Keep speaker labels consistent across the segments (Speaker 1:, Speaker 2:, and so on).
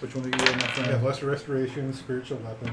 Speaker 1: Which one do you get, my friend?
Speaker 2: Yeah, Lesser Restoration, Spiritual Weapon,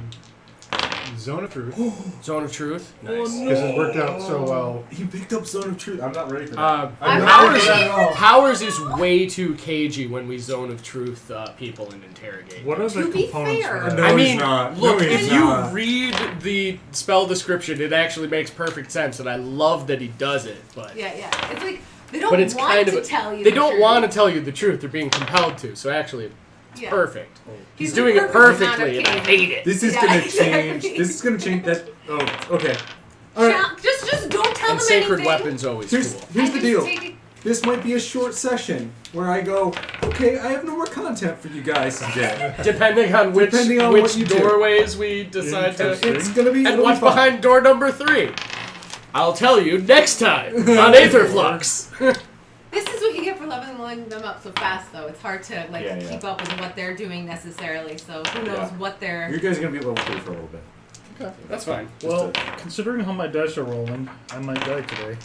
Speaker 2: Zone of Truth.
Speaker 3: Zone of Truth. Nice.
Speaker 2: Because it worked out so well.
Speaker 4: He picked up Zone of Truth. I'm not ready for that.
Speaker 5: I'm not ready for that at all.
Speaker 3: Powers is way too cagey when we Zone of Truth people and interrogate.
Speaker 1: What are the
Speaker 5: To be
Speaker 1: components
Speaker 5: fair.
Speaker 1: for that?
Speaker 4: No,
Speaker 3: I
Speaker 4: he's
Speaker 3: mean,
Speaker 4: not.
Speaker 3: look,
Speaker 4: No, he's
Speaker 3: if you
Speaker 4: not.
Speaker 3: read the spell description, it actually makes perfect sense, and I love that he does it. But
Speaker 5: Yeah. It's like they don't
Speaker 3: but it's
Speaker 5: want
Speaker 3: kind
Speaker 5: to
Speaker 3: of
Speaker 5: tell you.
Speaker 3: they
Speaker 5: the
Speaker 3: don't
Speaker 5: truth.
Speaker 3: want to tell you the truth; they're being compelled to. So actually, it's
Speaker 5: Yeah.
Speaker 3: perfect. He's
Speaker 5: the
Speaker 3: doing it
Speaker 5: perfect amount of
Speaker 3: perfectly, and I
Speaker 5: cagey.
Speaker 3: hate it.
Speaker 4: This is
Speaker 5: Yeah,
Speaker 4: gonna
Speaker 5: exactly.
Speaker 4: change. This is gonna change that. Oh, okay. All right.
Speaker 5: Just don't tell
Speaker 3: And
Speaker 5: them
Speaker 3: sacred
Speaker 5: anything.
Speaker 3: weapons always
Speaker 4: Here's
Speaker 3: cool.
Speaker 4: here's
Speaker 5: I
Speaker 4: the
Speaker 5: just
Speaker 4: deal.
Speaker 5: take it-
Speaker 4: This might be a short session where I go, okay, I have no more content for you guys today.
Speaker 3: Depending on which
Speaker 4: Depending on
Speaker 3: which
Speaker 4: what you do.
Speaker 3: doorways we decide to.
Speaker 1: Interesting.
Speaker 4: It's gonna be.
Speaker 3: And
Speaker 4: it'll
Speaker 3: what's
Speaker 4: be fun.
Speaker 3: behind door number 3? I'll tell you next time on Aetherflux.
Speaker 5: This is what you get for leveling them up so fast, though. It's hard to
Speaker 4: Yeah.
Speaker 5: keep up with what they're doing necessarily. So who knows
Speaker 4: Yeah.
Speaker 5: what they're.
Speaker 4: You guys are gonna be level 3 for a little bit.
Speaker 3: Okay, that's fine.
Speaker 1: Well, considering how my dice are rolling, I might die today.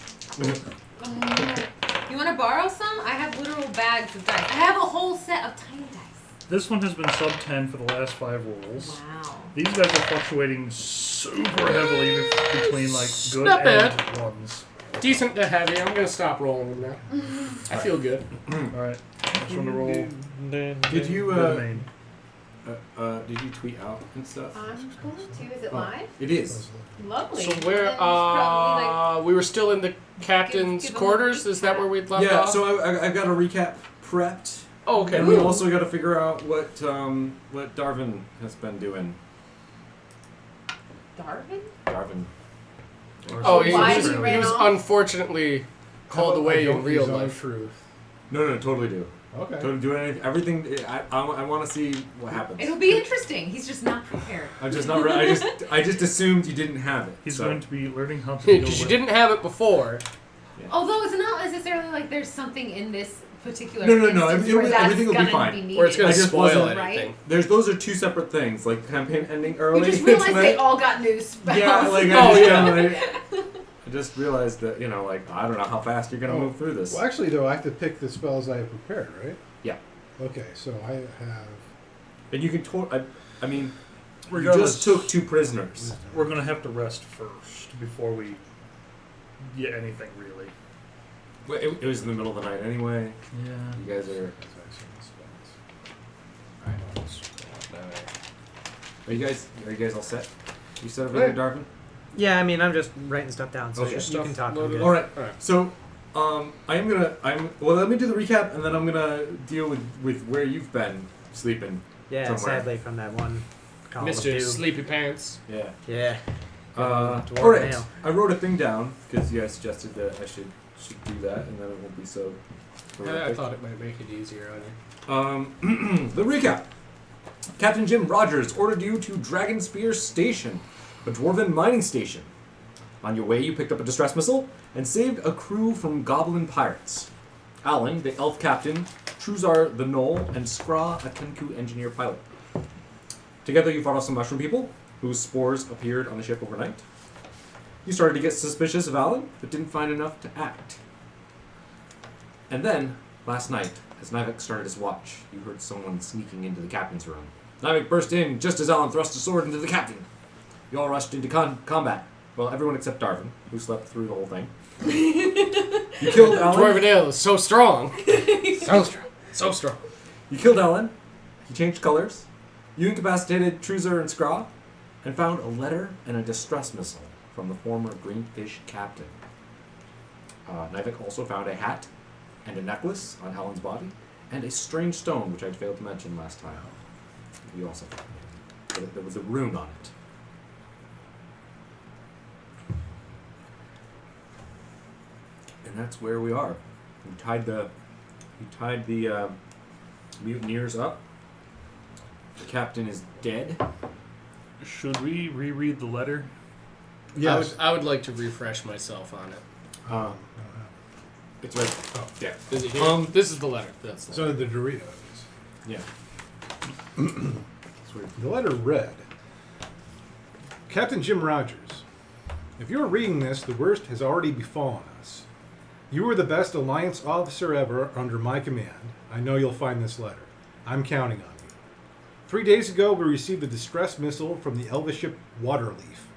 Speaker 5: You want to borrow some? I have literal bags of dice. I have a whole set of tiny dice.
Speaker 1: This one has been sub 10 for the last 5 rolls.
Speaker 5: Wow.
Speaker 1: These guys are fluctuating super heavily between like good
Speaker 3: Not
Speaker 1: and
Speaker 3: bad.
Speaker 1: ones.
Speaker 3: Decent to heavy. I'm gonna stop rolling them now. I feel good.
Speaker 1: Alright, just want to roll
Speaker 4: Did you
Speaker 1: the main.
Speaker 4: did you tweet out and stuff?
Speaker 5: I'm going to. Is it
Speaker 4: Oh,
Speaker 5: live?
Speaker 4: It is.
Speaker 5: Lovely.
Speaker 3: So
Speaker 5: Then
Speaker 3: where
Speaker 5: you should probably,
Speaker 3: we were still in the captain's
Speaker 5: give them a
Speaker 3: quarters. Is that
Speaker 5: recap.
Speaker 3: where we'd left
Speaker 4: Yeah.
Speaker 3: off?
Speaker 4: So I've got a recap prepped.
Speaker 3: Oh, okay.
Speaker 4: And we also got to figure out what Darvin has been doing.
Speaker 5: Darvin?
Speaker 4: Darvin.
Speaker 3: Oh, he
Speaker 5: Why
Speaker 3: was,
Speaker 5: he ran
Speaker 3: was
Speaker 5: off?
Speaker 3: unfortunately
Speaker 2: How
Speaker 3: called
Speaker 2: about
Speaker 3: away
Speaker 2: I don't
Speaker 3: in real
Speaker 2: use Zone of
Speaker 3: life.
Speaker 2: Truth.
Speaker 4: No, totally do.
Speaker 2: Okay.
Speaker 4: Totally do anything. Everything. I want to see what happens.
Speaker 5: It'll be interesting. He's just not prepared.
Speaker 4: I'm just not. I just assumed you didn't have it.
Speaker 1: He's
Speaker 4: so.
Speaker 1: going to be learning how to deal
Speaker 3: Because you
Speaker 1: with
Speaker 3: didn't have it before.
Speaker 5: Although it's not necessarily like there's something in this particular
Speaker 4: No,
Speaker 5: instance
Speaker 4: everything-
Speaker 5: where that's
Speaker 4: everything will be
Speaker 5: gonna
Speaker 4: fine.
Speaker 5: needed.
Speaker 3: Or it's going
Speaker 4: I
Speaker 3: to
Speaker 4: just
Speaker 3: spoil
Speaker 4: wasn't-
Speaker 3: anything.
Speaker 4: Those are two separate things. Like campaign ending early.
Speaker 5: We just realized
Speaker 4: tonight.
Speaker 5: they all got new spells.
Speaker 4: Yeah, like
Speaker 3: Oh, yeah.
Speaker 4: I just realized that like I don't know how fast you're gonna move through this.
Speaker 2: Well, actually, though, I have to pick the spells I have prepared, right?
Speaker 4: Yeah.
Speaker 2: Okay, so I have.
Speaker 4: And you can I mean, you
Speaker 1: Regardless-
Speaker 4: just took 2 prisoners.
Speaker 1: We're going to have to rest first before we get anything really.
Speaker 4: Well, it was in the middle of the night anyway.
Speaker 1: Yeah.
Speaker 4: You guys are. Are you guys all set? You set everything, Darvin?
Speaker 6: Yeah, I mean, I'm just writing stuff down, so
Speaker 4: Okay.
Speaker 6: you can talk. I'm
Speaker 3: Loaded.
Speaker 6: good.
Speaker 4: All right.
Speaker 3: Alright.
Speaker 4: So, well, let me do the recap, and then I'm gonna deal with where you've been sleeping.
Speaker 6: Yeah,
Speaker 4: somewhere.
Speaker 6: sadly from that one column of
Speaker 3: Mr.
Speaker 6: doom.
Speaker 3: Sleepy Pants.
Speaker 4: Yeah.
Speaker 6: Yeah. Dwarven
Speaker 4: All right.
Speaker 6: ale.
Speaker 4: I wrote a thing down because you guys suggested that I should do that, and then it won't be so.
Speaker 3: I
Speaker 4: horrific.
Speaker 3: thought it might make it easier on you.
Speaker 4: The recap. Captain Jim Rogers ordered you to Dragonspear Station, a dwarven mining station. On your way, you picked up a distress missile and saved a crew from goblin pirates. Alan, the elf captain, Truzar the Knoll, and Skra, a Tenku engineer pilot. Together, you fought off some mushroom people, whose spores appeared on the ship overnight. You started to get suspicious of Alan, but didn't find enough to act. And then, last night, as Nivek started his watch, you heard someone sneaking into the captain's room. Nivek burst in just as Alan thrust a sword into the captain. You all rushed into combat. Well, everyone except Darvin, who slept through the whole thing. You killed Alan.
Speaker 3: Dwarven Ale is so strong. So strong. So strong.
Speaker 4: You killed Alan. He changed colors. You incapacitated Truzar and Skra, and found a letter and a distress missile from the former Greenfish captain. Nivek also found a hat and a necklace on Alan's body, and a strange stone, which I failed to mention last time. You also found. There was a rune on it. And that's where we are. You tied the mutineers up. The captain is dead.
Speaker 1: Should we reread the letter?
Speaker 2: Yes.
Speaker 3: I would like to refresh myself on it.
Speaker 4: It's right. Oh, yeah.
Speaker 3: Is it here? This is the letter. That's the
Speaker 2: So
Speaker 3: letter.
Speaker 2: the Doritos.
Speaker 4: Yeah. It's weird.
Speaker 2: The letter read, Captain Jim Rogers, if you're reading this, the worst has already befallen us. You were the best Alliance officer ever under my command. I know you'll find this letter. I'm counting on you. 3 days ago, we received a distress missile from the Elvish ship Waterleaf.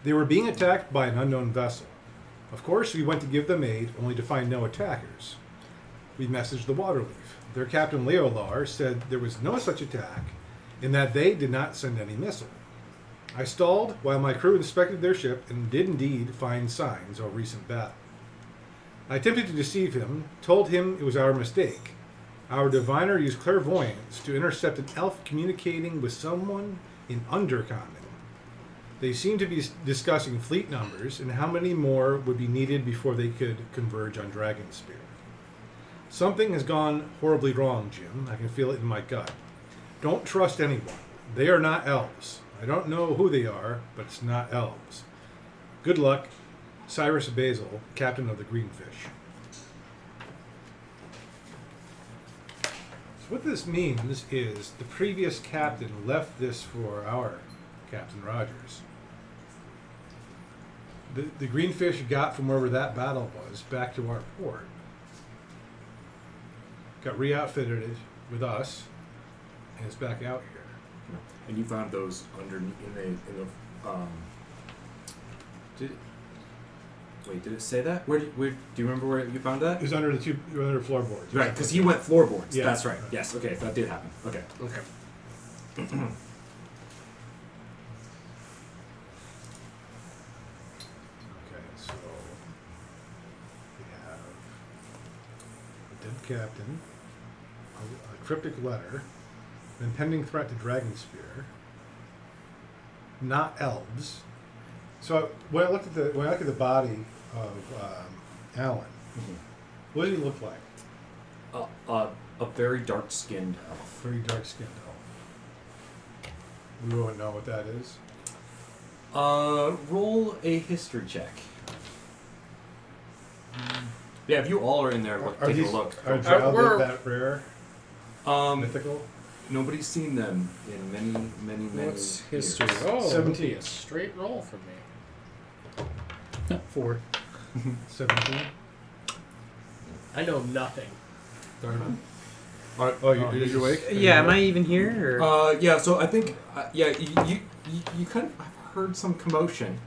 Speaker 2: They were being attacked by an unknown vessel. Of course, we went to give them aid, only to find no attackers. We messaged the Waterleaf. Their captain Leolar said there was no such attack, and that they did not send any missile. I stalled while my crew inspected their ship and did indeed find signs of recent battle. I attempted to deceive him, told him it was our mistake. Our diviner used clairvoyance to intercept an elf communicating with someone in Undercommon. They seemed to be discussing fleet numbers and how many more would be needed before they could converge on Dragonspear. Something has gone horribly wrong, Jim. I can feel it in my gut. Don't trust anyone. They are not elves. I don't know who they are, but it's not elves. Good luck, Cyrus Basil, captain of the Greenfish. So what this means is the previous captain left this for our Captain Rogers. The Greenfish got from wherever that battle was back to our port. Got re-outfitted with us, and it's back out here.
Speaker 4: And you found those underneath in the did it say that? Where do you remember where you found that?
Speaker 2: It was under under floorboards.
Speaker 4: Right, because he went floorboards.
Speaker 2: Yeah.
Speaker 4: That's right. Yes. Okay, that did happen. Okay.
Speaker 3: Okay.
Speaker 2: Okay, so we have a dead captain, a cryptic letter, an impending threat to Dragonspear, not elves. So when I look at the body of Alan, what does he look like?
Speaker 4: A very dark-skinned elf.
Speaker 2: Very dark-skinned elf. We won't know what that is.
Speaker 4: Roll a history check. Yeah, if you all are in there, taking a look.
Speaker 2: Are Drow
Speaker 3: we're-
Speaker 2: that rare? Mythical?
Speaker 4: Nobody's seen them in many
Speaker 3: What's
Speaker 4: years.
Speaker 3: history? Oh,
Speaker 2: 17.
Speaker 3: be a straight roll for me.
Speaker 1: 4.
Speaker 2: 17?
Speaker 3: I know nothing.
Speaker 2: Oh, you're awake?
Speaker 6: Yeah, am I even here? Or?
Speaker 4: Yeah. So I think, you kind of heard some commotion.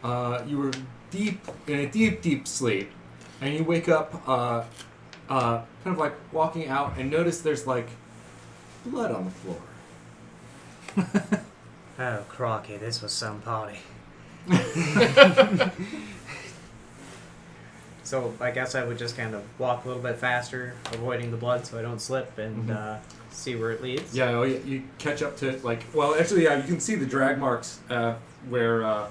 Speaker 4: You were in a deep sleep, and you wake up, kind of like walking out, and notice there's like blood on the floor.
Speaker 6: Oh, crocky, this was some party. So I guess I would just kind of walk a little bit faster, avoiding the blood so I don't slip, and see where it leads.
Speaker 4: Yeah, you catch up to well, actually, yeah, you can see the drag marks where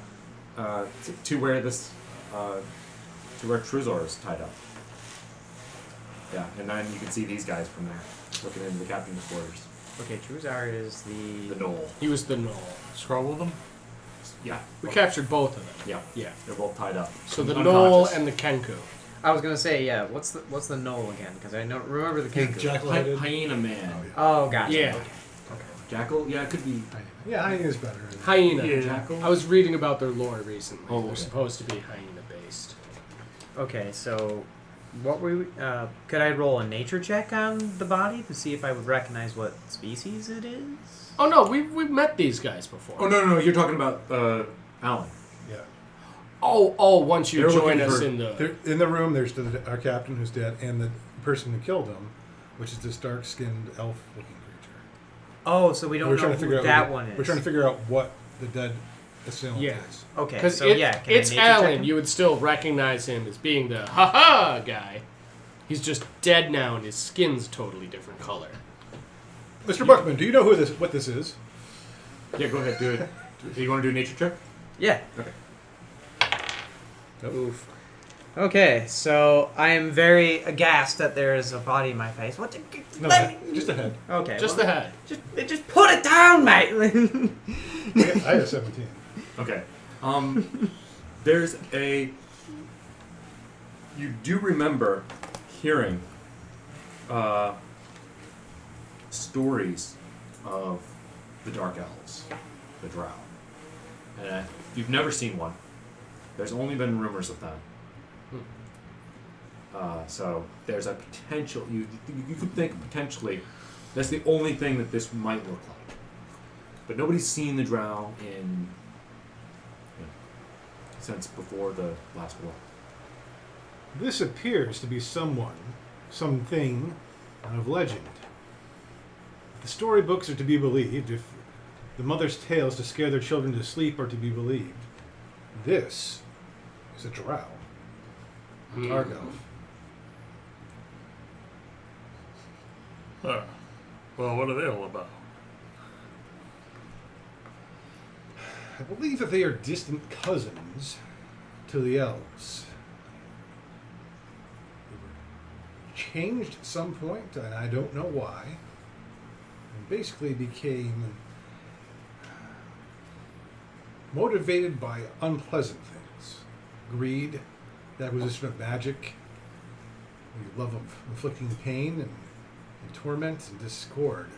Speaker 4: to where this to where Truzor is tied up. Yeah, and then you can see these guys from there looking into the captain's quarters.
Speaker 6: Okay, Truzar is
Speaker 4: The knoll.
Speaker 3: He was the knoll.
Speaker 1: Scroll with them?
Speaker 4: Yeah,
Speaker 3: We captured both of them.
Speaker 4: yeah,
Speaker 3: Yeah.
Speaker 4: they're both tied up.
Speaker 3: So the
Speaker 4: Unconscious.
Speaker 3: knoll and the Kenku.
Speaker 6: I was gonna say, yeah. What's the knoll again? Because I don't remember the Kenku.
Speaker 2: Jackal-headed?
Speaker 4: Hyena man.
Speaker 2: Oh, yeah.
Speaker 6: Oh, gotcha.
Speaker 3: Yeah.
Speaker 6: Okay.
Speaker 4: Jackal. Yeah, it could be.
Speaker 2: Yeah, hyena is better.
Speaker 3: Hyena.
Speaker 1: Yeah.
Speaker 4: Jackal.
Speaker 3: I was reading about their lore recently.
Speaker 4: Oh,
Speaker 3: They're
Speaker 4: okay.
Speaker 3: supposed to be hyena based.
Speaker 6: Okay, so what were we? Could I roll a nature check on the body to see if I would recognize what species it is?
Speaker 3: Oh no, we've met these guys before.
Speaker 4: Oh no, you're talking about Alan.
Speaker 2: Yeah.
Speaker 3: Oh, once you
Speaker 4: They're
Speaker 3: join
Speaker 4: looking
Speaker 3: us
Speaker 4: for-
Speaker 3: in the
Speaker 2: In the room, there's our captain who's dead, and the person who killed him, which is this dark-skinned elf-looking creature.
Speaker 6: Oh, so we don't know who that one is.
Speaker 2: We're trying to figure out what the dead assailant
Speaker 3: Yeah.
Speaker 2: is.
Speaker 6: Okay,
Speaker 3: because
Speaker 6: so yeah, can
Speaker 3: it's
Speaker 6: I nature check
Speaker 3: Alan.
Speaker 6: him?
Speaker 3: You would still recognize him as being the ha guy. He's just dead now, and his skin's totally different color.
Speaker 2: Mr. Buckman, do you know what this is?
Speaker 4: Yeah, go ahead, do it. Do you want to do a nature check?
Speaker 6: Yeah.
Speaker 4: Okay.
Speaker 6: Oof. Okay, so I am very aghast that there is a body in my face. What?
Speaker 2: No, just a head.
Speaker 6: Okay.
Speaker 3: Just
Speaker 6: well,
Speaker 3: the head.
Speaker 6: Just put it down, mate.
Speaker 2: I had 17.
Speaker 4: Okay. There's a. You do remember hearing stories of the Dark Elves, the Drow. And you've never seen one. There's only been rumors of them. So there's a potential. You could think potentially That's the only thing that this might look like. But nobody's seen the Drow since before the last war.
Speaker 2: This appears to be something of legend. If the storybooks are to be believed, if the mother's tales to scare their children to sleep are to be believed, this is a Drow. Targov.
Speaker 1: Huh. Well, what are they all about?
Speaker 2: I believe that they are distant cousins to the elves. They were changed at some point, and I don't know why. And basically became motivated by unpleasant things. Greed, the acquisition of magic, the love of inflicting pain and torment and discord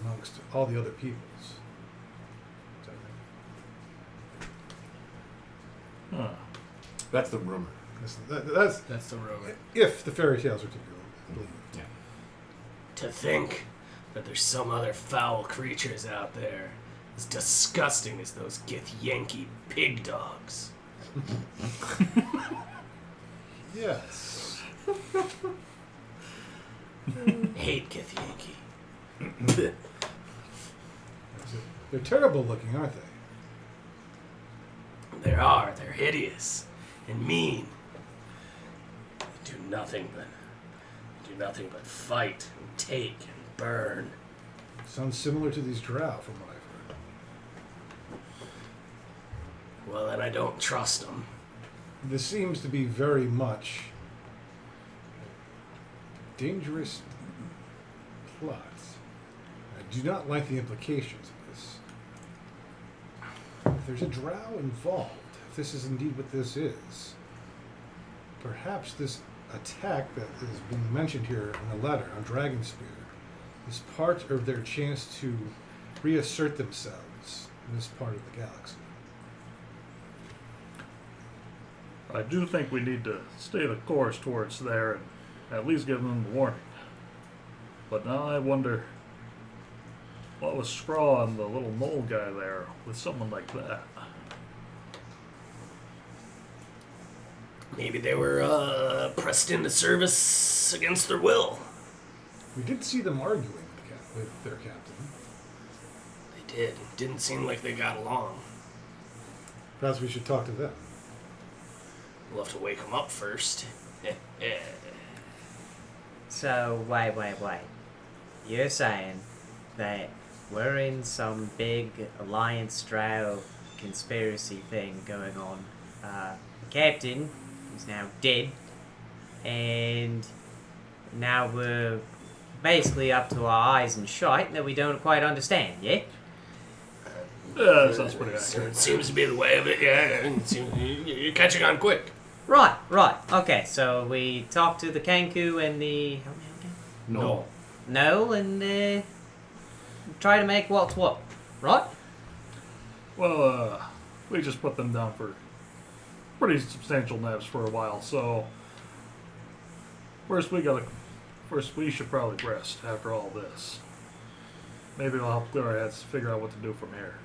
Speaker 2: amongst all the other peoples.
Speaker 1: Huh.
Speaker 4: That's the rumor.
Speaker 2: That's
Speaker 3: the rumor.
Speaker 2: if the fairy tales are to be believed.
Speaker 4: Yeah.
Speaker 3: To think that there's some other foul creatures out there as disgusting as those Githyanki pig dogs.
Speaker 2: Yes.
Speaker 3: Hate Githyanki.
Speaker 2: They're terrible looking, aren't they?
Speaker 3: They're hideous and mean. They do nothing but fight and take and burn.
Speaker 2: Sounds similar to these Drow, from what I've heard.
Speaker 3: Well, then I don't trust them.
Speaker 2: This seems to be very much dangerous plots. I do not like the implications of this. If there's a Drow involved, if this is indeed what this is, perhaps this attack that is being mentioned here in the letter on Dragonspear is part of their chance to reassert themselves in this part of the galaxy.
Speaker 1: I do think we need to stay the course towards there and at least give them a warning. But now I wonder what was Scraw and the little mole guy there with someone like that.
Speaker 3: Maybe they were pressed into service against their will.
Speaker 2: We did see them arguing with their captain.
Speaker 3: They did. It didn't seem like they got along.
Speaker 2: Perhaps we should talk to them.
Speaker 3: We'll have to wake them up first.
Speaker 6: So, wait. You're saying that we're in some big Alliance Drow conspiracy thing going on. The captain is now dead, and now we're basically up to our eyes in shite that we don't quite understand, yeah?
Speaker 1: Yeah, that sounds pretty accurate.
Speaker 3: It seems to be the way of it, yeah. You're catching on quick.
Speaker 6: Right. Okay, so we talked to the Kanku and the... help me out again?
Speaker 4: No.
Speaker 6: No, and try to make what's what, right?
Speaker 1: Well, we just put them down for pretty substantial naps for a while, so first we should probably rest after all this. Maybe it'll help clear our heads to figure out what to do from here.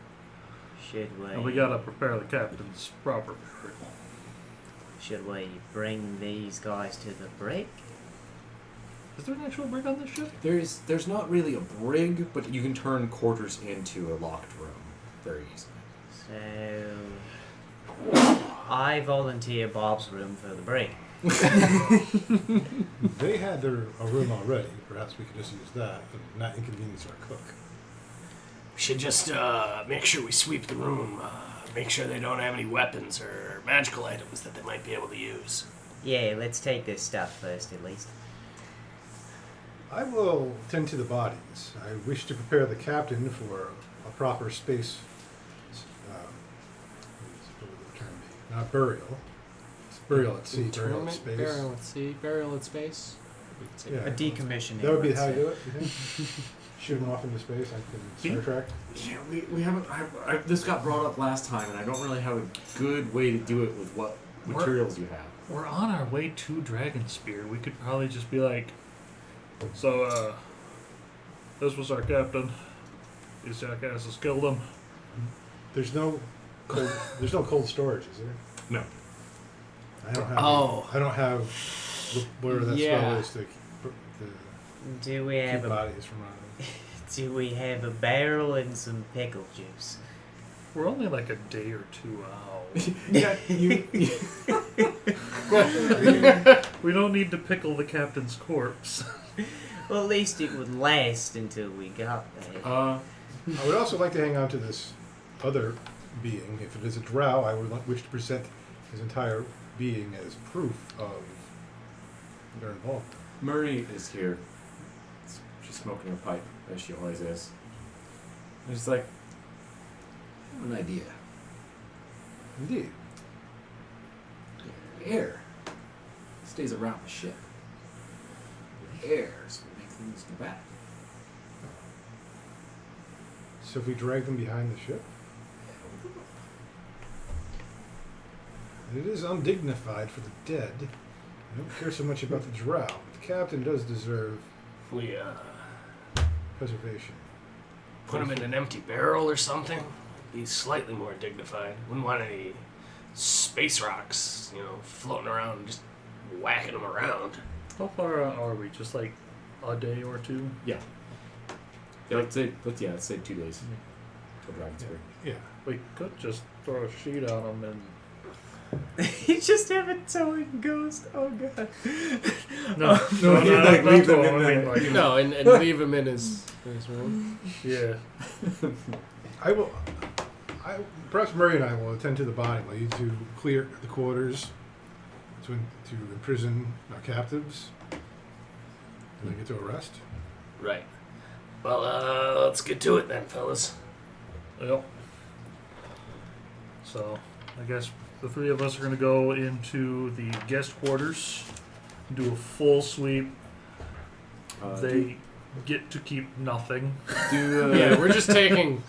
Speaker 6: Should we...
Speaker 1: And we gotta prepare the captain's proper burial.
Speaker 6: Should we bring these guys to the brig?
Speaker 1: Is there an actual brig on this ship?
Speaker 4: There's not really a brig, but you can turn quarters into a locked room very easily.
Speaker 6: So... I volunteer Bob's room for the brig.
Speaker 2: They had a room already. Perhaps we could just use that and not inconvenience our cook.
Speaker 3: We should just make sure we sweep the room. Make sure they don't have any weapons or magical items that they might be able to use.
Speaker 6: Yeah, let's take this stuff first, at least.
Speaker 2: I will tend to the bodies. I wish to prepare the captain for a proper space. What would the term be? Not burial. It's burial at sea, burial at space.
Speaker 3: Burial at sea, burial at space.
Speaker 2: Yeah.
Speaker 6: A decommissioning.
Speaker 2: That would be
Speaker 6: let's
Speaker 2: how you
Speaker 6: say.
Speaker 2: do it, you think? Shoot them off into space like in Star Trek?
Speaker 4: Yeah, we haven't. This got brought up last time, and I don't really have a good way to do it with what materials you have.
Speaker 1: We're on our way to Dragonspear. We could probably just be like, so, This was our captain. These jackasses killed him.
Speaker 2: There's no cold storage, is there?
Speaker 4: No.
Speaker 2: I don't have.
Speaker 3: Oh.
Speaker 2: I don't have where that
Speaker 3: Yeah.
Speaker 2: spell is to
Speaker 6: Do we
Speaker 2: keep
Speaker 6: have a
Speaker 2: bodies from running.
Speaker 6: Do we have a barrel and some pickle juice?
Speaker 1: We're only like a day or two out.
Speaker 4: Yeah, you
Speaker 1: We don't need to pickle the captain's corpse.
Speaker 6: Well, at least it would last until we got there.
Speaker 2: I would also like to hang on to this other being. If it is a drow, I would wish to present his entire being as proof of their involvement.
Speaker 4: Murray is here. She's smoking her pipe, as she always is. And she's like, I have an idea.
Speaker 2: Indeed.
Speaker 4: Air stays around the ship. Air is what makes things go bad.
Speaker 2: So if we drag them behind the ship, it is undignified for the dead. I don't care so much about the drow, but the captain does deserve
Speaker 3: We
Speaker 2: preservation.
Speaker 3: put him in an empty barrel or something. Be slightly more dignified. Wouldn't want any space rocks, floating around, just whacking them around.
Speaker 1: How far are we? Just like a day or two?
Speaker 4: Yeah, let's say 2 days. Till Dragon's Spear.
Speaker 2: Yeah.
Speaker 1: We could just throw a sheet on them and...
Speaker 6: You just have a towing ghost. Oh god.
Speaker 1: No,
Speaker 4: you'd, like, leave them in
Speaker 1: I mean,
Speaker 4: the-
Speaker 1: like,
Speaker 3: No, and leave him in his room.
Speaker 1: yeah.
Speaker 2: I will. Perhaps Murray and I will attend to the body while you two clear the quarters to imprison our captives and then get to arrest.
Speaker 3: Right. Well, let's get to it then, fellas.
Speaker 1: Yep. So, I guess the three of us are going to go into the guest quarters, do a full sweep. They get to keep nothing.
Speaker 3: Yeah, we're just taking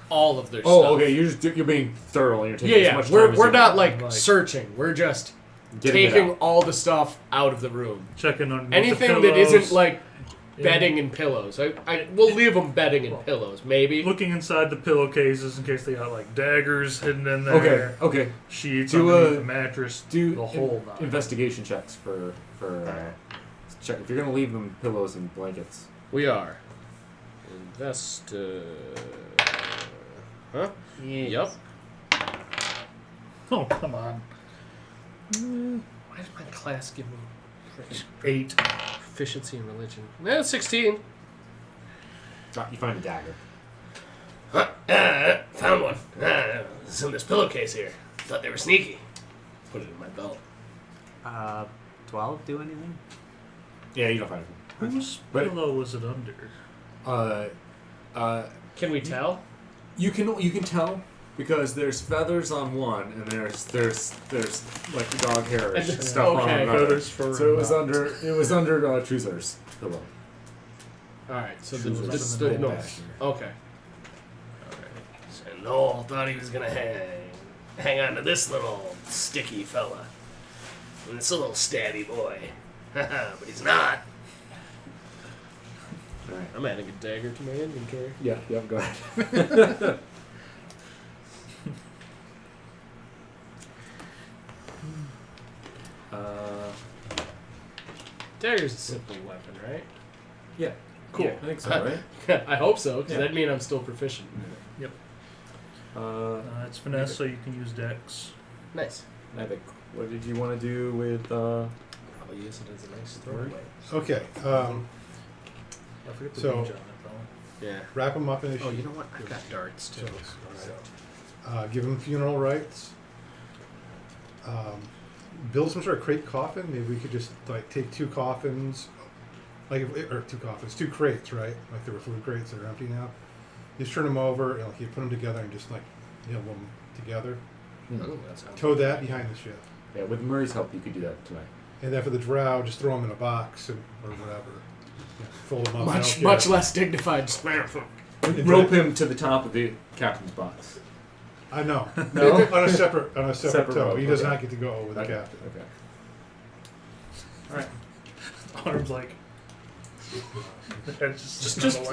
Speaker 3: all of their
Speaker 4: Oh,
Speaker 3: stuff.
Speaker 4: okay. You're being thorough. And you're taking as much time
Speaker 3: We're
Speaker 4: as
Speaker 3: we're
Speaker 4: you
Speaker 3: not
Speaker 4: want.
Speaker 3: like searching. We're just
Speaker 4: Getting it
Speaker 3: taking
Speaker 4: out.
Speaker 3: all the stuff out of the room.
Speaker 1: Checking on
Speaker 3: Anything that isn't like bedding and pillows. We'll leave them bedding and pillows, maybe.
Speaker 1: looking inside the pillowcases in case they got like daggers hidden in there.
Speaker 4: Okay.
Speaker 1: Sheets
Speaker 4: Do
Speaker 1: underneath
Speaker 4: a-
Speaker 1: the mattress.
Speaker 4: Do
Speaker 1: the whole nine.
Speaker 4: investigation checks for check if you're gonna leave them pillows and blankets.
Speaker 3: We are. Huh?
Speaker 6: Yes.
Speaker 3: Yup.
Speaker 1: Oh, come on.
Speaker 3: Why did my class give me
Speaker 1: 8.
Speaker 3: proficiency in religion? 16.
Speaker 4: You find a dagger.
Speaker 3: Found one. It's in this pillowcase here. Thought they were sneaky. Put it in my belt.
Speaker 6: 12 do anything?
Speaker 4: Yeah, you don't find it.
Speaker 1: Whose
Speaker 4: But-
Speaker 1: pillow was it under?
Speaker 3: Can we tell?
Speaker 4: You can tell because there's feathers on one and there's like dog hair
Speaker 3: And-
Speaker 4: stuff on
Speaker 3: okay.
Speaker 4: another.
Speaker 1: Feathers for
Speaker 4: So it was under Truzar's pillow.
Speaker 3: Alright, so
Speaker 1: Shoes
Speaker 3: this
Speaker 1: up
Speaker 3: is
Speaker 1: in the
Speaker 3: the
Speaker 1: middle.
Speaker 3: north. Okay. So Noel thought he was gonna hang on to this little sticky fella. And this little stabby boy. But he's not.
Speaker 4: Alright.
Speaker 3: I'm adding a dagger to my inventory.
Speaker 4: Yeah, go ahead.
Speaker 3: Dagger's a simple weapon, right?
Speaker 4: Yeah.
Speaker 3: Cool.
Speaker 4: Yeah, I think so, right?
Speaker 3: I hope so, because
Speaker 4: Yeah.
Speaker 3: that'd mean I'm still proficient.
Speaker 1: it's finesse, so you can use dex.
Speaker 3: Nice.
Speaker 4: Epic. What did you want to do with
Speaker 3: Probably use it as a nice throwaway.
Speaker 2: Okay.
Speaker 1: I forget the
Speaker 2: So-
Speaker 1: range on that though.
Speaker 3: Yeah.
Speaker 2: Wrap them up in a sheet.
Speaker 3: Oh, you know what? I've got darts too.
Speaker 2: Give them funeral rites. Build some sort of crate coffin. Maybe we could just like take 2 coffins, or 2 coffins, 2 crates, right? Like there were food crates that are empty now. Just turn them over and like, you put them together and just like nail them together.
Speaker 3: Oh, that sounds
Speaker 2: Tow that behind the ship,
Speaker 4: Yeah, with Murray's help you could do that tonight.
Speaker 2: and then for the drow, just throw them in a box or whatever. Fold them up.
Speaker 3: much less dignified. Just
Speaker 4: Rope him to the top of the captain's box.
Speaker 2: I know.
Speaker 4: No?
Speaker 2: on a separate
Speaker 4: Separate
Speaker 2: tow.
Speaker 4: rope,
Speaker 2: He does
Speaker 4: okay.
Speaker 2: not get to go with the
Speaker 4: Okay.
Speaker 2: captain.
Speaker 4: Okay.
Speaker 1: Alright. Arm's like,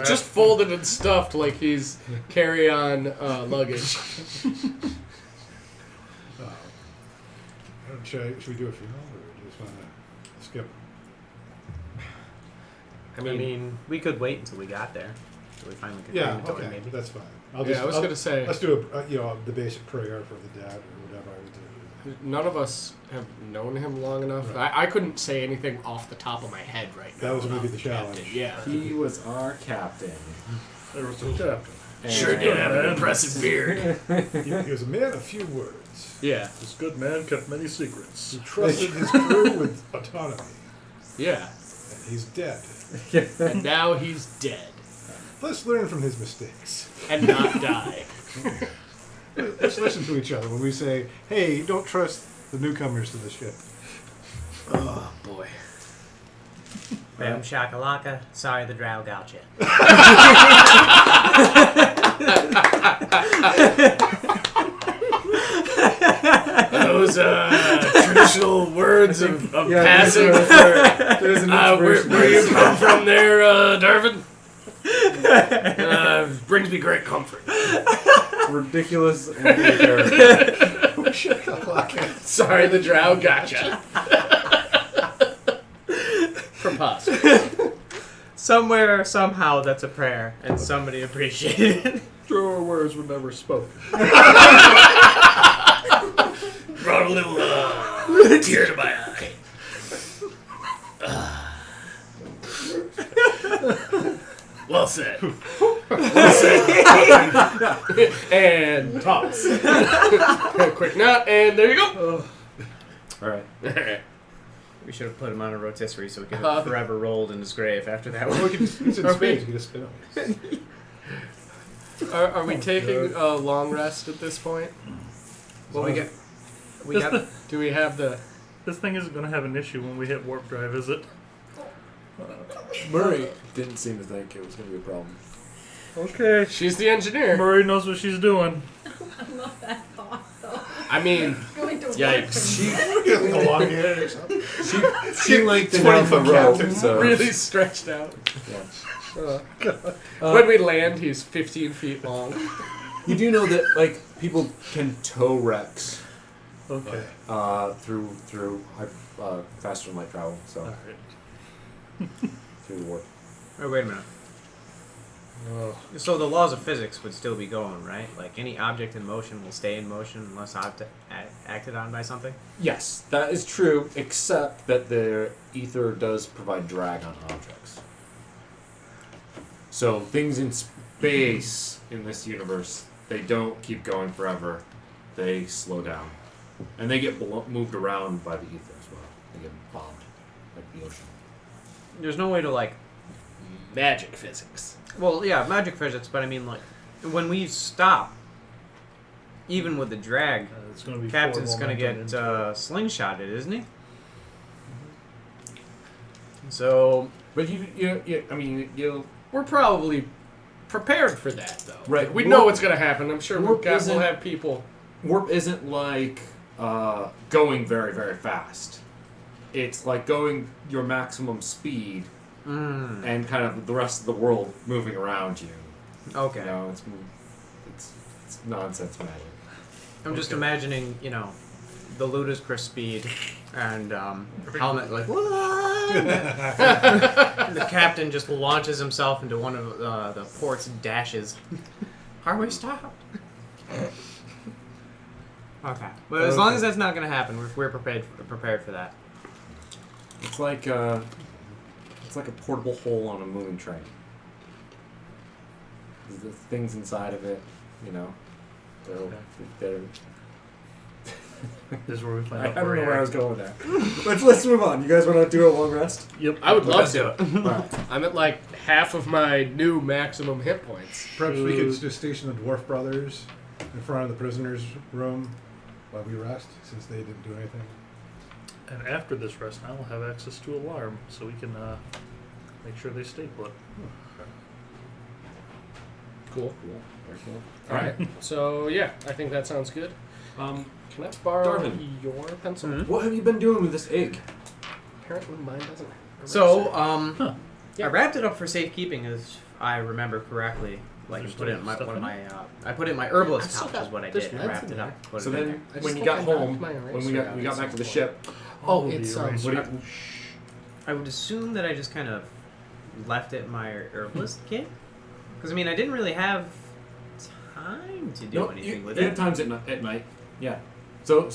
Speaker 3: Just folded and stuffed like he's carry-on luggage.
Speaker 2: Should we do a funeral, or do you just want to skip?
Speaker 6: I mean, we could wait until we got there. Till we finally could
Speaker 2: Yeah,
Speaker 6: crematory,
Speaker 2: okay,
Speaker 6: maybe.
Speaker 2: that's fine.
Speaker 3: I was going to say,
Speaker 2: Let's do the basic prayer for the dead, or whatever I would do.
Speaker 3: none of us have known him long enough.
Speaker 2: Right.
Speaker 3: I couldn't say anything off the top of my head right now.
Speaker 2: That was going to be
Speaker 3: about
Speaker 2: the challenge.
Speaker 3: captain. Yeah.
Speaker 4: He was our captain.
Speaker 1: There was the captain.
Speaker 4: And
Speaker 3: Sure did have an impressive beard.
Speaker 2: He was a man of few words.
Speaker 3: Yeah.
Speaker 1: This good man kept many secrets.
Speaker 2: He trusted his crew with autonomy.
Speaker 3: Yeah.
Speaker 2: And he's dead.
Speaker 3: And now he's dead.
Speaker 2: Let's learn from his mistakes.
Speaker 3: And not die.
Speaker 2: Let's listen to each other when we say, hey, don't trust the newcomers to the ship.
Speaker 3: Oh, boy.
Speaker 6: Boom shakalaka. Sorry the Drow got you.
Speaker 3: Those traditional words of passing for...
Speaker 4: There's an
Speaker 3: where you come from there, Darvin? Brings me great comfort.
Speaker 4: ridiculous.
Speaker 3: Sorry, the Drow gotcha. Preposterous.
Speaker 6: Somewhere, somehow, that's a prayer, and somebody appreciated it.
Speaker 1: Truer words were never spoken.
Speaker 3: Brought a little tear to my eye. Well said. Well said. And toss. Quick knot, and there you go.
Speaker 4: All right.
Speaker 6: We should have put him on a rotisserie so he could have forever rolled in his grave after that one.
Speaker 2: He's in space. You can just spin him.
Speaker 3: Are we taking a long rest at this point?
Speaker 6: Well, we got.
Speaker 3: Do we have the...
Speaker 1: This thing isn't going to have an issue when we hit warp drive, is it?
Speaker 4: Murray didn't seem to think it was going to be a problem.
Speaker 1: Okay.
Speaker 3: She's the engineer.
Speaker 1: Murray knows what she's doing.
Speaker 5: I love that thought, though.
Speaker 3: I mean,
Speaker 5: Going to
Speaker 3: yikes.
Speaker 4: She lengthened out the rope, so
Speaker 3: Really stretched out.
Speaker 4: yeah.
Speaker 3: When we land, he's 15 feet long.
Speaker 4: You do know that like people can tow wrecks
Speaker 1: Okay.
Speaker 4: through faster than light travel, so
Speaker 1: Alright.
Speaker 4: through the warp.
Speaker 6: Oh, wait a minute. So the laws of physics would still be going, right? Like any object in motion will stay in motion unless acted on by something?
Speaker 4: Yes, that is true, except that the ether does provide drag on objects. So things in space in this universe, they don't keep going forever. They slow down. And they get moved around by the ether as well. They get bombed, like the ocean.
Speaker 6: There's no way to, like...
Speaker 3: Magic physics.
Speaker 6: Well, yeah, magic physics, but I mean, like, when we stop, even with the drag,
Speaker 1: It's going to be
Speaker 6: Captain's
Speaker 1: forward
Speaker 6: going to get
Speaker 1: momentum into
Speaker 6: slingshotted, isn't he? So...
Speaker 4: But you I mean, you'll...
Speaker 3: We're probably prepared for that, though.
Speaker 4: Right.
Speaker 3: Like, we know what's going to happen. I'm sure
Speaker 4: Warp
Speaker 3: we'll
Speaker 4: isn't-
Speaker 3: have people...
Speaker 4: Warp isn't like going very, very fast. It's like going your maximum speed and kind of the rest of the world moving around you.
Speaker 6: Okay.
Speaker 4: You know, it's nonsense magic.
Speaker 6: I'm just imagining, you know, the ludicrous speed and helmet like, and the captain just launches himself into one of the port's dashes. Highway stop. Okay, but as long as that's not going to happen, we're prepared for that.
Speaker 4: It's like a portable hole on a moving train. The things inside of it, you know, they're
Speaker 1: This is where we
Speaker 4: I
Speaker 1: find out.
Speaker 4: don't know where I was going with that. let's move on. You guys want to do a long rest?
Speaker 1: Yep.
Speaker 3: I would love
Speaker 6: do
Speaker 3: to. I'm at like half of my new maximum hit points.
Speaker 2: Perhaps we could just station the Dwarf Brothers in front of the prisoners' room while we rest, since they didn't do anything.
Speaker 1: And after this rest, I will have access to alarm, so we can make sure they stay put.
Speaker 3: Cool.
Speaker 4: Very cool.
Speaker 3: All right. So, yeah, I think that sounds good. Can I borrow
Speaker 4: Darvin.
Speaker 3: your pencil?
Speaker 6: Mhm.
Speaker 4: What have you been doing with this egg?
Speaker 3: Apparently mine doesn't.
Speaker 6: So, I wrapped it up for safekeeping, as I remember correctly. Like,
Speaker 1: There's
Speaker 6: put it in my
Speaker 1: stuff
Speaker 6: one of
Speaker 1: in
Speaker 6: my. I put it in my herbalist
Speaker 3: I've still
Speaker 6: pouch. Is
Speaker 3: got-
Speaker 6: what I
Speaker 3: there's
Speaker 6: did. I
Speaker 3: meds
Speaker 6: wrapped
Speaker 3: in
Speaker 6: it up. Put
Speaker 4: So
Speaker 6: it in
Speaker 4: then,
Speaker 3: I just
Speaker 4: when you
Speaker 3: think
Speaker 4: got
Speaker 3: I knocked
Speaker 4: home,
Speaker 3: my
Speaker 4: when
Speaker 3: eraser
Speaker 4: we got
Speaker 3: out
Speaker 4: back
Speaker 3: at
Speaker 4: to the
Speaker 3: some
Speaker 4: ship,
Speaker 3: Oh,
Speaker 1: the
Speaker 3: it's
Speaker 1: eraser.
Speaker 4: what do you,
Speaker 6: I would assume that I just kind of left it in my herbalist kit. Because, I mean, I didn't really have time to do
Speaker 4: no,
Speaker 6: anything
Speaker 4: you
Speaker 6: with
Speaker 4: have
Speaker 6: it.
Speaker 4: times at night. Yeah. So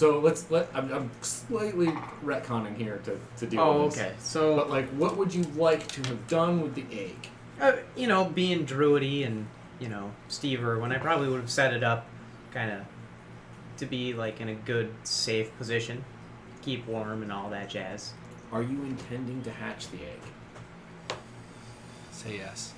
Speaker 4: I'm slightly retconning here to deal
Speaker 6: Oh,
Speaker 4: with this.
Speaker 6: okay. So,
Speaker 4: But like, what would you like to have done with the egg?
Speaker 6: you know, being druidy and, you know, Stever, when I probably would have set it up kind of to be, like, in a good, safe position. Keep warm and all that jazz.
Speaker 4: Are you intending to hatch the egg?
Speaker 3: Say yes.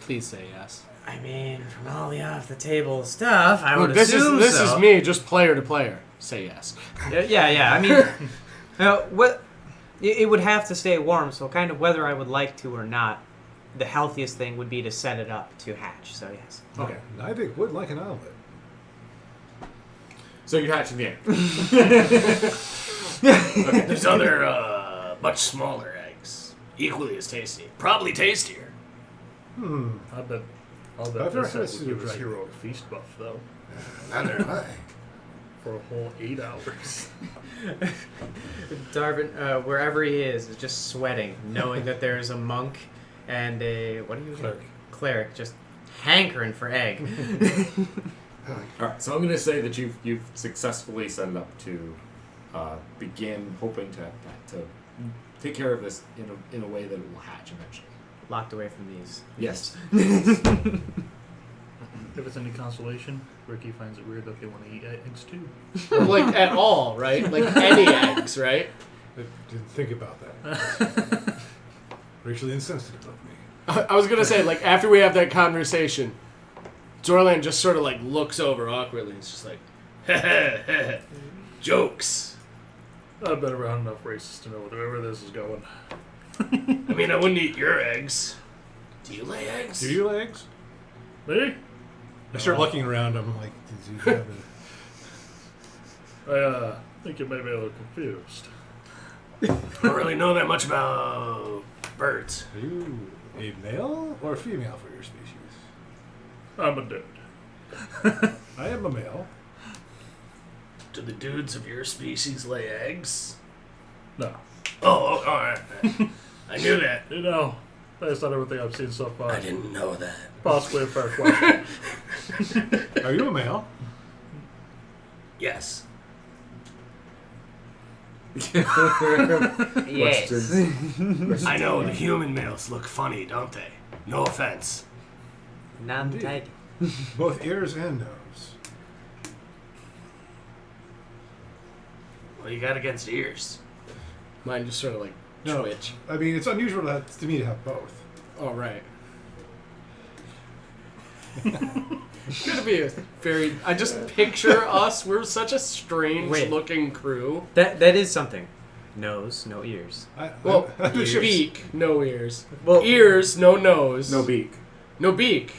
Speaker 3: Please say yes.
Speaker 6: I mean, from all the off-the-table stuff, I would
Speaker 3: Look, this
Speaker 6: assume
Speaker 3: is
Speaker 6: so.
Speaker 3: me, just player to player. Say yes.
Speaker 6: Yeah. I mean, what? It would have to stay warm, so kind of whether I would like to or not, the healthiest thing would be to set it up to hatch. So yes.
Speaker 4: Okay.
Speaker 2: Nivik would like an omelet.
Speaker 4: So you're hatching the egg. Okay.
Speaker 3: There's other, much smaller eggs. Equally as tasty. Probably tastier.
Speaker 1: I bet
Speaker 2: I've never
Speaker 1: this
Speaker 2: had a
Speaker 1: egg would give us
Speaker 2: dragon.
Speaker 1: heroic feast buff though
Speaker 3: Neither am I.
Speaker 1: for a whole 8 hours.
Speaker 6: Darvin, wherever he is just sweating, knowing that there's a monk and a what do you cleric just hankering for egg.
Speaker 4: All right. So I'm going to say that you've successfully set it up to begin hoping to take care of this in a way that it will hatch eventually.
Speaker 6: Locked away from these.
Speaker 4: Yes.
Speaker 1: If it's any consolation, Ricky finds it weird that they want to eat eggs too.
Speaker 3: Or like at all, right? Like any eggs, right?
Speaker 2: I didn't think about that. Racially insensitive of me.
Speaker 3: I was gonna say, like, after we have that conversation, Zorlan just sort of like looks over awkwardly. It's just like, jokes.
Speaker 1: I've been around enough races to know wherever this is going.
Speaker 3: I mean, I wouldn't eat your eggs. Do you lay eggs?
Speaker 2: Do you legs?
Speaker 1: Me?
Speaker 2: I start looking around. I'm like, did you have
Speaker 1: I think you may be a little confused.
Speaker 3: I don't really know that much about birds.
Speaker 2: Are you a male or a female for your species?
Speaker 1: I'm a dude.
Speaker 2: I am a male.
Speaker 3: Do the dudes of your species lay eggs?
Speaker 1: No.
Speaker 3: Oh, all right. I knew that.
Speaker 1: You know, based on everything I've seen so far,
Speaker 3: I didn't know that.
Speaker 1: possibly a fair question.
Speaker 2: Are you a male?
Speaker 3: Yes.
Speaker 6: Yes.
Speaker 3: I know the human males look funny, don't they? No offense.
Speaker 6: None
Speaker 2: Indeed.
Speaker 6: taken.
Speaker 2: Both ears and nose.
Speaker 3: What do you got against ears? Mine just sort of like
Speaker 2: No.
Speaker 3: twitch.
Speaker 2: I mean, it's unusual to me to have both.
Speaker 3: Oh, right. It's gonna be a very. I just picture us. We're such a strange
Speaker 6: Wait.
Speaker 3: looking crew.
Speaker 6: That is something. Nose, no ears.
Speaker 3: Well,
Speaker 2: the ship's-
Speaker 3: beak, no ears.
Speaker 6: Well,
Speaker 3: Ears, no nose.
Speaker 4: No beak.
Speaker 3: No beak.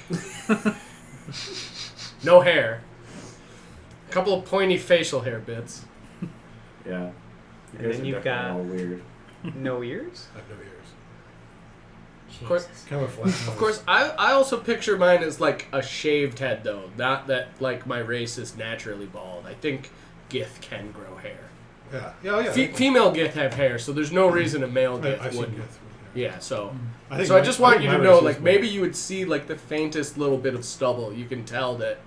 Speaker 3: No hair. A couple of pointy facial hair bits.
Speaker 4: Yeah.
Speaker 6: And
Speaker 4: guys
Speaker 6: then
Speaker 4: are
Speaker 6: you've
Speaker 4: definitely
Speaker 6: got-
Speaker 4: all weird.
Speaker 6: No ears.
Speaker 2: I have no ears.
Speaker 3: Of course,
Speaker 2: Camouflage.
Speaker 3: of course, I also picture mine as like a shaved head, though. Not that like my race is naturally bald. I think Gith can grow hair.
Speaker 2: Yeah. Yeah. Yeah.
Speaker 3: Female Gith have hair, so there's no reason a male Gith
Speaker 2: I've seen
Speaker 3: wouldn't.
Speaker 2: Gith.
Speaker 3: Yeah, so
Speaker 2: I think
Speaker 3: so I
Speaker 2: my-
Speaker 3: just want
Speaker 2: think
Speaker 3: you
Speaker 2: my
Speaker 3: to
Speaker 2: race
Speaker 3: know,
Speaker 2: is
Speaker 3: like
Speaker 2: bald.
Speaker 3: maybe you would see like the faintest little bit of stubble. You can tell that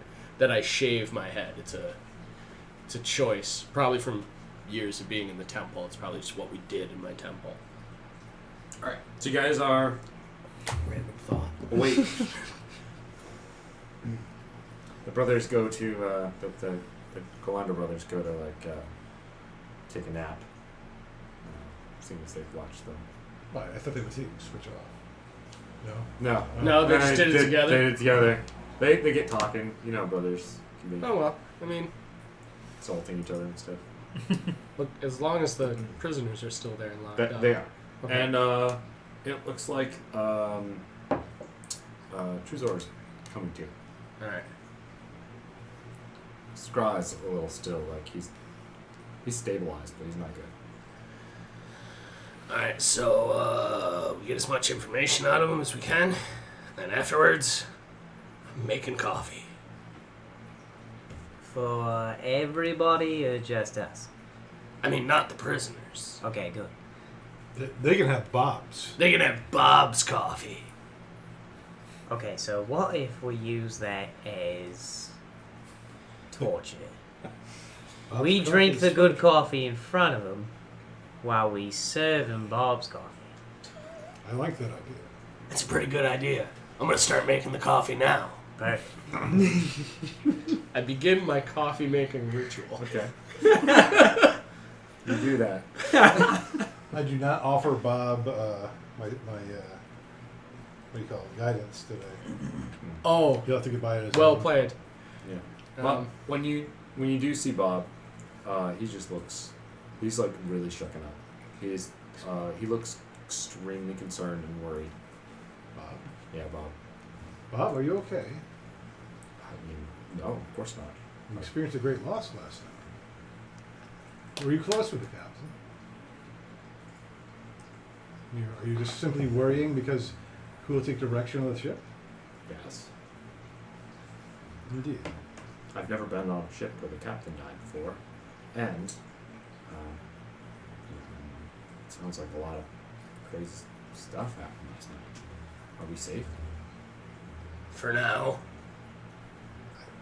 Speaker 3: I shave my head. It's a choice, probably from years of being in the temple. It's probably just what we did in my temple.
Speaker 4: All right. So you guys are
Speaker 3: Random thought.
Speaker 4: awake. The brothers go to the Galanda brothers go to take a nap. Seeing as they've watched them.
Speaker 2: Why? I thought they would switch off. No.
Speaker 4: No.
Speaker 3: No, they just did it together?
Speaker 4: They did it together. They get talking. You know, brothers can be
Speaker 3: Oh well, I mean,
Speaker 4: insulting each other and stuff.
Speaker 3: look, as long as the prisoners are still there and locked up.
Speaker 4: They are.
Speaker 3: Okay.
Speaker 4: And it looks like Truzor's coming to you.
Speaker 3: All right.
Speaker 4: Scraw is a little still, like he's stabilized, but he's not good.
Speaker 3: Alright, so we get as much information out of him as we can. And afterwards, I'm making coffee.
Speaker 6: For everybody or just us?
Speaker 3: I mean, not the prisoners.
Speaker 6: Okay, good.
Speaker 2: They can have Bob's.
Speaker 3: They can have Bob's coffee.
Speaker 6: Okay, so what if we use that as torture?
Speaker 2: Bob's
Speaker 6: We
Speaker 2: coffee
Speaker 6: drink
Speaker 2: is
Speaker 6: the good
Speaker 2: sweet.
Speaker 6: coffee in front of them while we serve him Bob's coffee.
Speaker 2: I like that idea.
Speaker 3: It's a pretty good idea. I'm gonna start making the coffee now.
Speaker 6: Perfect.
Speaker 3: I begin my coffee making ritual.
Speaker 4: Okay. You do that.
Speaker 2: I do not offer Bob my what do you call it, guidance today.
Speaker 3: Oh,
Speaker 2: You'll have to get by it as
Speaker 3: well played.
Speaker 4: Yeah. Well, when you do see Bob, he's like really shucken up. He looks extremely concerned and worried.
Speaker 2: Bob.
Speaker 4: Yeah, Bob.
Speaker 2: Bob, are you okay?
Speaker 4: I mean, no, of course not.
Speaker 2: You experienced a great loss last night. Were you close with the captain? Are you just simply worrying because who will take direction of the ship?
Speaker 4: Yes.
Speaker 2: Indeed.
Speaker 4: I've never been on a ship where the captain died before, and it sounds like a lot of crazy stuff happened last night. Are we safe?
Speaker 3: For now.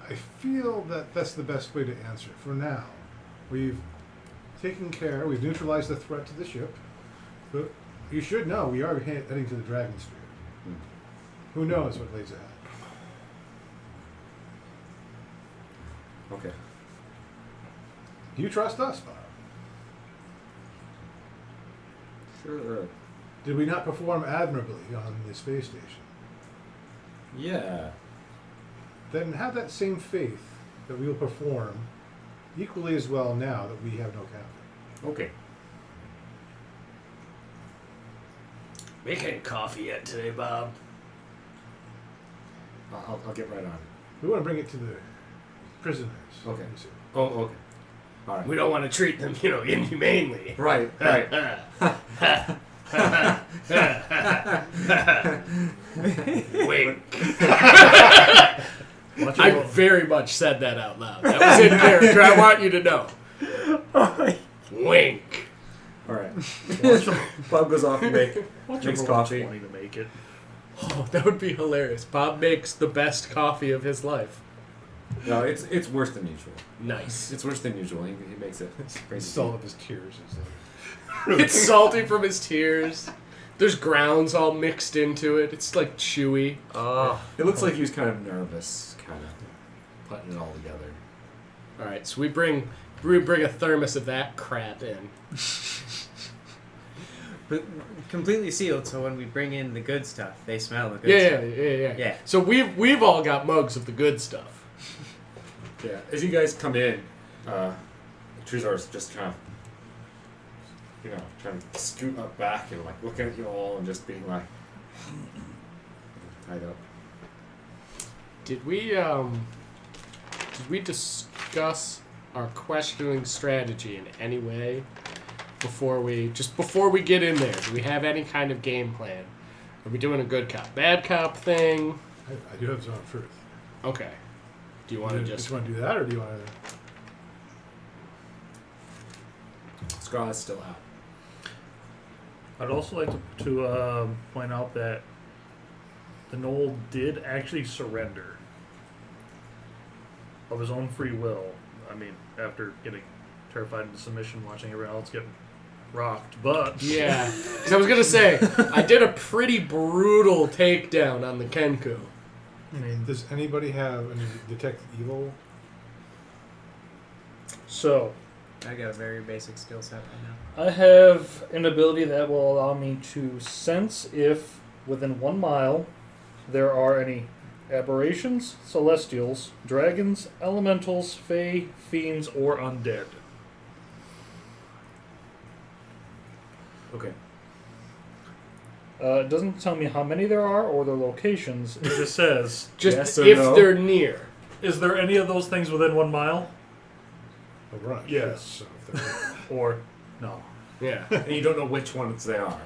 Speaker 2: I feel that that's the best way to answer. For now, we've taken care, we've neutralized the threat to the ship, but you should know we are heading to the Dragon Sphere. Who knows what lays ahead?
Speaker 4: Okay.
Speaker 2: Do you trust us, Bob?
Speaker 4: Sure.
Speaker 2: Did we not perform admirably on the space station?
Speaker 4: Yeah.
Speaker 2: Then have that same faith that we will perform equally as well now that we have no captain.
Speaker 4: Okay.
Speaker 3: Make any coffee yet today, Bob?
Speaker 4: I'll get right on it.
Speaker 2: We want to bring it to the prisoners.
Speaker 4: Okay.
Speaker 2: you see.
Speaker 4: Oh, okay. All right.
Speaker 3: We don't want to treat them, inhumanely.
Speaker 4: Right. Right.
Speaker 3: Wink.
Speaker 1: Watch
Speaker 3: I
Speaker 1: your roll.
Speaker 3: very much said that out loud. That was in character. I want you to know. Wink.
Speaker 4: All right.
Speaker 1: Watch your-
Speaker 4: Bob goes off and makes
Speaker 1: roll
Speaker 4: coffee.
Speaker 1: 20 to make it.
Speaker 3: Oh, that would be hilarious. Bob makes the best coffee of his life.
Speaker 4: No, it's worse than usual.
Speaker 3: Nice.
Speaker 4: It's worse than usual. He makes it
Speaker 2: The
Speaker 4: crazy.
Speaker 2: salt of his tears is like,
Speaker 3: It's salty from his tears. There's grounds all mixed into it. It's like chewy.
Speaker 6: Oh,
Speaker 4: It looks like he was kind of nervous, kind of putting it all together.
Speaker 3: All right, so we bring a thermos of that crap in.
Speaker 6: but completely sealed, so when we bring in the good stuff, they smell the good
Speaker 3: Yeah,
Speaker 6: stuff. Yeah.
Speaker 3: So we've all got mugs of the good stuff.
Speaker 4: Yeah. As you guys come in, Truzar's just trying to scoot up back and like looking at you all and just being like tied up.
Speaker 3: Did we discuss our questioning strategy in any way before we get in there? Do we have any kind of game plan? Are we doing a good cop, bad cop thing?
Speaker 2: I do have Zone of Truth.
Speaker 3: Okay. Do you want to just?
Speaker 2: want to do that, or do you want to?
Speaker 4: Scraw is still out.
Speaker 1: I'd also like to point out that the Knoll did actually surrender of his own free will. I mean, after getting terrified into submission, watching everyone else get rocked. But
Speaker 3: Yeah. 'Cause I was gonna say I did a pretty brutal takedown on the Kenku.
Speaker 1: I mean,
Speaker 2: Does anybody have any detect evil?
Speaker 1: so
Speaker 6: I got a very basic skill set right now.
Speaker 1: I have an ability that will allow me to sense if within 1 mile there are any aberrations, celestials, dragons, elementals, fae, fiends, or undead.
Speaker 4: Okay.
Speaker 1: It doesn't tell me how many there are or their locations. It just says,
Speaker 3: Just
Speaker 4: Yes or
Speaker 3: if
Speaker 4: no?
Speaker 3: they're near.
Speaker 1: is there any of those things within 1 mile?
Speaker 2: Oh, right.
Speaker 1: Yes.
Speaker 2: So if they're-
Speaker 1: Or no.
Speaker 3: Yeah.
Speaker 4: And you don't know which ones they are.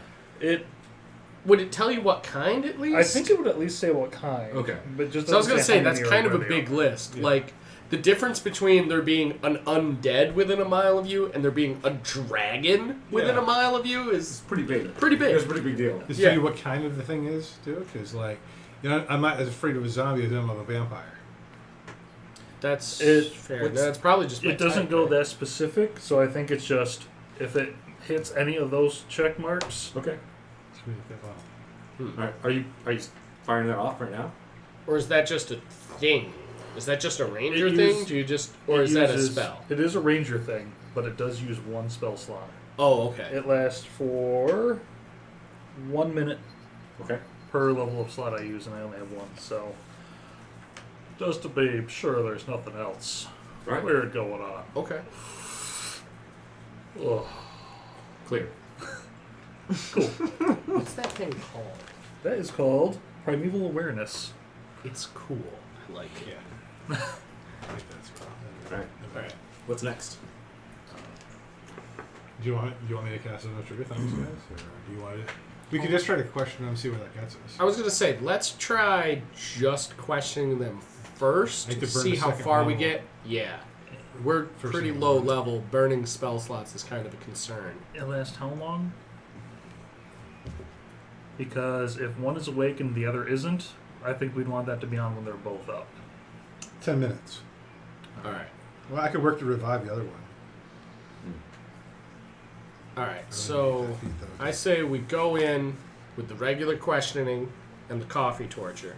Speaker 3: Would it tell you what kind at least?
Speaker 1: I think it would at least say what kind.
Speaker 4: Okay.
Speaker 1: But just
Speaker 3: So I was
Speaker 1: going to
Speaker 3: say that's kind of a big list.
Speaker 2: Yeah.
Speaker 3: Like the difference between there being an undead within a mile of you and there being a dragon within
Speaker 2: Yeah.
Speaker 3: a mile of you
Speaker 4: It's
Speaker 3: is
Speaker 4: pretty big.
Speaker 3: pretty big.
Speaker 4: It's a pretty big deal.
Speaker 2: Just
Speaker 3: Yeah.
Speaker 2: tell you what kind of the thing is, too? Because, like, you know, I'm not as afraid of a zombie as I am of a vampire.
Speaker 3: That's
Speaker 1: It-
Speaker 3: fair.
Speaker 1: what's-
Speaker 3: That's probably just my
Speaker 1: It doesn't
Speaker 3: type,
Speaker 1: go
Speaker 3: right?
Speaker 1: that specific, so I think it's just if it hits any of those check marks.
Speaker 4: Okay.
Speaker 2: It's really good. Wow.
Speaker 4: Alright, are you firing that off right now?
Speaker 3: Or is that just a thing? Is that just a ranger
Speaker 1: It
Speaker 3: thing?
Speaker 1: use-
Speaker 3: Do you just, or
Speaker 1: It
Speaker 3: is that a
Speaker 1: uses-
Speaker 3: spell?
Speaker 1: It is a ranger thing, but it does use one spell slot.
Speaker 3: Oh, okay.
Speaker 1: It lasts for 1 minute
Speaker 4: Okay.
Speaker 1: per level of slot I use, and I only have one. So just to be sure, there's nothing else
Speaker 4: Right.
Speaker 1: weird going on.
Speaker 3: Okay.
Speaker 1: Ugh.
Speaker 4: Clear.
Speaker 3: What's that thing called?
Speaker 1: That is called primeval awareness.
Speaker 3: It's cool. I like it.
Speaker 2: Yeah. I like that spell.
Speaker 4: Alright.
Speaker 3: Alright.
Speaker 4: What's next?
Speaker 2: Do you want me to cast another trigger things, guys? Or do you want to... We could just try to question them and see where that gets us.
Speaker 3: I was gonna say, let's try just questioning them first
Speaker 2: Like
Speaker 3: to
Speaker 2: to burn
Speaker 3: see
Speaker 2: the
Speaker 3: how
Speaker 2: second
Speaker 3: far we
Speaker 2: level.
Speaker 3: get. Yeah. We're
Speaker 2: First
Speaker 3: pretty
Speaker 2: thing.
Speaker 3: low level. Burning spell slots is kind of a concern.
Speaker 1: It lasts how long? Because if one is awake and the other isn't, I think we'd want that to be on when they're both up.
Speaker 2: 10 minutes.
Speaker 3: Alright.
Speaker 2: Well, I could work to revive the other one.
Speaker 3: Alright, so I say we go in with the regular questioning and the coffee torture.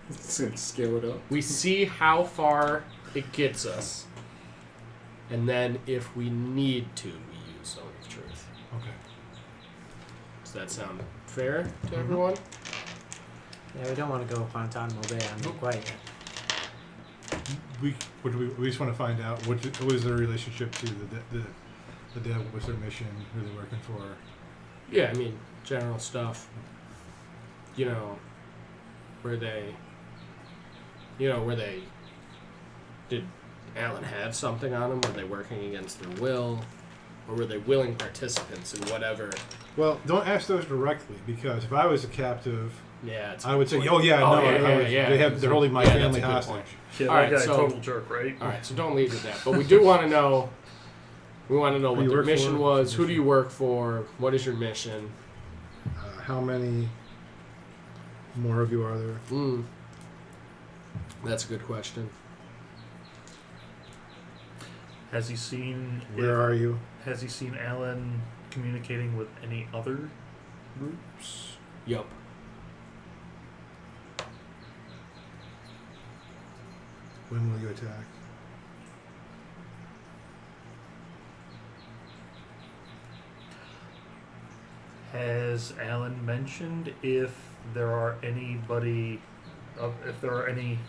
Speaker 4: Let's scale it up.
Speaker 3: We see how far it gets us. And then if we need to, we use Zone of Truth.
Speaker 2: Okay.
Speaker 3: Does that sound fair to everyone?
Speaker 6: Yeah, we don't want to go upon Guantanamo Bay. I'm not quite yet.
Speaker 2: We just want to find out what is their relationship to the dead. What's their mission? Who are they working for?
Speaker 3: Yeah, I mean, general stuff. You know, where they did Alan have something on them? Were they working against their will? Or were they willing participants in whatever?
Speaker 2: Well, don't ask those directly because if I was a captive,
Speaker 3: Yeah, it's
Speaker 2: I would say,
Speaker 3: point.
Speaker 2: "Oh yeah,
Speaker 3: Oh,
Speaker 2: no,
Speaker 3: yeah.
Speaker 2: they're holding my
Speaker 3: Yeah, that's
Speaker 2: family
Speaker 3: a good
Speaker 2: hostage."
Speaker 3: point.
Speaker 1: Yeah,
Speaker 3: All
Speaker 1: that
Speaker 3: right,
Speaker 1: guy's
Speaker 3: so-
Speaker 1: total jerk, right?
Speaker 3: Alright, so don't lead with that. But we do want to know. We want to know
Speaker 2: Who
Speaker 3: what
Speaker 2: you
Speaker 3: their
Speaker 2: work
Speaker 3: mission
Speaker 2: for?
Speaker 3: was. Who do you work for? What is your mission?
Speaker 2: How many more of you are there?
Speaker 3: That's a good question.
Speaker 1: Has he seen?
Speaker 2: Where are you?
Speaker 1: Has he seen Alan communicating with any other groups?
Speaker 3: Yup.
Speaker 2: When will you attack?
Speaker 1: Has Alan mentioned if there are anybody, if there are any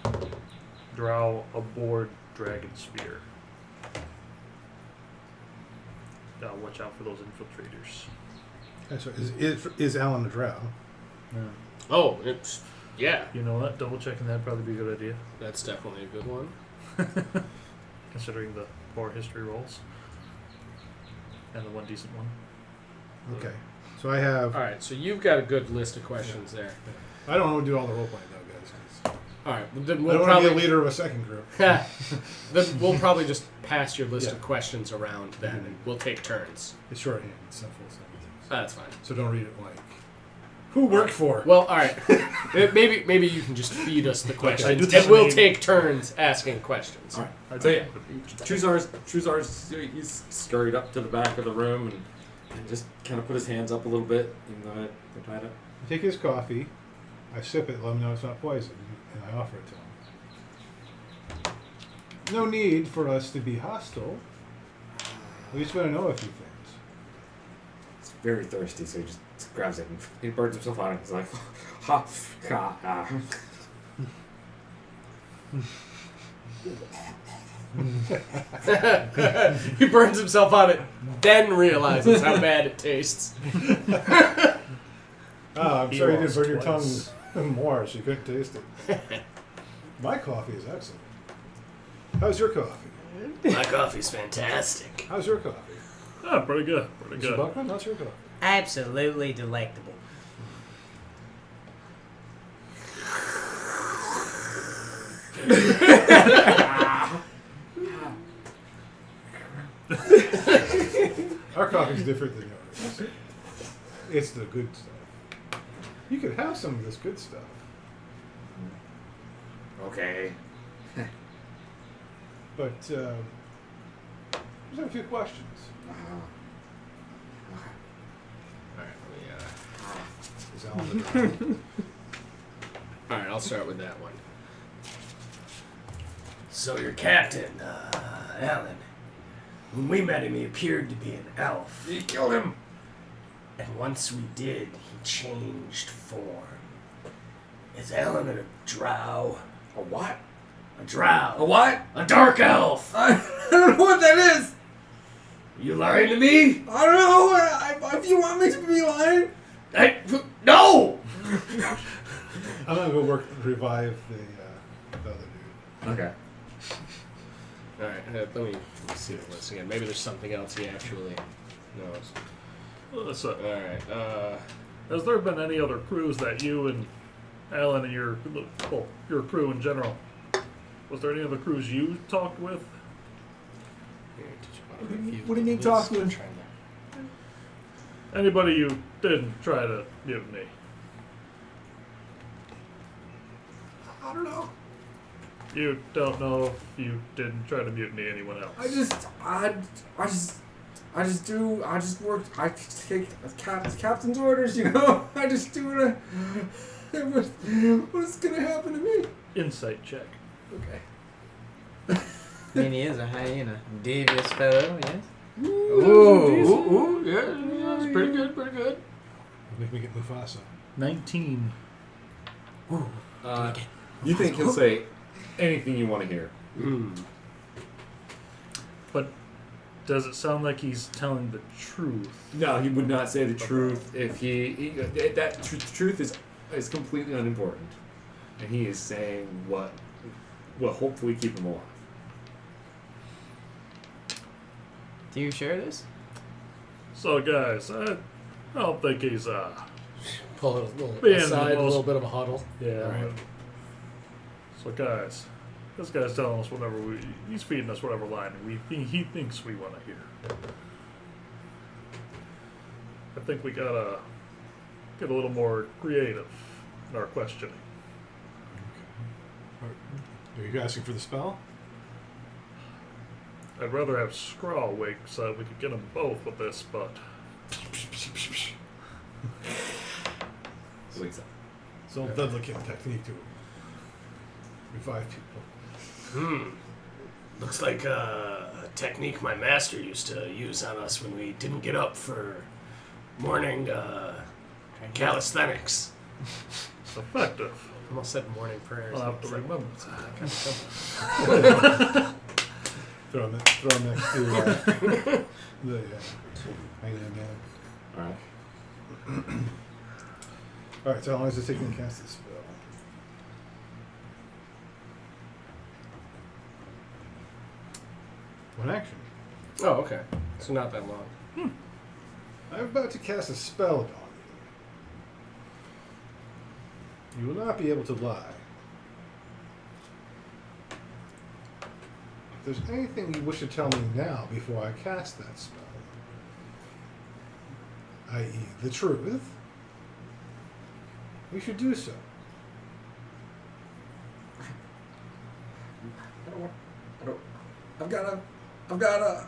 Speaker 1: Drow aboard Dragon Spear? Watch out for those infiltrators.
Speaker 2: So is Alan a Drow?
Speaker 3: Oh, it's yeah.
Speaker 1: You know what? Double checking that'd probably be a good idea,
Speaker 3: That's definitely a good one.
Speaker 1: considering the 4 history rolls and the 1 decent one.
Speaker 2: Okay. So I have.
Speaker 3: All right, so you've got a good list of questions there.
Speaker 2: I don't want to do all the role playing though, guys. 'cause
Speaker 3: All right, well, then
Speaker 2: I
Speaker 3: we'll
Speaker 2: don't want to be a
Speaker 3: probably
Speaker 2: leader of a second group.
Speaker 3: then we'll probably just pass your list
Speaker 2: Yeah.
Speaker 3: of questions around then, and we'll take turns.
Speaker 2: It's shorthand. It's simple sentences.
Speaker 3: That's fine.
Speaker 2: So don't read it like. Who worked for?
Speaker 3: Well, all right. maybe you can just feed us the
Speaker 1: I
Speaker 3: questions,
Speaker 1: do
Speaker 3: and
Speaker 1: this
Speaker 3: we'll
Speaker 1: name-
Speaker 3: take turns asking questions.
Speaker 4: All right.
Speaker 1: I'd
Speaker 4: So
Speaker 1: say-
Speaker 4: yeah, Truzar's he's scurried up to the back of the room and just kind of put his hands up a little bit, even though I tried it.
Speaker 2: I take his coffee, I sip it, let him know it's not poison, and I offer it to him. No need for us to be hostile. We just want to know a few things.
Speaker 4: He's very thirsty, so he just grabs it and he burns himself on it. He's like, ha, ha, ha.
Speaker 3: He burns himself on it, then realizes how bad it tastes.
Speaker 2: I'm
Speaker 1: He
Speaker 2: sorry you didn't
Speaker 1: lost
Speaker 2: burn your
Speaker 1: twice.
Speaker 2: tongue more, so you couldn't taste it. My coffee is excellent. How's your coffee?
Speaker 3: My coffee's fantastic.
Speaker 2: How's your coffee?
Speaker 1: Ah, pretty good. Pretty
Speaker 2: Mr.
Speaker 1: good.
Speaker 2: Buckman, how's your coffee?
Speaker 6: Absolutely delectable.
Speaker 2: Our coffee's different than yours. It's the good stuff. You could have some of this good stuff.
Speaker 4: Okay.
Speaker 2: But, just have a few questions.
Speaker 3: Alright,
Speaker 2: Is Alan the Drow?
Speaker 3: Alright, I'll start with that one. So your captain, Alan, when we met him, he appeared to be an elf.
Speaker 4: You killed him.
Speaker 3: And once we did, he changed form. Is Alan a drow?
Speaker 4: A what?
Speaker 3: A drow.
Speaker 4: A what?
Speaker 3: A dark elf.
Speaker 4: I don't know what that is.
Speaker 3: You lying to me?
Speaker 4: I don't know. If you want me to be lying.
Speaker 3: No!
Speaker 2: I'm gonna go revive the other dude.
Speaker 4: Okay.
Speaker 3: Alright, let me see the list again. Maybe there's something else he actually knows.
Speaker 1: Listen,
Speaker 3: Alright,
Speaker 1: has there been any other crews that you and Alan and your crew in general? Was there any other crews you talked with?
Speaker 4: What do you mean talk with?
Speaker 1: Anybody you didn't try to mutiny?
Speaker 4: I don't know.
Speaker 1: You don't know if you didn't try to mutiny anyone else.
Speaker 4: I just work. I take the captain's orders. You know. I just do it. What's gonna happen to me?
Speaker 1: Insight check.
Speaker 4: Okay.
Speaker 6: I mean, he is a hyena. Devious fellow, yes?
Speaker 3: Ooh, yeah, that's pretty good, pretty good.
Speaker 2: Make me get Mufasa.
Speaker 1: 19.
Speaker 4: You think he'll say anything you want to hear?
Speaker 1: But does it sound like he's telling the truth?
Speaker 4: No, he would not say the truth if truth is completely unimportant, and he is saying what will hopefully keep him alive.
Speaker 6: Do you share this?
Speaker 1: So, guys, I don't think he's
Speaker 3: Pull it a little
Speaker 1: Being
Speaker 3: aside,
Speaker 1: the
Speaker 3: a little
Speaker 1: most-
Speaker 3: bit of a huddle.
Speaker 1: Yeah.
Speaker 3: Alright.
Speaker 1: So, guys, this guy's telling us whatever he's feeding us whatever line he thinks we want to hear. I think we gotta get a little more creative in our questioning.
Speaker 2: Are you asking for the spell?
Speaker 1: I'd rather have Scrawl wake so that we could get them both with this, but
Speaker 4: Wakes up.
Speaker 2: It's an old Dudley Kill technique to revive people.
Speaker 3: Looks like a technique my master used to use on us when we didn't get up for morning calisthenics.
Speaker 1: it's effective.
Speaker 3: Almost said morning prayers.
Speaker 1: I'll have to
Speaker 3: It's like,
Speaker 1: remember that.
Speaker 2: Throw him next to the hanging man.
Speaker 4: All right.
Speaker 2: Alright, so how long does it take me to cast this spell? One action.
Speaker 3: Oh, okay. So not that long.
Speaker 2: I'm about to cast a spell upon you. You will not be able to lie. If there's anything you wish to tell me now before I cast that spell, i.e. the truth, we should do so.
Speaker 4: I've got a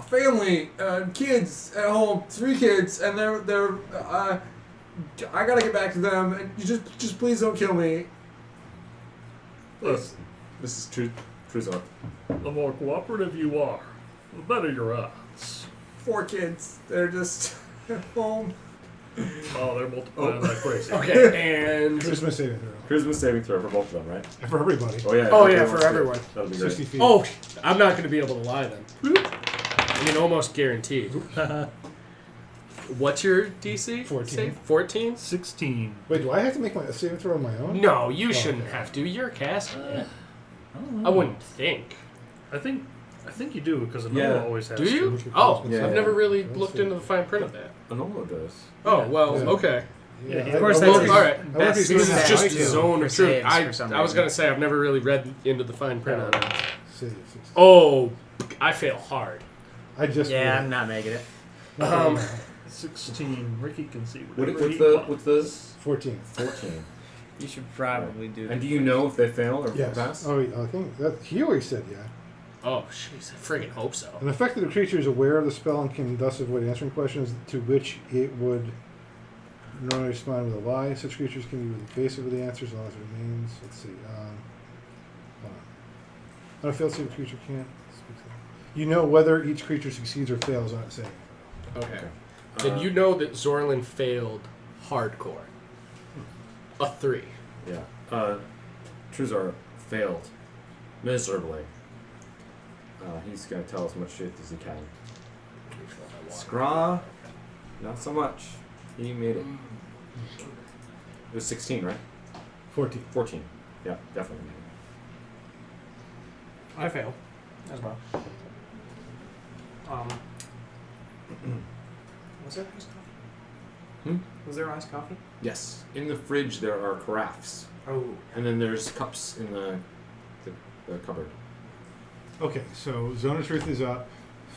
Speaker 4: family and kids at home, 3 kids, and they're I gotta get back to them, and you just please don't kill me.
Speaker 1: Listen,
Speaker 4: This is true.
Speaker 1: the more cooperative you are, the better your odds.
Speaker 4: 4 kids, they're just at home.
Speaker 1: Oh, they're multiplying like crazy.
Speaker 3: Okay, and
Speaker 2: Charisma saving throw.
Speaker 4: Charisma saving throw for both of them, right?
Speaker 2: And for everybody.
Speaker 4: Oh yeah.
Speaker 3: Oh, yeah, for everyone.
Speaker 4: That'll be great.
Speaker 2: 60 feet.
Speaker 3: oh, I'm not going to be able to lie then. I mean, almost guaranteed. What's your DC?
Speaker 2: 14.
Speaker 3: Save? 14?
Speaker 1: 16.
Speaker 2: Wait, do I have to make a saving throw on my own?
Speaker 3: No, you
Speaker 2: Oh,
Speaker 3: shouldn't
Speaker 2: okay.
Speaker 3: have to. You're casting it.
Speaker 1: I don't
Speaker 3: I
Speaker 1: know.
Speaker 3: wouldn't think.
Speaker 1: I think I think you do because Enola
Speaker 4: Yeah.
Speaker 1: always has
Speaker 3: Do you?
Speaker 1: to.
Speaker 3: Oh,
Speaker 4: Yeah.
Speaker 3: I've never really
Speaker 2: Let's
Speaker 3: looked
Speaker 2: see.
Speaker 3: into the fine print of that.
Speaker 4: Enola does.
Speaker 3: Oh, well,
Speaker 2: Yeah.
Speaker 3: okay.
Speaker 1: Yeah,
Speaker 2: I-
Speaker 1: of
Speaker 6: course,
Speaker 2: I
Speaker 6: that's
Speaker 2: wonder
Speaker 6: his
Speaker 2: if
Speaker 3: All right.
Speaker 2: I wonder if he's
Speaker 3: Because
Speaker 2: doing
Speaker 3: it's
Speaker 2: that
Speaker 3: just
Speaker 2: right now.
Speaker 3: zone
Speaker 6: For
Speaker 3: of truth.
Speaker 6: saves,
Speaker 3: I
Speaker 6: for some
Speaker 3: was
Speaker 6: reason.
Speaker 3: going to say, I've never really read into the fine print on it.
Speaker 2: Save.
Speaker 3: Oh, I fail hard.
Speaker 2: I just
Speaker 6: Yeah, I'm not making it.
Speaker 1: 16. Ricky can see
Speaker 4: What,
Speaker 1: whatever
Speaker 4: what's
Speaker 1: he
Speaker 4: the
Speaker 1: wants.
Speaker 4: what's the
Speaker 2: 14.
Speaker 4: 14?
Speaker 6: You should probably do
Speaker 4: And do you know if they fail or
Speaker 2: Yes.
Speaker 4: pass?
Speaker 2: Oh, I think that he always said yeah.
Speaker 3: Oh, jeez, I friggin' hope so.
Speaker 2: An affected creature is aware of the spell and can thus avoid answering questions to which it would normally respond with a lie. Such creatures can be evasive with the answers as long as it remains. Let's see. Hold on. On a failed save, the creature can't. You know whether each creature succeeds or fails on saving.
Speaker 3: Okay. Then you know that Zorlin failed hardcore. A 3.
Speaker 4: Yeah. Truzar failed miserably. He's gonna tell as much truth as he can. Scraw, not so much. He made it. It was 16, right?
Speaker 2: 14.
Speaker 4: 14. Yeah, definitely made it.
Speaker 7: I failed as well. Was there iced coffee?
Speaker 4: Hmm?
Speaker 7: Was there iced coffee?
Speaker 4: Yes. In the fridge there are carafes,
Speaker 7: Oh.
Speaker 4: and then there's cups in the cupboard.
Speaker 2: Okay, so Zone of Truth is up.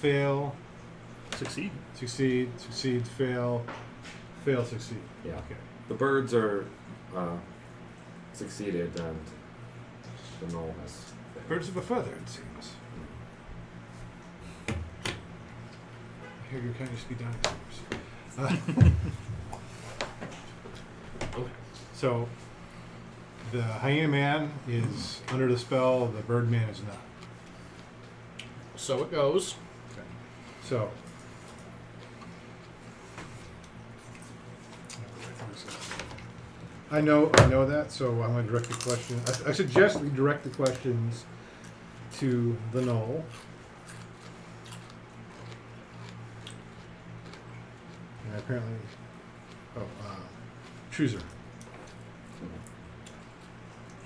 Speaker 2: Fail,
Speaker 1: Succeed.
Speaker 2: succeed, succeed, fail, fail, succeed.
Speaker 4: Yeah.
Speaker 2: Okay.
Speaker 4: The birds are succeeded, and the knoll has failed.
Speaker 2: Birds of a feather, it seems. I hear you're kind of speed dinosaurs. So, the hyena man is under the spell, the bird man is not.
Speaker 3: So it goes.
Speaker 2: So, I know that. So I'm going to direct the question. I suggest we direct the questions to the knoll. And apparently, Chooser.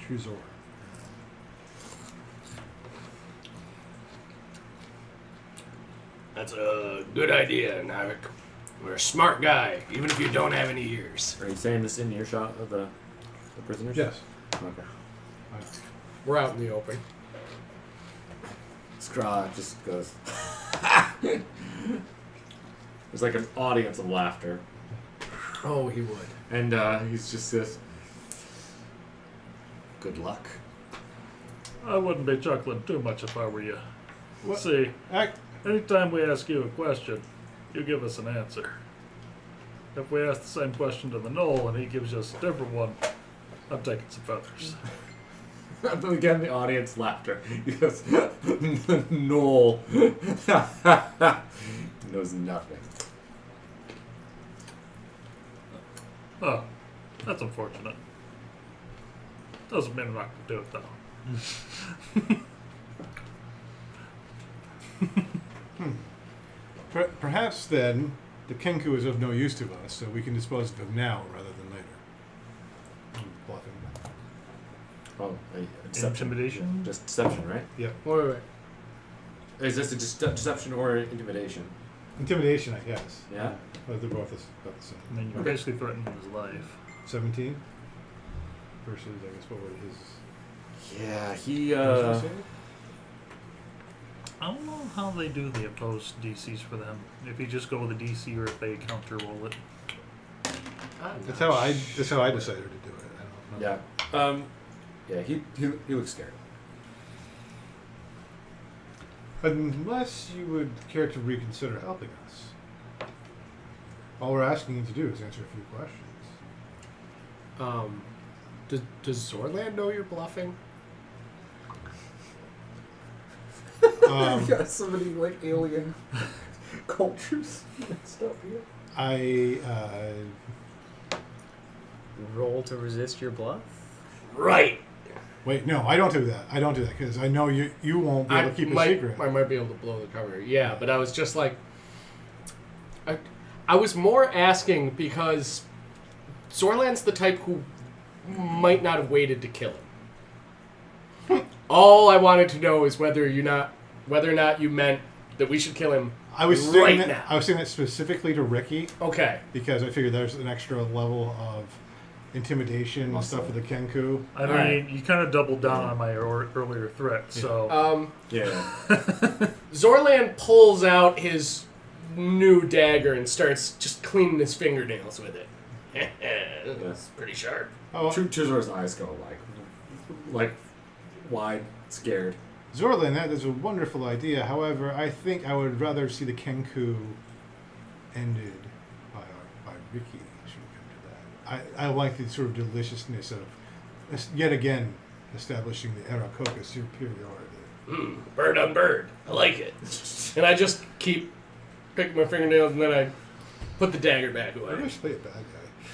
Speaker 2: Choosor.
Speaker 3: That's a good idea, Navik. You're a smart guy, even if you don't have any ears.
Speaker 4: Are you saying this in earshot of the prisoners?
Speaker 2: Yes.
Speaker 4: Okay.
Speaker 3: We're out in the open.
Speaker 4: Scraw just goes. There's like an audience of laughter,
Speaker 3: Oh, he would.
Speaker 4: and he's just this. Good luck.
Speaker 1: I wouldn't be chuckling too much if I were you.
Speaker 2: What?
Speaker 1: See,
Speaker 2: Act.
Speaker 1: anytime we ask you a question, you give us an answer. If we ask the same question to the knoll and he gives us a different one, I'm taking some feathers.
Speaker 4: But again, the audience laughter. He goes, Noel knows nothing.
Speaker 1: Oh, that's unfortunate. Doesn't mean I'm not going to do it, though.
Speaker 2: Perhaps then the Kenku is of no use to us, so we can dispose of him now rather than later. I'm bluffing.
Speaker 4: Oh, deception.
Speaker 1: Intimidation?
Speaker 4: Just deception, right?
Speaker 2: Yep.
Speaker 3: Wait.
Speaker 4: Is this a deception or intimidation?
Speaker 2: Intimidation, I guess.
Speaker 4: Yeah.
Speaker 2: But they're both about the same.
Speaker 1: I mean, you're basically threatening his life.
Speaker 2: 17 versus, I guess, what would his...
Speaker 4: Yeah, he.
Speaker 1: I don't know how they do the opposed DCs for them. If you just go with a DC or if they counter roll it.
Speaker 2: That's how I decided to do it. I don't know.
Speaker 4: Yeah. Yeah. He looks scared.
Speaker 2: Unless you would care to reconsider helping us. All we're asking you to do is answer a few questions.
Speaker 3: Does Zorland know you're bluffing?
Speaker 4: Yeah, so many like alien cultures mixed up here.
Speaker 6: Roll to resist your bluff?
Speaker 3: Right.
Speaker 2: Wait, no, I don't do that. I don't do that because I know you won't be able to keep a secret.
Speaker 3: I might be able to blow the cover. Yeah, but I was just like, I was more asking because Zorland's the type who might not have waited to kill him. All I wanted to know is whether you're not whether or not you meant that we should kill him
Speaker 2: I was
Speaker 3: right
Speaker 2: saying that,
Speaker 3: now.
Speaker 2: I was saying that specifically to Ricky
Speaker 3: Okay.
Speaker 2: because I figured there's an extra level of intimidation and stuff with the Kenku.
Speaker 1: I mean,
Speaker 3: Alright.
Speaker 1: you kind of doubled down on my earlier threat, so
Speaker 4: Yeah.
Speaker 3: Zorlan pulls out his new dagger and starts just cleaning his fingernails with it. That's pretty sharp.
Speaker 2: Oh,
Speaker 4: Chuzor's eyes go like wide, scared.
Speaker 2: Zorlan, that is a wonderful idea. However, I think I would rather see the Kenku ended by Ricky. Should we come to that? I like the sort of deliciousness of, yet again, establishing the Arakoka superiority.
Speaker 3: Bird on bird. I like it. And I just keep picking my fingernails and then I put the dagger back
Speaker 2: I
Speaker 3: away.
Speaker 2: wish play a bad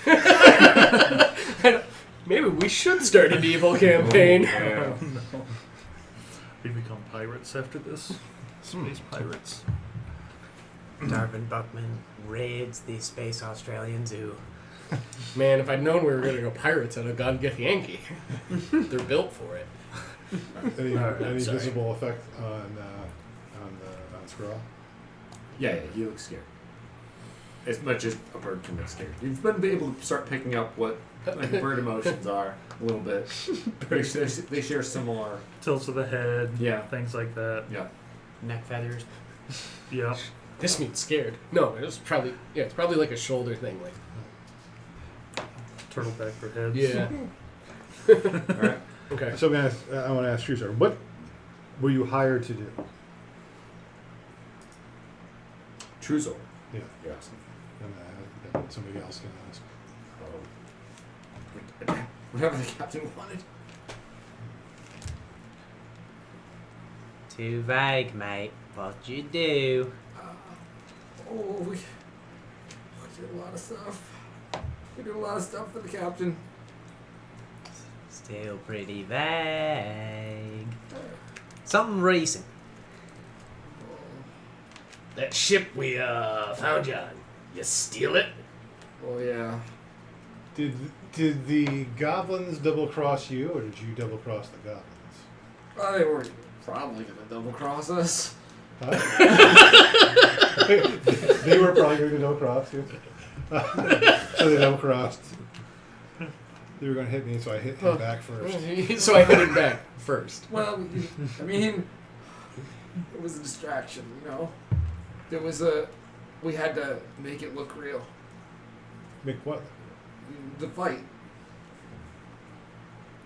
Speaker 2: guy.
Speaker 3: Maybe we should start an evil campaign.
Speaker 4: Yeah.
Speaker 1: no. We become pirates after this. Space pirates.
Speaker 6: Darwin Buckman raids the Space Australian Zoo.
Speaker 3: Man, if I'd known we were going to go pirates, I'd have gone get Yankee. They're built for it.
Speaker 2: Any,
Speaker 1: Alright,
Speaker 2: any
Speaker 3: sorry.
Speaker 2: visible effect on Skrull?
Speaker 4: Yeah, he looks scared. As much as a bird can look scared. You've been able to start picking up what like bird emotions are a little bit. They share similar.
Speaker 1: Tilts of the head.
Speaker 4: Yeah.
Speaker 1: Things like that.
Speaker 4: Yeah.
Speaker 6: Neck feathers.
Speaker 1: Yeah.
Speaker 3: This means scared. No, it's probably like a shoulder thing. Like,
Speaker 1: Turtleback for heads.
Speaker 3: yeah.
Speaker 4: All right.
Speaker 3: Okay.
Speaker 2: So I want to ask you, sir, what were you hired to do?
Speaker 4: Chuzor.
Speaker 2: Yeah.
Speaker 4: Yes.
Speaker 2: And then somebody else can ask.
Speaker 4: Whatever the captain wanted.
Speaker 6: Too vague, mate. What'd you do?
Speaker 4: We did a lot of stuff. We did a lot of stuff for the captain.
Speaker 6: Still pretty vague. Something recent.
Speaker 3: That ship we found you on, you steal it?
Speaker 4: Oh yeah.
Speaker 2: Did the goblins double cross you, or did you double cross the goblins?
Speaker 4: Well, they were probably gonna double cross us.
Speaker 2: Huh? They were probably going to double cross you. So they double crossed. They were going to hit me, so I hit him back first.
Speaker 3: So I hit him back first.
Speaker 4: Well, I mean, it was a distraction, you know. There was we had to make it look real.
Speaker 2: Make what?
Speaker 4: The fight.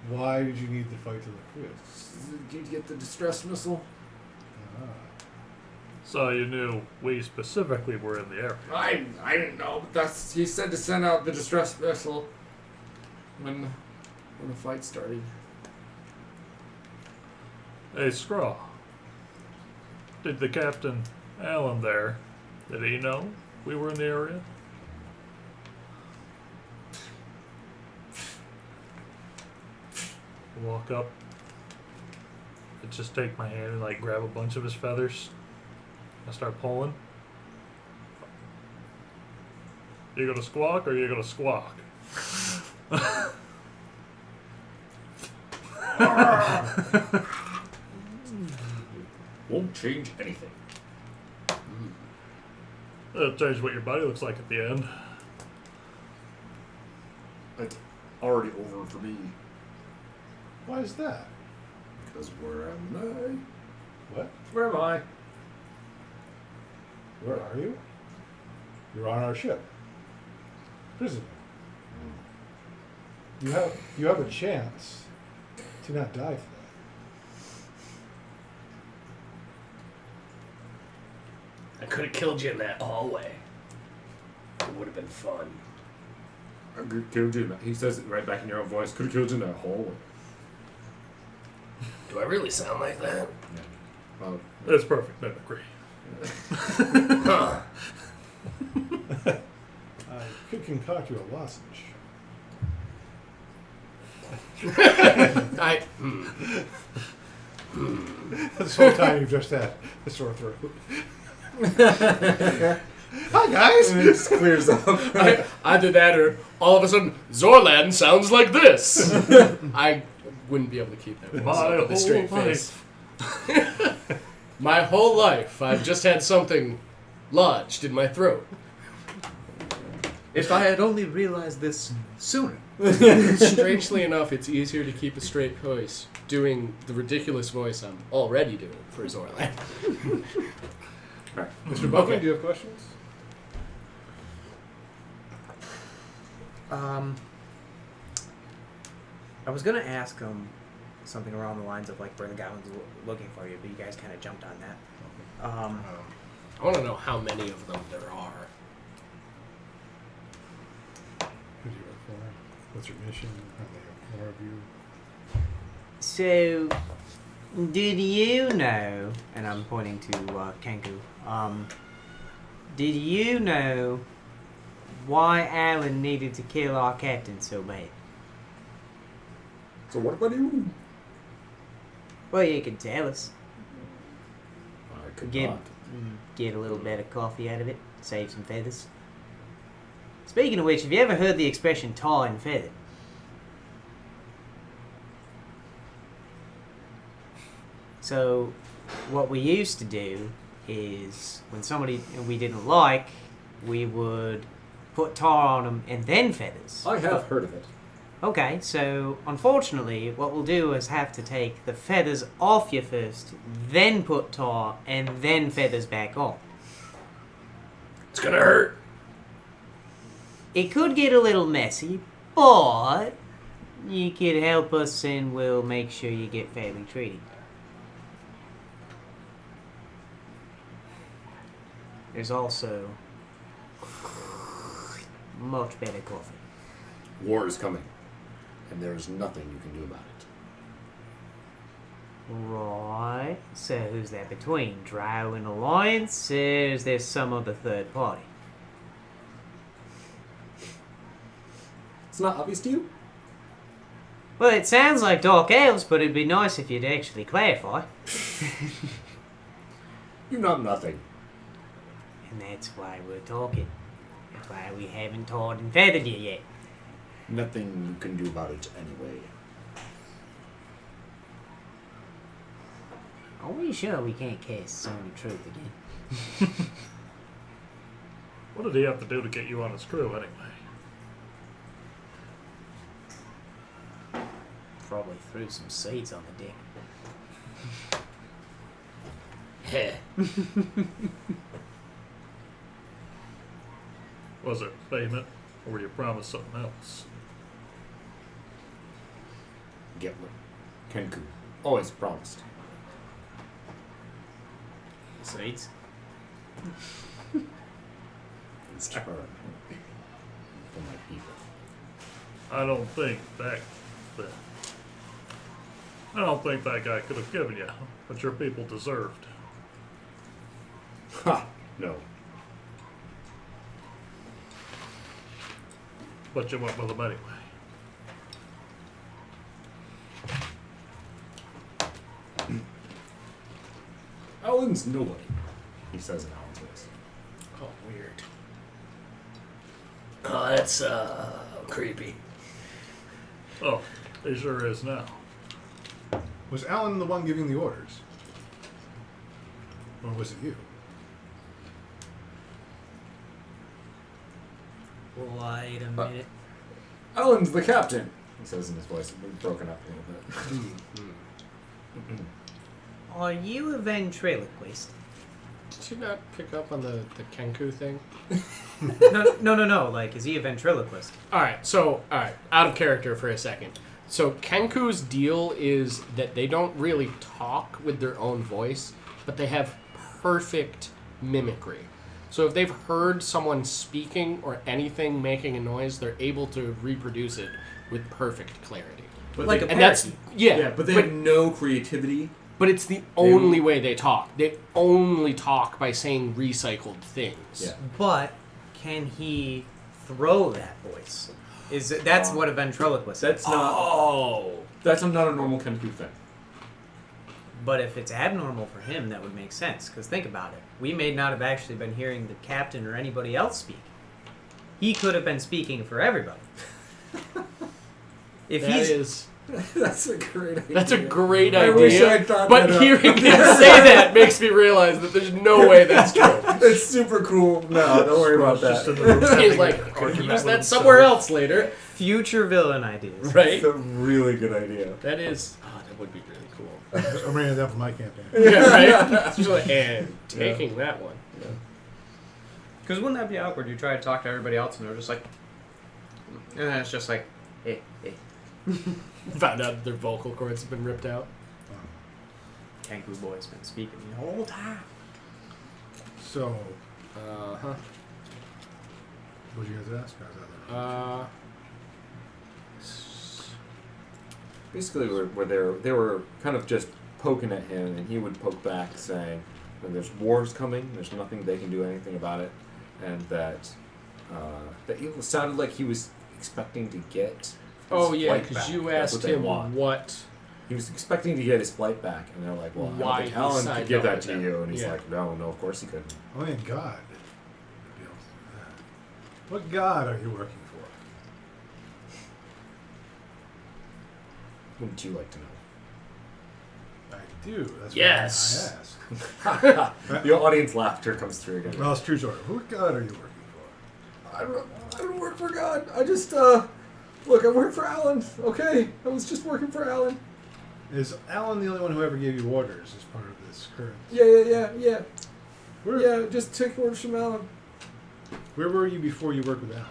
Speaker 2: Why did you need the fight to look real?
Speaker 4: Did you get the distress missile?
Speaker 2: Ah.
Speaker 1: So you knew we specifically were in the area.
Speaker 4: I didn't know, but he said to send out the distress missile when the fight started.
Speaker 1: Hey, Scraw. Did the Captain Alan there, did he know we were in the area? Walk up. I just take my hand and like grab a bunch of his feathers. I start pulling. You gonna squawk or you gonna squawk?
Speaker 4: Won't change anything.
Speaker 1: It'll change what your body looks like at the end.
Speaker 4: It's already over for me.
Speaker 2: Why is that?
Speaker 4: Because where am I?
Speaker 2: What?
Speaker 4: Where am I?
Speaker 2: Where are you? You're on our ship. Prisoner. You have a chance to not die today.
Speaker 3: I could have killed you in that hallway. It would have been fun.
Speaker 4: I could have killed you. He says it right back in your own voice. Could have killed you in that hole.
Speaker 3: Do I really sound like that?
Speaker 4: Well,
Speaker 1: That's perfect mimicry.
Speaker 3: Huh.
Speaker 2: I could concoct you a lozenge. This whole time you've just had a sore throat. Hi guys.
Speaker 4: it just clears up.
Speaker 3: Either that or all of a sudden, Zorlan sounds like this. I wouldn't be able to keep that with
Speaker 1: My
Speaker 3: myself with a
Speaker 1: whole
Speaker 3: straight
Speaker 1: life.
Speaker 3: face. My whole life, I've just had something lodged in my throat.
Speaker 4: If I had only realized this sooner.
Speaker 3: Strangely enough, it's easier to keep a straight voice doing the ridiculous voice I'm already doing for Zorlan.
Speaker 2: Mr. Buckley, do you have questions?
Speaker 6: I was gonna ask something along the lines of like where the goblin's looking for you, but you guys kind of jumped on that.
Speaker 3: I want to know how many of them there are.
Speaker 2: Who do you work for? What's your mission? How many more of you?
Speaker 6: So, did you know? And I'm pointing to Kenku. Did you know why Alan needed to kill our captain so bad?
Speaker 4: So what about you?
Speaker 6: Well, you can tell us.
Speaker 4: I could
Speaker 6: Get
Speaker 4: not.
Speaker 6: get a little bit of coffee out of it, save some feathers. Speaking of which, have you ever heard the expression tar and feather? So, what we used to do is, when somebody we didn't like, we would put tar on them and then feathers.
Speaker 4: I have heard of it.
Speaker 6: Okay, so unfortunately, what we'll do is have to take the feathers off you first, then put tar, and then feathers back on.
Speaker 3: It's gonna hurt.
Speaker 6: It could get a little messy, but you could help us and we'll make sure you get fairly treated. There's also much better coffee.
Speaker 4: War is coming, and there is nothing you can do about it.
Speaker 6: Right. So who's that between? Drow and Alliance? Or is there some other third party?
Speaker 4: It's not obvious to you?
Speaker 6: Well, it sounds like Dark Elves, but it'd be nice if you'd actually clarify.
Speaker 4: You know nothing.
Speaker 6: And that's why we're talking. That's why we haven't tarred and feathered you yet.
Speaker 4: Nothing you can do about it anyway.
Speaker 6: Are we sure we can't cast Sony Truth again?
Speaker 1: What did he have to do to get you on his crew anyway?
Speaker 6: Probably threw some seeds on the dick.
Speaker 3: Heh.
Speaker 1: Was it payment, or were you promised something else?
Speaker 4: Get what Kenku always promised.
Speaker 6: Seeds?
Speaker 4: It's turn for my people.
Speaker 1: I don't think that guy could have given you what your people deserved.
Speaker 4: Ha! No.
Speaker 1: But you went with him anyway.
Speaker 4: Alan's nobody, he says in Alan's voice.
Speaker 3: Oh, weird. Oh, that's creepy.
Speaker 1: Oh, he sure is now.
Speaker 2: Was Alan the one giving the orders? Or was it you?
Speaker 6: Wait a minute.
Speaker 4: Alan's the captain, he says in his voice, broken up a little bit.
Speaker 6: Are you a ventriloquist?
Speaker 3: Did you not pick up on the Kenku thing?
Speaker 6: No. Like, is he a ventriloquist?
Speaker 3: Alright, out of character for a second. So Kenku's deal is that they don't really talk with their own voice, but they have perfect mimicry. So if they've heard someone speaking or anything making a noise, they're able to reproduce it with perfect clarity.
Speaker 4: But
Speaker 6: Like
Speaker 4: they,
Speaker 6: a
Speaker 3: And that's
Speaker 4: but they have no creativity.
Speaker 3: But it's the only way they talk. They only talk by saying recycled things.
Speaker 4: Yeah.
Speaker 6: But can he throw that voice? That's what a ventriloquist is.
Speaker 4: That's not.
Speaker 3: Oh.
Speaker 4: That's not a normal Kenku thing.
Speaker 6: But if it's abnormal for him, that would make sense. Because think about it. We may not have actually been hearing the captain or anybody else speak. He could have been speaking for everybody. If
Speaker 3: That
Speaker 6: he's
Speaker 3: is
Speaker 4: That's a great idea.
Speaker 3: That's a great
Speaker 4: I
Speaker 3: idea.
Speaker 4: wish I thought
Speaker 3: but
Speaker 4: that
Speaker 3: hearing
Speaker 4: up.
Speaker 3: you say that makes me realize that there's no way that's true.
Speaker 4: It's super cool. No, don't worry about
Speaker 1: Just in
Speaker 4: that.
Speaker 1: the room
Speaker 3: He's
Speaker 1: having
Speaker 3: like,
Speaker 1: an
Speaker 3: I could
Speaker 1: argument
Speaker 3: use
Speaker 1: with
Speaker 3: that somewhere else later.
Speaker 6: Future villain ideas.
Speaker 3: Right?
Speaker 4: It's a really good idea.
Speaker 3: That is. Oh, that would be really cool.
Speaker 2: I'm writing that for my campaign.
Speaker 3: Yeah, right? It's just like, and taking that one.
Speaker 7: Because wouldn't that be awkward? You try to talk to everybody else and they're just like, and it's just like, hey.
Speaker 3: Found out their vocal cords have been ripped out.
Speaker 6: Kangaroo Boy's been speaking the whole time.
Speaker 2: So,
Speaker 3: Uh-huh.
Speaker 2: what did you guys ask?
Speaker 4: Basically, where they were kind of just poking at him, and he would poke back, saying, "When there's wars coming, there's nothing they can do anything about it," and that it sounded like he was expecting to get. His
Speaker 3: Oh, yeah,
Speaker 4: flight
Speaker 3: because
Speaker 4: back.
Speaker 3: you
Speaker 4: That's
Speaker 3: asked
Speaker 4: what they
Speaker 3: him
Speaker 4: want.
Speaker 3: what.
Speaker 4: He was expecting to get his flight back, and they're like, "Well, I
Speaker 3: Why
Speaker 4: don't think
Speaker 3: he
Speaker 4: Alan
Speaker 3: signed
Speaker 4: could give
Speaker 3: up
Speaker 4: that
Speaker 3: with
Speaker 4: to
Speaker 3: them.
Speaker 4: you," and he's
Speaker 3: Yeah.
Speaker 4: like, "No, of course he couldn't."
Speaker 2: Only in God. What God are you working for?
Speaker 4: Wouldn't you like to know?
Speaker 2: I do. That's
Speaker 3: Yes.
Speaker 2: why I asked.
Speaker 4: The audience laughter comes through again.
Speaker 2: Well, it's true story. What God are you working for?
Speaker 4: I don't work for God. I just look. I work for Alan. Okay, I was just working for Alan.
Speaker 2: Is Alan the only one who ever gave you orders as part of this current?
Speaker 4: Yeah.
Speaker 2: Where,
Speaker 4: Just take orders from Alan.
Speaker 2: where were you before you worked with Alan?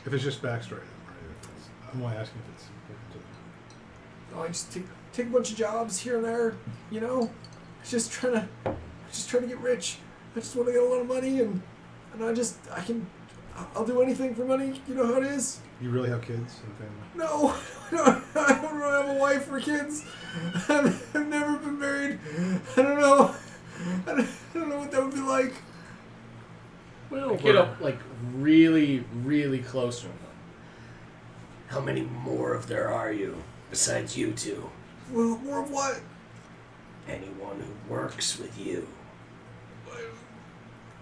Speaker 2: If it's just backstory, then right? I'm only asking if it's important to.
Speaker 4: I just take a bunch of jobs here and there. You know, just trying to get rich. I just want to get a lot of money, and I'll do anything for money. You know how it is.
Speaker 2: You really have kids and family?
Speaker 4: No, I don't really have a wife or kids. I've never been married. I don't know. I don't know what that would be like.
Speaker 1: Well,
Speaker 3: Get up, like, really, really close to him. How many more of there are you, besides you two?
Speaker 4: Well, more of what?
Speaker 3: Anyone who works with you.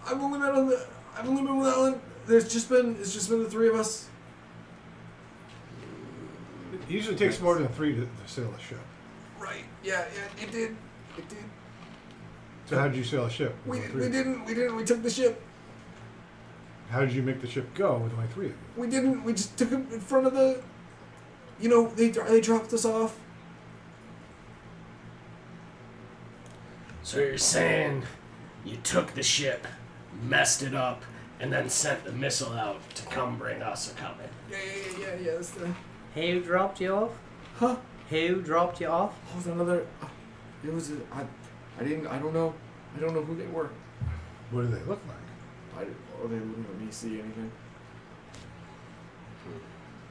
Speaker 4: I've only been with Alan. It's just been the three of us.
Speaker 2: It usually takes more than three to sail a ship.
Speaker 4: Right. Yeah, it did.
Speaker 2: So how did you sail a ship?
Speaker 4: We
Speaker 2: with only three?
Speaker 4: didn't. We took the ship.
Speaker 2: How did you make the ship go with only three of you?
Speaker 4: We didn't. We just took him in front of the. You know, they dropped us off.
Speaker 3: So you're saying you took the ship, messed it up, and then sent the missile out to come bring us a coming?
Speaker 4: Yeah. That's the.
Speaker 6: Who dropped you off?
Speaker 4: Huh?
Speaker 6: Who dropped you off?
Speaker 4: Oh, it was another. It was. I don't know. I don't know who they were.
Speaker 2: What do they look like?
Speaker 4: They wouldn't let me see anything.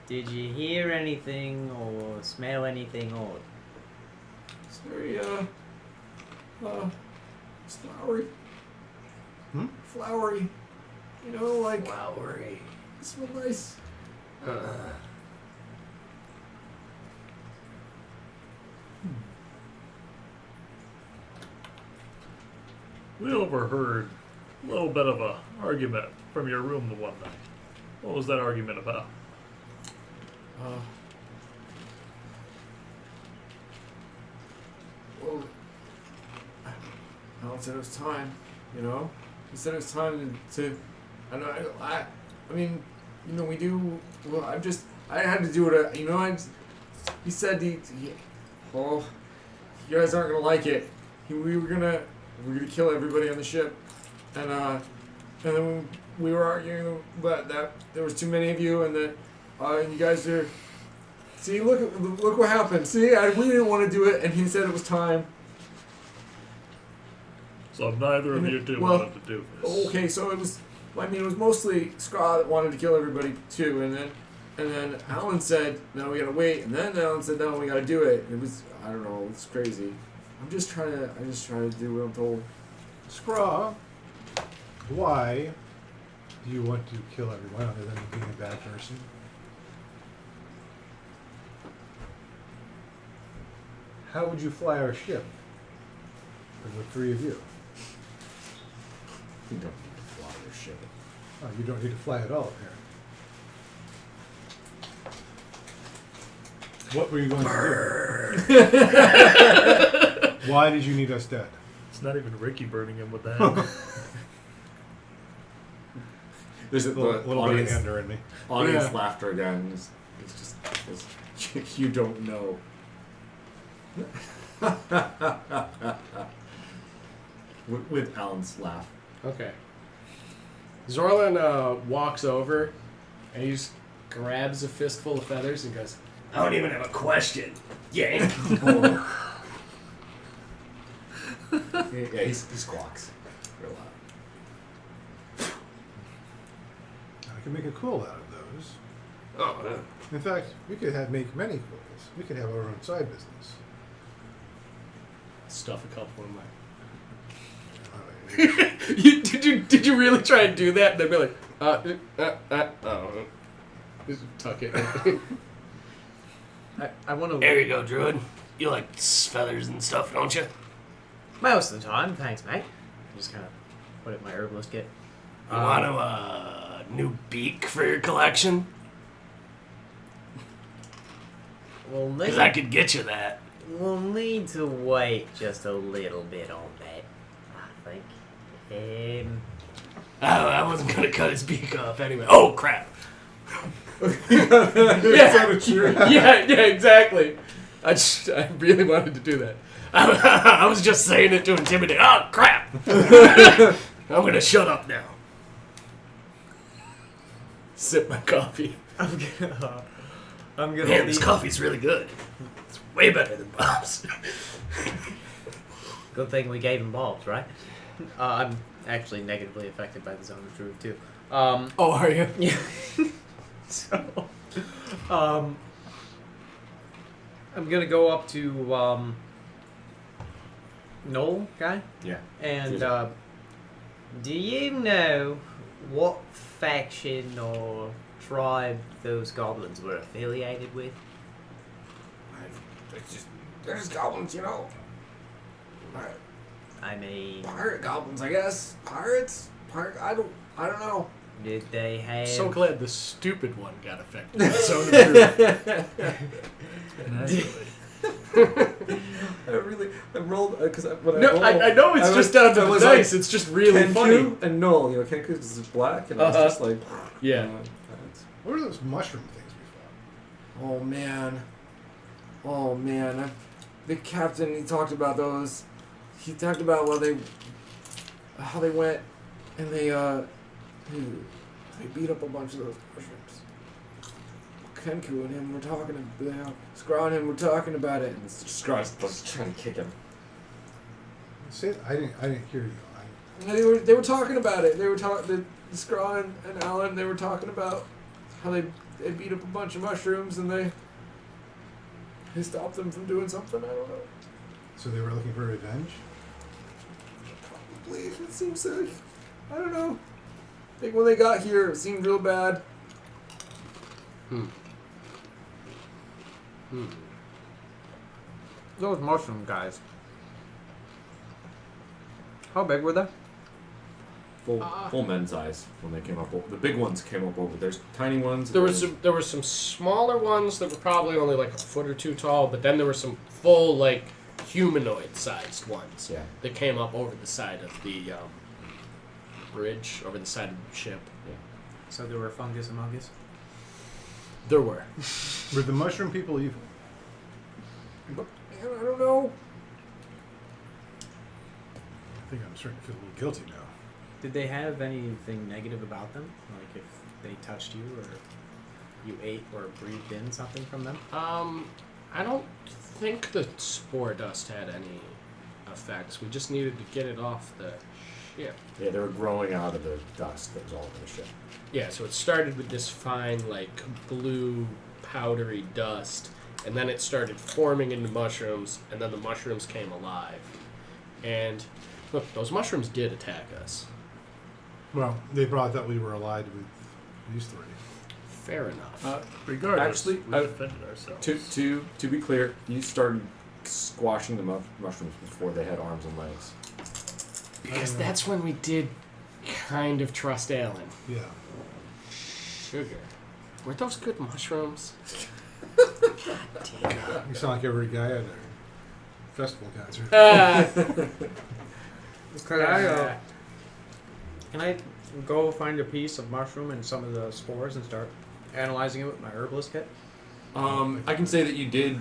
Speaker 6: Did you hear anything or smell anything odd?
Speaker 4: It's very it's flowery. Flowery. You know, like
Speaker 3: Flowery.
Speaker 4: it smells nice.
Speaker 1: we overheard a little bit of a argument from your room the one night. What was that argument about?
Speaker 4: Well, Alan said it was time. You know, he said it was time to. I mean, you know, we do. Well, I had to do it. You know, he said oh, you guys aren't gonna like it. We were gonna kill everybody on the ship, and then we were arguing that there was too many of you, and that you guys are. See, look what happened. See, we didn't want to do it, and he said it was time.
Speaker 1: So neither of you two
Speaker 4: well,
Speaker 1: wanted to do this.
Speaker 4: Okay, so it was mostly Scott that wanted to kill everybody too, and then Alan said, no, we gotta wait, and then Alan said, no, we gotta do it. It was, I don't know, it's crazy. I just try to do what I'm told.
Speaker 2: Scraw, why do you want to kill everyone other than being a bad person? How would you fly our ship? There were 3 of you.
Speaker 4: You don't need to fly your ship.
Speaker 2: Oh, you don't need to fly at all, apparently. What were you going to do? Why did you need us dead?
Speaker 1: It's not even Ricky burning him with that.
Speaker 4: There's a
Speaker 2: Little
Speaker 4: audience,
Speaker 2: bit of anger in me.
Speaker 4: audience
Speaker 1: Yeah.
Speaker 4: laughter again. It's just you don't know. with Alan's laugh.
Speaker 3: Okay. Zorlin walks over and he just grabs a fistful of feathers and goes, I don't even have a question. Yank.
Speaker 4: Yeah, he squawks real loud.
Speaker 2: I can make a quill out of those.
Speaker 3: Oh,
Speaker 2: In fact, we could make many quills. We could have our own side business.
Speaker 3: stuff a couple in my.
Speaker 2: Uh,
Speaker 3: Did you really try and do that? And they'd be like, oh, just tuck it.
Speaker 6: I want to.
Speaker 3: There you go, Druid. You like feathers and stuff, don't you?
Speaker 6: Most of the time, thanks, mate. Just kind of put it in my herbalist kit.
Speaker 3: You want a new beak for your collection? Because I could get you that.
Speaker 6: We'll need to wait just a little bit on that, I think.
Speaker 3: I wasn't going to cut his beak off anyway. Oh, crap.
Speaker 4: That's not true.
Speaker 3: yeah, exactly. I really wanted to do that. I was just saying it to intimidate. Oh, crap. I'm going to shut up now. Sip my coffee.
Speaker 6: I'm gonna
Speaker 3: Man, this
Speaker 6: leave-
Speaker 3: coffee's really good. It's way better than Bob's.
Speaker 6: Good thing we gave him bulbs, right? I'm actually negatively affected by the zone of druid too.
Speaker 3: Oh, are you?
Speaker 6: Yeah. So, I'm gonna go up to Noel guy,
Speaker 4: Yeah.
Speaker 6: and do you know what faction or tribe those goblins were affiliated with?
Speaker 4: They're just goblins, you know.
Speaker 6: I mean,
Speaker 4: Pirate goblins, I guess. Pirates? I don't know.
Speaker 6: did they have?
Speaker 3: So glad the stupid one got affected. So did
Speaker 4: I rolled because when
Speaker 3: No, I know it's just down to the dice. It's just really
Speaker 4: Kenku
Speaker 3: funny.
Speaker 4: and Null. You know, Kenku is black, and I was just like,
Speaker 3: Yeah.
Speaker 2: what are those mushroom things we
Speaker 4: Oh man. The captain, he talked about those. He talked about how they went and they beat up a bunch of those mushrooms. Kenku and him were talking about Scraw and him were talking about it, and Scraw's just trying to kick him.
Speaker 2: fought? I didn't hear you.
Speaker 4: And they were talking about it. They were talking the Scraw and Alan. They were talking about how they beat up a bunch of mushrooms and they stopped them from doing something. I don't know.
Speaker 2: So they were looking for revenge?
Speaker 4: Probably. It seems like I don't know. I think when they got here, it seemed real bad.
Speaker 6: Those mushroom guys. How big were they?
Speaker 4: Full men's size when they came up. The big ones came up over. There's tiny ones.
Speaker 3: There were some smaller ones that were probably only like a foot or two tall, but then there were some full like humanoid-sized ones that came up over the side of the bridge, over the side of the ship.
Speaker 4: Yeah.
Speaker 6: So there were fungus among us?
Speaker 3: There were.
Speaker 2: Were the mushroom people evil?
Speaker 4: But man, I don't know.
Speaker 2: I think I'm starting to feel a little guilty now.
Speaker 6: Did they have anything negative about them? Like if they touched you or you ate or breathed in something from them?
Speaker 3: I don't think the spore dust had any effects. We just needed to get it off the ship.
Speaker 4: Yeah, they were growing out of the dust that was all over the ship.
Speaker 3: Yeah, so it started with this fine, like, blue, powdery dust, and then it started forming into mushrooms, and then the mushrooms came alive. And, look, those mushrooms did attack us.
Speaker 2: Well, they brought that we were allied with these 3.
Speaker 3: Fair enough.
Speaker 1: Regardless,
Speaker 4: Actually,
Speaker 1: we defended ourselves.
Speaker 4: To be clear, you started squashing the mushrooms before they had arms and legs.
Speaker 3: Because that's when we did kind of trust Alan.
Speaker 2: Yeah.
Speaker 3: Sugar. Were those good mushrooms?
Speaker 2: You sound like every guy at a festival concert.
Speaker 7: Can I go find a piece of mushroom and some of the spores and start analyzing it with my herbalist kit?
Speaker 4: I can say that you did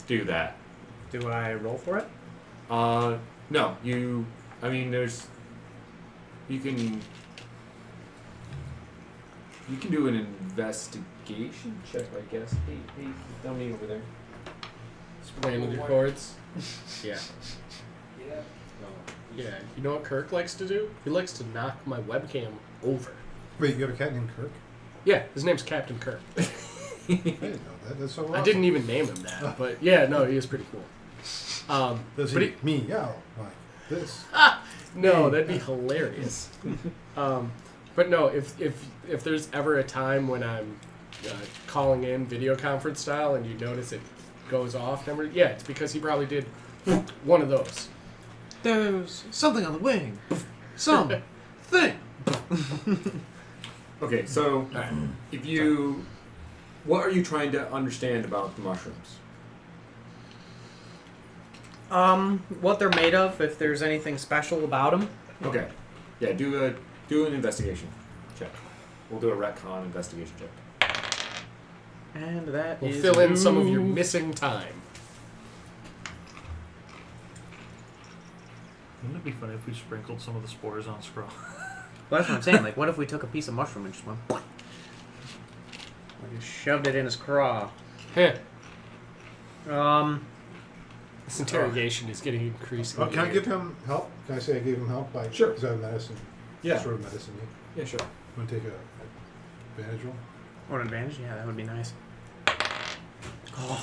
Speaker 4: do that.
Speaker 7: Do I roll for it?
Speaker 4: No, you. I mean, there's. You can do an investigation check, I guess. Hey, dummy over there.
Speaker 3: Just playing with your chords.
Speaker 4: Yeah.
Speaker 3: Yeah. You know what Kirk likes to do? He likes to knock my webcam over.
Speaker 2: Wait, you have a cat named Kirk?
Speaker 3: Yeah, his name's Captain Kirk.
Speaker 2: I didn't know that. That's so awesome.
Speaker 3: I didn't even name him that, but yeah, no, he is pretty cool.
Speaker 2: Does
Speaker 3: but
Speaker 2: he meow like this?
Speaker 3: No, that'd be hilarious. But no, if there's ever a time when I'm calling in video conference style and you notice it goes off, yeah, it's because he probably did one of those.
Speaker 7: There's something on the wing. Some thing.
Speaker 4: Okay, so if you, what are you trying to understand about the mushrooms?
Speaker 7: What they're made of, if there's anything special about them.
Speaker 4: Okay, yeah, do an investigation check. We'll do a retcon investigation check.
Speaker 7: And that
Speaker 3: We'll
Speaker 7: is
Speaker 3: fill in some of your missing time.
Speaker 1: Wouldn't it be funny if we sprinkled some of the spores on Scroll?
Speaker 6: Well, that's what I'm saying. Like, what if we took a piece of mushroom and just went,
Speaker 7: like just shoved it in his craw?
Speaker 3: Heh.
Speaker 7: This
Speaker 3: This interrogation is getting increasingly
Speaker 2: Oh, can I
Speaker 3: weird.
Speaker 2: give him help? Can I say I gave him help by
Speaker 4: Sure.
Speaker 2: Because I have medicine.
Speaker 4: Yeah.
Speaker 2: Sort of medicine.
Speaker 4: Yeah, sure.
Speaker 2: Want to take a advantage roll?
Speaker 6: what advantage? Yeah, that would be nice.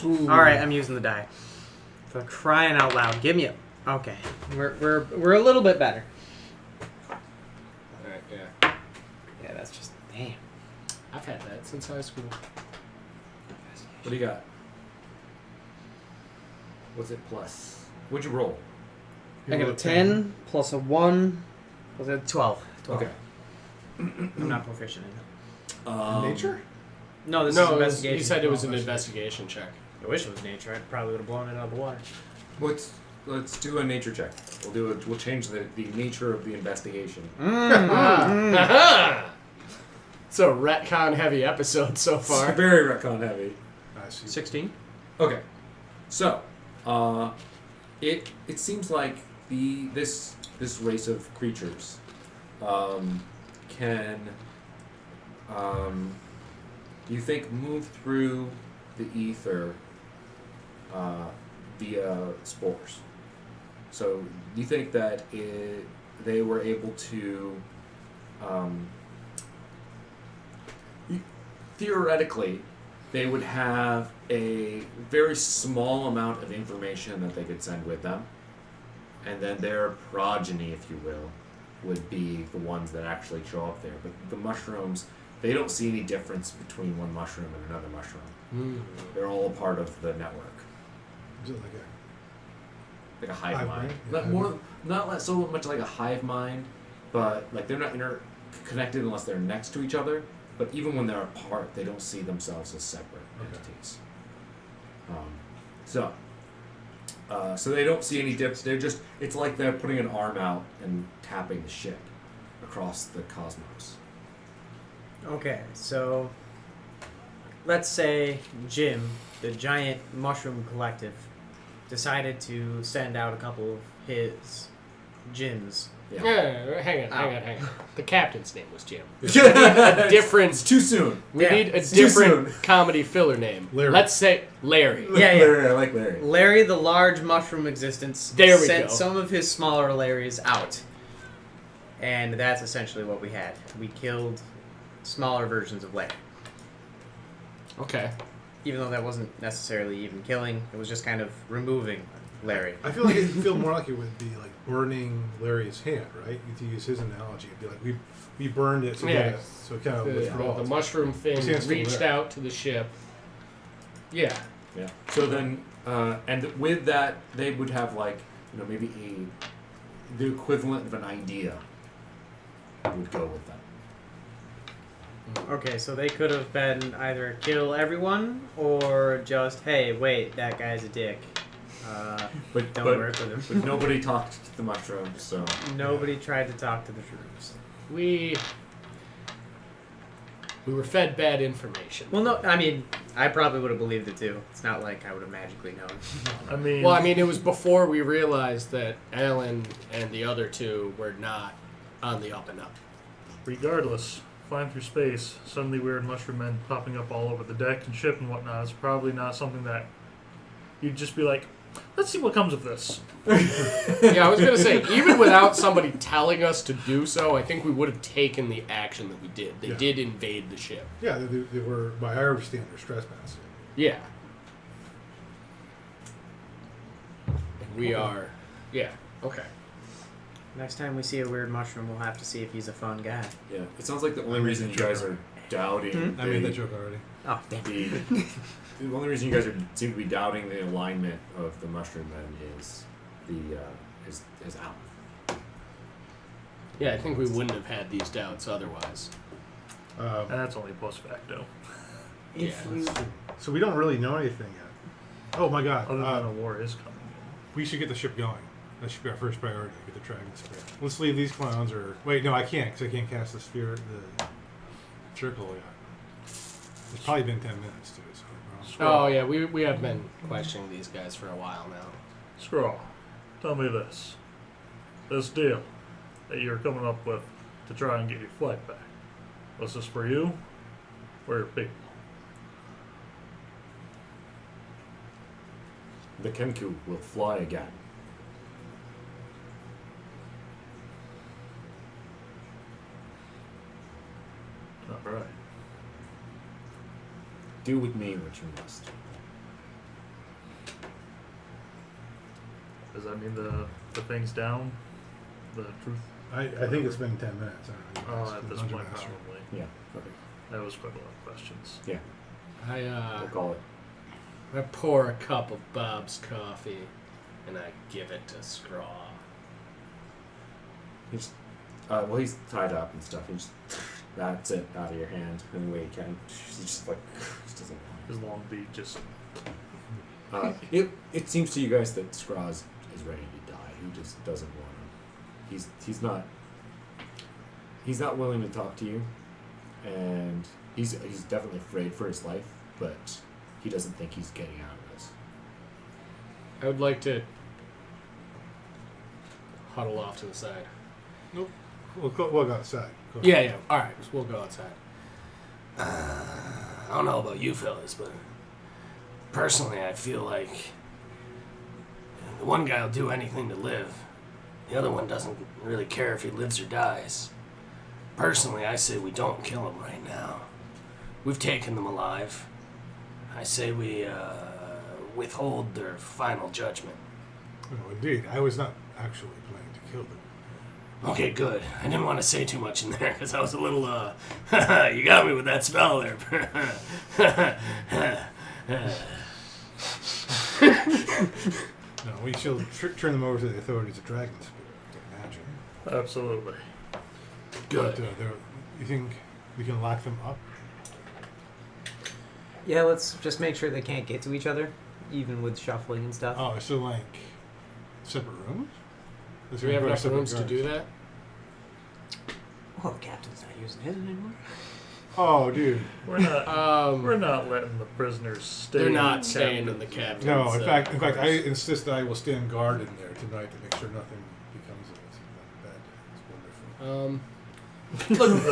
Speaker 3: Ooh.
Speaker 6: All right, I'm using the die. For crying out loud, give me a. Okay, we're a little bit better.
Speaker 3: Alright, yeah.
Speaker 6: Yeah, that's just damn.
Speaker 3: I've had that since high school.
Speaker 4: What do you got? What's it plus? What'd you roll?
Speaker 7: I got a 10 plus a 1 plus a
Speaker 6: 12.
Speaker 4: Okay.
Speaker 6: I'm not proficient in it.
Speaker 2: Nature?
Speaker 6: No, this is
Speaker 3: No,
Speaker 6: investigation.
Speaker 3: he said it was an
Speaker 2: Oh,
Speaker 3: investigation check.
Speaker 6: I wish it was nature. I probably would have blown it out of the water.
Speaker 4: Let's do a nature check. We'll change the nature of the investigation.
Speaker 3: Aha! It's a retcon heavy episode so
Speaker 4: It's
Speaker 3: far.
Speaker 4: very retcon heavy.
Speaker 2: I see.
Speaker 7: 16.
Speaker 4: Okay, so it seems like this race of creatures can you think move through the ether via spores. So you think that they were able to theoretically they would have a very small amount of information that they could send with them, and then their progeny, if you will, would be the ones that actually show up there. But the mushrooms, they don't see any difference between one mushroom and another mushroom. They're all a part of the network,
Speaker 2: Is it like
Speaker 4: like a hive
Speaker 2: Hive
Speaker 4: mind.
Speaker 2: mind? Yeah.
Speaker 4: Not so much like a hive mind, but like they're not interconnected unless they're next to each other. But even when they're apart, they don't see themselves as separate entities. So they don't see any dips. They're just, it's like they're putting an arm out and tapping the ship across the cosmos.
Speaker 6: Okay, so let's say Jim, the giant mushroom collective, decided to send out a couple of his Jims.
Speaker 3: Yeah, hang on. The captain's name was Jim.
Speaker 4: It's
Speaker 3: Different.
Speaker 4: too soon.
Speaker 3: We
Speaker 6: Yeah,
Speaker 3: need a
Speaker 4: it's too
Speaker 3: different
Speaker 4: soon.
Speaker 3: comedy filler name.
Speaker 2: Larry.
Speaker 3: Let's say Larry.
Speaker 6: Yeah, yeah.
Speaker 4: Larry, I like Larry.
Speaker 6: Larry, the large mushroom existence,
Speaker 3: There we
Speaker 6: sent
Speaker 3: go.
Speaker 6: some of his smaller Larrys out. And that's essentially what we had. We killed smaller versions of Larry.
Speaker 3: Okay.
Speaker 6: Even though that wasn't necessarily even killing, it was just kind of removing Larry.
Speaker 2: I feel like it'd feel more like it would be like burning Larry's hand, right? To use his analogy, it'd be like we burned it, so
Speaker 3: Yeah.
Speaker 2: so it kind of withdraws.
Speaker 3: The mushroom thing
Speaker 2: His hand's still
Speaker 3: reached
Speaker 2: there.
Speaker 3: out to the ship. Yeah.
Speaker 4: Yeah. So then, and with that, they would have like, you know, maybe the equivalent of an idea would go with that.
Speaker 6: Okay, so they could have been either kill everyone or just, hey, wait, that guy's a dick.
Speaker 4: But
Speaker 6: Don't
Speaker 4: but,
Speaker 6: work with him.
Speaker 4: but nobody talked to the mushrooms, so
Speaker 6: Nobody tried to talk to the shrooms.
Speaker 3: We were fed bad information.
Speaker 6: Well, no, I mean, I probably would have believed it too. It's not like I would have magically known.
Speaker 1: I mean,
Speaker 3: Well, I mean, it was before we realized that Alan and the other two were not on the up and up.
Speaker 1: regardless, flying through space, suddenly weird mushroom men popping up all over the deck and ship and whatnot is probably not something that you'd just be like, let's see what comes of this.
Speaker 3: Yeah, I was gonna say, even without somebody telling us to do so, I think we would have taken the action that we did. They did invade the ship.
Speaker 2: Yeah, they were, by our standards, trespassing.
Speaker 3: Yeah. And we are. Yeah. Okay.
Speaker 6: Next time we see a weird mushroom, we'll have to see if he's a fun guy.
Speaker 4: yeah. It sounds like the only reason you guys are doubting
Speaker 2: I made that joke already.
Speaker 6: Oh, damn.
Speaker 4: the only reason you guys seem to be doubting the alignment of the mushroom men is is Alan.
Speaker 3: Yeah, I think we wouldn't have had these doubts otherwise.
Speaker 1: And that's only post facto.
Speaker 3: Yeah.
Speaker 2: So we don't really know anything yet. Oh my god.
Speaker 1: Other than a war is coming
Speaker 2: We should get the ship going. That should be our first priority. Get the dragon spear. Let's leave these clowns, or wait, no, I can't because I can't cast the sphere, the circle yet. It's probably been 10 minutes too. So
Speaker 3: Oh yeah, we have been questioning these guys for a while now.
Speaker 1: in. Scrawl, tell me this. This deal that you're coming up with to try and get your flight back. Was this for you or your people?
Speaker 4: The Kenku will fly again.
Speaker 1: All right.
Speaker 4: Do with me what you must.
Speaker 1: Does that mean the thing's down? The truth?
Speaker 2: I think it's been 10 minutes. I don't know.
Speaker 1: At this
Speaker 2: Dungeon
Speaker 1: point,
Speaker 2: Master.
Speaker 1: probably.
Speaker 4: Yeah. Okay.
Speaker 1: That was quite a lot of questions.
Speaker 4: Yeah.
Speaker 3: I
Speaker 4: We'll call it.
Speaker 3: I pour a cup of Bob's coffee and I give it to Scraw.
Speaker 4: He's, well, he's tied up and stuff. He just that's it out of your hand any way you can. He just like just doesn't.
Speaker 1: His long beak just.
Speaker 4: It seems to you guys that Scraw is ready to die. He just doesn't want to. He's not willing to talk to you, and he's definitely afraid for his life, but he doesn't think he's getting out of this.
Speaker 3: I would like to huddle off to the side.
Speaker 2: We'll go outside. Go
Speaker 3: Yeah, yeah. All right, so we'll go outside. I don't know about you fellas, but personally, I feel like the one guy will do anything to live. The other one doesn't really care if he lives or dies. Personally, I say we don't kill him right now. We've taken them alive. I say we withhold their final judgment.
Speaker 2: No, indeed. I was not actually planning to kill them.
Speaker 3: Okay, good. I didn't want to say too much in there because I was a little, you got me with that spell there.
Speaker 2: No, we shall turn them over to the authorities of Dragon Spirit, I imagine.
Speaker 1: Absolutely.
Speaker 3: Good.
Speaker 2: But, you think we can lock them up?
Speaker 6: Yeah, let's just make sure they can't get to each other, even with shuffling and stuff.
Speaker 2: Oh, so like separate rooms?
Speaker 3: Do we have enough rooms to do that?
Speaker 6: Well, the captain's not using his anymore.
Speaker 2: Oh, dude.
Speaker 1: We're not. We're not letting the prisoners stay.
Speaker 3: They're not
Speaker 1: in
Speaker 3: staying in the
Speaker 1: cabin.
Speaker 3: cabin.
Speaker 2: No, in fact, I insist that I will stand guard in there tonight to make sure nothing becomes of it. It's wonderful.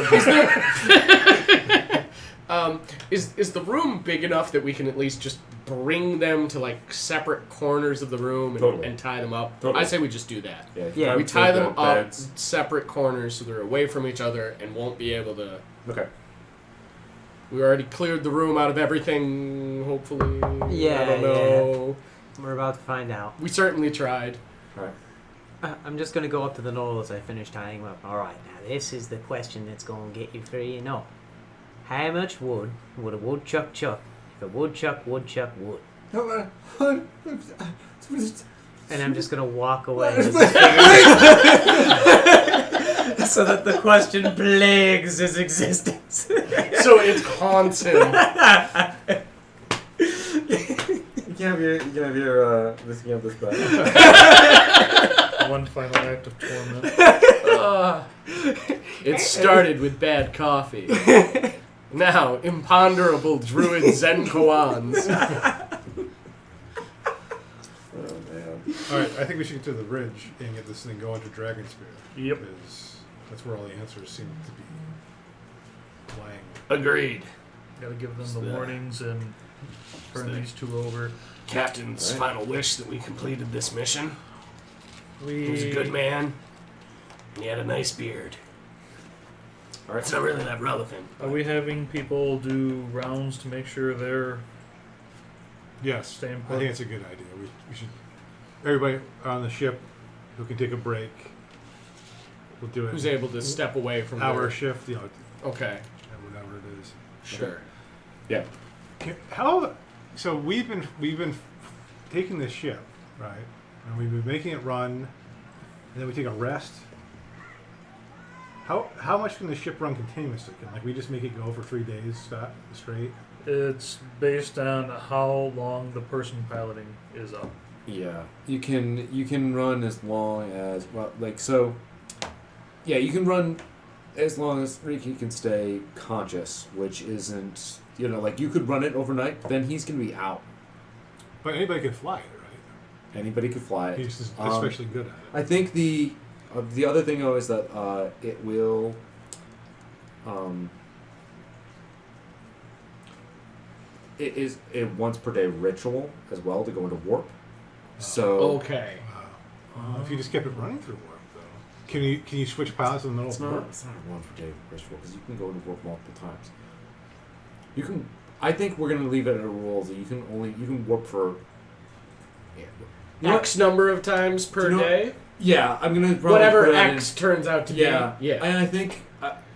Speaker 3: Look, is the room big enough that we can at least just bring them to like separate corners of the room and,
Speaker 4: Totally.
Speaker 3: and tie them up?
Speaker 4: Totally.
Speaker 3: I say we just do that.
Speaker 6: Yeah,
Speaker 3: We tie them up
Speaker 4: beds.
Speaker 3: separate corners so they're away from each other and won't be able to.
Speaker 4: Okay.
Speaker 3: We already cleared the room out of everything. Hopefully,
Speaker 6: Yeah,
Speaker 3: I don't know.
Speaker 6: We're about to find out.
Speaker 3: We certainly tried.
Speaker 4: All right.
Speaker 6: I'm just going to go up to the knoll as I finish tying them up. Alright, now this is the question that's going to get you free and all. How much wood would a woodchuck chuck if a woodchuck would? And I'm just gonna walk away as so that the question plagues his existence.
Speaker 3: So it haunts him.
Speaker 4: You can have your this back.
Speaker 1: One final act of torment.
Speaker 3: It started with bad coffee. Now, imponderable druid Zen koans.
Speaker 4: Oh man.
Speaker 2: All right, I think we should get to the ridge and get this thing going to Dragon Spear.
Speaker 1: Yep.
Speaker 2: Because that's where all the answers seem to be lying.
Speaker 3: Agreed.
Speaker 1: Gotta give them
Speaker 3: Is
Speaker 1: the
Speaker 3: that-
Speaker 1: warnings and turn
Speaker 3: that-
Speaker 1: these two over.
Speaker 3: Captain's
Speaker 4: Right.
Speaker 3: final wish that we completed this mission. He was a
Speaker 1: We
Speaker 3: good man. And he had a nice beard.
Speaker 4: All right.
Speaker 3: It's not really that relevant.
Speaker 1: Are we having people do rounds to make sure they're
Speaker 2: Yes,
Speaker 1: staying
Speaker 2: I
Speaker 1: put?
Speaker 2: think it's a good idea. We should. Everybody on the ship who can take a break. We'll do it.
Speaker 3: Who's able to step away from
Speaker 2: hour
Speaker 3: their-
Speaker 2: shift? You know,
Speaker 3: Okay.
Speaker 2: whatever it is.
Speaker 3: Sure.
Speaker 4: Yeah.
Speaker 2: How? So we've been taking this ship, right? And we've been making it run, and then we take a rest. How much can the ship run continuously? Can we just make it go for 3 days straight?
Speaker 1: It's based on how long the person piloting is up.
Speaker 4: Yeah, you can run as long as Yeah, you can run as long as Ricky can stay conscious, which isn't you could run it overnight. Then he's gonna be out.
Speaker 2: But anybody can fly it, right?
Speaker 4: Anybody could fly it.
Speaker 2: He's just especially good at it.
Speaker 4: I think the other thing though is that it will. It is a once per day ritual as well to go into warp. So
Speaker 3: Okay.
Speaker 2: Wow. If you just kept it running through warp, though, can you switch pilots in the middle
Speaker 4: it's
Speaker 2: of
Speaker 4: not
Speaker 2: warp?
Speaker 4: a once per day ritual because you can go into warp multiple times. You can. I think we're gonna leave it at a rule that you can warp for. Yeah. You know
Speaker 3: X number of times per
Speaker 4: Do you know-
Speaker 3: day?
Speaker 4: Yeah, I'm gonna probably
Speaker 3: Whatever
Speaker 4: put that in-
Speaker 3: X turns out to
Speaker 4: Yeah,
Speaker 3: be. Yeah.
Speaker 4: And I think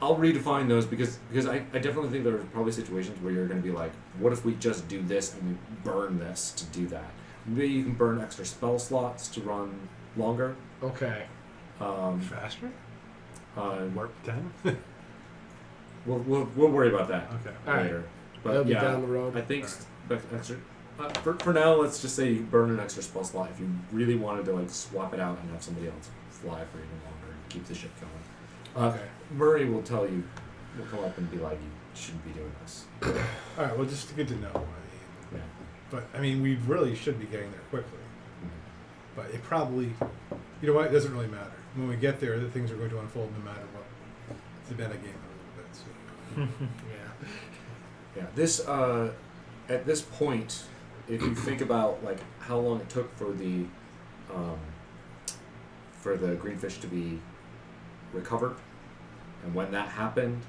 Speaker 4: I'll redefine those because I definitely think there are probably situations where you're going to be like, what if we just do this and we burn this to do that? Maybe you can burn extra spell slots to run longer.
Speaker 3: Okay.
Speaker 2: Faster? Warp 10?
Speaker 4: We'll worry about that
Speaker 2: Okay.
Speaker 3: All
Speaker 4: later. But
Speaker 3: That'll be
Speaker 4: yeah,
Speaker 3: down the road.
Speaker 4: I think extra. For now, let's just say you burn an extra spell slot if you really wanted to swap it out and have somebody else fly for even longer and keep the ship going.
Speaker 3: Okay.
Speaker 4: Murray will tell you, will come up and be like, you shouldn't be doing this.
Speaker 2: All right. Well, just good to know.
Speaker 4: Yeah.
Speaker 2: But we really should be getting there quickly.
Speaker 4: Mhm.
Speaker 2: But it probably, you know what? It doesn't really matter. When we get there, the things are going to unfold no matter what. It's a meta game a little bit. So.
Speaker 3: Yeah.
Speaker 4: Yeah. This at this point, if you think about how long it took for the greenfish to be recovered, and when that happened,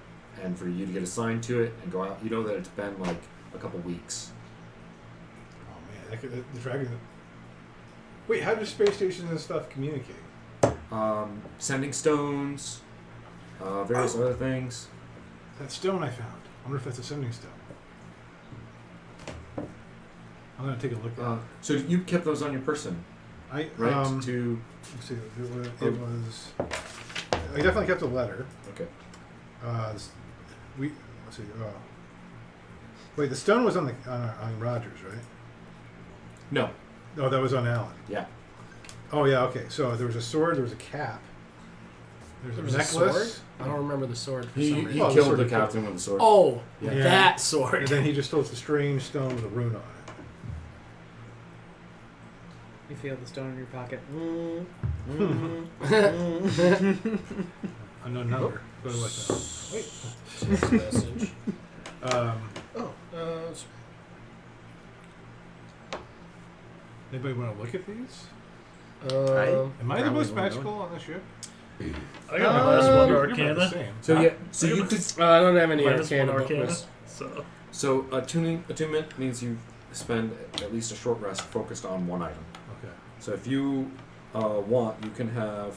Speaker 4: and for you to get assigned to it and go out, you know that it's been a couple weeks.
Speaker 2: Oh man, the dragon. Wait, how do space stations and stuff communicate?
Speaker 4: Sending stones, various other things.
Speaker 2: That stone I found. I wonder if that's a sending stone. I'm gonna take a look at it.
Speaker 4: So you kept those on your person,
Speaker 2: I
Speaker 4: right? To
Speaker 2: let's see. It was. I definitely kept a letter.
Speaker 4: okay.
Speaker 2: Let's see. Wait, the stone was on Rogers, right?
Speaker 4: No.
Speaker 2: No, that was on Alan.
Speaker 4: Yeah.
Speaker 2: Oh yeah, okay. So there was a sword, there was a cap,
Speaker 3: There
Speaker 2: there's
Speaker 3: was
Speaker 2: a
Speaker 3: a sword?
Speaker 2: necklace,
Speaker 3: I don't remember the sword for
Speaker 4: He
Speaker 3: some reason.
Speaker 2: Well, the
Speaker 4: killed
Speaker 2: sword
Speaker 4: the
Speaker 2: he killed.
Speaker 4: captain with the sword.
Speaker 3: Oh,
Speaker 4: Yeah.
Speaker 3: that sword.
Speaker 2: and then he just stole the strange stone with a rune on it.
Speaker 6: You feel the stone in your pocket.
Speaker 2: Unknown number. Go to what?
Speaker 3: Wait. Message.
Speaker 2: Oh. Anybody want to look at these? Am I the
Speaker 6: Probably
Speaker 2: most
Speaker 6: won't
Speaker 2: magical on the ship?
Speaker 1: I got my last one
Speaker 2: You're about the
Speaker 1: Arcana.
Speaker 2: same.
Speaker 4: So yeah, so you could.
Speaker 3: I don't have any
Speaker 1: Minus one
Speaker 3: arcana
Speaker 1: Arcana.
Speaker 3: bonus.
Speaker 1: So
Speaker 4: So attunement means you spend at least a short rest focused on one item.
Speaker 2: Okay.
Speaker 4: So if you want, you can have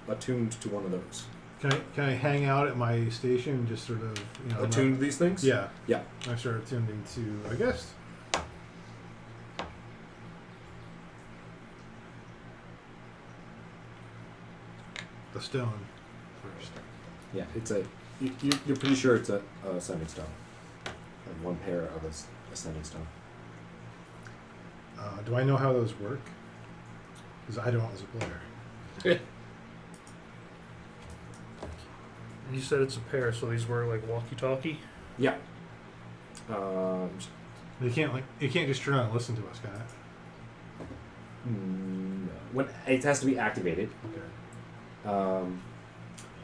Speaker 4: attuned to one of those.
Speaker 2: Can I hang out at my station and just sort of
Speaker 4: Attuned to these things?
Speaker 2: Yeah.
Speaker 4: Yeah.
Speaker 2: I start attending to. I guess. the stone first.
Speaker 4: Yeah, it's a. You're pretty sure it's a ascending stone. And one pair of ascending stone.
Speaker 2: Do I know how those work? Because I don't as a player.
Speaker 1: You said it's a pair, so these were like walkie-talkie.
Speaker 4: Yeah.
Speaker 2: You can't just turn on and listen to us, can it?
Speaker 4: No. When it has to be activated,
Speaker 2: Okay.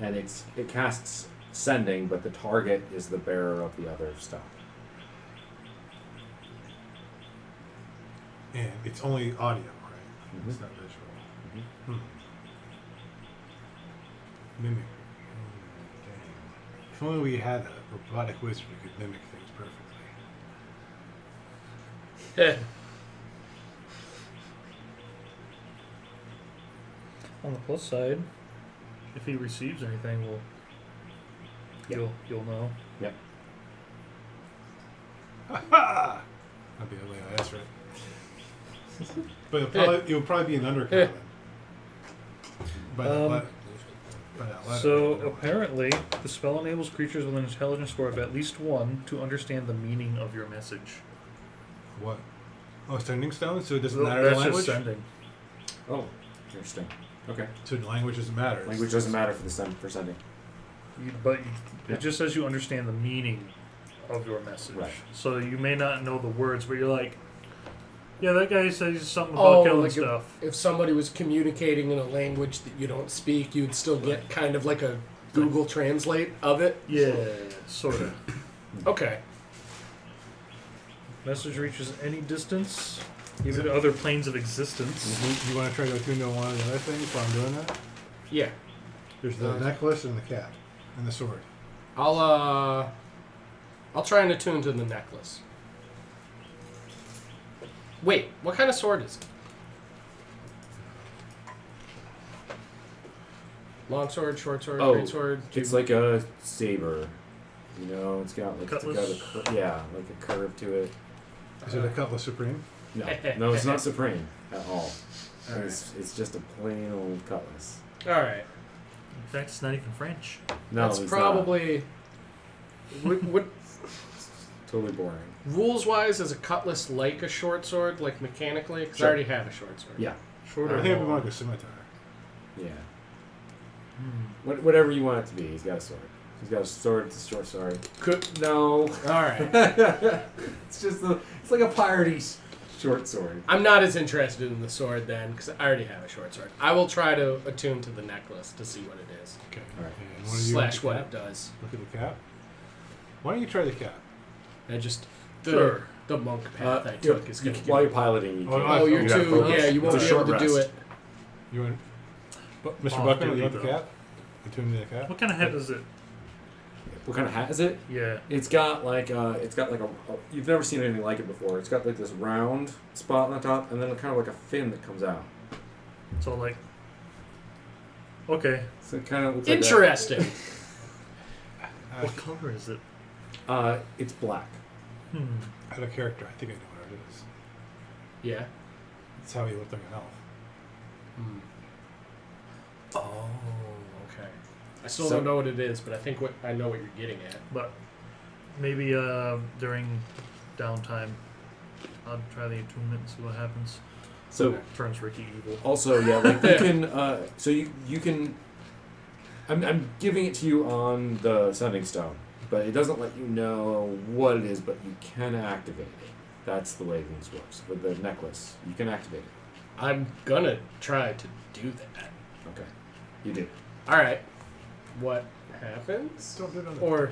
Speaker 4: and it casts sending, but the target is the bearer of the other stone.
Speaker 2: And it's only audio, right?
Speaker 4: Mhm.
Speaker 2: It's not visual.
Speaker 4: Mhm.
Speaker 2: Mimic. Dang. If only we had a robotic wizard who could mimic things perfectly.
Speaker 1: On the plus side, if he receives anything, well, you'll know.
Speaker 4: Yep.
Speaker 2: I'll be able to, that's right. But it'll probably be an undercommon.
Speaker 1: So apparently, the spell enables creatures with an intelligence score of at least 1 to understand the meaning of your message.
Speaker 2: What? Oh, sending stone? So it doesn't
Speaker 1: Well,
Speaker 2: matter the
Speaker 1: that's
Speaker 2: language?
Speaker 1: just sending.
Speaker 4: Oh, interesting. Okay.
Speaker 2: So the language doesn't matter.
Speaker 4: Language doesn't matter for sending.
Speaker 1: It just says you understand the meaning of your message.
Speaker 4: Right.
Speaker 1: So you may not know the words, but you're like, yeah, that guy says something about killing
Speaker 3: like
Speaker 1: stuff.
Speaker 3: if somebody was communicating in a language that you don't speak, you'd still get kind of like a Google Translate of it.
Speaker 1: Yeah, sort of.
Speaker 3: Okay.
Speaker 1: Message reaches any distance, even other planes of existence.
Speaker 2: You want to try to attune to one of the other things while I'm doing that?
Speaker 3: Yeah.
Speaker 2: There's the necklace and the cap and the sword.
Speaker 3: I'll try and attune to the necklace. Wait, what kind of sword is it? Long sword, short sword,
Speaker 4: Oh,
Speaker 3: great sword.
Speaker 4: It's like a saber. You know, it's got like
Speaker 1: Cutlass?
Speaker 4: like a curve to it.
Speaker 2: Is it a Cutlass Supreme?
Speaker 4: No, it's not supreme at all. It's just a plain old cutlass.
Speaker 3: All right.
Speaker 1: In fact, it's not even French.
Speaker 4: No,
Speaker 3: That's
Speaker 4: it's
Speaker 3: probably what
Speaker 4: not. Totally boring.
Speaker 3: rules wise is a cutlass like a short sword, like mechanically? Because
Speaker 4: Sure.
Speaker 3: I already have a short sword.
Speaker 4: Yeah,
Speaker 1: Shorter.
Speaker 2: I think it'd be more like a scimitar.
Speaker 4: yeah. Whatever you want it to be, he's got a sword. He's got a sword. It's a short sword.
Speaker 3: All
Speaker 4: No,
Speaker 3: right.
Speaker 4: it's like a piratey short sword.
Speaker 3: I'm not as interested in the sword then, because I already have a short sword. I will try to attune to the necklace to see what it is.
Speaker 2: Okay.
Speaker 4: All right.
Speaker 2: And what do you
Speaker 3: Slash
Speaker 2: want
Speaker 3: what
Speaker 2: the
Speaker 3: it
Speaker 2: cap?
Speaker 3: does.
Speaker 2: Look at the cap. Why don't you try the cap?
Speaker 3: I just
Speaker 1: Sure.
Speaker 3: the monk path I
Speaker 4: You-
Speaker 3: took is going to
Speaker 4: while you're piloting, you
Speaker 2: Oh,
Speaker 4: can't.
Speaker 3: Oh, you're
Speaker 4: you gotta
Speaker 3: too.
Speaker 4: focus.
Speaker 3: Yeah, you won't
Speaker 4: It's
Speaker 3: be
Speaker 4: a
Speaker 3: able
Speaker 4: short
Speaker 3: to do
Speaker 4: rest.
Speaker 3: it.
Speaker 2: You want, Mr.
Speaker 1: Off
Speaker 2: Buckner, you
Speaker 1: duty,
Speaker 2: want the
Speaker 1: though.
Speaker 2: cap? Attune to the cap?
Speaker 1: What kind of head is it?
Speaker 4: What kind of hat is it?
Speaker 1: Yeah.
Speaker 4: It's got like a you've never seen anything like it before. It's got like this round spot on the top, and then kind of like a fin that comes out.
Speaker 1: So like. Okay.
Speaker 4: So it kind of looks like
Speaker 3: Interesting.
Speaker 1: What color is it?
Speaker 4: it's black.
Speaker 2: Out of character, I think I know what it is.
Speaker 3: Yeah.
Speaker 2: That's how he looked like an elf.
Speaker 3: Oh, okay. I still
Speaker 4: So-
Speaker 3: don't know what it is, but I think I know what you're getting at.
Speaker 1: But maybe during downtime, I'll try the attunement and see what happens.
Speaker 4: So
Speaker 1: Turns Ricky evil.
Speaker 4: also, yeah, like you can. So you can. I'm giving it to you on the sending stone, but it doesn't let you know what it is, but you can activate it. That's the way things works. With the necklace, you can activate it.
Speaker 3: I'm gonna try to do that.
Speaker 4: Okay, you do.
Speaker 3: All right. What happens?
Speaker 2: Don't do it on the
Speaker 3: Or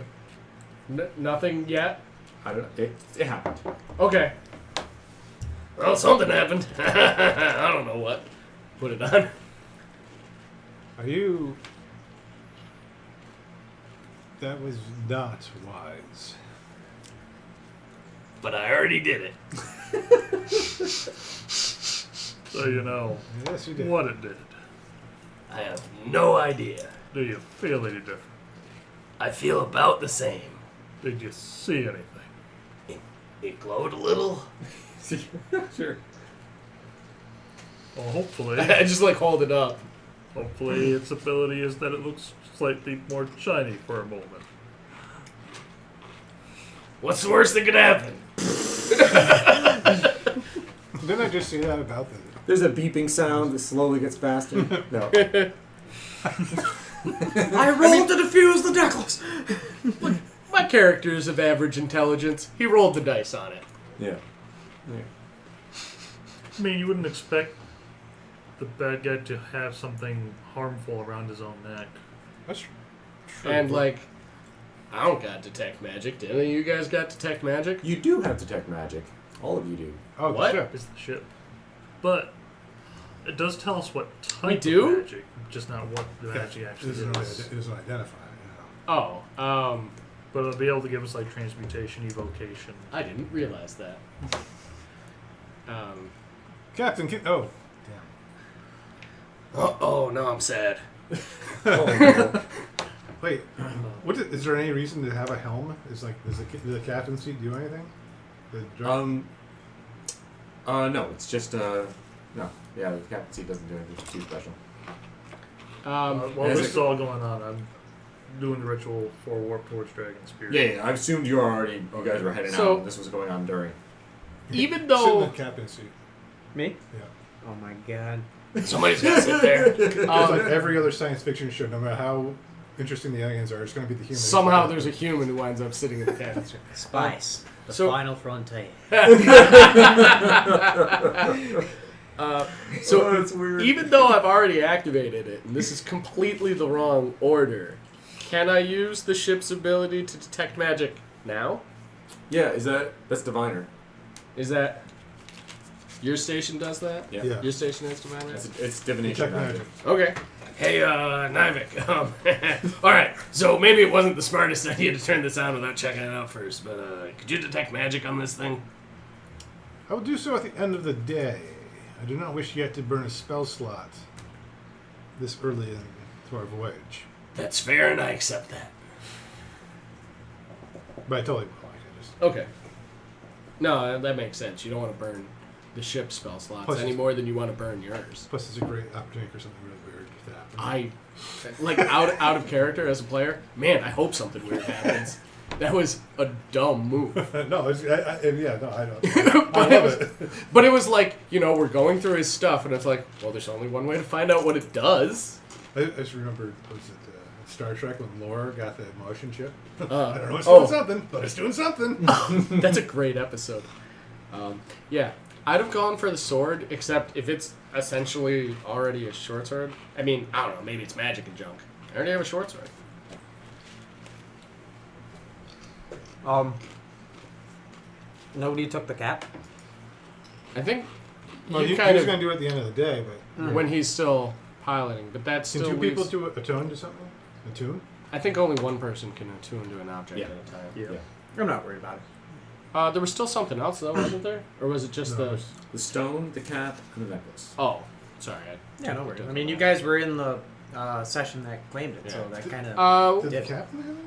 Speaker 3: nothing yet?
Speaker 4: I don't. It happened.
Speaker 3: Okay. Well, something happened. I don't know what. Put it on.
Speaker 2: Are you... That was not wise.
Speaker 3: But I already did it.
Speaker 1: So you know
Speaker 2: Yes, you did.
Speaker 1: what it did.
Speaker 3: I have no idea.
Speaker 1: Do you feel any different?
Speaker 3: I feel about the same.
Speaker 1: Did you see anything?
Speaker 3: It glowed a little.
Speaker 4: Sure.
Speaker 1: Well, hopefully.
Speaker 3: I just like hold it up.
Speaker 1: Hopefully, its ability is that it looks slightly more shiny for a moment.
Speaker 3: What's the worst that could happen?
Speaker 2: Didn't I just say that about the...
Speaker 4: There's a beeping sound that slowly gets faster. No.
Speaker 7: I rolled to defuse the necklace.
Speaker 3: My character is of average intelligence. He rolled the dice on it.
Speaker 4: Yeah.
Speaker 1: I mean, you wouldn't expect the bad guy to have something harmful around his own neck.
Speaker 2: That's true.
Speaker 3: And, like, I don't got detect magic. Do any of you guys got detect magic?
Speaker 4: You do have detect magic. All of you do.
Speaker 2: Oh,
Speaker 3: What?
Speaker 2: shit.
Speaker 1: Is the ship. But it does tell us what type
Speaker 3: We do?
Speaker 1: of magic, just not what the magic actually
Speaker 2: It
Speaker 1: is.
Speaker 2: doesn't identify it.
Speaker 3: Oh,
Speaker 1: But it'll be able to give us like transmutation, evocation.
Speaker 3: I didn't realize that.
Speaker 2: Captain, oh, damn.
Speaker 3: Oh, no, I'm sad.
Speaker 2: Wait, is there any reason to have a helm? Does the captain's seat do anything?
Speaker 4: No, it's just no. Yeah, the captain seat doesn't do anything too special.
Speaker 1: While
Speaker 4: Is
Speaker 1: this
Speaker 4: it-
Speaker 1: is all going on, I'm doing the ritual for warp towards Dragon Spirit.
Speaker 4: Yeah, I assumed you guys were heading
Speaker 3: So-
Speaker 4: out and this was going on during.
Speaker 3: Even
Speaker 2: Sit in
Speaker 3: though
Speaker 2: the captain's seat.
Speaker 6: Me?
Speaker 2: Yeah.
Speaker 6: Oh my god.
Speaker 3: somebody's got to sit there,
Speaker 2: It's like every other science fiction show, no matter how interesting the aliens are, it's going to be the humans.
Speaker 3: somehow there's a human who winds up sitting in the captain's chair.
Speaker 6: Spice. The
Speaker 3: so-
Speaker 6: final frontier.
Speaker 3: So
Speaker 4: that's weird.
Speaker 3: even though I've already activated it, and this is completely the wrong order, can I use the ship's ability to detect magic now?
Speaker 4: Yeah, that's diviner.
Speaker 3: Is that your station does that?
Speaker 4: Yeah.
Speaker 2: Yeah.
Speaker 3: Your station has diviner?
Speaker 4: It's divination
Speaker 2: Detect
Speaker 4: magic.
Speaker 2: magic.
Speaker 3: Okay. Hey, Nivik. Alright, so maybe it wasn't the smartest idea to turn this on without checking it out first, but could you detect magic on this thing?
Speaker 2: I will do so at the end of the day. I do not wish yet to burn a spell slot this early into our voyage.
Speaker 3: That's fair, and I accept that.
Speaker 2: But I totally will. I just...
Speaker 3: Okay. No, that makes sense. You don't want to burn the ship's spell slots
Speaker 2: Plus
Speaker 3: any
Speaker 2: it's-
Speaker 3: more than you want to burn yours.
Speaker 2: Plus, it's a great opportunity for something really weird to happen.
Speaker 3: I, like, out of character as a player, man, I hope something weird happens. That was a dumb move.
Speaker 2: No, I don't. I love it.
Speaker 3: But it was like, we're going through his stuff, and it's like, well, there's only one way to find out what it does.
Speaker 2: I just remember, was it Star Trek when Laura got the motion chip? I
Speaker 3: Uh,
Speaker 2: don't know, it's doing something, but it's doing something.
Speaker 3: That's a great episode. Yeah, I'd have gone for the sword, except if it's essentially already a short sword. I mean, I don't know, maybe it's magic and junk. I already have a short sword.
Speaker 6: Nobody took the cap?
Speaker 3: I think
Speaker 2: Well,
Speaker 3: you
Speaker 2: he
Speaker 3: kind
Speaker 2: was
Speaker 3: of,
Speaker 2: going to do it at the end of the day, but
Speaker 3: when he's still piloting, but that
Speaker 2: can
Speaker 3: still
Speaker 2: two people
Speaker 3: leaves,
Speaker 2: do attune to something? Attune?
Speaker 3: I think only one person can attune to an object
Speaker 4: Yeah.
Speaker 3: at a time.
Speaker 1: Yeah.
Speaker 6: I'm not worried about it.
Speaker 3: There was still something else though, wasn't there? Or was it just
Speaker 2: No,
Speaker 3: the...
Speaker 2: it's-
Speaker 4: The stone, the cap, and the necklace.
Speaker 3: Oh, sorry.
Speaker 6: Yeah, no worries. I mean, you guys were in the session that claimed it, so
Speaker 3: Yeah.
Speaker 6: that kind of...
Speaker 2: Did the
Speaker 6: Did-
Speaker 2: captain have it?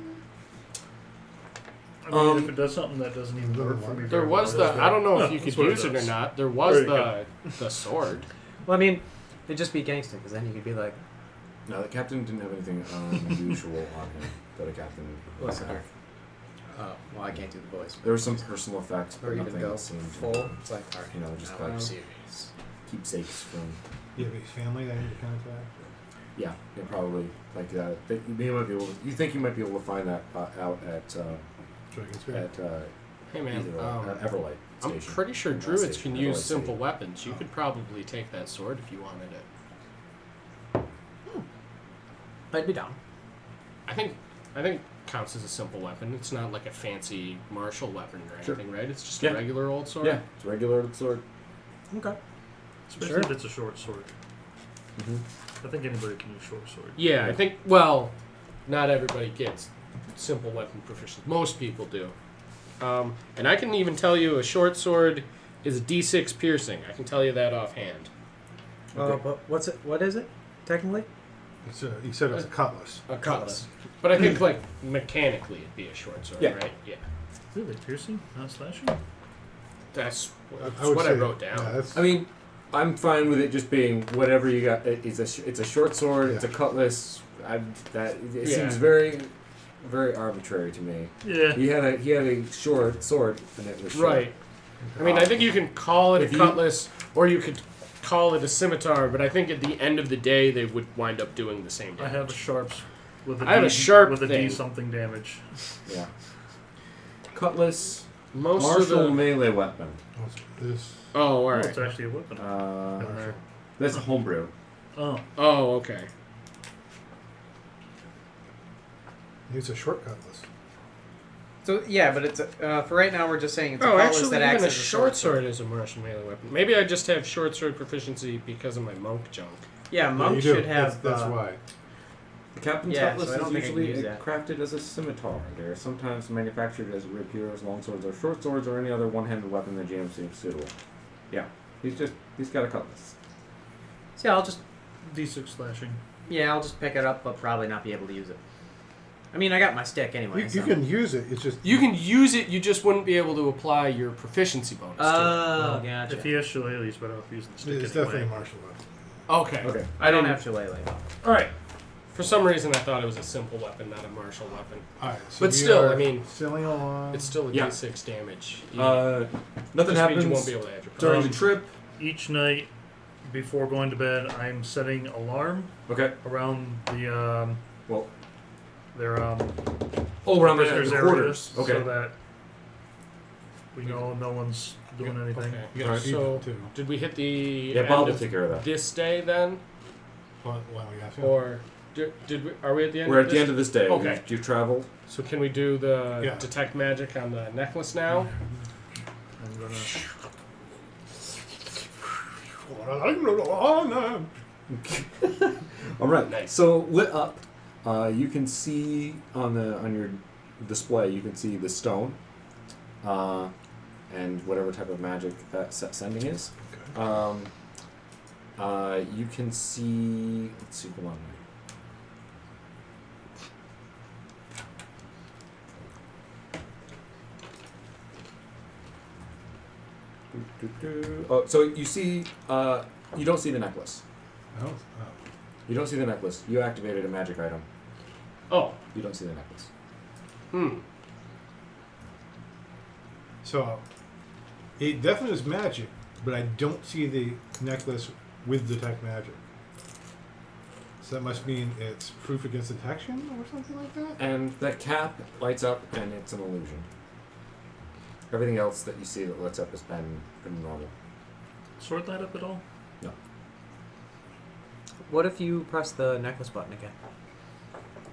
Speaker 1: I mean, if it does something that doesn't even work for me,
Speaker 3: there
Speaker 1: very
Speaker 3: was
Speaker 1: well,
Speaker 3: the... I don't know if you
Speaker 1: that's
Speaker 3: could
Speaker 1: what
Speaker 3: use it or
Speaker 1: does.
Speaker 3: not. There was
Speaker 1: There you
Speaker 3: the sword.
Speaker 6: Well, I mean, it'd just be gangster, because then you could be like,
Speaker 4: No, the captain didn't have anything unusual on him that a captain would
Speaker 6: Listen,
Speaker 4: have.
Speaker 6: well, I can't do the voice.
Speaker 4: There was some personal effects, but
Speaker 6: Or even
Speaker 4: nothing
Speaker 6: go
Speaker 4: that seemed
Speaker 6: full. It's like, alright,
Speaker 4: you know, just
Speaker 6: now
Speaker 4: like
Speaker 6: I'm serious.
Speaker 4: keepsakes from.
Speaker 2: You have a family that I need to contact?
Speaker 4: Yeah, probably like that. You might be able. You think you might be able to find that out at
Speaker 2: Dragon Spirit?
Speaker 3: Hey man,
Speaker 4: Everlight
Speaker 3: I'm
Speaker 4: station.
Speaker 3: pretty sure
Speaker 4: Not
Speaker 3: druids
Speaker 4: station,
Speaker 3: can
Speaker 4: Everlight
Speaker 3: use
Speaker 4: City.
Speaker 3: simple weapons. You could probably take that sword if you wanted it.
Speaker 6: I'd be down.
Speaker 3: I think counts as a simple weapon. It's not like a fancy martial weapon or
Speaker 4: Sure.
Speaker 3: anything, right? It's just
Speaker 4: Yeah.
Speaker 3: a regular old sword.
Speaker 4: Yeah, it's a regular sword.
Speaker 6: Okay.
Speaker 1: Especially
Speaker 6: Sure.
Speaker 1: if it's a short sword.
Speaker 4: Mm-hmm.
Speaker 1: I think anybody can use short sword.
Speaker 3: Yeah, I think. Well, not everybody gets simple weapon proficiency. Most people do. And I can even tell you a short sword is a D6 piercing. I can tell you that offhand.
Speaker 6: But what's it? What is it, technically?
Speaker 2: It's you said it was a cutlass.
Speaker 3: A cutlass. But I think like mechanically it'd be a short sword,
Speaker 4: Yeah.
Speaker 3: right? Yeah.
Speaker 1: Really? Piercing? Not slashing?
Speaker 3: That's
Speaker 2: I would
Speaker 3: what I
Speaker 2: say-
Speaker 3: wrote down.
Speaker 2: Yeah, that's,
Speaker 4: I mean, I'm fine with it just being whatever you got. It's a short sword. It's a cutlass. It seems very, very arbitrary to me.
Speaker 1: Yeah.
Speaker 4: He had a short sword, and it was short.
Speaker 3: Right. I mean, I think you can call it
Speaker 4: If
Speaker 3: a
Speaker 4: you-
Speaker 3: cutlass, or you could call it a scimitar, but I think at the end of the day, they would wind up doing the same
Speaker 1: I
Speaker 3: damage.
Speaker 1: have a sharps with a
Speaker 3: I have
Speaker 1: D,
Speaker 3: a sharp
Speaker 1: with a
Speaker 3: thing.
Speaker 1: D something damage.
Speaker 4: Yeah. Cutlass.
Speaker 3: Most
Speaker 4: Martial
Speaker 3: of the...
Speaker 4: melee weapon.
Speaker 2: What's this?
Speaker 3: Oh,
Speaker 1: Oh,
Speaker 3: alright.
Speaker 1: it's actually a weapon.
Speaker 4: That's a homebrew.
Speaker 1: Oh.
Speaker 3: Oh, okay.
Speaker 2: It's a short cutlass.
Speaker 7: So yeah, but it's for right now we're just saying it's a
Speaker 3: Oh,
Speaker 7: cutlass
Speaker 3: actually,
Speaker 7: that acts
Speaker 3: even a
Speaker 7: as
Speaker 3: short sword is a martial melee weapon. Maybe I just have short sword proficiency because of my monk junk.
Speaker 7: Yeah,
Speaker 2: Yeah,
Speaker 7: monk
Speaker 2: you do.
Speaker 7: should have.
Speaker 2: That's why.
Speaker 4: The captain's
Speaker 7: Yeah,
Speaker 4: cutlass
Speaker 7: so I don't
Speaker 4: is
Speaker 7: think I can
Speaker 4: usually
Speaker 7: use that.
Speaker 4: crafted as a scimitar. They are sometimes manufactured as rapiers, longswords, or short swords, or any other one-handed weapon the GM seems suitable. Yeah, he's got a cutlass.
Speaker 7: So yeah, I'll just
Speaker 1: D6 slashing.
Speaker 7: I'll just pick it up, but probably not be able to use it. I mean, I got my stick anyway.
Speaker 2: You
Speaker 7: so.
Speaker 2: can use it. It's just
Speaker 3: You can use it, you just wouldn't be able to apply your proficiency bonus to
Speaker 7: Oh,
Speaker 1: Well,
Speaker 7: gotcha.
Speaker 1: If he has shillelagh, he's better off using the stick
Speaker 2: it's
Speaker 1: anyway.
Speaker 2: definitely a martial weapon.
Speaker 3: it. Okay.
Speaker 4: Okay.
Speaker 7: I don't have shillelagh.
Speaker 3: Alright. For some reason, I thought it was a simple weapon, not a martial weapon.
Speaker 2: All right, so
Speaker 3: But
Speaker 2: we
Speaker 3: still,
Speaker 2: are
Speaker 3: I mean,
Speaker 2: sailing along.
Speaker 3: It's still a
Speaker 4: Yeah.
Speaker 3: D6 damage.
Speaker 4: Nothing
Speaker 3: Just
Speaker 4: happens
Speaker 3: means you won't be able to add your
Speaker 4: during the
Speaker 1: Um,
Speaker 4: trip.
Speaker 1: Each night before going to bed, I'm setting alarm
Speaker 4: Okay.
Speaker 1: around the
Speaker 4: Well,
Speaker 1: their
Speaker 4: around
Speaker 1: visitors
Speaker 4: the
Speaker 1: areas,
Speaker 4: quarters. Okay.
Speaker 1: so that we know no one's doing anything.
Speaker 3: Okay.
Speaker 2: You gotta feed
Speaker 3: So,
Speaker 2: them, too.
Speaker 3: did we hit the
Speaker 4: Yeah,
Speaker 3: end
Speaker 4: Bob will
Speaker 3: of
Speaker 4: take care of that.
Speaker 3: this day then?
Speaker 2: Well, we have to.
Speaker 3: Or did we, are we at the end
Speaker 4: We're
Speaker 3: of
Speaker 4: at
Speaker 3: this?
Speaker 4: the end of this day.
Speaker 3: Okay.
Speaker 4: You traveled.
Speaker 3: So can we do the
Speaker 2: Yeah.
Speaker 3: detect magic on the necklace now?
Speaker 1: I'm gonna.
Speaker 4: All right.
Speaker 3: Nice.
Speaker 4: So lit up, you can see on your display. You can see the stone, and whatever type of magic that sending is.
Speaker 2: Okay.
Speaker 4: You can see. Let's see. Hold on. Oh, so you see. You don't see the necklace.
Speaker 2: Oh,
Speaker 4: You don't see the necklace. You activated a magic item.
Speaker 3: Oh.
Speaker 4: You don't see the necklace.
Speaker 2: So, it definitely is magic, but I don't see the necklace with detect magic. So that must mean it's proof against detection or something like that?
Speaker 4: And that cap lights up, and it's an illusion. Everything else that you see that lights up has been pretty normal.
Speaker 1: Sword light up at all?
Speaker 4: No.
Speaker 6: What if you press the necklace button again?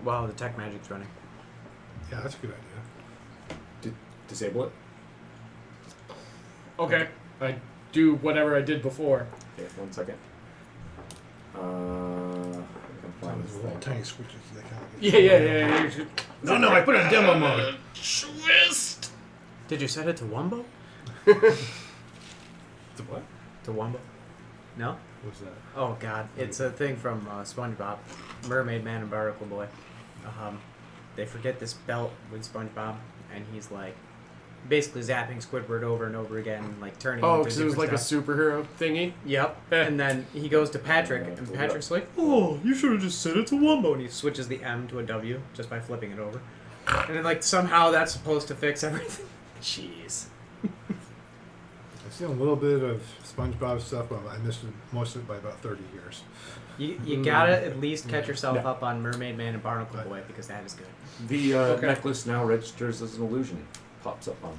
Speaker 6: While the tech magic's running.
Speaker 2: Yeah, that's a good idea.
Speaker 4: Disable it.
Speaker 3: Okay. I do whatever I did before.
Speaker 4: Okay, 1 second. I can find this
Speaker 2: Those little
Speaker 4: thing.
Speaker 2: tiny switches. They kind of
Speaker 3: Yeah.
Speaker 2: No, I put it in demo mode.
Speaker 3: Twist.
Speaker 6: Did you set it to Wombo?
Speaker 2: The what?
Speaker 6: To Wombo? No?
Speaker 2: What's that?
Speaker 6: Oh god, it's a thing from SpongeBob, Mermaid Man and Barnacle Boy. They forget this belt with SpongeBob, and he's like basically zapping Squidward over and over again, like turning.
Speaker 3: Oh,
Speaker 6: him
Speaker 3: because
Speaker 6: into
Speaker 3: it was like a
Speaker 6: different
Speaker 3: superhero thingy.
Speaker 6: stuff. Yep. And then he goes to Patrick,
Speaker 4: Yeah,
Speaker 6: and
Speaker 4: pull it
Speaker 6: Patrick's like, "Oh, you should have just set it to Wombo," and he switches the M to a W just by flipping it over, and then like somehow that's supposed to fix everything.
Speaker 3: Jeez.
Speaker 2: I've seen a little bit of SpongeBob stuff, but I missed most of it by about 30 years.
Speaker 6: You gotta at least catch yourself
Speaker 4: Yeah.
Speaker 6: up on Mermaid Man and Barnacle Boy because that is good.
Speaker 4: The
Speaker 3: Okay.
Speaker 4: necklace now registers as an illusion. It pops up on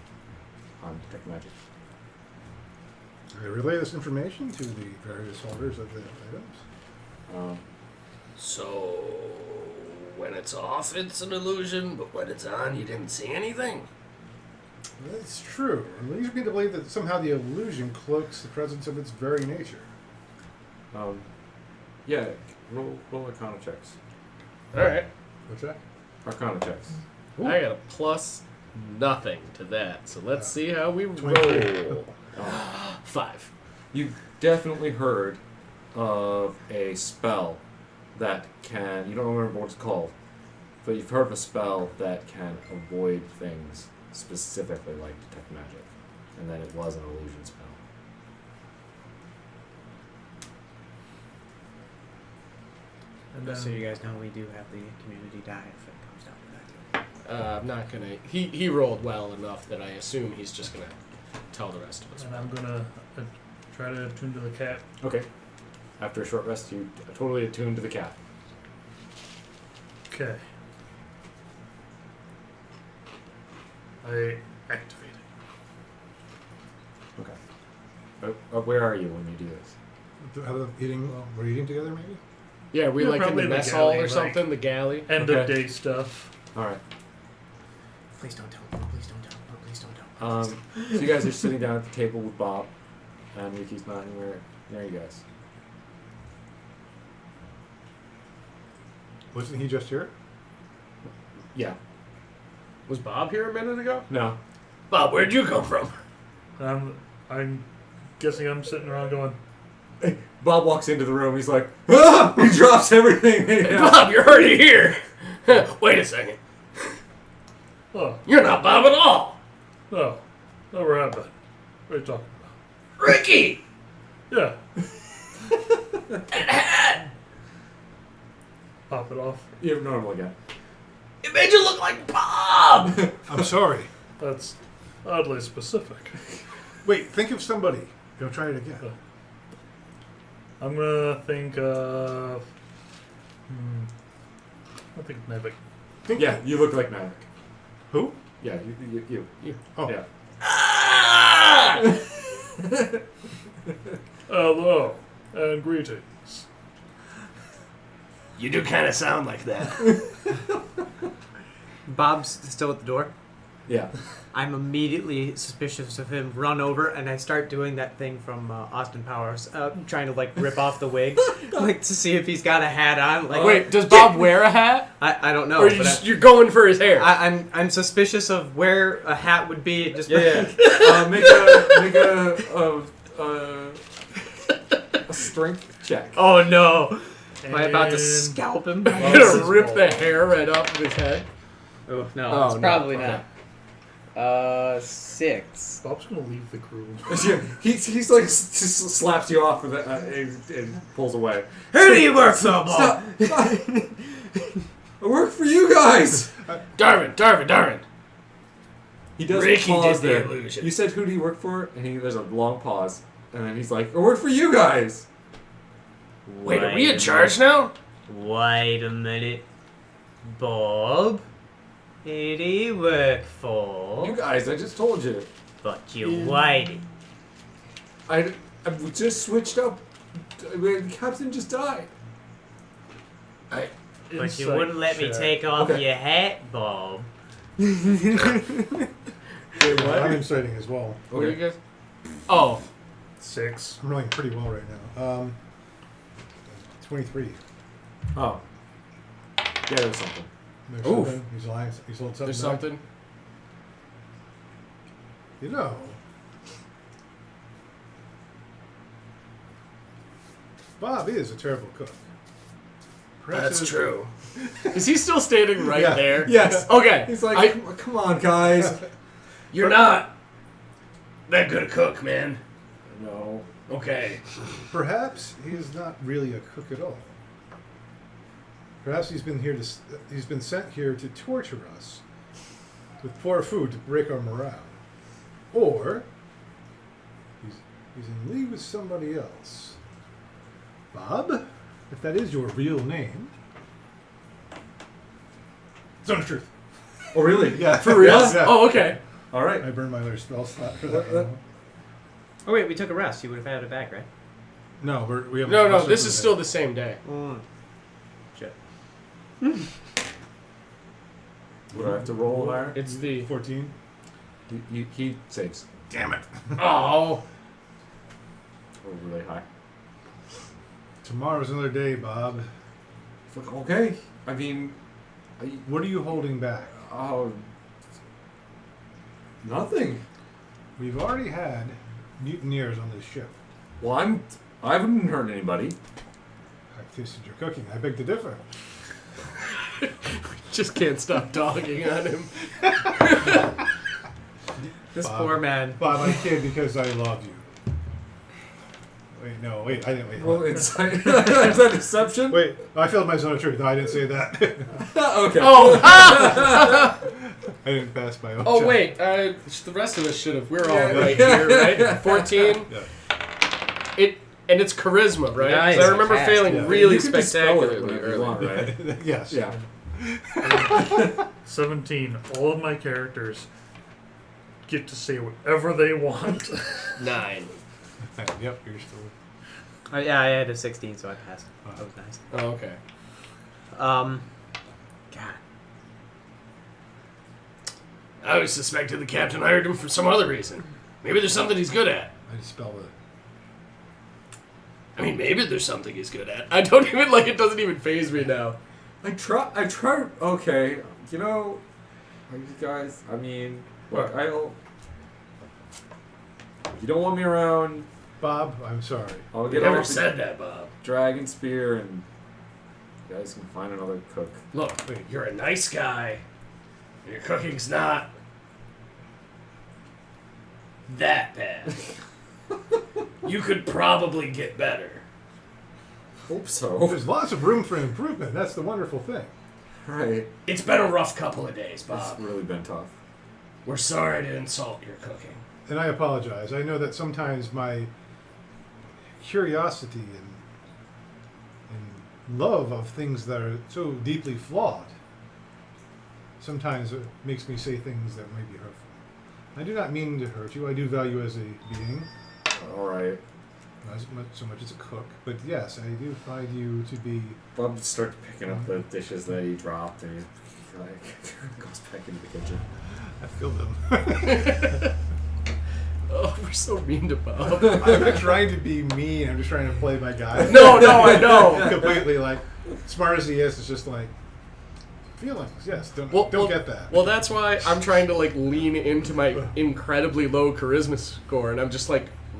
Speaker 4: Detect Magic.
Speaker 2: I relay this information to the various holders of the items.
Speaker 3: So when it's off, it's an illusion, but when it's on, you didn't see anything.
Speaker 2: That's true. It leads me to believe that somehow the illusion cloaks the presence of its very nature.
Speaker 4: Yeah, roll Arcana checks.
Speaker 3: All right.
Speaker 2: What's that?
Speaker 4: Arcana checks.
Speaker 2: Ooh.
Speaker 3: I got a plus nothing to that, so let's see how we
Speaker 2: 23.
Speaker 3: roll. 5.
Speaker 4: You've definitely heard of a spell that can, you don't remember what it's called, but you've heard of a spell that can avoid things specifically like Detect Magic, and that it was an illusion spell.
Speaker 1: And
Speaker 6: Just so
Speaker 1: then,
Speaker 6: you guys know, we do have the community die if it comes down to that.
Speaker 3: I'm not gonna. He rolled well enough that I assume he's just gonna tell the rest of us.
Speaker 1: and I'm gonna try to attune to the cat.
Speaker 4: Okay. After a short rest, you totally attune to the cat.
Speaker 1: Okay. I activate it.
Speaker 4: Okay. Where are you when you do this?
Speaker 2: We're eating together, maybe?
Speaker 3: Yeah, we
Speaker 1: Yeah,
Speaker 3: like in
Speaker 1: probably
Speaker 3: the
Speaker 1: the
Speaker 3: mess hall
Speaker 1: galley,
Speaker 3: or
Speaker 1: like-
Speaker 3: something. The galley.
Speaker 1: End
Speaker 4: Okay.
Speaker 1: of day stuff.
Speaker 4: All right.
Speaker 6: Please don't tell. Please don't tell. Please don't tell.
Speaker 4: So you guys are sitting down at the table with Bob, and Ricky's not anywhere near you guys.
Speaker 2: Wasn't he just here?
Speaker 4: Yeah.
Speaker 3: Was Bob here a minute ago?
Speaker 4: No.
Speaker 3: Bob, where'd you come from?
Speaker 1: I'm guessing I'm sitting around going,
Speaker 4: Bob walks into the room. He's like, ah! He drops everything.
Speaker 3: Hey, Bob, you're already here. Wait a second.
Speaker 1: oh,
Speaker 3: You're not Bob at all.
Speaker 1: no, never have been. What are you talking about?
Speaker 3: Ricky.
Speaker 1: Yeah,
Speaker 3: That hat.
Speaker 1: pop it off.
Speaker 4: You're normal again.
Speaker 3: It made you look like Bob.
Speaker 2: I'm sorry.
Speaker 1: That's oddly specific.
Speaker 2: Wait, think of somebody. Go try it again.
Speaker 1: I'm gonna think of. I think Nevik.
Speaker 4: Yeah, you look like Maverick.
Speaker 2: Who?
Speaker 4: Yeah, you.
Speaker 2: Oh.
Speaker 4: Yeah.
Speaker 3: Ah!
Speaker 1: Hello and greetings.
Speaker 3: You do kind of sound like that.
Speaker 6: Bob's still at the door.
Speaker 4: Yeah.
Speaker 6: I'm immediately suspicious of him. Run over and I start doing that thing from Austin Powers, trying to like rip off the wig, like to see if he's got a hat on. Like,
Speaker 3: Wait, does Bob wear a hat?
Speaker 6: I don't know.
Speaker 3: Or you're going for his hair?
Speaker 6: I'm suspicious of where a hat would be. Just
Speaker 4: Yeah. Make a strength check.
Speaker 6: Oh no! Am I about to
Speaker 1: And-
Speaker 6: scalp him?
Speaker 3: I'm gonna rip the hair right off of his head.
Speaker 6: Oh no!
Speaker 3: Oh,
Speaker 6: it's
Speaker 3: no.
Speaker 6: probably
Speaker 3: Okay.
Speaker 6: not. 6.
Speaker 1: Bob's gonna leave the crew.
Speaker 4: He's like just slaps you off with it and pulls away.
Speaker 6: Who do you work for, Bob?
Speaker 4: Stop! I work for you guys.
Speaker 3: Darvin.
Speaker 4: He does
Speaker 3: Ricky
Speaker 4: pause
Speaker 3: did the
Speaker 4: there.
Speaker 3: illusion.
Speaker 4: You said who do you work for? And there's a long pause, and then he's like, I work for you guys.
Speaker 3: Wait, are we in charge now?
Speaker 6: Wait a minute, Bob. Who do you work for?
Speaker 4: You guys, I just told you.
Speaker 6: But you waited.
Speaker 4: I just switched up. The captain just died.
Speaker 6: But you
Speaker 1: Insight
Speaker 6: wouldn't let me
Speaker 1: check.
Speaker 6: take off
Speaker 4: Okay.
Speaker 6: your hat, Bob.
Speaker 2: Wait, I'm inciting as well.
Speaker 3: What are you guys? Oh,
Speaker 1: 6.
Speaker 2: I'm rolling pretty well right now. 23.
Speaker 4: Oh. Yeah, there's something.
Speaker 2: There's
Speaker 3: Oof.
Speaker 2: something. He's lying. He's holding something.
Speaker 3: there's
Speaker 2: back.
Speaker 3: something.
Speaker 2: You know. Bob is a terrible cook. Perhaps
Speaker 3: That's
Speaker 2: it is-
Speaker 3: true. Is he still standing right
Speaker 2: Yeah.
Speaker 3: there?
Speaker 4: Yes.
Speaker 3: Okay.
Speaker 4: He's like, come on, guys.
Speaker 3: You're not that good a cook, man.
Speaker 4: No.
Speaker 3: Okay.
Speaker 2: Perhaps he is not really a cook at all. Perhaps he's been here to. He's been sent here to torture us with poor food to break our morale, or he's in league with somebody else. Bob, if that is your real name, it's on the truth.
Speaker 4: Oh, really?
Speaker 2: Yeah,
Speaker 3: For real?
Speaker 2: Yeah.
Speaker 3: Oh, okay.
Speaker 4: All right.
Speaker 2: I burned my other spell slot for
Speaker 4: What-
Speaker 2: that.
Speaker 6: Oh wait, we took a rest. You would have had it back, right?
Speaker 2: No, we have.
Speaker 3: No, this is still the same day.
Speaker 6: Shit.
Speaker 4: Would I have to roll higher?
Speaker 3: It's the
Speaker 2: 14.
Speaker 4: He saves.
Speaker 2: Damn it!
Speaker 3: oh.
Speaker 4: Or really high.
Speaker 2: Tomorrow's another day, Bob.
Speaker 4: Fuck, okay. I mean,
Speaker 2: What are you holding back?
Speaker 4: oh, nothing.
Speaker 2: We've already had mutineers on this ship.
Speaker 4: Well, I haven't hurt anybody.
Speaker 2: I've tasted your cooking. I beg to differ.
Speaker 3: Just can't stop dogging on him.
Speaker 6: This
Speaker 2: Bob.
Speaker 6: poor man.
Speaker 2: Bob, I kid because I love you. Wait, no, wait, I didn't wait.
Speaker 4: Roll insight. Is that deception?
Speaker 2: Wait, I failed my zone of truth. No, I didn't say that.
Speaker 4: Okay.
Speaker 3: Oh,
Speaker 2: I didn't pass my own
Speaker 3: oh
Speaker 2: check.
Speaker 3: wait. The rest of us should have. We're all
Speaker 4: Yeah.
Speaker 3: right here, right? 14.
Speaker 2: Yeah.
Speaker 3: And it's charisma, right? 'Cause
Speaker 6: Nice.
Speaker 3: I remember
Speaker 6: Fast.
Speaker 3: failing
Speaker 2: Yeah.
Speaker 3: really
Speaker 4: You can just spell it
Speaker 3: spectacularly
Speaker 4: whenever you
Speaker 3: early.
Speaker 4: want, right?
Speaker 2: Yes.
Speaker 4: Yeah.
Speaker 1: 17. All of my characters get to say whatever they want.
Speaker 3: 9.
Speaker 2: Yep, you're still.
Speaker 6: Yeah, I had a 16, so I passed. That was nice.
Speaker 3: Oh, okay.
Speaker 6: God.
Speaker 3: I always suspected the captain hired him for some other reason. Maybe there's something he's good at.
Speaker 2: I just spelled it.
Speaker 3: I mean, maybe there's something he's good at. I don't even it doesn't even faze me now.
Speaker 4: I try. Okay, you know, you guys. I mean, look, I'll. If you don't want me around,
Speaker 2: Bob, I'm sorry.
Speaker 4: I'll
Speaker 3: You
Speaker 4: get
Speaker 3: never
Speaker 4: off the
Speaker 3: said that, Bob.
Speaker 4: dragon spear, and you guys can find another cook.
Speaker 3: Look, you're a nice guy, and your cooking's not that bad. You could probably get better.
Speaker 4: Hope so.
Speaker 2: There's lots of room for improvement. That's the wonderful thing.
Speaker 4: Right.
Speaker 3: It's been a rough couple of days,
Speaker 4: It's
Speaker 3: Bob.
Speaker 4: really been tough.
Speaker 3: We're sorry to insult your cooking.
Speaker 2: And I apologize. I know that sometimes my curiosity and love of things that are so deeply flawed sometimes it makes me say things that might be hurtful. I do not mean to hurt you. I do value you as a being,
Speaker 4: All right.
Speaker 2: not so much as a cook. But yes, I do find you to be.
Speaker 4: Bob starts picking up the dishes that he dropped, and he goes back into the kitchen.
Speaker 2: I feel them.
Speaker 3: Oh, we're so mean to Bob.
Speaker 2: I'm not trying to be mean. I'm just trying to play my guy.
Speaker 3: No, I know.
Speaker 2: Completely smart as he is, it's just feelings. Yes, don't get that.
Speaker 3: Well, that's why I'm trying to lean into my incredibly low charisma score, and I'm just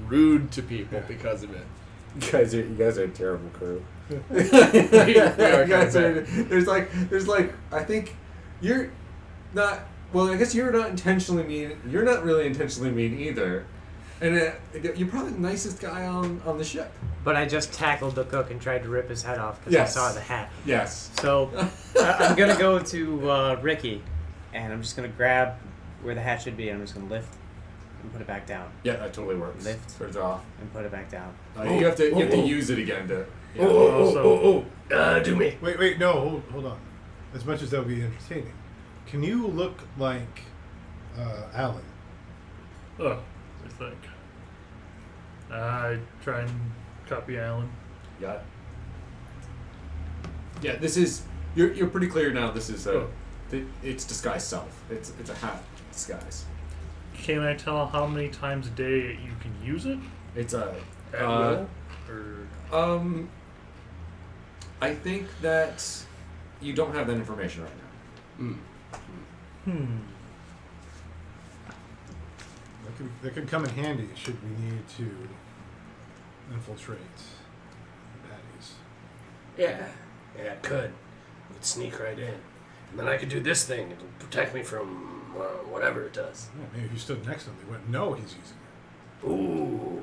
Speaker 3: rude to people because of it.
Speaker 4: You guys are a terrible crew.
Speaker 3: We are
Speaker 4: You guys
Speaker 3: kinda
Speaker 4: are, there's I think you're not. Well, I guess you're not intentionally mean. You're not really intentionally mean either. And you're probably the nicest guy on the ship.
Speaker 6: But I just tackled the cook and tried to rip his head off because
Speaker 4: Yes.
Speaker 6: I saw the hat.
Speaker 4: Yes.
Speaker 6: So I'm going to go to Ricky, and I'm just going to grab where the hat should be, and I'm just going to lift and put it back down.
Speaker 4: Yeah, that totally works.
Speaker 6: Lift.
Speaker 4: Turns off.
Speaker 6: And put it back down.
Speaker 4: You have to use it again to. Yeah.
Speaker 3: Do me.
Speaker 2: Wait, no, hold on. As much as that would be entertaining, can you look like Alan?
Speaker 1: Oh, I think. I try and copy Alan.
Speaker 4: Yeah. Yeah, this is. You're pretty clear now. This is it's disguise self. It's a hat disguise.
Speaker 1: Can I tell how many times a day you can use it?
Speaker 4: It's a.
Speaker 1: At will? Or
Speaker 4: I think that you don't have that information right now.
Speaker 2: That could come in handy should we need to infiltrate the baddies.
Speaker 3: Yeah, it could. We'd sneak right in. And then I could do this thing. It'll protect me from whatever it does.
Speaker 2: Yeah, maybe if you stood next to him, they wouldn't know he's using it.
Speaker 3: Ooh.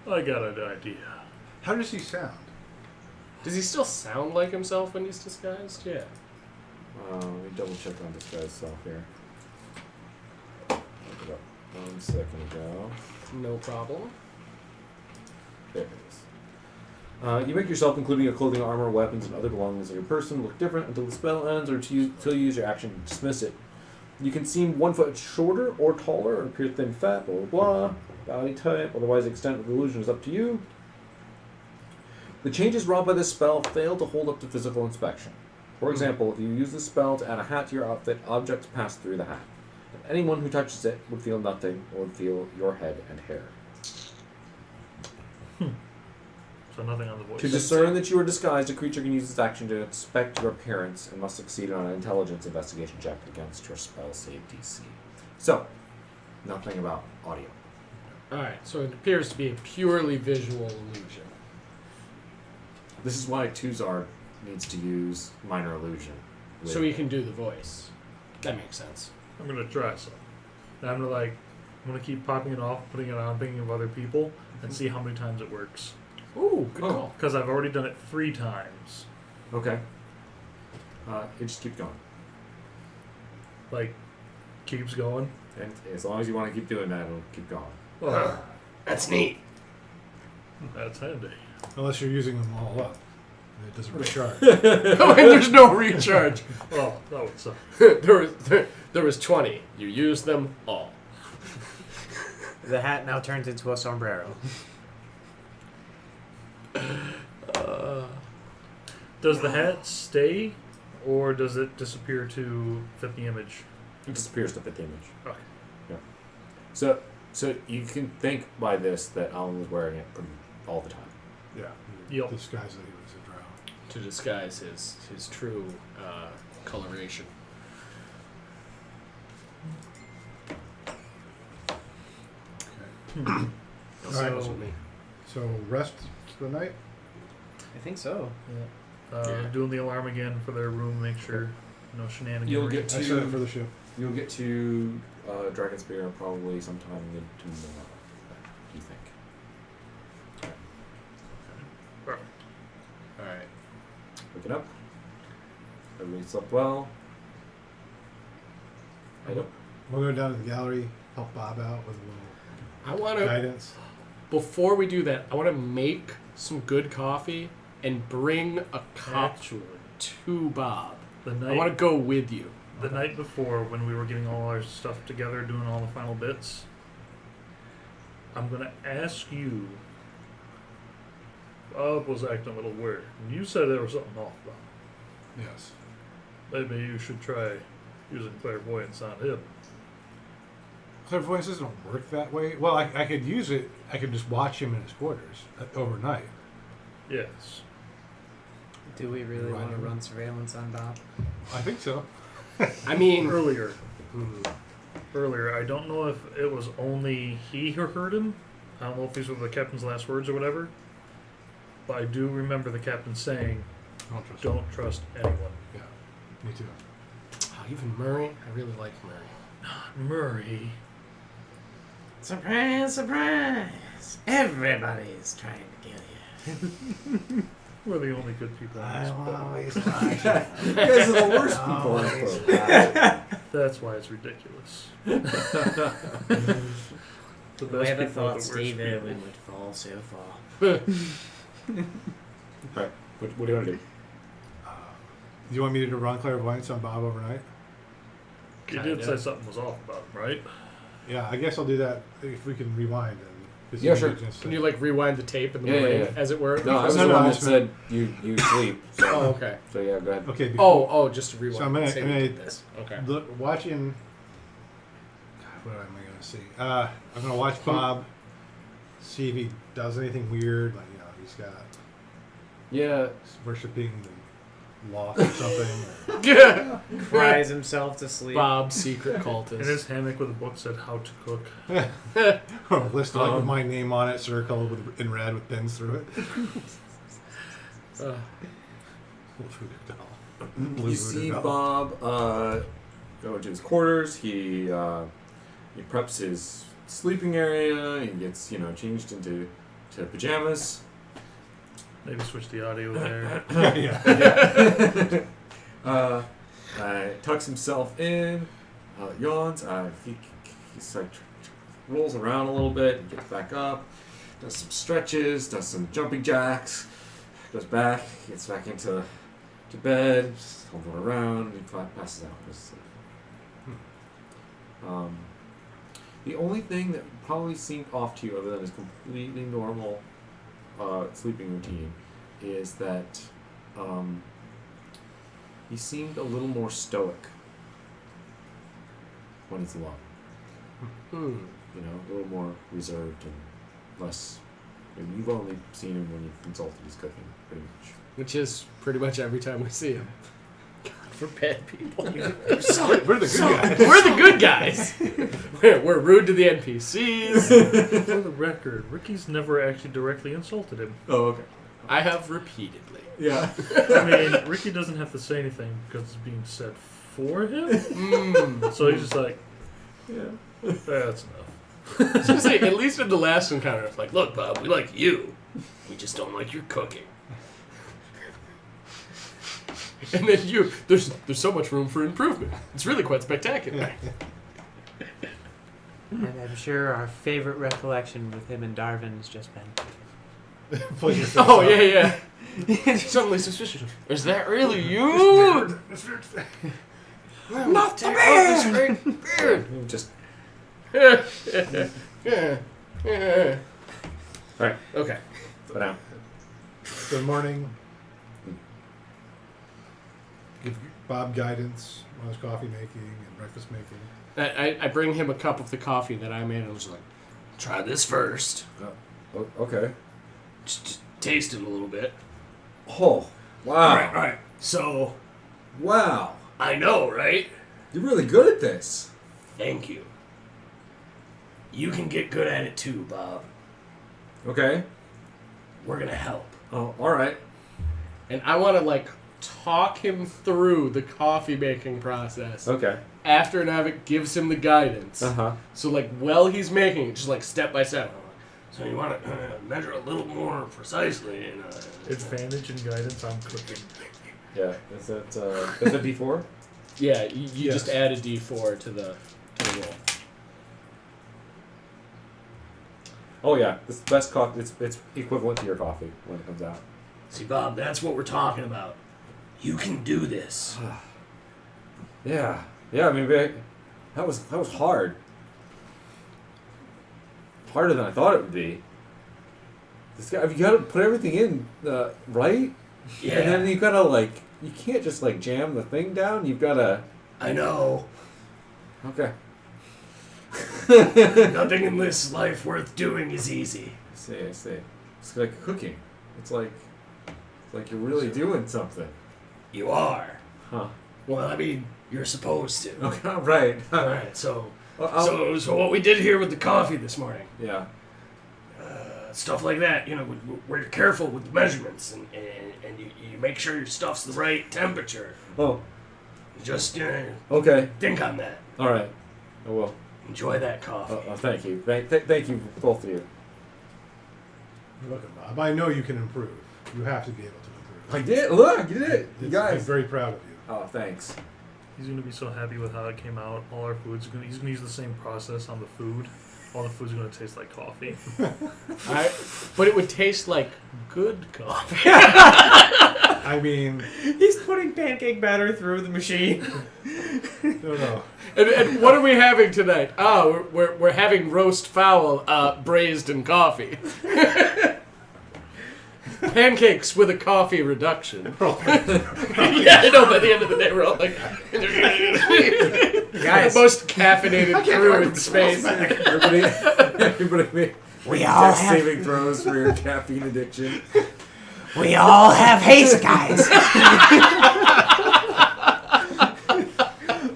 Speaker 1: I got an idea.
Speaker 2: How does he sound?
Speaker 3: Does he still sound like himself when he's disguised? Yeah.
Speaker 4: Let me double check on disguise self here. Look it up 1 second ago.
Speaker 3: No problem.
Speaker 4: There it is. You make yourself, including your clothing, armor, weapons, and other belongings of your person, look different until the spell ends or until you use your action to dismiss it. You can seem 1 foot shorter or taller, or appear thin, fat, blah, blah, blah. Body type, otherwise the extent of the illusion is up to you. The changes wrought by this spell fail to hold up to physical inspection. For example, if you use this spell to add a hat to your outfit, objects pass through the hat. And anyone who touches it would feel nothing or would feel your head and hair.
Speaker 1: So nothing on the voice.
Speaker 4: To discern that you are disguised, a creature can use its action to inspect your appearance and must succeed on an intelligence investigation check against your spell save DC. So, nothing about audio.
Speaker 3: Alright, so it appears to be a purely visual illusion.
Speaker 4: This is why Tuzar needs to use minor illusion.
Speaker 3: So he can do the voice. That makes sense.
Speaker 1: I'm gonna try some. And I'm gonna I'm gonna keep popping it off, putting it on, thinking of other people, and see how many times it works.
Speaker 3: Ooh, good
Speaker 4: Oh.
Speaker 3: call.
Speaker 1: Because I've already done it 3 times.
Speaker 4: Okay. It just keeps going.
Speaker 1: Like, keeps going.
Speaker 4: And as long as you want to keep doing that, it'll keep going.
Speaker 1: Oh,
Speaker 3: That's neat.
Speaker 1: that's handy.
Speaker 2: Unless you're using them all up. It doesn't recharge.
Speaker 3: Oh, and there's no recharge.
Speaker 1: Oh, that would suck.
Speaker 3: there was 20. You used them all.
Speaker 6: The hat now turns into a sombrero.
Speaker 1: Does the hat stay, or does it disappear to fit the image?
Speaker 4: It disappears to fit the image.
Speaker 1: Okay.
Speaker 4: Yeah. So you can think by this that Alan was wearing it pretty all the time.
Speaker 2: Yeah.
Speaker 1: Yep.
Speaker 2: Disguise that he was a drow.
Speaker 3: To disguise his true coloration.
Speaker 2: Okay.
Speaker 3: You'll see
Speaker 2: Alright.
Speaker 3: those with me.
Speaker 2: So rest for the night?
Speaker 6: I think so.
Speaker 3: Yeah.
Speaker 1: Doing the alarm again for their room, make sure no shenanigans.
Speaker 4: You'll get
Speaker 2: I set it for the ship.
Speaker 4: You'll get to Dragonspear probably sometime mid tomorrow. Do you think?
Speaker 3: Alright.
Speaker 4: Waking up. Everybody slept well. I don't.
Speaker 2: We'll go down to the gallery, help Bob out with a little
Speaker 3: I want to,
Speaker 2: guidance.
Speaker 3: before we do that, I want to make some good coffee and bring a cup
Speaker 1: Actually,
Speaker 3: to Bob.
Speaker 1: the
Speaker 3: I want to
Speaker 1: night
Speaker 3: go with you.
Speaker 1: the night before, when we were getting all our stuff together, doing all the final bits, I'm gonna ask you. Bob was acting a little weird, and you said there was something off about him.
Speaker 2: Yes.
Speaker 1: Maybe you should try using clairvoyance on him.
Speaker 2: Clairvoyance doesn't work that way. Well, I could use it. I could just watch him in his quarters overnight.
Speaker 1: Yes.
Speaker 6: Do we really
Speaker 2: Right.
Speaker 6: want to run surveillance on Bob?
Speaker 2: I think so.
Speaker 3: I mean,
Speaker 1: Earlier, I don't know if it was only he who heard him. I don't know if these were the captain's last words or whatever. But I do remember the captain saying,
Speaker 2: Don't trust him.
Speaker 1: "Don't trust anyone."
Speaker 2: Yeah. Me too.
Speaker 3: even Murray. I really like Murray.
Speaker 1: Murray.
Speaker 6: Surprise, surprise! Everybody's trying to kill you.
Speaker 1: We're the only good people on this boat.
Speaker 6: always
Speaker 4: You guys are the worst people on this boat.
Speaker 1: That's why it's ridiculous. The best
Speaker 6: Whoever
Speaker 1: people are
Speaker 6: thought
Speaker 1: the worst
Speaker 6: Steve
Speaker 1: people.
Speaker 6: Irwin would fall so far?
Speaker 4: Right. What do you want to do?
Speaker 2: Do you want me to run clairvoyance on Bob overnight?
Speaker 1: You did say something was off about him, right?
Speaker 2: Yeah, I guess I'll do that if we can rewind. And
Speaker 4: Yeah, sure.
Speaker 3: Can you like rewind the tape in the
Speaker 4: Yeah,
Speaker 3: morning,
Speaker 4: yeah.
Speaker 3: as it were?
Speaker 4: No, I was
Speaker 2: No,
Speaker 4: the
Speaker 2: no,
Speaker 4: one
Speaker 2: I
Speaker 4: that
Speaker 2: just
Speaker 4: said you sleep. So,
Speaker 3: Oh, okay.
Speaker 4: so yeah, go ahead.
Speaker 2: Okay. Before,
Speaker 3: Oh, just to rewind.
Speaker 2: So I'm gonna-
Speaker 3: Say
Speaker 2: I'm
Speaker 3: we
Speaker 2: gonna-
Speaker 3: did this. Okay.
Speaker 2: Look, watching. God, what am I going to see? I'm going to watch Bob, see if he does anything weird. Like, you know, he's got
Speaker 4: Yeah.
Speaker 2: he's worshiping the loft or something.
Speaker 3: Yeah.
Speaker 6: Cries himself to sleep.
Speaker 3: Bob's secret
Speaker 1: In
Speaker 3: cultist.
Speaker 1: his hammock with a book said how to cook.
Speaker 2: Or a list like with my name on it, circled with in red with pins through it. Little voodoo doll. Blue
Speaker 4: You
Speaker 2: voodoo
Speaker 4: see
Speaker 2: doll.
Speaker 4: Bob go to his quarters. He preps his sleeping area. He gets changed into pajamas.
Speaker 1: Maybe switch the audio there.
Speaker 2: Yeah.
Speaker 4: Tucks himself in. Yawns. He's like rolls around a little bit and gets back up. Does some stretches. Does some jumping jacks. Goes back. Gets back into bed. Just hovering around. And passes out. Goes to sleep. The only thing that probably seemed off to you, other than his completely normal sleeping routine, is that he seemed a little more stoic when he's alone.
Speaker 3: Hmm.
Speaker 4: A little more reserved and less. You've only seen him when you've consulted his cooking, pretty much.
Speaker 3: Which is pretty much every time we see him. God, we're bad people.
Speaker 2: We're the good guys.
Speaker 3: We're the good guys. We're rude to the NPCs.
Speaker 1: For the record, Ricky's never actually directly insulted him.
Speaker 4: Oh, okay.
Speaker 3: I have repeatedly.
Speaker 4: Yeah.
Speaker 1: I mean, Ricky doesn't have to say anything because it's being said for him.
Speaker 3: Mm.
Speaker 1: So he's just like,
Speaker 4: Yeah.
Speaker 1: that's enough.
Speaker 3: So say, at least in the last encounter, it's like, look, Bob, we like you. We just don't like your cooking. And then there's so much room for improvement. It's really quite spectacular.
Speaker 6: And I'm sure our favorite recollection with him and Darwin has just been.
Speaker 2: Pull your face
Speaker 3: Oh,
Speaker 2: up.
Speaker 3: yeah. Suddenly suspicious. Is that really you?
Speaker 4: Not the
Speaker 3: man!
Speaker 4: beard! Just. Alright,
Speaker 3: Okay.
Speaker 4: sit down.
Speaker 2: Good morning. Give Bob guidance on his coffee making and breakfast making.
Speaker 3: I bring him a cup of the coffee that I made and I was like, try this first.
Speaker 4: Okay.
Speaker 3: Just taste it a little bit.
Speaker 4: Oh, wow.
Speaker 3: Alright. So,
Speaker 4: Wow.
Speaker 3: I know, right?
Speaker 4: You're really good at this.
Speaker 3: Thank you. You can get good at it too, Bob.
Speaker 4: Okay.
Speaker 3: We're gonna help.
Speaker 4: Oh, alright.
Speaker 3: And I want to, like, talk him through the coffee making process
Speaker 4: Okay.
Speaker 3: after Navik gives him the guidance.
Speaker 4: Uh-huh.
Speaker 3: So, like, while he's making it, just, like, step by step. So you want to measure a little more precisely. And,
Speaker 1: Advantage and guidance on cooking.
Speaker 4: Yeah. Is that D4?
Speaker 3: yeah, you
Speaker 2: Yes.
Speaker 3: just add a D4 to the roll.
Speaker 4: Oh, yeah. This is the best coffee. It's equivalent to your coffee when it comes out.
Speaker 3: See, Bob, that's what we're talking about. You can do this.
Speaker 4: Yeah. Yeah, I mean, that was hard. Harder than I thought it would be. This guy, you gotta put everything in, right?
Speaker 3: Yeah,
Speaker 4: And then you gotta, like, you can't just, like, jam the thing down. You've gotta...
Speaker 3: I know.
Speaker 4: Okay.
Speaker 3: Nothing in this life worth doing is easy.
Speaker 4: I see. It's like cooking. It's like you're really doing something.
Speaker 3: You are.
Speaker 4: Huh.
Speaker 3: Well, I mean, you're supposed to.
Speaker 4: Okay, right.
Speaker 3: All right, so
Speaker 4: Well,
Speaker 3: so what we did here with the coffee this morning,
Speaker 4: yeah.
Speaker 3: stuff like that, you know, we're careful with the measurements and you make sure your stuff's the right temperature.
Speaker 4: Oh,
Speaker 3: Just
Speaker 4: okay.
Speaker 3: think on that.
Speaker 4: All right. I will.
Speaker 3: Enjoy that coffee.
Speaker 4: Thank you. Thank you, both of you.
Speaker 2: Look at Bob. I know you can improve. You have to be able to improve.
Speaker 4: I did. Look, you did it. You
Speaker 2: I'm
Speaker 4: guys.
Speaker 2: very proud of you.
Speaker 4: Oh, thanks.
Speaker 1: He's gonna be so happy with how it came out. All our food's he's gonna use the same process on the food. All the food's gonna taste like coffee.
Speaker 3: But it would taste like good coffee.
Speaker 2: I mean,
Speaker 6: He's putting pancake batter through the machine.
Speaker 2: no.
Speaker 3: And what are we having tonight? Oh, we're having roast fowl braised in coffee. Pancakes with a coffee reduction. Yeah, I know. By the end of the day, we're all like,
Speaker 6: Guys.
Speaker 3: the most caffeinated crew in space.
Speaker 4: Everybody
Speaker 6: We
Speaker 4: make
Speaker 6: all
Speaker 4: death
Speaker 6: have
Speaker 4: saving throws for your caffeine addiction.
Speaker 6: we all have haste, guys.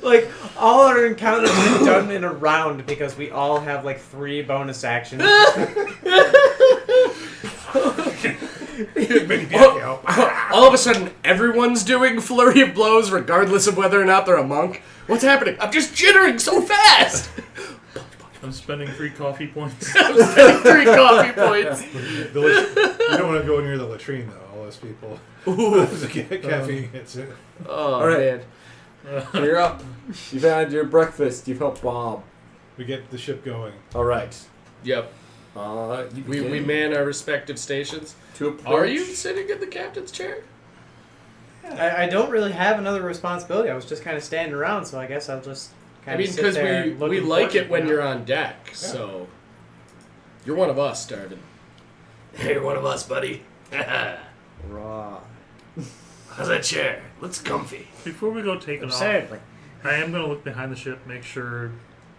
Speaker 6: Like all our encounters are done in a round because we all have like 3 bonus actions.
Speaker 3: All of a sudden, everyone's doing flurry of blows, regardless of whether or not they're a monk. What's happening? I'm just jittering so fast.
Speaker 1: I'm spending 3 coffee points.
Speaker 3: I'm spending 3 coffee points.
Speaker 2: You don't want to go near the latrine, though. All those people. The caffeine hits it.
Speaker 3: Oh,
Speaker 4: All right.
Speaker 3: man.
Speaker 4: You're up. You've had your breakfast. You've helped Bob.
Speaker 2: We get the ship going.
Speaker 4: All right.
Speaker 3: Yep.
Speaker 4: You
Speaker 3: We
Speaker 4: begin
Speaker 3: man our respective stations.
Speaker 4: to approach.
Speaker 3: Are you sitting in the captain's chair?
Speaker 6: I don't really have another responsibility. I was just kind of standing around, so I guess I'll just
Speaker 3: I
Speaker 6: kind
Speaker 3: mean,
Speaker 6: of sit
Speaker 3: because
Speaker 6: there.
Speaker 3: we
Speaker 6: looking
Speaker 3: like it
Speaker 6: fortunate,
Speaker 3: when
Speaker 6: you
Speaker 3: you're
Speaker 6: know?
Speaker 3: on deck, so you're one of us, Darvin. Hey, you're one of us, buddy.
Speaker 6: Raw.
Speaker 3: How's that chair? Looks comfy.
Speaker 1: Before we go taking off,
Speaker 6: Absurd. Like,
Speaker 1: I am gonna look behind the ship, make sure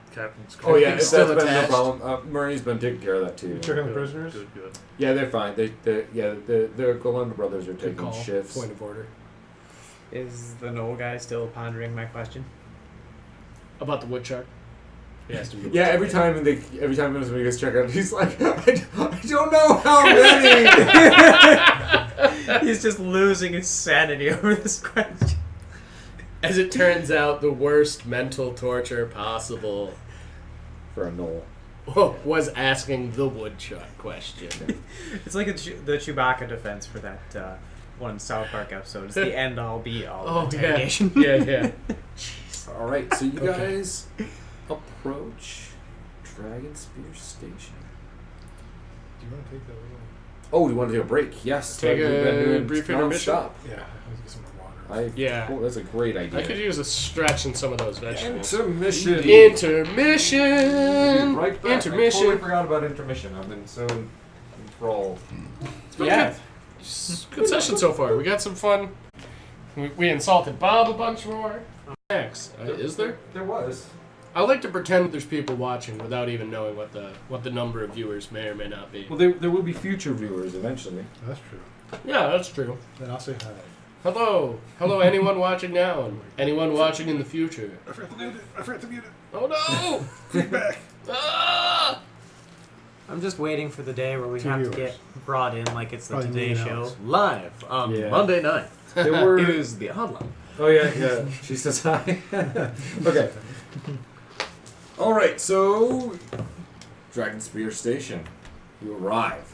Speaker 1: the captain's
Speaker 3: Oh, yeah,
Speaker 4: It's
Speaker 3: it's still
Speaker 4: been no
Speaker 3: attached.
Speaker 4: problem. Murray's been taking care of that too.
Speaker 2: You check on the
Speaker 1: Good,
Speaker 2: prisoners?
Speaker 1: Good.
Speaker 4: Yeah, they're fine. The Golunda brothers are
Speaker 3: Good
Speaker 4: taking
Speaker 3: call.
Speaker 4: shifts.
Speaker 3: Point of order.
Speaker 6: is the Knoll guy still pondering my question?
Speaker 3: About the woodchuck? He asked him.
Speaker 4: Yeah, every time when he goes check out, he's like, I don't know how many.
Speaker 6: He's just losing his sanity over this question.
Speaker 3: As it turns out, the worst mental torture possible.
Speaker 4: For a knoll.
Speaker 3: was asking the woodchuck question.
Speaker 6: It's like the Chewbacca defense for that one South Park episode. It's the end all be all of interrogation.
Speaker 3: Yeah.
Speaker 4: All right, so you guys approach Dragon Spear Station.
Speaker 2: Do you want to take that little?
Speaker 4: Oh, do you want to take a break? Yes.
Speaker 3: Take
Speaker 4: we've been
Speaker 3: a
Speaker 4: doing
Speaker 3: brief intermission?
Speaker 4: non-stop.
Speaker 2: Yeah, let's get some more water.
Speaker 3: Yeah.
Speaker 4: Cool, that's a great idea.
Speaker 3: I could use a stretch in some of those vegetables.
Speaker 4: Intermission.
Speaker 3: Intermission.
Speaker 4: Right back.
Speaker 3: Intermission.
Speaker 4: I totally forgot about intermission. I've been so enthralled.
Speaker 3: Yeah. Good session so far. We the fun. We insulted Bob a bunch more. Next, is there?
Speaker 4: There was.
Speaker 3: I like to pretend there's people watching without even knowing what the number of viewers may or may not be.
Speaker 4: Well, there will be future viewers eventually.
Speaker 2: That's true.
Speaker 3: Yeah, that's true.
Speaker 2: Then I'll say hi.
Speaker 3: Hello, anyone watching now and anyone watching in the future.
Speaker 2: I forgot to mute it.
Speaker 3: Oh no!
Speaker 2: Feedback.
Speaker 3: Ah!
Speaker 6: I'm just waiting for the day where we
Speaker 2: 2
Speaker 6: have to
Speaker 2: viewers.
Speaker 6: get brought in like it's the
Speaker 2: Probably
Speaker 6: Today
Speaker 2: million
Speaker 6: Show
Speaker 2: hours.
Speaker 6: live on
Speaker 4: Yeah.
Speaker 6: Monday night.
Speaker 4: There were.
Speaker 6: It is the Hotline.
Speaker 4: Oh yeah. She says hi. Okay. All right. So, Dragon Spear Station. You arrive.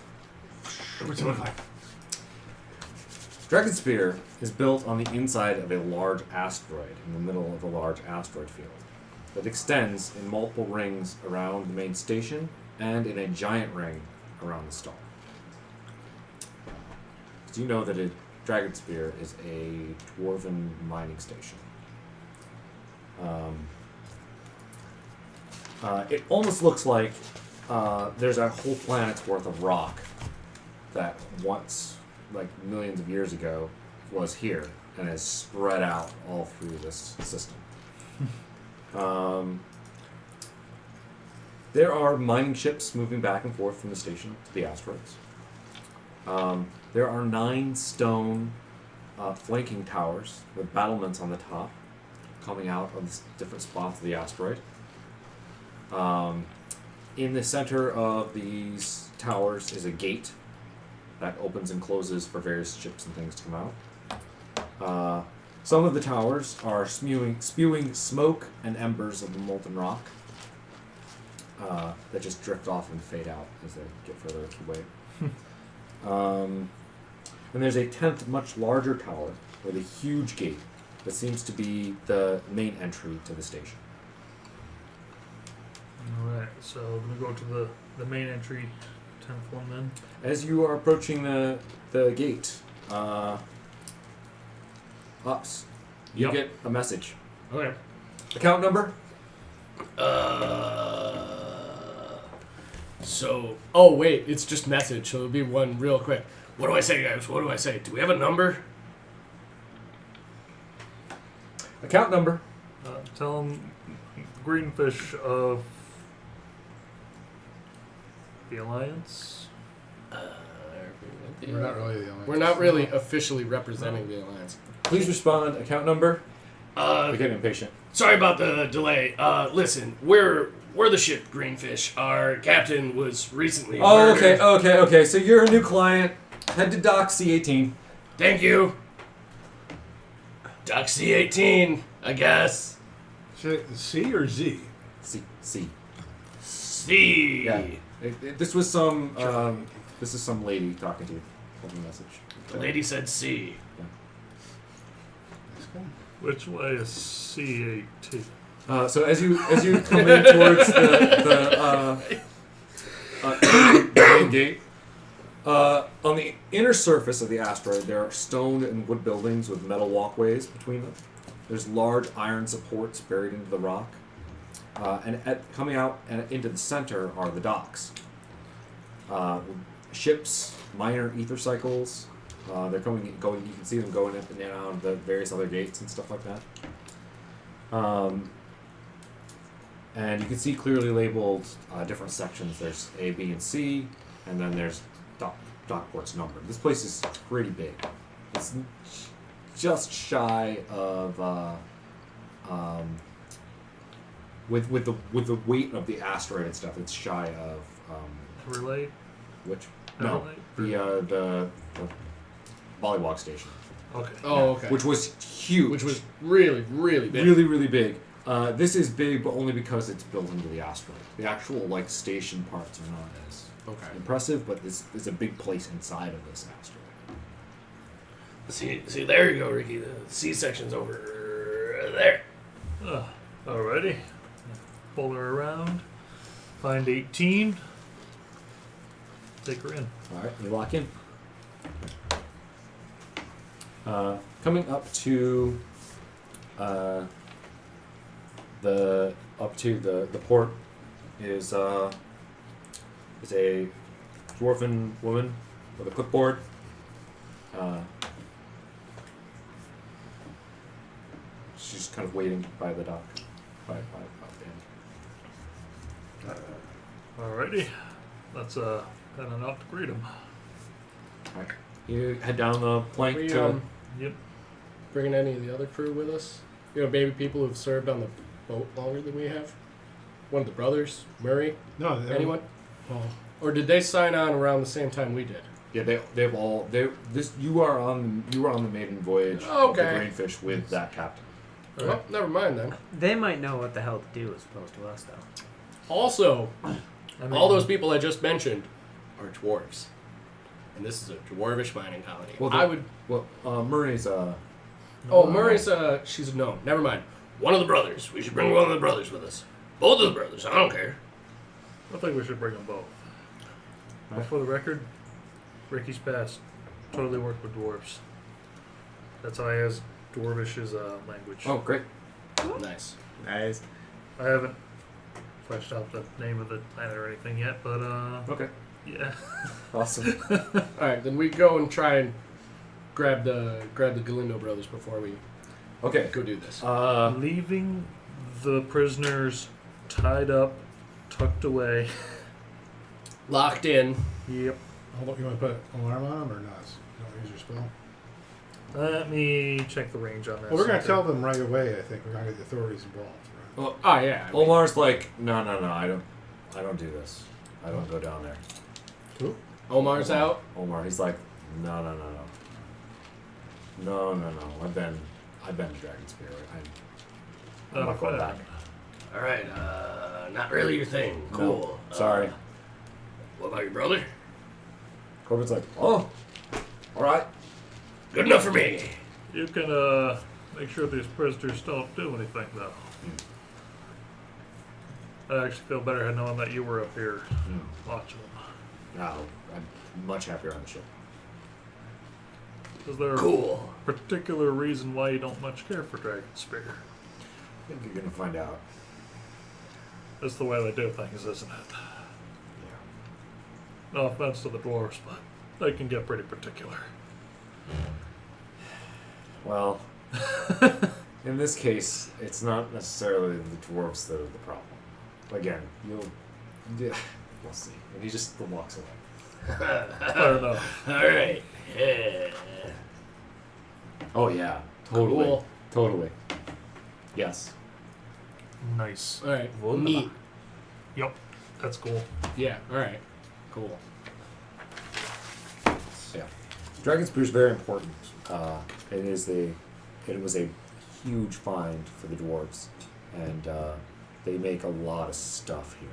Speaker 4: Dragon Spear is built on the inside of a large asteroid in the middle of a large asteroid field that extends in multiple rings around the main station and in a giant ring around the star. Do you know that Dragon Spear is a dwarven mining station? It almost looks like there's a whole planet's worth of rock that once, like millions of years ago, was here and is spread out all through this system. There are mining ships moving back and forth from the station to the asteroids. There are 9 stone flanking towers with battlements on the top coming out of the different spots of the asteroid. In the center of these towers is a gate that opens and closes for various ships and things to come out. Some of the towers are spewing smoke and embers of the molten rock that just drift off and fade out as they get further away. And there's a 10th, much larger tower with a huge gate that seems to be the main entry to the station.
Speaker 1: Alright, so I'm going to go to the main entry, 10th one then.
Speaker 4: As you are approaching the gate, Ups, you
Speaker 3: Yep.
Speaker 4: get a message.
Speaker 3: Okay.
Speaker 4: Account number?
Speaker 3: Oh wait, it's just message, so it'll be one real quick. What do I say, guys? What do I say? Do we have a number?
Speaker 4: Account number.
Speaker 1: Tell them Greenfish of the Alliance.
Speaker 2: We're not really the only.
Speaker 3: We're not really officially representing the Alliance.
Speaker 4: Please respond. Account number. We're getting impatient.
Speaker 3: Sorry about the delay. Listen, we're the ship Greenfish. Our captain was recently
Speaker 4: Oh,
Speaker 3: murdered.
Speaker 4: okay. So you're a new client. Head to dock C18.
Speaker 3: Thank you. Doc C18, I guess.
Speaker 2: C or Z?
Speaker 4: C.
Speaker 3: C.
Speaker 4: Yeah. This was some. This is some lady talking to you. Holding a message.
Speaker 3: The lady said C.
Speaker 1: Which way is C-A-T?
Speaker 4: So as you come in towards the main gate, on the inner surface of the asteroid, there are stone and wood buildings with metal walkways between them. There's large iron supports buried into the rock, coming out and into the center are the docks. Ships, minor ether cycles. They're going. You can see them going up and down the various other gates and stuff like that. And you can see clearly labeled different sections. There's A, B, and C, and then there's dockports numbered. This place is pretty big. It's just shy of with the weight of the asteroid and stuff. It's shy of
Speaker 1: Relay?
Speaker 4: which no the Bollywog station.
Speaker 1: Okay.
Speaker 3: Oh, okay.
Speaker 4: Which was huge.
Speaker 3: Which was really, really big.
Speaker 4: really big. This is big, but only because it's built into the asteroid. The actual like station parts are not as impressive, but this is a big place inside of this asteroid.
Speaker 3: See, there you go, Ricky. The C section's over there.
Speaker 1: Alrighty. Pull her around. Find 18. Take her in.
Speaker 4: All right, you lock in. Coming up to the port is a dwarven woman with a clipboard. She's kind of waiting by the dock. By the end.
Speaker 1: Alrighty. Let's head on out to greet him.
Speaker 4: All right. You head down the plank
Speaker 3: We,
Speaker 4: to.
Speaker 1: Yep.
Speaker 3: bringing any of the other crew with us? You know, baby people who've served on the boat longer than we have? One of the brothers? Murray?
Speaker 2: No,
Speaker 3: Anyone?
Speaker 2: Well,
Speaker 3: Or did they sign on around the same time we did?
Speaker 4: Yeah, they've all you are on the maiden voyage of the
Speaker 3: Okay.
Speaker 4: Grainfish with that captain.
Speaker 3: Well, never mind then.
Speaker 6: They might know what the hell to do as opposed to us, though.
Speaker 3: Also,
Speaker 1: I mean,
Speaker 3: all those people I just mentioned are dwarves. And this is a dwarvish mining colony.
Speaker 4: Well,
Speaker 3: I would...
Speaker 4: Well, Murray's
Speaker 3: Oh, Murray's, she's a gnome. Never mind. One of the brothers. We should bring one of the brothers with us. Both of the brothers. I don't care.
Speaker 1: I think we should bring them both. But for the record, Ricky's past totally worked with dwarves. That's how he has dwarvish as a language.
Speaker 4: Oh, great.
Speaker 3: Nice.
Speaker 6: Nice.
Speaker 1: I haven't fleshed out the name of the planet or anything yet, but
Speaker 4: Okay.
Speaker 1: yeah.
Speaker 4: Awesome.
Speaker 3: Alright, then we go and try and grab the Galindo brothers before we
Speaker 4: Okay.
Speaker 3: go do this.
Speaker 1: Leaving the prisoners tied up, tucked away.
Speaker 3: Locked in.
Speaker 1: Yep.
Speaker 2: hold on, you want to put an alarm on them or not? You don't use your spell.
Speaker 1: Let me check the range on that.
Speaker 2: Well, we're going to
Speaker 1: sucker.
Speaker 2: tell them right away. I think we're going to get the authorities involved. Right?
Speaker 4: Well,
Speaker 3: Oh, yeah. I mean,
Speaker 4: Omar's like, no, I don't do this. I don't go down there.
Speaker 2: Who?
Speaker 3: Omar's out.
Speaker 4: Omar, he's like, no. I've been to Dragonspear. I'm not going back.
Speaker 3: Alright, not really your thing. Cool.
Speaker 4: No, sorry.
Speaker 3: What about your brother?
Speaker 4: Corbin's like, oh, all right.
Speaker 3: Good enough for me.
Speaker 1: You can make sure these prisoners don't do anything, though. I actually feel better knowing that you were up here watching them.
Speaker 4: No, I'm much happier on the ship.
Speaker 1: Is there
Speaker 3: Cool.
Speaker 1: a particular reason why you don't much care for Dragonspear?
Speaker 4: I think you're gonna find out.
Speaker 1: That's the way they do things, isn't it?
Speaker 4: Yeah.
Speaker 1: No offense to the dwarves, but they can get pretty particular.
Speaker 4: Well, in this case, it's not necessarily the dwarves that are the problem. Again, we'll see. And he just walks away.
Speaker 1: Fair enough.
Speaker 3: Alright. Yeah.
Speaker 4: Oh yeah, totally,
Speaker 3: Cool.
Speaker 4: totally. Yes.
Speaker 1: Nice.
Speaker 3: Alright.
Speaker 4: Wunderbar.
Speaker 3: Neat.
Speaker 1: Yep, that's cool.
Speaker 3: Yeah, alright. Cool.
Speaker 4: Yeah. Dragonspear is very important. It was a huge find for the dwarves, and they make a lot of stuff here.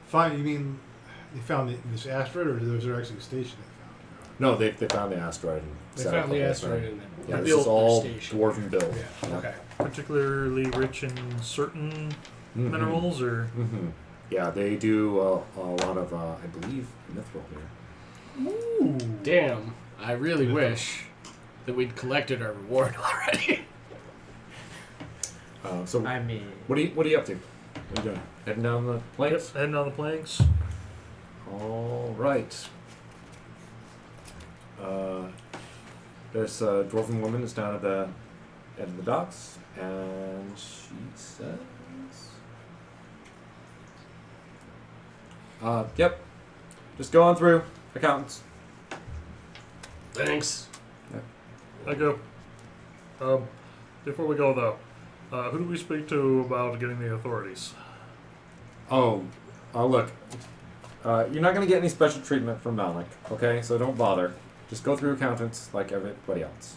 Speaker 2: Fine. You mean they found this asteroid, or was there actually a station they found?
Speaker 4: No, they found the asteroid. And
Speaker 3: They
Speaker 4: set up
Speaker 3: found
Speaker 4: the
Speaker 3: the
Speaker 4: whole
Speaker 3: asteroid
Speaker 4: thing.
Speaker 3: and then
Speaker 4: Yeah, this
Speaker 3: built
Speaker 4: is all
Speaker 3: their station.
Speaker 4: dwarven built.
Speaker 3: Yeah. Okay.
Speaker 1: Particularly rich in certain
Speaker 4: Mhm.
Speaker 1: minerals, or
Speaker 4: Mm-hmm. Yeah, they do a lot of, I believe, mithril here.
Speaker 3: Damn. I really wish that we'd collected our reward already.
Speaker 4: So,
Speaker 6: I mean,
Speaker 4: what are you up to? What are you doing? Heading down the planks?
Speaker 1: heading on the planks.
Speaker 4: All right. There's a dwarven woman that's down at the end of the docks, and she says, "Yep, just go on through, accountants."
Speaker 3: Thanks.
Speaker 1: I go. Before we go though, who do we speak to about getting the authorities?
Speaker 4: Oh, look, you're not gonna get any special treatment from Malik, okay? So don't bother. Just go through accountants like everybody else.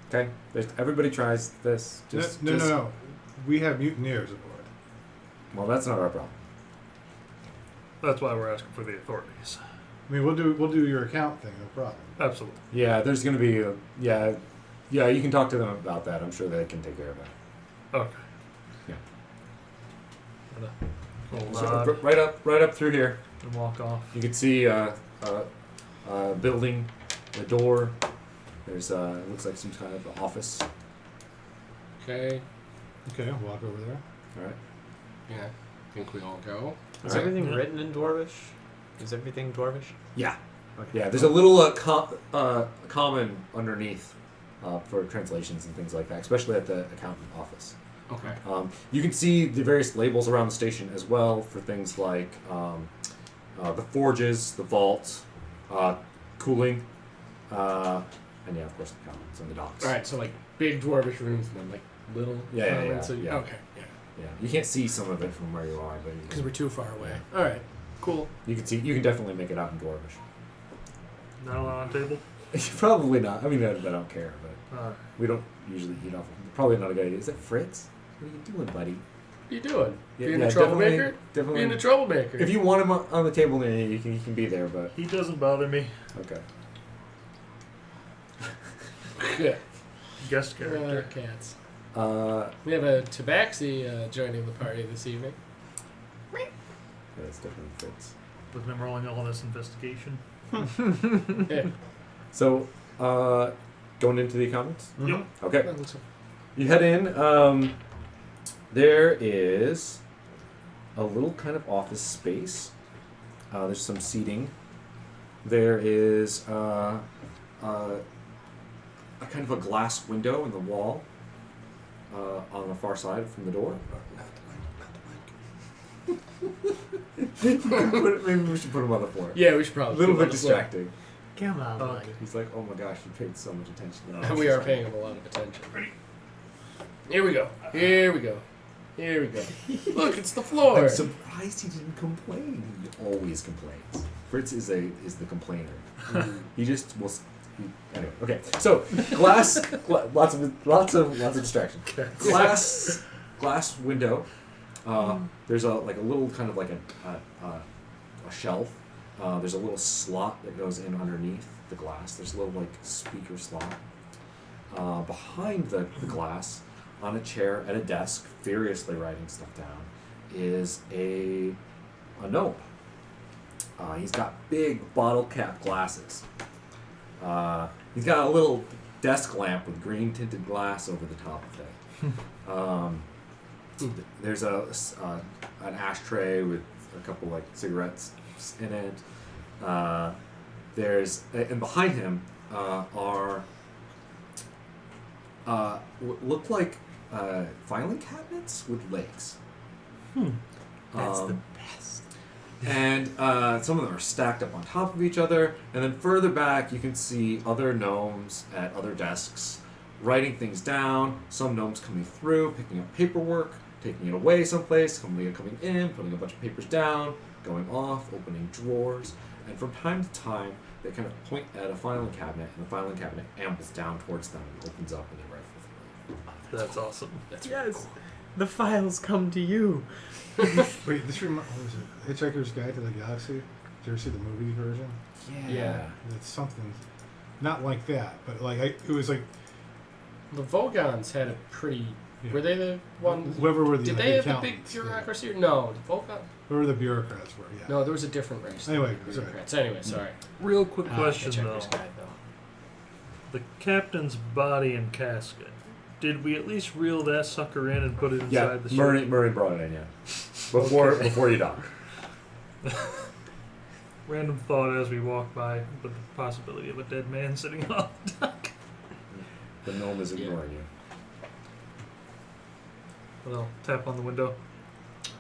Speaker 4: Okay? Everybody tries this. Just,
Speaker 2: No. we have mutineers aboard.
Speaker 4: Well, that's not our problem.
Speaker 1: That's why we're asking for the authorities.
Speaker 2: I mean, we'll do your account thing, no problem.
Speaker 1: Absolutely.
Speaker 4: Yeah, there's going to be yeah, you can talk to them about that. I'm sure they can take care of that.
Speaker 1: Okay.
Speaker 4: Yeah.
Speaker 1: We'll
Speaker 4: So,
Speaker 1: nod
Speaker 4: right up through here.
Speaker 1: and walk off.
Speaker 4: You can see building, the door. There's it looks like some kind of office.
Speaker 3: Okay.
Speaker 2: Okay, I'll walk over there.
Speaker 4: All right.
Speaker 3: Yeah. I think we all go.
Speaker 6: Is
Speaker 4: Alright.
Speaker 6: everything written in Dwarvish? Is everything Dwarvish?
Speaker 4: Yeah.
Speaker 6: Okay.
Speaker 4: Yeah. There's a little common underneath for translations and things like that, especially at the accountant office.
Speaker 3: Okay.
Speaker 4: You can see the various labels around the station as well for things like the forges, the vault, cooling, and yeah, of course, the accountants and the docks.
Speaker 3: All right. So like big dwarvish rooms and then like little.
Speaker 4: Yeah.
Speaker 3: comments and-
Speaker 4: Yeah.
Speaker 3: Okay. Yeah.
Speaker 4: Yeah. You can't see some of it from where you are, but
Speaker 3: Because we're too far away. All right. Cool.
Speaker 4: you can see. You can definitely make it out in Dwarvish.
Speaker 1: Not on the table?
Speaker 4: Probably not. I mean, I don't care, but
Speaker 1: Alright.
Speaker 4: we don't usually eat off. Probably not a good idea. Is that Fritz? What are you doing, buddy?
Speaker 3: What are you doing? Being a
Speaker 4: yeah,
Speaker 3: troublemaker?
Speaker 4: Definitely.
Speaker 3: Being a troublemaker.
Speaker 4: If you want him on the table, then you can be there. But
Speaker 1: He doesn't bother me.
Speaker 4: okay.
Speaker 3: Yeah.
Speaker 1: Guest character.
Speaker 3: Cats.
Speaker 4: Yeah,
Speaker 3: We have a tabaxi joining the party this evening.
Speaker 4: that's definitely Fritz.
Speaker 1: With him rolling all this investigation.
Speaker 3: Yeah.
Speaker 4: So, going into the accountants.
Speaker 1: Yep.
Speaker 4: Okay. You head in. There is a little kind of office space. There's some seating. There is a kind of a glass window in the wall on the far side from the door. Maybe we should put him on the floor.
Speaker 3: Yeah, we should
Speaker 4: A
Speaker 3: probably.
Speaker 4: little
Speaker 3: put him
Speaker 4: bit
Speaker 3: on the floor.
Speaker 4: distracting.
Speaker 6: Come on,
Speaker 1: Okay.
Speaker 4: He's like, oh my gosh, you paid so much attention to
Speaker 3: And
Speaker 4: that.
Speaker 3: we are paying him a lot of attention. Here we go. Here we go. Here we go. Look, it's the floor.
Speaker 4: I'm surprised he didn't complain. He always complains. Fritz is the complainer. He just will. Anyway, okay. So glass, lots of distraction. Glass window. There's a little kind of like a shelf. There's a little slot that goes in underneath the glass. There's a little like speaker slot. Behind the glass, on a chair at a desk, furiously writing stuff down, is a gnome. He's got big bottle cap glasses. He's got a little desk lamp with green tinted glass over the top of it. There's an ashtray with a couple like cigarettes in it. And behind him are look like filing cabinets with legs.
Speaker 6: That's the best.
Speaker 4: And some of them are stacked up on top of each other. And then further back, you can see other gnomes at other desks writing things down. Some gnomes coming through, picking up paperwork, taking it away someplace, coming in, putting a bunch of papers down, going off, opening drawers. And from time to time, they kind of point at a filing cabinet, and the filing cabinet ambles down towards them and opens up, and they rifle through.
Speaker 1: That's awesome.
Speaker 3: That's
Speaker 6: Yes, the files come to you.
Speaker 2: Wait, this what was it? Hitchhiker's Guide to the Galaxy? Did you ever see the movie version?
Speaker 3: Yeah.
Speaker 2: It's something, not like that, but like it was like
Speaker 3: The Vogons had a pretty.
Speaker 2: Yeah.
Speaker 3: Were they the ones?
Speaker 2: whoever were the
Speaker 3: Did they have the big
Speaker 2: accountants,
Speaker 3: bureaucracy? No, the Vogon.
Speaker 2: whoever the bureaucrats were. Yeah.
Speaker 3: No, there was a different race. than
Speaker 2: Anyway,
Speaker 3: the
Speaker 2: sorry.
Speaker 3: bureaucrats. Anyway, sorry.
Speaker 1: Real quick question though.
Speaker 3: Hitchhiker's Guide, though.
Speaker 1: The captain's body and casket. Did we at least reel that sucker in and put it inside
Speaker 4: Yeah,
Speaker 1: the ship?
Speaker 4: Murray brought it in, yeah. Before you dock.
Speaker 1: Random thought as we walk by, but the possibility of a dead man sitting on the dock.
Speaker 4: The gnome is ignoring you.
Speaker 1: Well, tap on the window.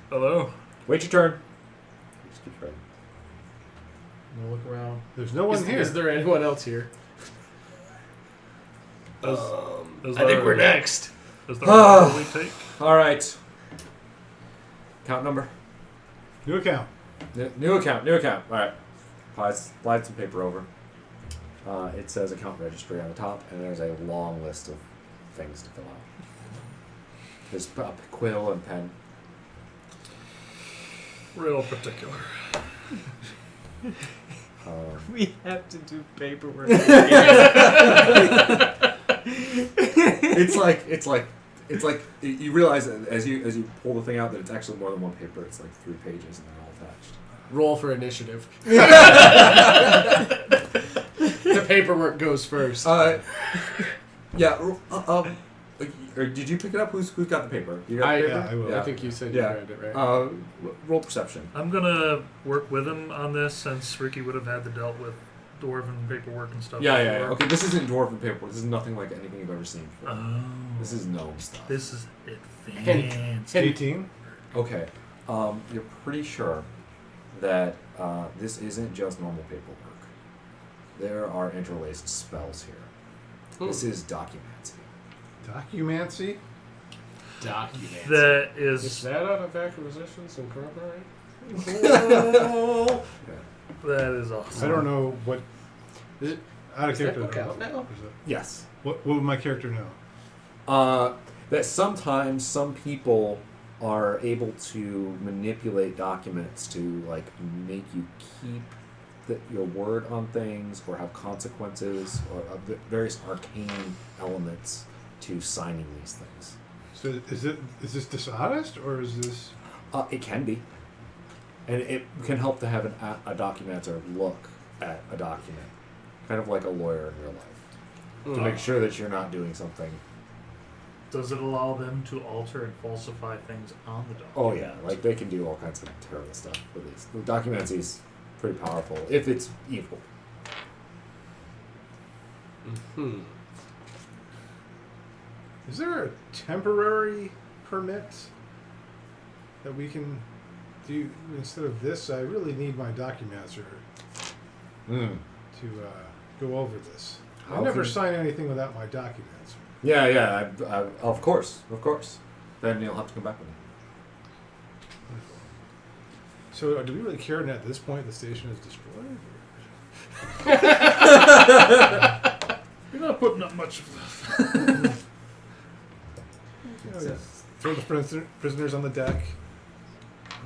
Speaker 1: Hello?
Speaker 4: Wait your turn. Just keep writing.
Speaker 1: I'm gonna look around.
Speaker 2: There's no one
Speaker 3: Is,
Speaker 2: here.
Speaker 3: is there anyone else here?
Speaker 1: Is
Speaker 3: I think we're
Speaker 1: there-
Speaker 3: next.
Speaker 1: Is there a we take?
Speaker 4: All right. Account number.
Speaker 2: New account.
Speaker 4: New account. All right. Slide some paper over. It says account registry on the top, and there's a long list of things to fill out. There's a quill and pen.
Speaker 1: Real particular.
Speaker 6: We have to do paperwork.
Speaker 4: It's like you realize that as you pull the thing out that it's actually more than one paper. It's like 3 pages and they're all attached.
Speaker 3: Roll for initiative. The paperwork goes first.
Speaker 4: Yeah. Or did you pick it up? Who's got the paper? You got the paper?
Speaker 2: I will.
Speaker 3: I think you said you
Speaker 4: Yeah.
Speaker 3: grabbed it, right?
Speaker 4: Roll perception.
Speaker 1: I'm gonna work with him on this since Ricky would have had to dealt with dwarven paperwork and stuff.
Speaker 4: Yeah.
Speaker 1: before.
Speaker 4: Okay, this isn't dwarven paperwork. This is nothing like anything you've ever seen before.
Speaker 1: Oh.
Speaker 4: This is gnome stuff.
Speaker 1: This is advanced.
Speaker 2: 18.
Speaker 4: Okay. You're pretty sure that this isn't just normal paperwork. There are interlaced spells here. This is documancy.
Speaker 2: Documancy?
Speaker 3: Document.
Speaker 1: That
Speaker 3: Is
Speaker 1: is
Speaker 3: that out of acquisitions and corporate?
Speaker 1: that is awesome.
Speaker 2: I don't know what.
Speaker 3: Is it?
Speaker 2: Out of
Speaker 3: Is that
Speaker 2: character.
Speaker 3: book out now?
Speaker 2: Is it-
Speaker 4: Yes.
Speaker 2: What would my character know?
Speaker 4: That sometimes some people are able to manipulate documents to like make you keep your word on things or have consequences or various arcane elements to signing these things.
Speaker 2: So is this dishonest or is this?
Speaker 4: It can be, and it can help to have a documenter look at a document, kind of like a lawyer in real life, to make sure that you're not doing something.
Speaker 1: Does it allow them to alter and falsify things on the document?
Speaker 4: Oh yeah, like they can do all kinds of terrible stuff with these. The documancy is pretty powerful if it's evil.
Speaker 3: Hmm.
Speaker 2: Is there a temporary permit that we can do instead of this? I really need my documenter to go over this. I
Speaker 4: How
Speaker 2: never
Speaker 4: can-
Speaker 2: sign anything without my documenter.
Speaker 4: Yeah. Of course. Then you'll have to come back with me.
Speaker 2: So do we really care that at this point the station is destroyed?
Speaker 1: You're not putting up much of
Speaker 2: Throw the prisoners on the deck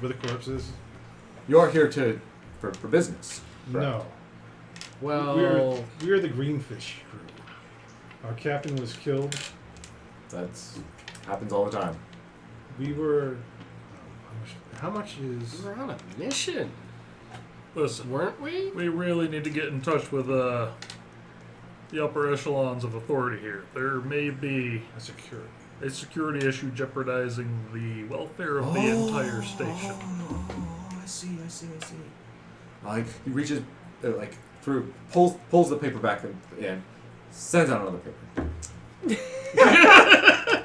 Speaker 2: with the corpses?
Speaker 4: You're here for business. correct?
Speaker 2: No.
Speaker 3: Well,
Speaker 2: We're the Greenfish crew. Our captain was killed.
Speaker 4: That's happens all the time.
Speaker 2: We were. How much is?
Speaker 3: we were on a mission,
Speaker 1: Listen,
Speaker 3: weren't we?
Speaker 1: we really need to get in touch with the upper echelons of authority here. There may be
Speaker 2: A security.
Speaker 1: a security issue jeopardizing the welfare of the entire station.
Speaker 4: Oh, I see. Like he reaches, through pulls the paper back and sends out another paper.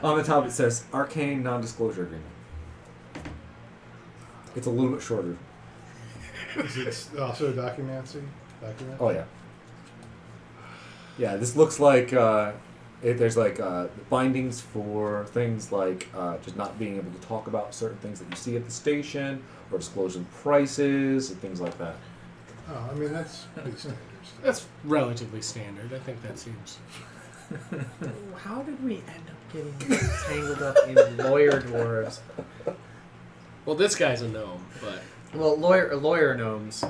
Speaker 4: On the top it says Arcane Non-Disclosure Agreement. It's a little bit shorter.
Speaker 2: Is it also documancy?
Speaker 4: Oh yeah. Yeah, this looks like there's bindings for things like just not being able to talk about certain things that you see at the station or disclosing prices and things like that.
Speaker 2: Oh, I mean that's pretty standard.
Speaker 3: That's relatively standard. I think that seems.
Speaker 6: How did we end up getting tangled up in lawyer dwarves?
Speaker 3: Well, this guy's a gnome, but
Speaker 6: Well, lawyer gnomes.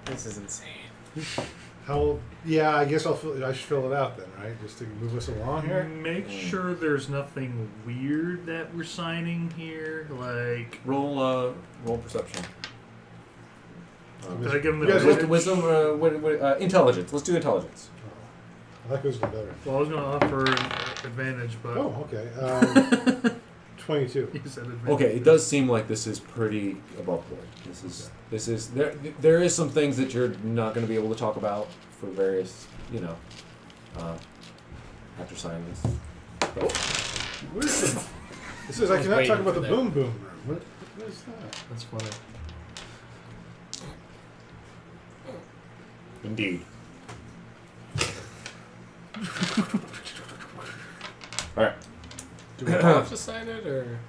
Speaker 6: This is insane.
Speaker 2: How? Yeah, I guess I should fill it out then, right? Just to move us along here.
Speaker 1: Make sure there's nothing weird that we're signing here. Like,
Speaker 4: Roll perception.
Speaker 1: did I give him
Speaker 2: You guys
Speaker 1: advantage?
Speaker 4: Wisdom, intelligence. Let's do intelligence.
Speaker 2: That goes better.
Speaker 1: Well, I was going to offer an advantage, but
Speaker 2: Oh, okay. 22.
Speaker 1: you said advantage.
Speaker 4: Okay, it does seem like this is pretty above board. This is there is some things that you're not going to be able to talk about for various, after signing this.
Speaker 2: Where's the? It says I cannot
Speaker 3: waiting
Speaker 2: talk about
Speaker 3: for
Speaker 2: the
Speaker 3: that.
Speaker 2: boom boom room. What is that?
Speaker 3: that's funny.
Speaker 4: Indeed. All right.
Speaker 3: Do we have to sign it, or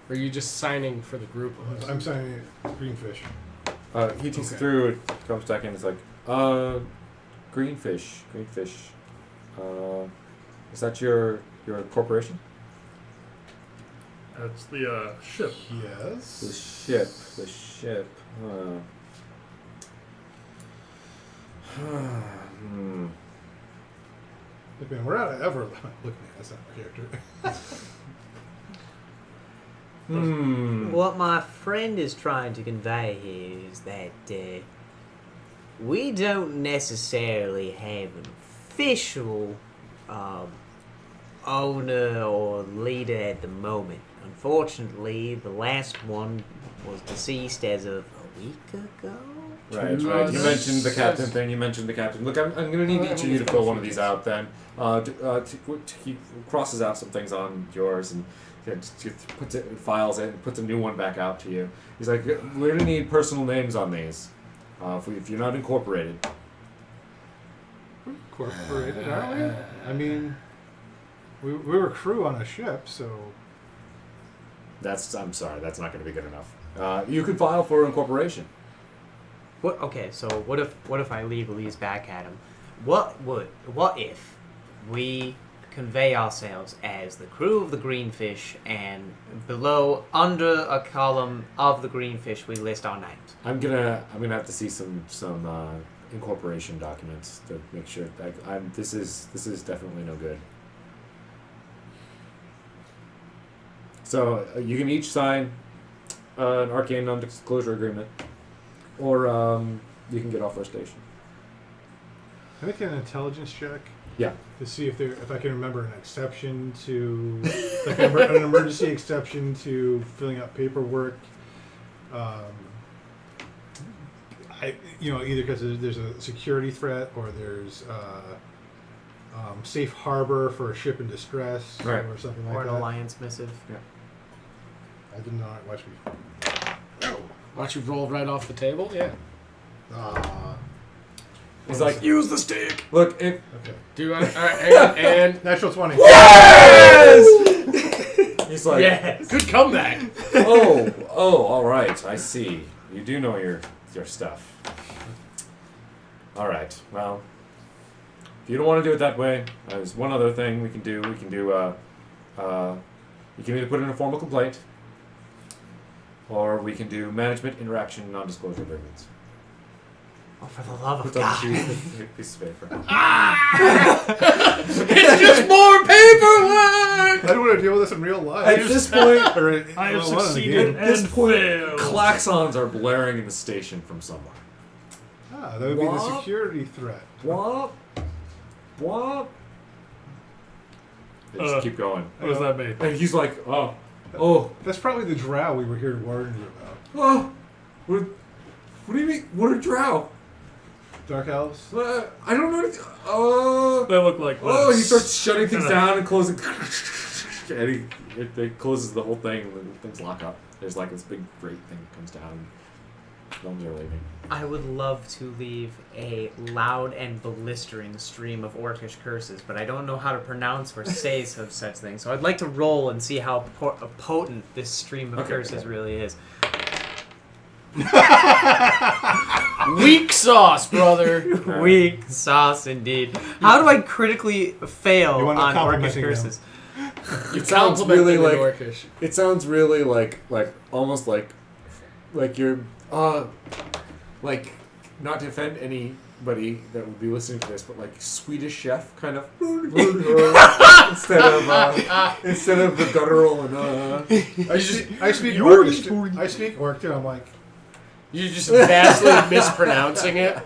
Speaker 3: are you just signing for the group of us?
Speaker 2: I'm signing Greenfish.
Speaker 4: He takes it
Speaker 3: Okay.
Speaker 4: through. It comes back in. It's like, greenfish. Is that your corporation?
Speaker 1: That's the ship.
Speaker 2: Yes.
Speaker 4: The ship. Hmm.
Speaker 2: Look, man, we're out of ever. Look, man, that's not my character.
Speaker 6: What my friend is trying to convey here is that we don't necessarily have an official owner or leader at the moment. Unfortunately, the last one was deceased as of a week ago.
Speaker 4: Right. You mentioned the captain thing. Look, I'm going to need each of you to fill one of these out then. He crosses out some things on yours and puts it, files it, and puts a new one back out to you. He's like, we're going to need personal names on these if you're not incorporated.
Speaker 2: Incorporated, aren't we? I mean, we were crew on a ship, so...
Speaker 4: I'm sorry, that's not going to be good enough. You can file for incorporation.
Speaker 6: What? Okay, so what if I leave Elise back at him? What if we convey ourselves as the crew of the Greenfish, and below, under a column of the Greenfish, we list our names?
Speaker 4: I'm gonna have to see some incorporation documents to make sure that this is definitely no good. So you can each sign an arcane non-disclosure agreement, or you can get off our station.
Speaker 2: Can I make an intelligence check?
Speaker 4: Yeah.
Speaker 2: To see if I can remember an exception to, like an emergency exception to filling out paperwork. Either because there's a security threat or there's safe harbor for a ship in distress,
Speaker 4: right,
Speaker 2: or something like
Speaker 6: or
Speaker 2: that.
Speaker 6: An alliance missive.
Speaker 4: Yeah.
Speaker 2: I did not watch me.
Speaker 3: Watch you rolled right off the table. Yeah.
Speaker 4: He's like, use the stick. Look, if
Speaker 2: Okay.
Speaker 3: Do you want? All right, hang on, and
Speaker 2: Natural 20.
Speaker 4: yes. He's like,
Speaker 3: yes, good comeback.
Speaker 4: oh, all right, I see. You do know your stuff. All right. Well, if you don't want to do it that way, there's one other thing we can do. You can either put in a formal complaint, or we can do management interaction non-disclosure agreements.
Speaker 6: Oh, for the love of
Speaker 4: Puts on
Speaker 6: God!
Speaker 4: two pieces of paper.
Speaker 3: It's just more paperwork.
Speaker 2: I don't want to deal with this in real life.
Speaker 4: At this point,
Speaker 1: I have
Speaker 2: well, one of the
Speaker 1: succeeded
Speaker 2: games.
Speaker 4: at this
Speaker 1: and
Speaker 4: point,
Speaker 1: failed.
Speaker 4: klaxons are blaring in the station from somewhere.
Speaker 2: That would be the
Speaker 4: What?
Speaker 2: security threat.
Speaker 4: What? They just keep going.
Speaker 1: What does that mean?
Speaker 4: And he's like, oh,
Speaker 2: That's probably the Drow we were here to warn you about.
Speaker 4: what do you mean? What are Drow?
Speaker 2: Dark Elves?
Speaker 4: I don't know.
Speaker 1: They look like
Speaker 4: He
Speaker 1: this.
Speaker 4: starts shutting things down and closing. And it closes the whole thing, and then things lock up. There's like this big great thing that comes down, and gnomes are leaving.
Speaker 6: I would love to leave a loud and blistering stream of Orcish curses, but I don't know how to pronounce or say such things. So I'd like to roll and see how potent this stream of curses really is.
Speaker 3: Weak sauce, brother.
Speaker 6: Weak sauce, indeed. How do I critically fail
Speaker 2: You
Speaker 6: on
Speaker 2: want to
Speaker 6: Orcish
Speaker 2: compliment them.
Speaker 6: curses?
Speaker 3: You
Speaker 4: sounds
Speaker 3: compliment
Speaker 4: really
Speaker 3: them in
Speaker 4: like-
Speaker 3: Orcish.
Speaker 4: It sounds really like almost like you're like, not to offend anybody that would be listening to this, but like Swedish chef kind of instead of the guttural and
Speaker 2: I speak
Speaker 3: You're
Speaker 2: Orcish. I speak Orc too. I'm like,
Speaker 3: You're just vastly mispronouncing it.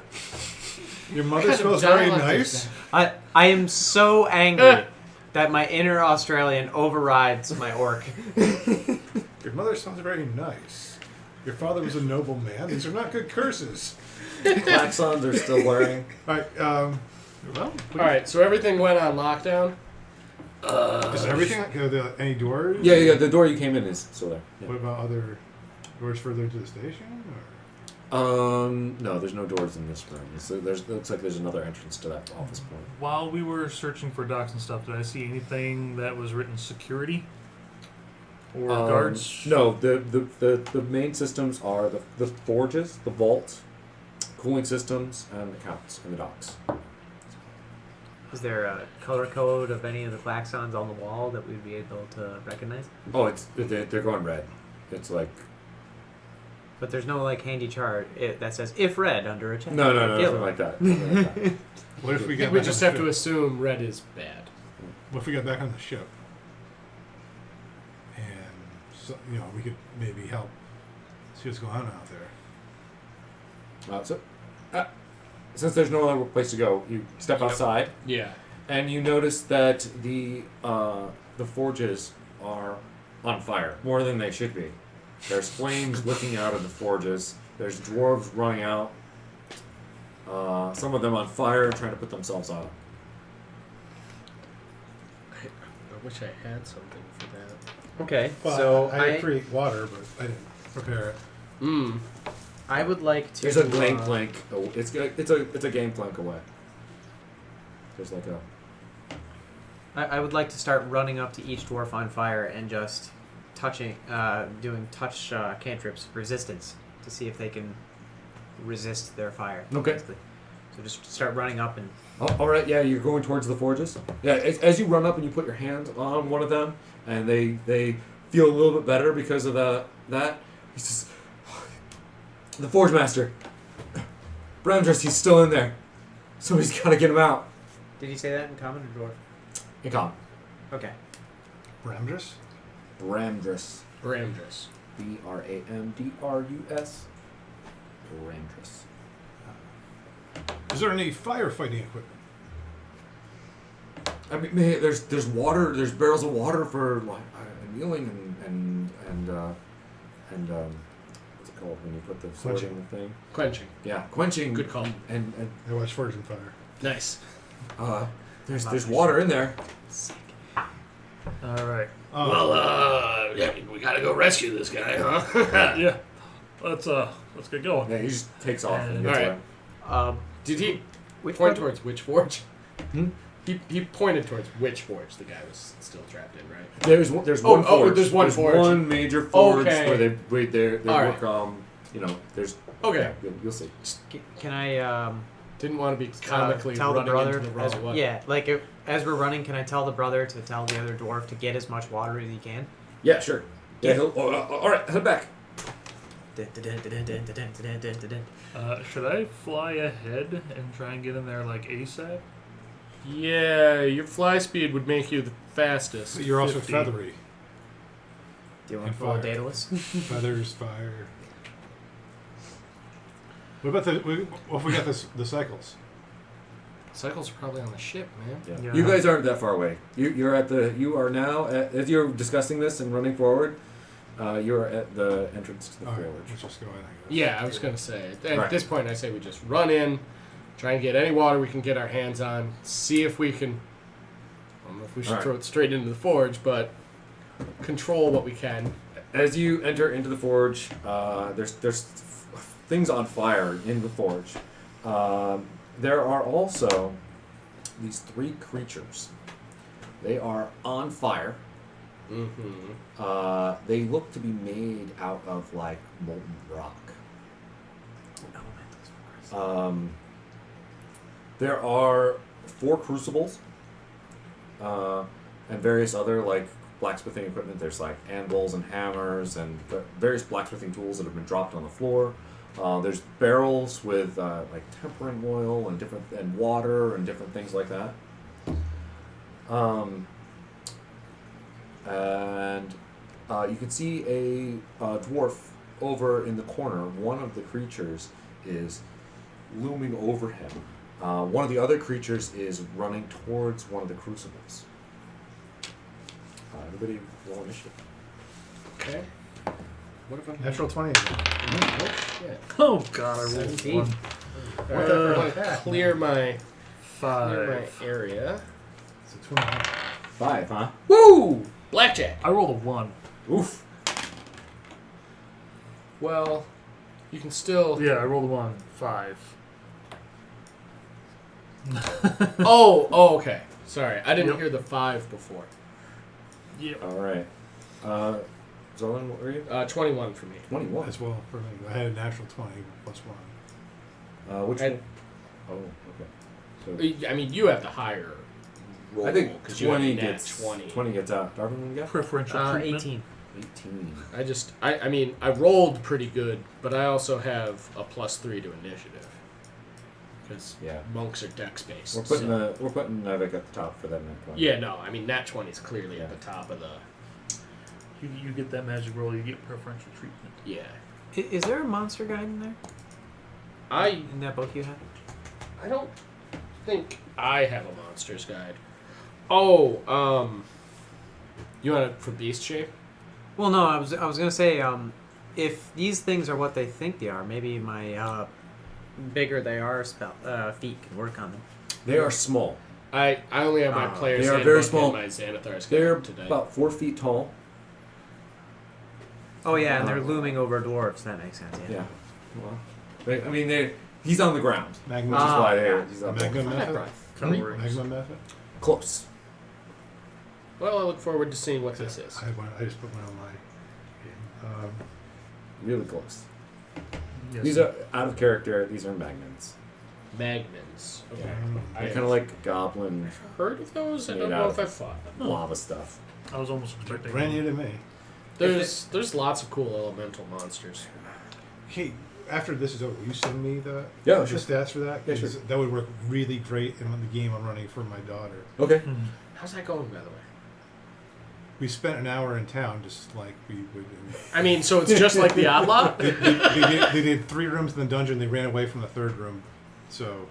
Speaker 2: your
Speaker 3: What
Speaker 2: mother
Speaker 3: kind of
Speaker 2: smells very
Speaker 3: dialect is
Speaker 2: nice.
Speaker 3: that?
Speaker 6: I am so angry that my inner Australian overrides my Orc.
Speaker 2: Your mother smells very nice. Your father was a noble man. These are not good curses.
Speaker 4: klaxons are still blaring.
Speaker 2: All right. Well,
Speaker 3: All right, so everything went on lockdown.
Speaker 2: is everything? Any doors?
Speaker 4: Yeah. The door you came in is still there. Yeah.
Speaker 2: What about other doors further into the station? Or?
Speaker 4: No, there's no doors in this room. Looks like there's another entrance to that office point.
Speaker 1: While we were searching for docs and stuff, did I see anything that was written security or guards?
Speaker 4: No, the main systems are the forges, the vault, cooling systems, and accounts in the docks.
Speaker 6: Is there a color code of any of the klaxons on the wall that we'd be able to recognize?
Speaker 4: Oh, they're going red. It's like
Speaker 6: But there's no like handy chart that says if red under attack.
Speaker 4: no,
Speaker 6: If
Speaker 4: nothing
Speaker 6: yellow.
Speaker 4: like that. Nothing like that.
Speaker 2: What if we
Speaker 7: I
Speaker 2: get
Speaker 7: think we
Speaker 2: back
Speaker 7: just
Speaker 2: on
Speaker 7: have
Speaker 2: the
Speaker 7: to
Speaker 2: ship?
Speaker 7: assume red is bad.
Speaker 2: What if we got back on the ship? And so, we could maybe help see what's going on out there.
Speaker 4: Since there's no other place to go, you step outside.
Speaker 7: Yeah.
Speaker 4: And you notice that the forges are on fire, more than they should be. There's flames licking out of the forges. There's dwarves running out. Some of them on fire, trying to put themselves out.
Speaker 3: I wish I had something for that.
Speaker 6: Okay,
Speaker 2: Well,
Speaker 6: so
Speaker 2: I create water, but I didn't prepare it.
Speaker 6: I would like to.
Speaker 4: There's a gangplank. It's a gangplank away. There's like a.
Speaker 6: I would like to start running up to each dwarf on fire and just doing touch cantrips resistance to see if they can resist their fire.
Speaker 4: Okay.
Speaker 6: Basically. So just start running up and.
Speaker 4: Oh, all right, yeah, you're going towards the forges. Yeah, as you run up and you put your hand on one of them, and they feel a little bit better because of that. He says, "The forge master, Brown-dress, he's still in there. Somebody's got to get him out."
Speaker 6: Did he say that in common or dwarf?
Speaker 4: In common.
Speaker 6: Okay.
Speaker 2: Bramdress?
Speaker 4: Bramdress.
Speaker 3: Bramdress.
Speaker 4: Bramdrus. Bramdress.
Speaker 2: Is there any firefighting equipment?
Speaker 4: I mean, man, there's water. There's barrels of water for like annealing and what's it called when you put the sword in the thing?
Speaker 3: Quenching.
Speaker 4: Yeah, quenching.
Speaker 3: Good call.
Speaker 4: And
Speaker 2: I watch Forge and Fire.
Speaker 3: Nice.
Speaker 4: there's water in there.
Speaker 1: All right.
Speaker 2: Oh,
Speaker 3: Yeah, we gotta go rescue this guy, huh?
Speaker 1: Yeah. Let's get going.
Speaker 4: Yeah, he just takes off. And
Speaker 1: And-
Speaker 4: gets
Speaker 3: Alright.
Speaker 4: away.
Speaker 3: Did he
Speaker 6: Which
Speaker 3: point
Speaker 6: one?
Speaker 3: towards which forge?
Speaker 4: Hmm?
Speaker 3: He pointed towards which forge the guy was still trapped in, right?
Speaker 4: There's one forge.
Speaker 3: there's one forge.
Speaker 4: One major forge
Speaker 3: Okay.
Speaker 4: where they
Speaker 3: Alright.
Speaker 4: work. There's.
Speaker 3: Okay.
Speaker 4: Yeah, you'll see.
Speaker 6: Can I
Speaker 3: Didn't want to be comically
Speaker 6: tell the
Speaker 3: running
Speaker 6: brother?
Speaker 3: into the wrong one.
Speaker 6: Yeah, like as we're running, can I tell the brother to tell the other dwarf to get as much water as he can?
Speaker 4: Yeah, sure. Yeah. All right, head back.
Speaker 1: Should I fly ahead and try and get in there like ASAP?
Speaker 3: Yeah, your fly speed would make you the fastest.
Speaker 2: but you're also
Speaker 1: 50.
Speaker 2: feathery.
Speaker 6: Do you want
Speaker 2: And
Speaker 6: to follow
Speaker 2: fire.
Speaker 6: Daedalus?
Speaker 2: Feathers, fire. What about what if we got the cycles?
Speaker 3: Cycles are probably on the ship, man.
Speaker 4: Yeah.
Speaker 1: Yeah.
Speaker 4: You guys aren't that far away. You are now as you're discussing this and running forward. You're at the entrance to the
Speaker 2: All right,
Speaker 4: forge.
Speaker 2: let's just go in, I guess.
Speaker 3: Yeah, I was gonna say. At
Speaker 4: Right.
Speaker 3: this point, I say we just run in, try and get any water we can get our hands on. See if we can. I don't know if we should
Speaker 4: Alright.
Speaker 3: throw it straight into the forge, but control what we can.
Speaker 4: As you enter into the forge, there's things on fire in the forge. There are also these three creatures. They are on fire.
Speaker 3: Mm-hmm.
Speaker 4: They look to be made out of like molten rock. There are 4 crucibles and various other like blacksmithing equipment. There's like anvils and hammers and various blacksmithing tools that have been dropped on the floor. There's barrels with like tempering oil and water and different things like that. And you can see a dwarf over in the corner. One of the creatures is looming over him. One of the other creatures is running towards one of the crucibles. Everybody roll initiative.
Speaker 3: Okay. What if I'm
Speaker 2: Natural 20 again.
Speaker 3: Oh, shit.
Speaker 1: Oh God, I rolled
Speaker 6: 17.
Speaker 1: one.
Speaker 3: What the clear my
Speaker 1: 5.
Speaker 3: area.
Speaker 2: It's a 21.
Speaker 4: 5, huh?
Speaker 3: Woo! Blackjack.
Speaker 1: I rolled a 1.
Speaker 4: Oof.
Speaker 3: Well, you can still.
Speaker 1: Yeah, I rolled a 1. 5.
Speaker 3: Oh, okay. Sorry, I didn't
Speaker 1: Yep.
Speaker 3: hear the 5 before.
Speaker 1: Yep.
Speaker 4: All right. Zolan, what were you?
Speaker 3: 21 for me.
Speaker 4: 21.
Speaker 2: As well for me. I had a natural 20 plus 1.
Speaker 4: Which
Speaker 3: I-
Speaker 4: one? Oh, okay. So
Speaker 3: I mean, you have the higher roll.
Speaker 4: I think
Speaker 3: 'cause you have
Speaker 4: 20
Speaker 3: nat
Speaker 4: gets
Speaker 3: 20.
Speaker 4: 20 gets out. Darwin, what do you get?
Speaker 1: Preferential treatment.
Speaker 6: 18.
Speaker 4: 18.
Speaker 3: I mean, I rolled pretty good, but I also have a +3 to initiative. Because
Speaker 4: Yeah.
Speaker 3: monks are dex based.
Speaker 4: We're putting Nivek at the top for that nat 20.
Speaker 3: Yeah, no, I mean nat 20 is clearly at
Speaker 4: Yeah.
Speaker 3: the top of the.
Speaker 1: You get that magic roll, you get preferential treatment.
Speaker 3: Yeah,
Speaker 6: Is there a monster guide in there? In that book you have?
Speaker 3: I don't think I have a monster's guide. Oh, you want it for beast shape?
Speaker 6: Well, no, I was gonna say, if these things are what they think they are, maybe my bigger they are feet can work on them.
Speaker 4: They are small.
Speaker 3: I only have my player's
Speaker 4: They are
Speaker 3: handbook
Speaker 4: very
Speaker 3: and
Speaker 4: small.
Speaker 3: my Xanathar's
Speaker 4: They're
Speaker 3: guide today.
Speaker 4: about 4 feet tall.
Speaker 6: Oh yeah, and they're looming over dwarves. That makes sense. Yeah.
Speaker 4: Yeah. Well, he's on the ground.
Speaker 2: Magma,
Speaker 4: Which is why
Speaker 6: yeah.
Speaker 4: he's up
Speaker 2: Magma
Speaker 4: there.
Speaker 2: method.
Speaker 1: Coverings.
Speaker 2: Magma method.
Speaker 4: Close.
Speaker 3: Well, I look forward to seeing what this is.
Speaker 2: I just put one on my.
Speaker 4: Really close.
Speaker 1: Yes.
Speaker 4: These are out of character. These are magnets.
Speaker 3: Magnans. Okay.
Speaker 4: They're
Speaker 3: I
Speaker 4: kind of like goblin
Speaker 3: heard of those. I
Speaker 4: Made
Speaker 3: don't
Speaker 4: out
Speaker 3: know
Speaker 4: of-
Speaker 3: if I fought them.
Speaker 4: lava stuff.
Speaker 1: I was almost expecting.
Speaker 2: Brand new to me.
Speaker 3: There's lots of cool elemental monsters.
Speaker 2: Okay, after this is over, will you send me the
Speaker 4: Yeah,
Speaker 2: the
Speaker 4: sure.
Speaker 2: stats for that?
Speaker 4: Yeah,
Speaker 2: 'Cause
Speaker 4: sure.
Speaker 2: that would work really great in the game I'm running for my daughter.
Speaker 4: Okay.
Speaker 1: Hmm.
Speaker 3: How's that going, by the way?
Speaker 2: We spent an hour in town just like we would.
Speaker 3: I mean, so it's just like the Odd Lot?
Speaker 2: They did 3 rooms in the dungeon. They ran away from the 3rd room. So,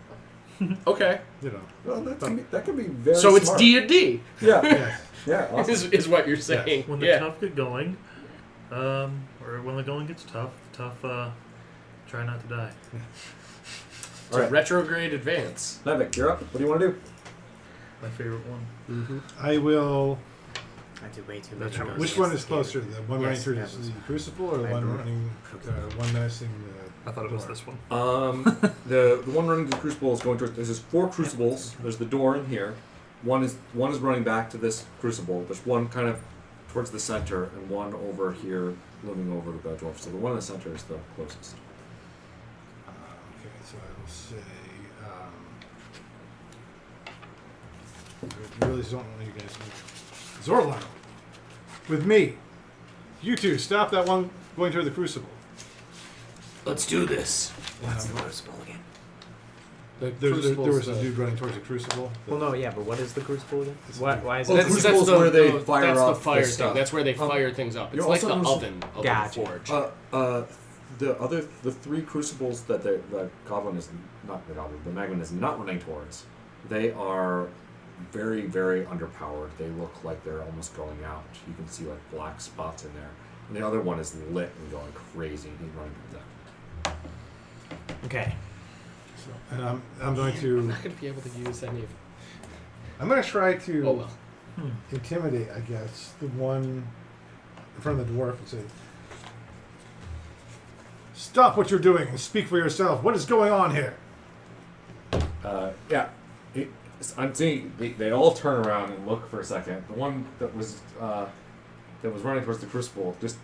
Speaker 3: Okay.
Speaker 2: you know.
Speaker 4: Well, that could be very.
Speaker 3: So it's
Speaker 4: smart.
Speaker 3: D&D,
Speaker 4: Yeah.
Speaker 2: Yes.
Speaker 4: Yeah. Awesome.
Speaker 3: is what you're saying.
Speaker 1: When the
Speaker 3: Yeah.
Speaker 1: tough get going, or when the going gets tough, try not to die.
Speaker 3: It's
Speaker 4: All
Speaker 3: a
Speaker 4: right.
Speaker 3: retrograde advance.
Speaker 4: Nivek, you're up. What do you want to do?
Speaker 1: My favorite one.
Speaker 3: Mm-hmm.
Speaker 2: I will.
Speaker 6: I did way too
Speaker 1: That's
Speaker 6: much.
Speaker 1: right.
Speaker 2: Which one is closer? The one running
Speaker 6: Yes,
Speaker 2: through
Speaker 6: that
Speaker 2: the
Speaker 6: was-
Speaker 2: Crucible or the
Speaker 6: I
Speaker 2: one
Speaker 6: agree.
Speaker 2: running, one menacing
Speaker 1: I thought it was
Speaker 2: door?
Speaker 1: this one.
Speaker 4: The one running to the crucible is going towards. There's 4 crucibles. There's the door in here. One is running back to this crucible. There's one kind of towards the center, and one over here, looming over the dwarf. So the one in the center is the closest.
Speaker 2: Okay, so I will say. I really don't want you guys to. Zorlon! With me! You two, stop that one going toward the Crucible.
Speaker 3: Let's do this.
Speaker 6: What's the crucible again?
Speaker 3: The
Speaker 2: There
Speaker 3: Crucible's
Speaker 2: was a dude running towards the Crucible.
Speaker 6: Well, no, yeah, but what is the crucible again?
Speaker 2: It's
Speaker 6: Why is
Speaker 4: Well,
Speaker 6: it?
Speaker 4: the Crucible's where they fire
Speaker 3: that's
Speaker 4: up
Speaker 3: the fire
Speaker 4: the
Speaker 3: thing.
Speaker 4: stuff.
Speaker 3: That's where they fire things up. It's
Speaker 4: you're
Speaker 3: like the
Speaker 4: also noticing-
Speaker 3: oven of
Speaker 6: Gotcha.
Speaker 3: the forge.
Speaker 4: The 3 crucibles that the goblin is not the goblin, the magnet is not running towards. They are very, very underpowered. They look like they're almost going out. You can see like black spots in there. And the other one is lit and going crazy. He's running towards that.
Speaker 6: Okay.
Speaker 2: So, and I'm going
Speaker 3: I'm
Speaker 2: to.
Speaker 3: not going to be able to use any of
Speaker 2: I'm going to try to
Speaker 3: Oh, well.
Speaker 2: intimidate, I guess, the one in front of the dwarf and say, "Stop what you're doing and speak for yourself. What is going on here?"
Speaker 4: Yeah. I'm seeing they all turn around and look for a second. The one that was running towards the crucible just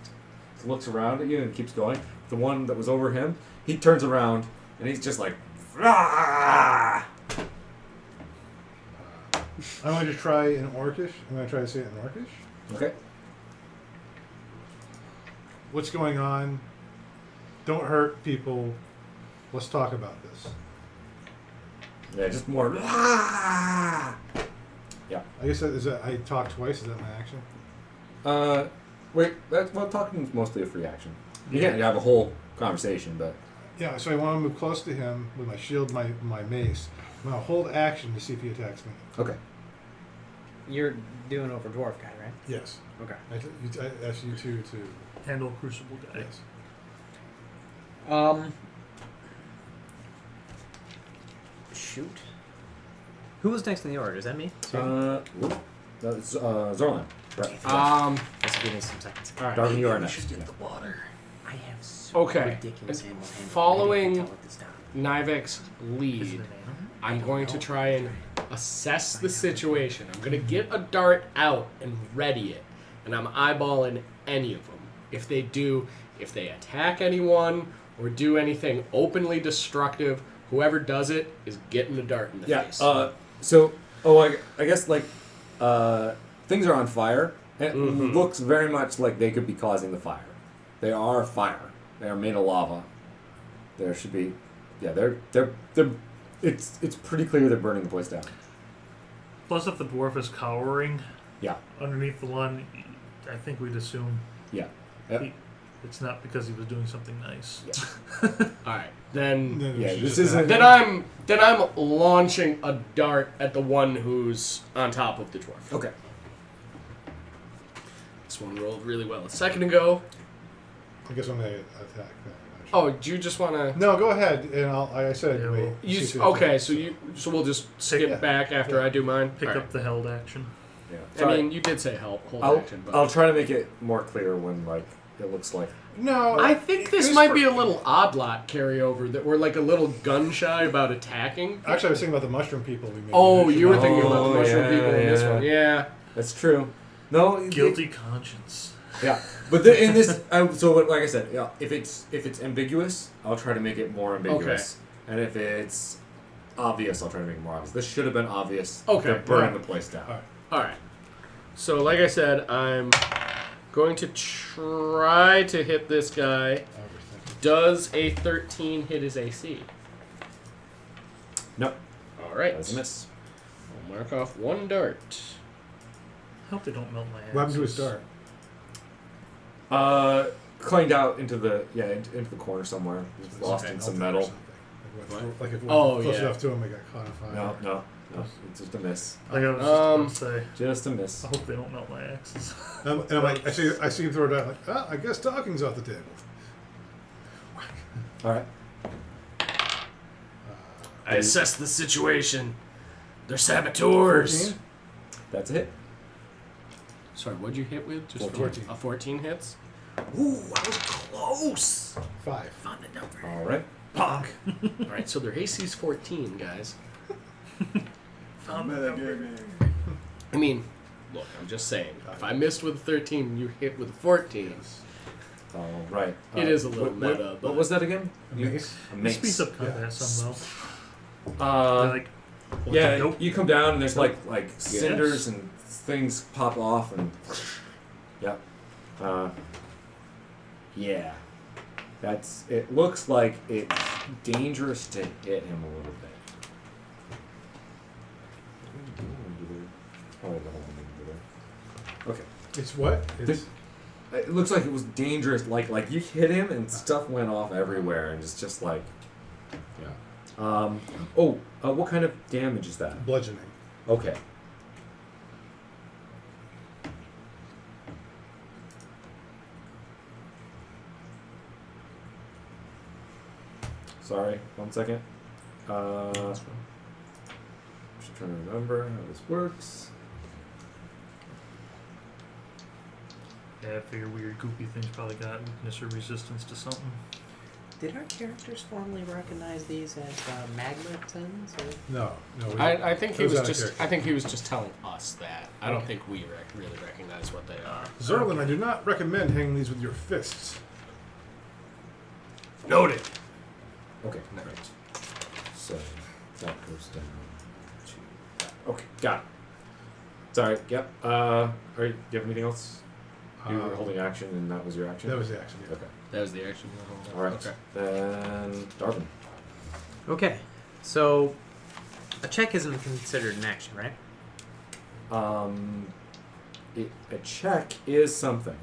Speaker 4: looks around at you and keeps going. The one that was over him, he turns around and he's just like, "Ah!"
Speaker 2: I'm going to try in Orcish. I'm going to try to say it in Orcish.
Speaker 4: Okay.
Speaker 2: What's going on? Don't hurt people. Let's talk about this.
Speaker 4: Yeah, just more. "Ah!" Yeah.
Speaker 2: I guess that is that. I talk twice. Is that my action?
Speaker 4: Wait. Talking is mostly a free action. You can't have a whole conversation, but
Speaker 2: Yeah. So I want to move close to him with my shield, my mace. I'm going to hold action to see if he attacks me.
Speaker 4: okay.
Speaker 6: You're doing over dwarf guy, right?
Speaker 2: Yes.
Speaker 6: Okay.
Speaker 2: I ask you two to.
Speaker 1: Handle crucible guy.
Speaker 2: Yes.
Speaker 6: Shoot. Who was next in the order? Is that me?
Speaker 4: That's Zorlan. Right.
Speaker 6: Let's give me some seconds.
Speaker 3: All right.
Speaker 4: Darwin, you are next.
Speaker 3: Get the water.
Speaker 6: I have so
Speaker 3: Okay.
Speaker 6: ridiculous animals.
Speaker 3: Following-
Speaker 6: I didn't this down.
Speaker 3: Nivek's lead. I'm going to try and assess the situation. I'm going to get a dart out and ready it. And I'm eyeballing any of them. If they attack anyone or do anything openly destructive, whoever does it is getting the dart in the
Speaker 4: Yeah.
Speaker 3: face.
Speaker 4: So I guess like things are on fire. It looks very much like they could be causing the fire. They are fire. They are made of lava. There should be, yeah. They're. It's pretty clear they're burning the place down.
Speaker 1: Plus, if the dwarf is cowering
Speaker 4: Yeah.
Speaker 1: underneath the one, I think we'd assume
Speaker 4: Yeah. Yep.
Speaker 1: it's not because he was doing something nice.
Speaker 3: All right, then.
Speaker 4: Yeah. This isn't.
Speaker 3: Then I'm launching a dart at the one who's on top of the dwarf.
Speaker 4: Okay.
Speaker 3: This one rolled really well a second ago.
Speaker 2: I guess when they attack that.
Speaker 3: Oh, do you just want to?
Speaker 2: No, go ahead. And I said
Speaker 1: Yeah,
Speaker 2: wait.
Speaker 3: You,
Speaker 2: see if it
Speaker 3: okay,
Speaker 2: attacks.
Speaker 3: so we'll just skip back after I do mine.
Speaker 1: Pick
Speaker 3: All
Speaker 1: up the held action.
Speaker 4: Yeah.
Speaker 3: I mean, you did say hold action, but
Speaker 4: I'll try to make it more clear when like it looks like.
Speaker 2: No,
Speaker 3: I think this might be a little odd lot carryover that we're like a little gun shy about attacking.
Speaker 2: Actually, I was thinking about the mushroom people we made.
Speaker 3: Oh, you were thinking about the
Speaker 4: Oh,
Speaker 3: mushroom
Speaker 4: yeah,
Speaker 3: people in this
Speaker 4: yeah.
Speaker 3: one. Yeah.
Speaker 4: That's true. No.
Speaker 1: Guilty conscience.
Speaker 4: Yeah, but in this, so like I said, yeah, if it's ambiguous, I'll try to make it more ambiguous, and if it's obvious, I'll try to make it more obvious. This should have been obvious.
Speaker 3: Okay,
Speaker 4: They're burning
Speaker 3: right.
Speaker 4: the place down.
Speaker 2: Alright.
Speaker 3: All right. So, like I said, I'm going to try to hit this guy. Does a 13 hit his AC?
Speaker 4: No,
Speaker 3: All right.
Speaker 4: that's a miss.
Speaker 3: I'll mark off one dart.
Speaker 1: I hope they don't melt my ass.
Speaker 2: What happened to his dart?
Speaker 4: Clanged out into the into the corner somewhere. He's lost in some metal.
Speaker 2: Like if we
Speaker 3: Oh,
Speaker 2: were close
Speaker 3: yeah.
Speaker 2: enough to him, we got caught on fire.
Speaker 4: No, it's just a miss.
Speaker 1: Like I was just about to say,
Speaker 4: Just a miss.
Speaker 1: I hope they don't melt my axes.
Speaker 2: And I'm like, I see him throw it out. Like, I guess talking's off the table.
Speaker 4: All right.
Speaker 3: I assess the situation. They're saboteurs.
Speaker 2: 14?
Speaker 4: That's a hit.
Speaker 3: Sorry, what'd you hit with? Just
Speaker 2: 14.
Speaker 3: A 14 hits?
Speaker 4: Ooh, I was close.
Speaker 2: 5.
Speaker 3: Found the number.
Speaker 4: All right.
Speaker 1: Bonk.
Speaker 3: All right, so their AC's 14, guys.
Speaker 1: Found that number.
Speaker 3: I mean, look, I'm just saying. If I missed with a 13 and you hit with a 14,
Speaker 4: All right.
Speaker 3: It is a little meta,
Speaker 4: What
Speaker 3: but-
Speaker 4: was that again?
Speaker 2: A mace?
Speaker 4: A
Speaker 1: It
Speaker 4: mace.
Speaker 1: speeds up combat some though.
Speaker 4: Uh,
Speaker 1: They're like,
Speaker 4: yeah, you come down and there's like cinders
Speaker 3: Yes.
Speaker 4: and things pop off and yep. Yeah. That's. It looks like it's dangerous to hit him a little bit. Oh, wait, hold on, okay.
Speaker 2: It's what? It's
Speaker 4: It looks like it was dangerous. Like you hit him and stuff went off everywhere, and it's just like.
Speaker 2: yeah.
Speaker 4: What kind of damage is that?
Speaker 2: Bludgeoning.
Speaker 4: Okay. Sorry, 1 second. Just trying to remember how this works.
Speaker 1: yeah, I figure weird goopy things probably got weakness or resistance to something.
Speaker 6: Did our characters formally recognize these as magma tons? Or?
Speaker 2: No. we-
Speaker 3: I think he
Speaker 2: Those
Speaker 3: was
Speaker 2: out of
Speaker 3: just.
Speaker 2: character.
Speaker 3: I think he was just telling us that. I don't think we really recognize what they are.
Speaker 2: Zerlin, I do not recommend hanging these with your fists.
Speaker 3: Noted.
Speaker 4: Okay.
Speaker 3: Noted.
Speaker 4: So that goes down to that. Okay, got it. Sorry. Yep. Do you have anything else? You were holding action, and that was your action.
Speaker 2: That was the action. Yeah.
Speaker 4: Okay.
Speaker 3: That was the action.
Speaker 4: All right.
Speaker 3: Okay.
Speaker 4: Then Darwin.
Speaker 6: Okay, so a check isn't considered an action, right?
Speaker 4: A check is something.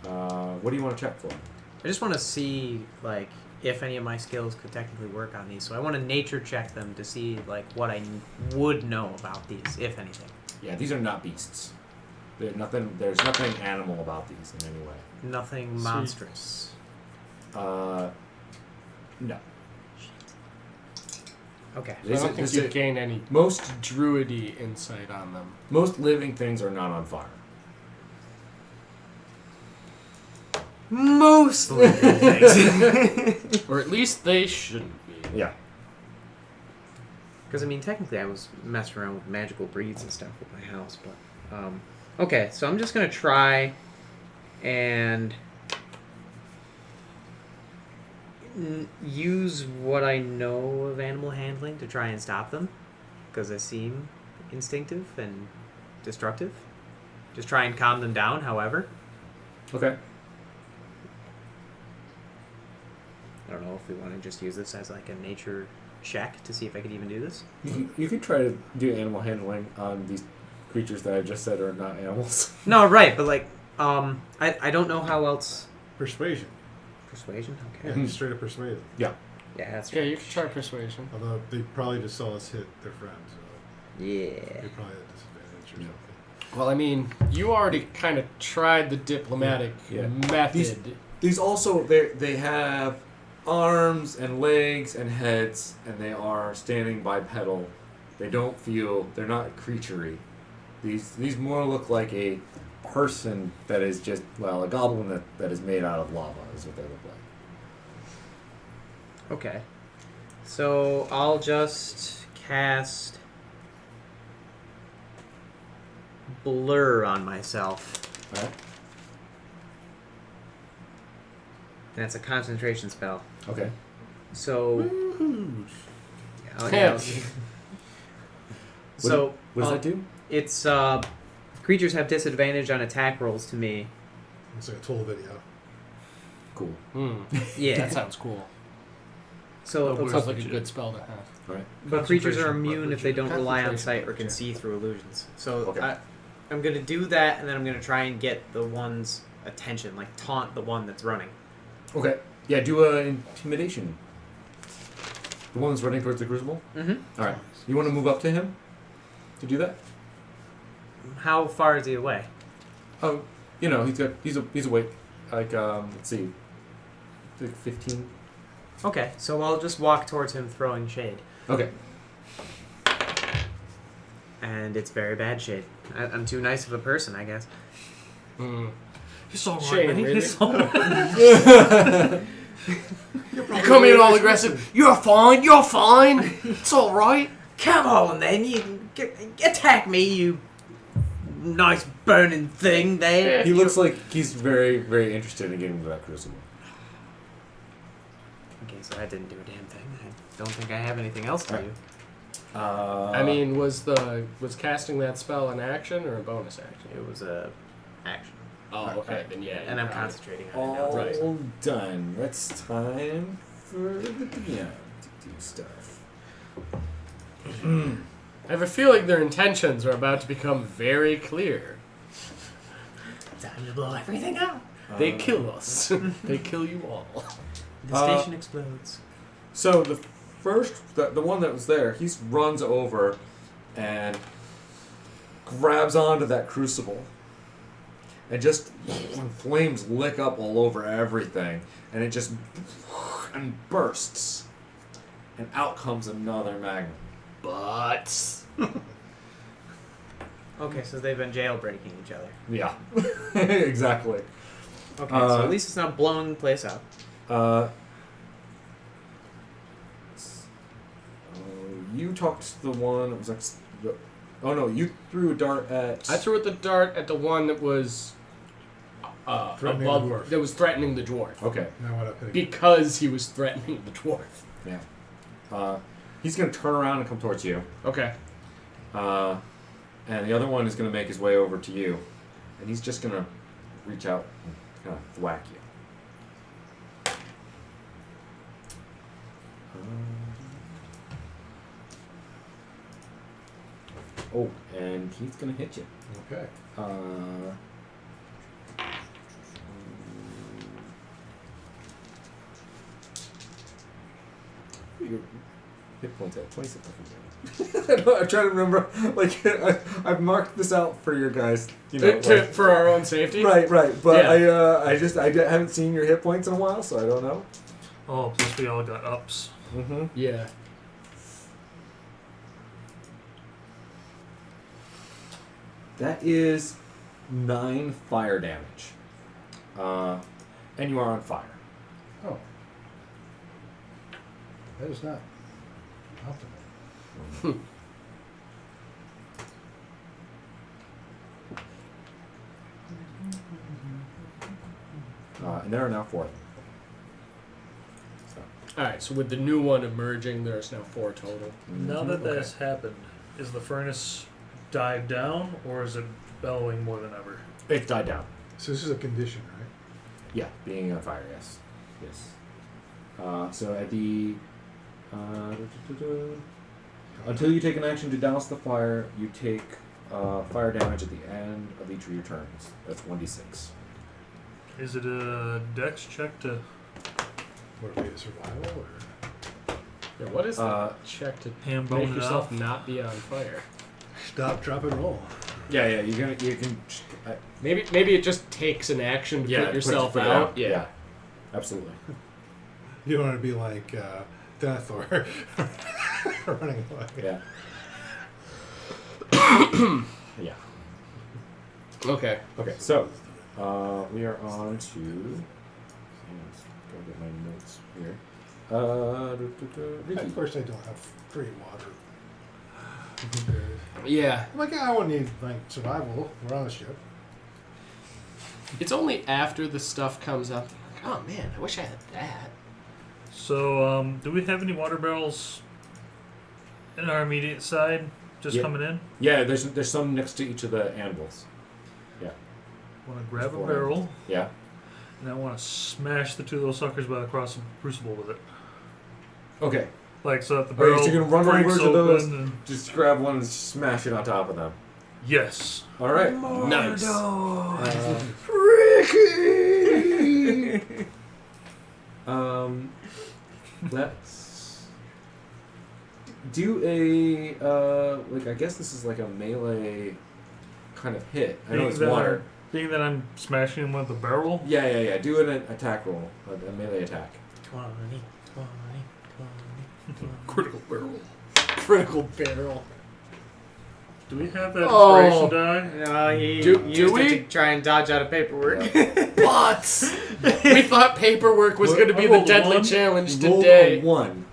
Speaker 4: What do you want to check for?
Speaker 6: I just want to see like if any of my skills could technically work on these. So I want to nature check them to see like what I would know about these, if anything.
Speaker 4: Yeah, these are not beasts. There's nothing animal about these in any way.
Speaker 6: Nothing monstrous.
Speaker 4: No.
Speaker 6: Okay.
Speaker 3: I don't think you gain any
Speaker 4: Most
Speaker 3: druidy insight on them.
Speaker 4: most living things are not on fire.
Speaker 6: Most living things.
Speaker 3: Or at least they shouldn't be.
Speaker 4: Yeah.
Speaker 6: Because I mean, technically, I was messing around with magical breeds and stuff with my house, but okay. So I'm just gonna try and use what I know of animal handling to try and stop them, because they seem instinctive and destructive. Just try and calm them down, however.
Speaker 4: Okay.
Speaker 6: I don't know if we want to just use this as like a nature check to see if I could even do this.
Speaker 4: You can try to do animal handling on these creatures that I just said are not animals.
Speaker 6: No, right, but like, I don't know how else.
Speaker 2: Persuasion.
Speaker 6: Persuasion?
Speaker 2: Yeah,
Speaker 6: Okay.
Speaker 2: just straight up persuade them.
Speaker 6: Yeah, that's
Speaker 3: Yeah,
Speaker 6: right.
Speaker 3: you can try persuasion.
Speaker 2: Although they probably just saw us hit their friend, so
Speaker 6: Yeah.
Speaker 2: they probably had a disadvantage or something.
Speaker 3: Well, I mean, you already kind of tried the diplomatic
Speaker 4: Yeah.
Speaker 3: method.
Speaker 4: These also, they have arms and legs and heads, and they are standing bipedal. They don't feel, they're not creaturey. These more look like a person that is just, well, a goblin that is made out of lava is what they look like.
Speaker 6: Okay. So I'll just cast Blur on myself.
Speaker 4: Alright?
Speaker 6: And it's a concentration spell.
Speaker 4: Okay.
Speaker 6: So.
Speaker 3: Yeah.
Speaker 6: Yeah. So.
Speaker 4: What does that do?
Speaker 6: It's creatures have disadvantage on attack rolls to me.
Speaker 2: It's like a total video.
Speaker 4: Cool.
Speaker 6: Yeah.
Speaker 3: That sounds cool.
Speaker 6: So
Speaker 3: That sounds like a good spell to have.
Speaker 4: Alright.
Speaker 6: but creatures are
Speaker 1: Concentration,
Speaker 6: immune if they don't rely on
Speaker 3: Concentration,
Speaker 6: sight or can see through illusions. So
Speaker 4: Okay.
Speaker 6: I'm gonna do that, and then I'm gonna try and get the one's attention, like taunt the one that's running.
Speaker 4: Okay. Yeah, do a intimidation. The one that's running towards the crucible?
Speaker 6: Mm-hmm.
Speaker 4: Alright. You want to move up to him to do that?
Speaker 6: How far is he away?
Speaker 4: Oh, you know, he's awake. Like, let's see. Like 15.
Speaker 6: Okay, so I'll just walk towards him throwing shade.
Speaker 4: Okay.
Speaker 6: And it's very bad shade. I'm too nice of a person, I guess.
Speaker 1: He's all right,
Speaker 3: Shame,
Speaker 1: man.
Speaker 3: really?
Speaker 1: He's all right.
Speaker 3: You come in all aggressive. You're fine. You're fine. It's all right.
Speaker 6: Come on, then. Attack me, you nice burning thing there.
Speaker 4: He looks like he's very, very interested in getting to that crucible.
Speaker 6: Okay, so I didn't do a damn thing. I don't think I have anything else to do.
Speaker 3: I mean, was casting that spell an action or a bonus action?
Speaker 6: It was a action.
Speaker 3: Oh, okay. Then yeah.
Speaker 6: And I'm
Speaker 3: probably-
Speaker 6: concentrating on it now.
Speaker 4: all done. It's time for the DM to do stuff.
Speaker 3: I have a feeling their intentions are about to become very clear.
Speaker 6: Time to blow everything up.
Speaker 3: They kill us. They kill you all.
Speaker 6: The station explodes.
Speaker 4: So the the one that was there, he runs over and grabs onto that crucible. And just flames lick up all over everything. And it just bursts. And out comes another magma.
Speaker 3: But
Speaker 6: Okay, so they've been jailbreaking each other.
Speaker 4: Yeah. Exactly.
Speaker 6: Okay, so at least it's not blowing the place up.
Speaker 4: You talked to the one that was oh no, you threw a dart at...
Speaker 3: I threw the dart at the one that was
Speaker 2: Threatening
Speaker 3: above,
Speaker 2: the dwarf.
Speaker 3: that was threatening the dwarf.
Speaker 4: Okay.
Speaker 2: Now what up?
Speaker 3: Because he was threatening the dwarf.
Speaker 4: Yeah. He's going to turn around and come towards you.
Speaker 3: Okay.
Speaker 4: And the other one is going to make his way over to you. And he's just going to reach out and kind of thwack you. Oh, and he's going to hit you.
Speaker 2: Okay.
Speaker 4: Your hit points at 26. I'm trying to remember. Like, I've marked this out for your guys. You know, like,
Speaker 3: For our own safety.
Speaker 4: right. But
Speaker 3: Yeah.
Speaker 4: I haven't seen your hit points in a while, so I don't know.
Speaker 1: Oh, plus we all got ups.
Speaker 4: Mm-hmm.
Speaker 3: Yeah.
Speaker 4: That is 9 fire damage. And you are on fire.
Speaker 2: Oh. That is not optimal.
Speaker 4: And there are now 4 of them. So,
Speaker 3: All right. So with the new one emerging, there's now 4 total.
Speaker 1: Now that that's happened, is the furnace died down, or is it bellowing more than ever?
Speaker 4: It's died down.
Speaker 2: So this is a condition, right?
Speaker 4: Yeah, being on fire, yes. Yes. So at the... until you take an action to douse the fire, you take fire damage at the end of each of your turns. That's 1d6.
Speaker 1: Is it a dex check to...
Speaker 2: What are we at survival? Or?
Speaker 3: Yeah, what is the check to
Speaker 1: Hand
Speaker 3: make
Speaker 1: bone it
Speaker 3: yourself
Speaker 1: out?
Speaker 3: not be on fire?
Speaker 2: Stop, drop, and roll.
Speaker 4: Yeah, you can...
Speaker 3: Maybe it just takes an action to put yourself
Speaker 4: put it
Speaker 3: out. Yeah.
Speaker 4: Absolutely.
Speaker 2: You don't want to be like Death or running away.
Speaker 4: Yeah. Yeah.
Speaker 3: Okay.
Speaker 4: Okay, so we are on to. Go get my notes here. Ricky.
Speaker 2: Of course, I don't have great water.
Speaker 3: Yeah.
Speaker 2: I'm like, I won't need like survival. We're on a ship.
Speaker 3: It's only after the stuff comes up. Like, oh man, I wish I had that.
Speaker 1: So, do we have any water barrels in our immediate side just
Speaker 4: Yeah.
Speaker 1: coming in?
Speaker 4: Yeah, there's some next to each of the anvils.
Speaker 1: I want to grab a
Speaker 4: Four.
Speaker 1: barrel,
Speaker 4: Yeah.
Speaker 1: and I want to smash the two of those suckers by across the crucible with it.
Speaker 4: Okay.
Speaker 1: Like, so that the
Speaker 4: Alright,
Speaker 1: barrel
Speaker 4: so you're gonna run
Speaker 1: breaks
Speaker 4: over to
Speaker 1: open
Speaker 4: those.
Speaker 1: and...
Speaker 4: Just grab one and smash it on top of them.
Speaker 1: Yes.
Speaker 4: All right.
Speaker 3: Nice.
Speaker 4: Ricky. Let's do a like. I guess this is like a melee kind of hit. I know it's water.
Speaker 1: Being that I'm smashing him with the barrel,
Speaker 4: Yeah. Do an attack roll, a melee attack.
Speaker 6: 20.
Speaker 1: critical barrel.
Speaker 3: Critical barrel.
Speaker 1: Do we have that
Speaker 3: Oh.
Speaker 1: inspiration die?
Speaker 6: No, he
Speaker 3: Do
Speaker 6: used
Speaker 3: we?
Speaker 6: it to try and dodge out of paperwork.
Speaker 3: But we thought paperwork was going to be
Speaker 1: I
Speaker 3: the
Speaker 1: rolled a
Speaker 3: deadly
Speaker 1: one.
Speaker 3: challenge
Speaker 4: Roll
Speaker 3: today.
Speaker 4: a 1.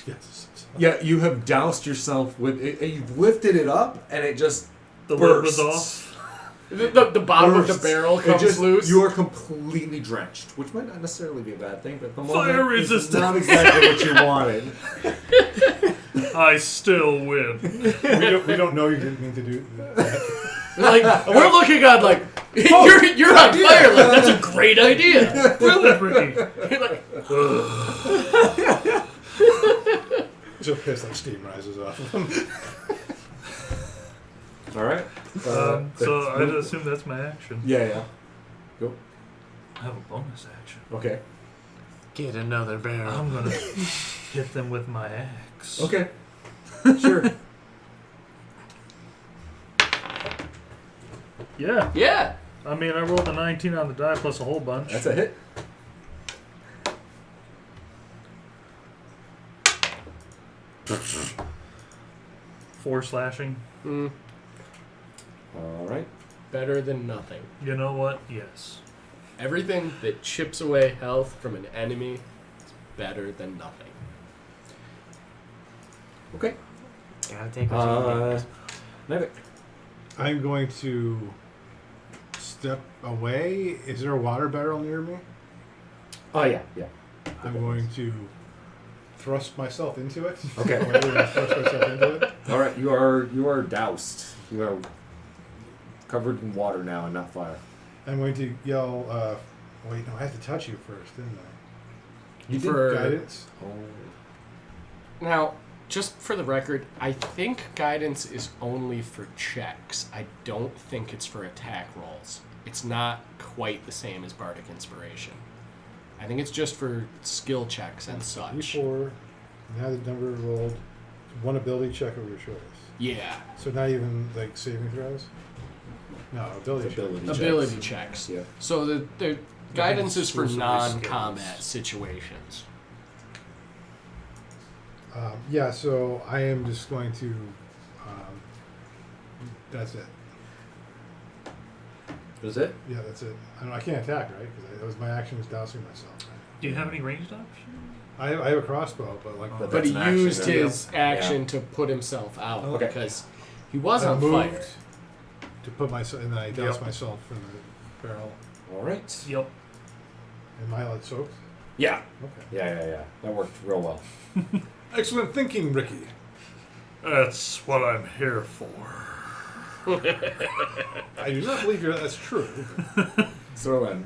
Speaker 2: Yes.
Speaker 4: Yeah, you have doused yourself with it. You've lifted it up, and it just
Speaker 1: The
Speaker 4: bursts.
Speaker 1: lid was off.
Speaker 3: The bottom of
Speaker 4: Bursts.
Speaker 3: the barrel
Speaker 4: It
Speaker 3: comes
Speaker 4: just-
Speaker 3: loose.
Speaker 4: You are completely drenched, which might not necessarily be a bad thing, but at the moment
Speaker 1: Fire
Speaker 4: it's
Speaker 1: resistant.
Speaker 4: not exactly what you wanted.
Speaker 1: I still win.
Speaker 2: we don't know you didn't mean to do that.
Speaker 3: Like we're looking on like you're on fire. Like that's a great idea.
Speaker 1: Brilliant, Ricky.
Speaker 3: You're like,
Speaker 2: So pissed like steam rises off of them.
Speaker 4: All right.
Speaker 1: So I'd assume that's my action.
Speaker 4: Yeah. Go.
Speaker 1: I have a bonus action.
Speaker 4: Okay.
Speaker 6: Get another barrel.
Speaker 1: I'm gonna hit them with my axe.
Speaker 4: Okay. Sure.
Speaker 1: Yeah.
Speaker 3: yeah.
Speaker 1: I mean, I rolled a 19 on the die plus a whole bunch.
Speaker 4: That's a hit.
Speaker 1: Four slashing.
Speaker 3: Mm,
Speaker 4: All right.
Speaker 3: better than nothing.
Speaker 1: You know what? Yes.
Speaker 3: Everything that chips away health from an enemy is better than nothing.
Speaker 4: Okay.
Speaker 6: Gotta take what you can
Speaker 4: Nevik.
Speaker 2: I'm going to step away. Is there a water barrel near me?
Speaker 4: Oh yeah.
Speaker 2: I'm going to thrust myself into it.
Speaker 4: Okay.
Speaker 2: I'm going to thrust myself into it.
Speaker 4: All right. You are doused. You are covered in water now and not fire.
Speaker 2: I'm going to yell. Wait, no, I have to touch you first, didn't I?
Speaker 4: You
Speaker 3: For-
Speaker 2: Guidance.
Speaker 4: Oh.
Speaker 3: Now, just for the record, I think guidance is only for checks. I don't think it's for attack rolls. It's not quite the same as Bardic Inspiration. I think it's just for skill checks and such.
Speaker 2: D4. Now the number rolled. One ability check of your choice.
Speaker 3: Yeah.
Speaker 2: So not even like saving throws. No, ability. check.
Speaker 4: Ability checks.
Speaker 3: Ability checks.
Speaker 4: Yeah.
Speaker 3: So the guidance is for
Speaker 1: exclusively
Speaker 3: non-combat
Speaker 1: skills.
Speaker 3: situations.
Speaker 2: Yeah, so I am just going to. That's it.
Speaker 4: Is it?
Speaker 2: Yeah, that's it. I can't attack, right? Because that was my action was dousing myself.
Speaker 1: Do you have any ranged options?
Speaker 2: I have a crossbow, but like.
Speaker 1: But
Speaker 3: But
Speaker 4: That's
Speaker 3: he
Speaker 4: an action,
Speaker 3: used
Speaker 4: isn't it?
Speaker 3: his action to put himself out
Speaker 4: Okay.
Speaker 3: because he was
Speaker 2: I
Speaker 3: on
Speaker 2: moved
Speaker 3: fire.
Speaker 2: to put myself, and then I douse
Speaker 1: Yep.
Speaker 2: myself in the barrel.
Speaker 4: All right.
Speaker 1: Yep.
Speaker 2: Am I like soaked?
Speaker 4: Yeah.
Speaker 2: Okay.
Speaker 4: Yeah. That worked real well.
Speaker 2: Excellent thinking, Ricky.
Speaker 1: That's what I'm here for.
Speaker 2: I do not believe that's true.
Speaker 4: Throw in.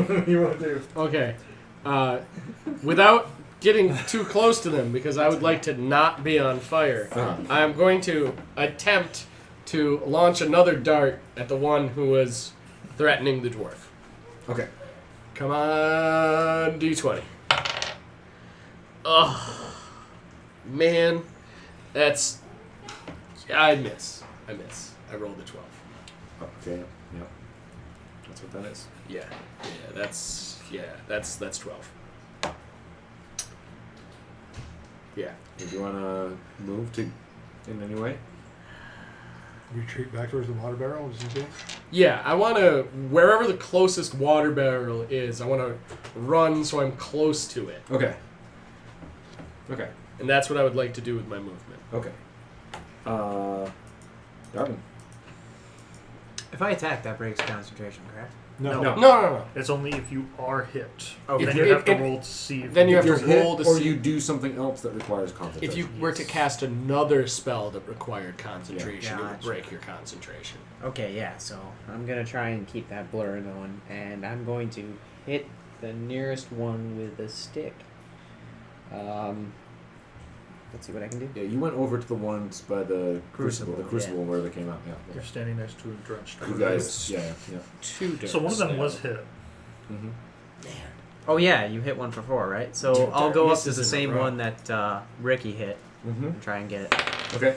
Speaker 4: What do you want to do?
Speaker 3: Okay. Without getting too close to them, because I would like to not be on fire, I'm going to attempt to launch another dart at the one who was threatening the dwarf.
Speaker 4: Okay.
Speaker 3: Come on, D20. Oh, man. That's... I miss. I rolled a 12.
Speaker 4: Okay. Yep. That's what that is.
Speaker 3: Yeah, that's 12. Yeah.
Speaker 4: Do you want to move to in any way?
Speaker 2: Retreat back towards the water barrel, just in case.
Speaker 3: Yeah, I want to, wherever the closest water barrel is, I want to run so I'm close to it.
Speaker 4: Okay. Okay.
Speaker 3: And that's what I would like to do with my movement.
Speaker 4: Okay. Darwin.
Speaker 6: If I attack, that breaks concentration, correct?
Speaker 2: No.
Speaker 3: No.
Speaker 1: It's only if you are hit.
Speaker 6: Okay.
Speaker 1: Then you have to roll to see if
Speaker 3: Then you have
Speaker 4: You're
Speaker 3: to
Speaker 4: hit,
Speaker 3: roll to
Speaker 4: or
Speaker 3: see.
Speaker 4: you do something else that requires concentration.
Speaker 3: If you were to cast another spell that required concentration, it would
Speaker 6: Gotcha.
Speaker 3: break your concentration.
Speaker 6: Okay, yeah, so I'm going to try and keep that blur going, and I'm going to hit the nearest one with a stick. Let's see what I can do.
Speaker 4: Yeah, you went over to the ones by the
Speaker 6: Crucible,
Speaker 4: the crucible
Speaker 6: yeah.
Speaker 4: where they came out. Yeah.
Speaker 1: you're standing next to a drenched.
Speaker 4: You guys. Yeah.
Speaker 3: 2 darts.
Speaker 1: So one of them was hit.
Speaker 4: Mm-hmm.
Speaker 6: Oh, yeah, you hit one for 4, right? So
Speaker 3: Two
Speaker 6: I'll go up to
Speaker 3: misses
Speaker 6: the
Speaker 3: in a
Speaker 6: same
Speaker 3: row.
Speaker 6: one that Ricky hit
Speaker 4: Mm-hmm.
Speaker 6: and try and get it.
Speaker 4: Okay.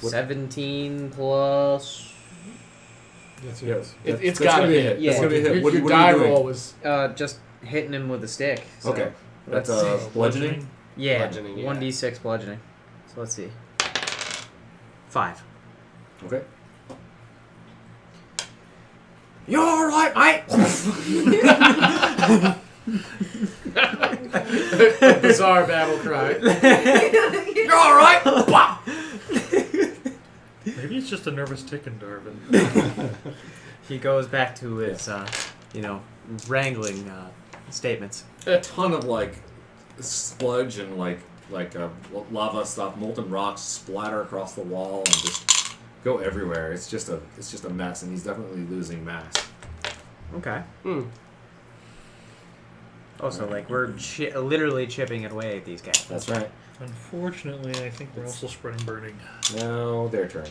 Speaker 4: What-
Speaker 6: 17 plus...
Speaker 2: That's it.
Speaker 4: Yes.
Speaker 3: It's
Speaker 4: That's
Speaker 3: got to
Speaker 4: gonna be a
Speaker 3: hit.
Speaker 4: hit.
Speaker 6: Yeah.
Speaker 4: That's gonna be a hit.
Speaker 3: Your,
Speaker 4: What,
Speaker 3: your
Speaker 4: what
Speaker 3: die
Speaker 4: are you doing?
Speaker 3: roll was
Speaker 6: just hitting him with a stick. So
Speaker 4: Okay. That's
Speaker 6: let's
Speaker 4: bludgeoning.
Speaker 6: yeah,
Speaker 3: bludgeoning, yeah.
Speaker 6: 1d6 bludgeoning. So let's see. 5.
Speaker 4: Okay. You're all right, mate.
Speaker 3: a bizarre battle cry.
Speaker 4: You're all right. Bah!
Speaker 1: Maybe it's just a nervous tick in Darwin.
Speaker 6: He goes back to his, wrangling statements.
Speaker 4: A ton of like sludge and like lava stuff, molten rocks splatter across the wall and just go everywhere. It's just a mess, and he's definitely losing mass.
Speaker 6: Okay.
Speaker 3: Hmm.
Speaker 6: Oh, so like we're literally chipping it away at these guys.
Speaker 4: That's right.
Speaker 1: Unfortunately, I think we're also spreading burning.
Speaker 4: Now their turn.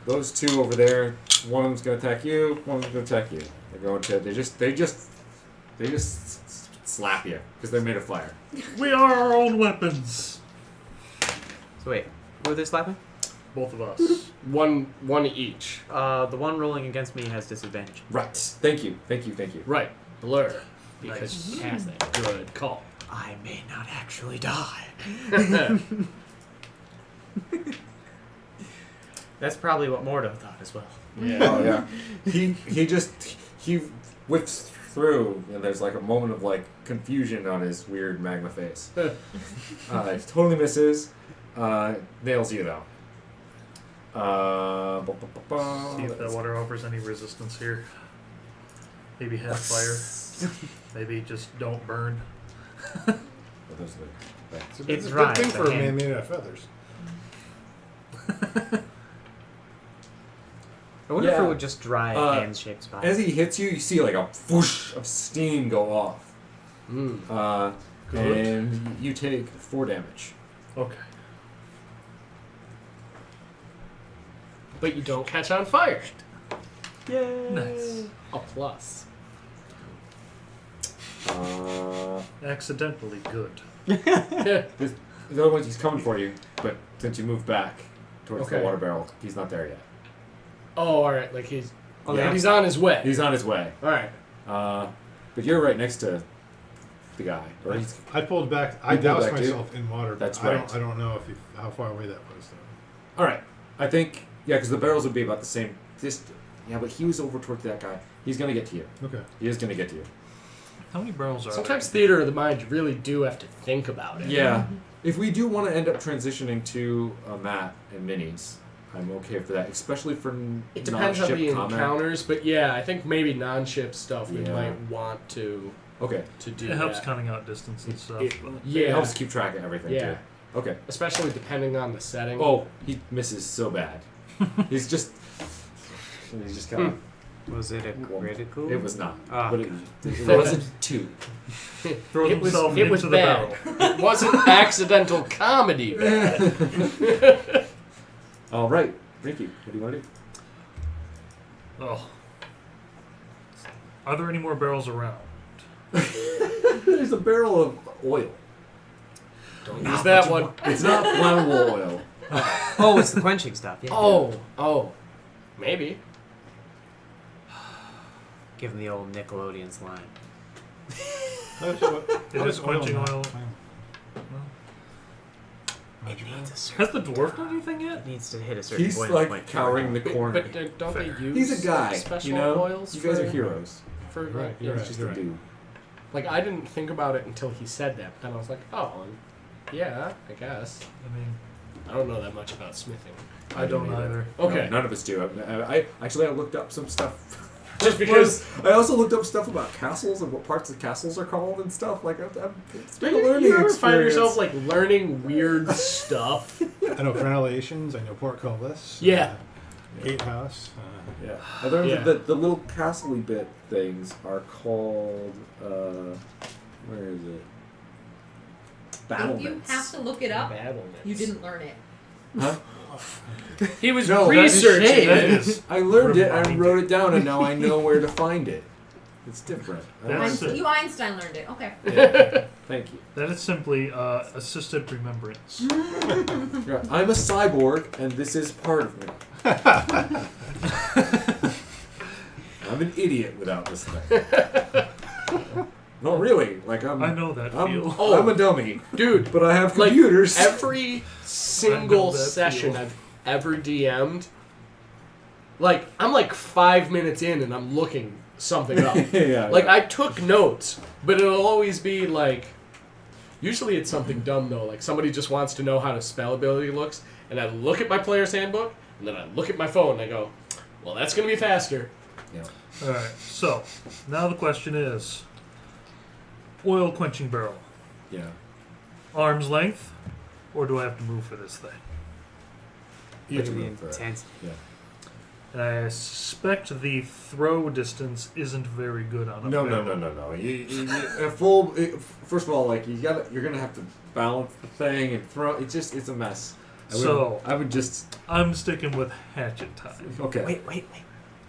Speaker 4: Those two over there, one of them's gonna attack you, one of them's gonna attack you. They're going to they just slap you because they're made of fire.
Speaker 1: We are our own weapons.
Speaker 6: So wait, who are they slapping?
Speaker 1: Both of us.
Speaker 3: One each.
Speaker 6: The one rolling against me has disadvantage.
Speaker 4: Right. Thank you.
Speaker 3: Right. Blur. Because
Speaker 1: Nice.
Speaker 3: you cast that. Good call.
Speaker 6: I may not actually die. That's probably what Mordo thought as well.
Speaker 3: Yeah.
Speaker 4: Oh yeah. he whips through, and there's like a moment of like confusion on his weird magma face. Totally misses. Nails you though.
Speaker 1: See if that water offers any resistance here. Maybe have fire. Maybe just don't burn.
Speaker 6: It's
Speaker 2: a
Speaker 6: dry,
Speaker 2: good thing
Speaker 6: the
Speaker 2: for a
Speaker 6: hand.
Speaker 2: man made out of feathers.
Speaker 6: I wonder if
Speaker 4: Yeah.
Speaker 6: it would just dry hand-shaped spots.
Speaker 4: As he hits you, you see like a whoosh of steam go off.
Speaker 3: Mm.
Speaker 4: And you take 4 damage.
Speaker 1: Okay.
Speaker 3: But you don't catch on fire.
Speaker 6: Yay!
Speaker 1: Nice.
Speaker 3: A plus.
Speaker 1: Accidentally good.
Speaker 3: Yeah.
Speaker 4: The other one, he's coming for you, but since you moved back towards the
Speaker 3: Okay.
Speaker 4: water barrel, he's not there yet.
Speaker 3: Oh, all right. Like he's
Speaker 4: Yeah.
Speaker 3: he's on his way.
Speaker 4: He's on his way.
Speaker 3: All right.
Speaker 4: But you're right next to the guy. Or he's,
Speaker 2: I pulled back. I
Speaker 4: You pulled
Speaker 2: doused
Speaker 4: back too?
Speaker 2: myself in water. But
Speaker 4: That's
Speaker 2: I
Speaker 4: right.
Speaker 2: don't know how far away that was. Though.
Speaker 4: all right. I think, yeah, because the barrels would be about the same. Yeah, but he was over towards that guy. He's going to get to you.
Speaker 2: Okay.
Speaker 4: He is going to get to you.
Speaker 1: How many barrels are
Speaker 3: Sometimes theater of the mind, you really do have to think about it.
Speaker 4: Yeah. If we do want to end up transitioning to a map and minis, I'm okay for that, especially for
Speaker 3: It depends on
Speaker 4: non-ship
Speaker 3: the
Speaker 4: combat.
Speaker 3: encounters, but yeah, I think maybe non-ship stuff we
Speaker 4: Yeah.
Speaker 3: might want to
Speaker 4: Okay.
Speaker 3: do.
Speaker 1: It helps
Speaker 3: that.
Speaker 1: counting out distance and stuff.
Speaker 3: It-
Speaker 1: but-
Speaker 4: It
Speaker 3: Yeah.
Speaker 4: helps keep track of everything,
Speaker 3: Yeah.
Speaker 4: too. Okay.
Speaker 3: especially depending on the setting.
Speaker 4: Oh, he misses so bad. He's just kind of.
Speaker 6: Was it a critical?
Speaker 4: It was not.
Speaker 6: Ah,
Speaker 4: But it
Speaker 3: God.
Speaker 4: wasn't 2.
Speaker 1: Throws
Speaker 3: It was-
Speaker 1: himself
Speaker 3: it was
Speaker 1: into the
Speaker 3: bad.
Speaker 1: barrel.
Speaker 3: It wasn't accidental comedy, man.
Speaker 4: All right, Ricky, what do you want to do?
Speaker 1: Oh. Are there any more barrels around?
Speaker 4: There's a barrel of oil.
Speaker 3: Don't use that one.
Speaker 4: It's not flammable oil.
Speaker 6: Oh, it's the quenching stuff. Yeah.
Speaker 3: Oh. Maybe.
Speaker 6: Give him the old Nickelodeon's line.
Speaker 1: It is quenching oil. Has the dwarf done anything yet?
Speaker 6: It needs to hit a certain
Speaker 4: He's
Speaker 6: boiling
Speaker 4: like
Speaker 6: point.
Speaker 4: cowering the corner.
Speaker 3: But don't they use
Speaker 4: He's a guy,
Speaker 3: special
Speaker 4: you know.
Speaker 3: oils
Speaker 4: You guys
Speaker 3: for,
Speaker 4: are heroes.
Speaker 3: For,
Speaker 2: Right,
Speaker 3: yeah,
Speaker 2: you're
Speaker 4: He's
Speaker 2: right.
Speaker 4: just
Speaker 2: You're
Speaker 4: a
Speaker 2: right.
Speaker 4: dude.
Speaker 3: Like, I didn't think about it until he said that, but then I was like, oh, yeah, I guess.
Speaker 1: I mean,
Speaker 3: I don't know that much about smithing.
Speaker 1: I don't either.
Speaker 3: Okay.
Speaker 4: No, none of us do. I looked up some stuff.
Speaker 3: Just because
Speaker 4: I also looked up stuff about castles and what parts of castles are called and stuff. Like, it's been a
Speaker 3: you
Speaker 4: learning
Speaker 3: ever find
Speaker 4: experience.
Speaker 3: yourself like learning weird stuff?
Speaker 2: I know crenellations. I know portcullis.
Speaker 3: Yeah.
Speaker 2: Gatehouse.
Speaker 4: Yeah. I learned
Speaker 3: Yeah.
Speaker 4: that the little castle-y bit things are called, where is it?
Speaker 5: If you
Speaker 4: Battlements.
Speaker 5: have to look it up,
Speaker 3: Battlements.
Speaker 5: you didn't learn it.
Speaker 4: Huh?
Speaker 3: He was
Speaker 4: No, that is
Speaker 3: researching
Speaker 4: shame.
Speaker 3: it.
Speaker 4: I learned it, I
Speaker 1: Remind
Speaker 4: wrote it down, and now I know where to find it. It's different.
Speaker 1: That's it.
Speaker 5: You Einstein learned it. Okay.
Speaker 4: Thank you.
Speaker 1: That is simply assisted remembrance.
Speaker 4: Yeah, I'm a cyborg, and this is part of me. I'm an idiot without this thing. No, really. Like
Speaker 1: I know that
Speaker 4: I'm,
Speaker 1: feel.
Speaker 4: I'm a dummy,
Speaker 3: Dude,
Speaker 4: but I have
Speaker 3: like,
Speaker 4: computers.
Speaker 3: every
Speaker 1: I
Speaker 3: single
Speaker 1: know that
Speaker 3: session
Speaker 1: feel.
Speaker 3: I've ever DM'd, like, I'm like 5 minutes in and I'm looking something up.
Speaker 4: Yeah,
Speaker 3: Like,
Speaker 4: yeah.
Speaker 3: I took notes, but it'll always be like, usually it's something dumb though. Like, somebody just wants to know how the spell ability looks, and I look at my player's handbook, and then I look at my phone and I go, well, that's going to be faster.
Speaker 4: Yeah.
Speaker 1: Alright, so now the question is oil quenching barrel.
Speaker 4: Yeah.
Speaker 1: Arm's length, or do I have to move for this thing?
Speaker 4: You
Speaker 6: Look
Speaker 4: have
Speaker 6: at
Speaker 4: to
Speaker 6: the
Speaker 4: move for it.
Speaker 6: intent.
Speaker 4: Yeah.
Speaker 1: And I suspect the throw distance isn't very good on a
Speaker 4: No.
Speaker 1: barrel.
Speaker 4: A full. First of all, like you're gonna have to balance the thing and throw. It's a mess. I would just.
Speaker 1: I'm sticking with hatchet time.
Speaker 4: Okay.
Speaker 6: Wait.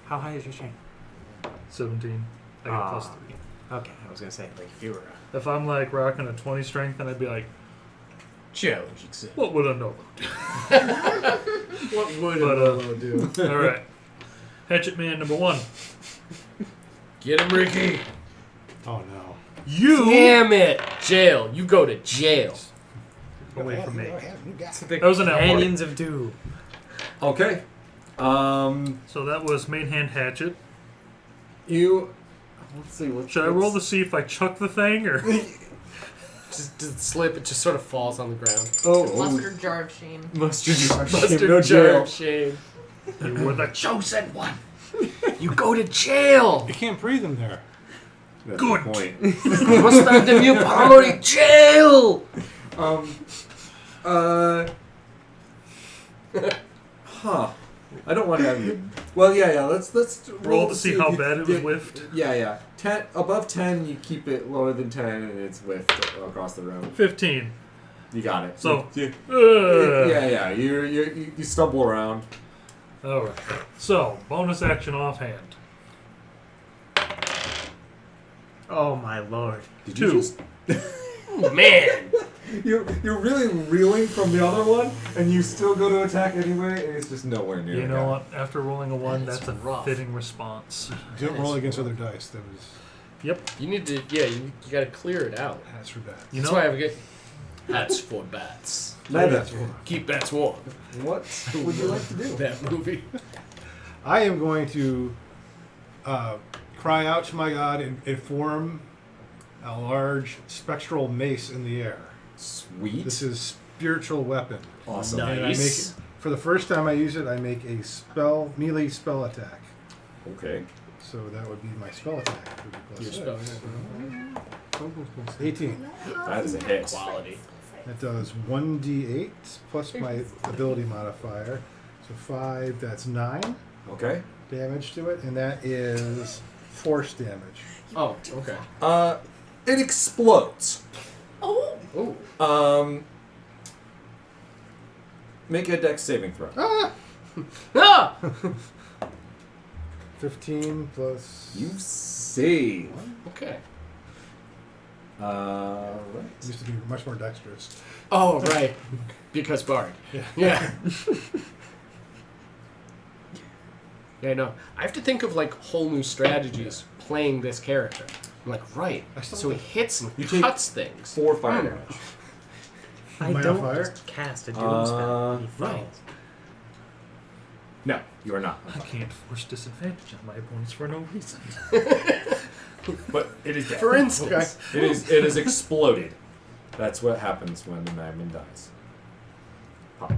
Speaker 6: How high is your chain?
Speaker 1: 17. I get plus 3.
Speaker 6: Okay, I was gonna say, like, if you were
Speaker 1: If I'm like rocking a 20 strength, then I'd be like,
Speaker 6: challenge accepted.
Speaker 1: what would a Nova do?
Speaker 3: What would
Speaker 1: But,
Speaker 3: a Lolo do?
Speaker 1: Alright. Hatchet man number 1.
Speaker 3: Get him, Ricky.
Speaker 2: Oh no.
Speaker 1: You
Speaker 3: Damn it. Jail. You go to jail.
Speaker 1: away from me.
Speaker 6: The
Speaker 1: That was an outward.
Speaker 6: Canyons of Doom.
Speaker 4: Okay.
Speaker 1: So that was main hand hatchet.
Speaker 4: You. Let's see.
Speaker 1: Should I roll to see if I chuck the thing or?
Speaker 3: Just slip. It just sort of falls on the ground.
Speaker 4: Oh.
Speaker 5: Mustard jar of shame.
Speaker 4: Mustard jar.
Speaker 3: Mustard
Speaker 4: No
Speaker 3: jar
Speaker 4: jail.
Speaker 3: of shame.
Speaker 1: You were the chosen one.
Speaker 3: You go to jail.
Speaker 2: You can't breathe in there.
Speaker 4: That's
Speaker 1: Good.
Speaker 4: the point.
Speaker 3: Mustard de mio primary jail.
Speaker 4: Huh. I don't want to have you. Well, yeah. Let's
Speaker 1: Roll to see how
Speaker 4: if you
Speaker 1: bad it was
Speaker 4: did-
Speaker 1: whiffed.
Speaker 4: Yeah. 10 above 10, you keep it lower than 10, and it's whiffed across the room.
Speaker 1: 15.
Speaker 4: You got it.
Speaker 1: So-
Speaker 4: yeah.
Speaker 1: Ugh.
Speaker 4: Yeah. You stumble around.
Speaker 1: Alright. So, bonus action offhand.
Speaker 6: Oh my lord.
Speaker 4: Did
Speaker 1: 2.
Speaker 4: you just?
Speaker 3: Man.
Speaker 4: You're really reeling from the other one, and you still go to attack anyway, and it's just nowhere near.
Speaker 1: You know what? After rolling a 1,
Speaker 3: That's
Speaker 1: that's a
Speaker 3: rough.
Speaker 1: fitting response.
Speaker 2: Don't roll against other dice. That was.
Speaker 1: Yep.
Speaker 3: You need to. Yeah. You got to clear it out.
Speaker 2: That's for bad.
Speaker 1: You
Speaker 3: That's
Speaker 1: know,
Speaker 3: why I get. That's for bats.
Speaker 4: Neither.
Speaker 3: Keep bats warm.
Speaker 4: What would you like to do?
Speaker 3: That movie.
Speaker 2: I am going to cry out to my god and form a large spectral mace in the air.
Speaker 4: Sweet.
Speaker 2: This is spiritual weapon.
Speaker 4: Awesome.
Speaker 3: Nice.
Speaker 2: And I make it, for the first time I use it, I make a melee spell attack.
Speaker 4: Okay.
Speaker 2: So that would be my spell attack. Would be plus
Speaker 3: Your
Speaker 2: 6.
Speaker 3: spell.
Speaker 2: 18.
Speaker 4: That is a hit.
Speaker 3: Quality.
Speaker 2: That does 1d8 plus my ability modifier. So 5, that's 9
Speaker 4: Okay.
Speaker 2: damage to it, and that is force damage.
Speaker 3: Oh, okay.
Speaker 4: It explodes.
Speaker 5: Oh!
Speaker 3: Oh.
Speaker 4: Make a dex saving throw.
Speaker 3: Ah!
Speaker 2: 15 plus...
Speaker 4: You save.
Speaker 3: Okay.
Speaker 4: Right.
Speaker 2: Used to be much more dexterous.
Speaker 3: Oh, right. Because Bard. Yeah. Yeah, I know. I have to think of, like, whole new strategies playing this character. I'm like, right. So he hits and
Speaker 4: You take
Speaker 3: cuts things.
Speaker 4: 4 fire damage.
Speaker 6: I
Speaker 2: Am I on
Speaker 6: don't
Speaker 2: fire?
Speaker 6: just cast a doom spell. He
Speaker 3: right.
Speaker 6: falls.
Speaker 4: No, you are not.
Speaker 1: I can't force disadvantage on my opponents for no reason.
Speaker 4: But it is dead.
Speaker 3: For instance.
Speaker 2: Okay.
Speaker 4: It is exploded. That's what happens when the madman dies. Pop.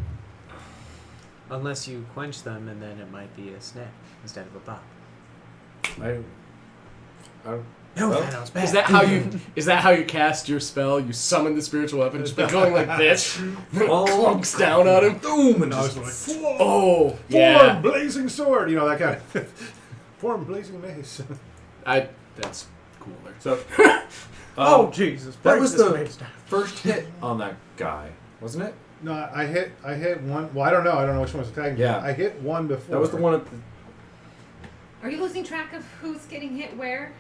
Speaker 6: Unless you quench them, and then it might be a snap instead of a pop.
Speaker 4: I
Speaker 6: No,
Speaker 4: Well,
Speaker 6: Thanos, bad.
Speaker 3: Is that how you cast your spell? You summon the spiritual weapon just by going like this?
Speaker 4: Oh.
Speaker 3: Clunks down on him.
Speaker 4: boom and
Speaker 2: No,
Speaker 4: just
Speaker 2: it's like,
Speaker 3: Oh,
Speaker 2: Form
Speaker 3: yeah.
Speaker 2: blazing sword! You know, that kind of... Form blazing mace.
Speaker 3: That's cooler.
Speaker 4: so.
Speaker 6: Oh, Jesus.
Speaker 4: That
Speaker 6: break
Speaker 4: was
Speaker 6: this
Speaker 4: the
Speaker 6: mace down.
Speaker 4: first hit on that guy, wasn't it?
Speaker 2: No, I hit one... Well, I don't know which one was attacking me.
Speaker 4: Yeah.
Speaker 2: I hit one before.
Speaker 4: That was the one at the.
Speaker 5: Are you losing track of who's getting hit where?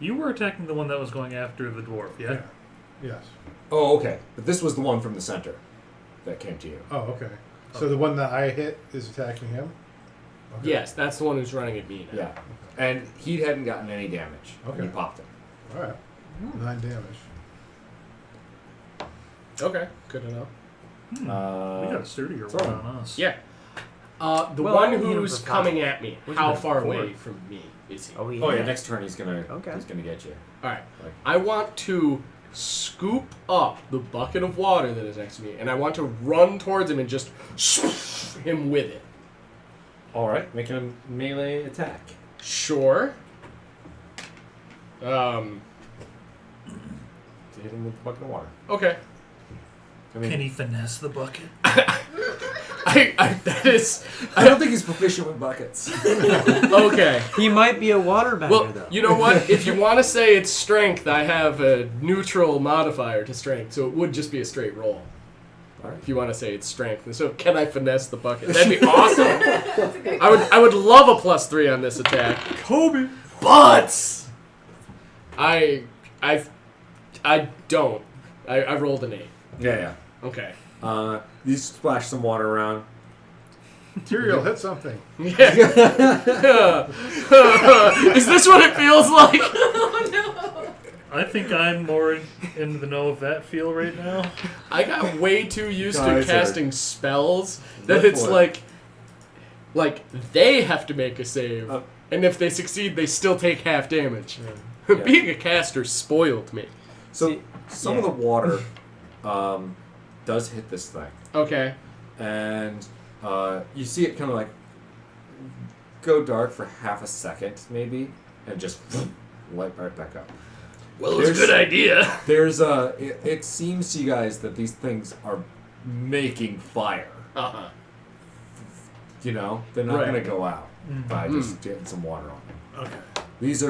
Speaker 1: You were attacking the one that was going after the dwarf, yeah?
Speaker 2: Yes.
Speaker 4: Oh, okay. But this was the one from the center that came to you.
Speaker 2: Oh, okay. So the one that I hit is attacking him? Okay.
Speaker 3: Yes, that's the one who's running at me now.
Speaker 4: Yeah. And he hadn't gotten any damage.
Speaker 2: Okay.
Speaker 4: He popped it.
Speaker 2: Alright. 9 damage.
Speaker 3: Okay, good to know.
Speaker 1: We got a sturdier
Speaker 4: sorry.
Speaker 1: one on us.
Speaker 3: Yeah. The
Speaker 6: Well,
Speaker 3: one
Speaker 6: I hit him
Speaker 3: who's
Speaker 6: for
Speaker 3: coming
Speaker 6: five.
Speaker 3: at me,
Speaker 6: What's
Speaker 3: how
Speaker 6: he
Speaker 3: far
Speaker 6: doing?
Speaker 3: away from me is he?
Speaker 6: Oh,
Speaker 4: Oh yeah, next turn he's gonna
Speaker 6: Okay.
Speaker 4: get you.
Speaker 3: Alright.
Speaker 4: Like-
Speaker 3: I want to scoop up the bucket of water that is next to me, and I want to run towards him and just him with it.
Speaker 4: Alright, make a melee attack.
Speaker 3: Sure.
Speaker 4: To hit him with the bucket of water.
Speaker 3: Okay.
Speaker 4: I mean,
Speaker 1: Can he finesse the bucket?
Speaker 3: That is
Speaker 4: I don't think he's proficient with buckets.
Speaker 3: okay.
Speaker 6: He might be a water bender,
Speaker 3: Well,
Speaker 6: though.
Speaker 3: you know what? If you want to say it's strength, I have a neutral modifier to strength, so it would just be a straight roll.
Speaker 4: Alright.
Speaker 3: If you want to say it's strength, and so can I finesse the bucket? That'd be awesome. I would love a +3 on this attack.
Speaker 4: Kobe.
Speaker 3: But I don't. I rolled an 8.
Speaker 4: Yeah,
Speaker 3: Okay.
Speaker 4: yeah. You splash some water around.
Speaker 2: Tyrael hit something.
Speaker 3: Yeah. Is this what it feels like?
Speaker 5: Oh no!
Speaker 1: I think I'm more in the know of that feel right now.
Speaker 3: I got way too used to
Speaker 4: Guys are-
Speaker 3: casting spells that
Speaker 4: Look
Speaker 3: it's
Speaker 4: for it.
Speaker 3: like they have to make a save, and if they succeed, they still take half damage.
Speaker 4: Yeah.
Speaker 3: Being a caster spoiled me.
Speaker 4: So
Speaker 6: See,
Speaker 4: some
Speaker 6: yeah.
Speaker 4: of the water does hit this thing.
Speaker 3: Okay.
Speaker 4: And you see it kind of like go dark for half a second, maybe, and just light right back up.
Speaker 3: Well, it's a good idea.
Speaker 4: There's it seems to you guys that these things are making fire.
Speaker 3: Uh-huh.
Speaker 4: You know, they're not
Speaker 3: Right.
Speaker 4: going to go out by just getting some water on them.
Speaker 3: Okay.
Speaker 4: These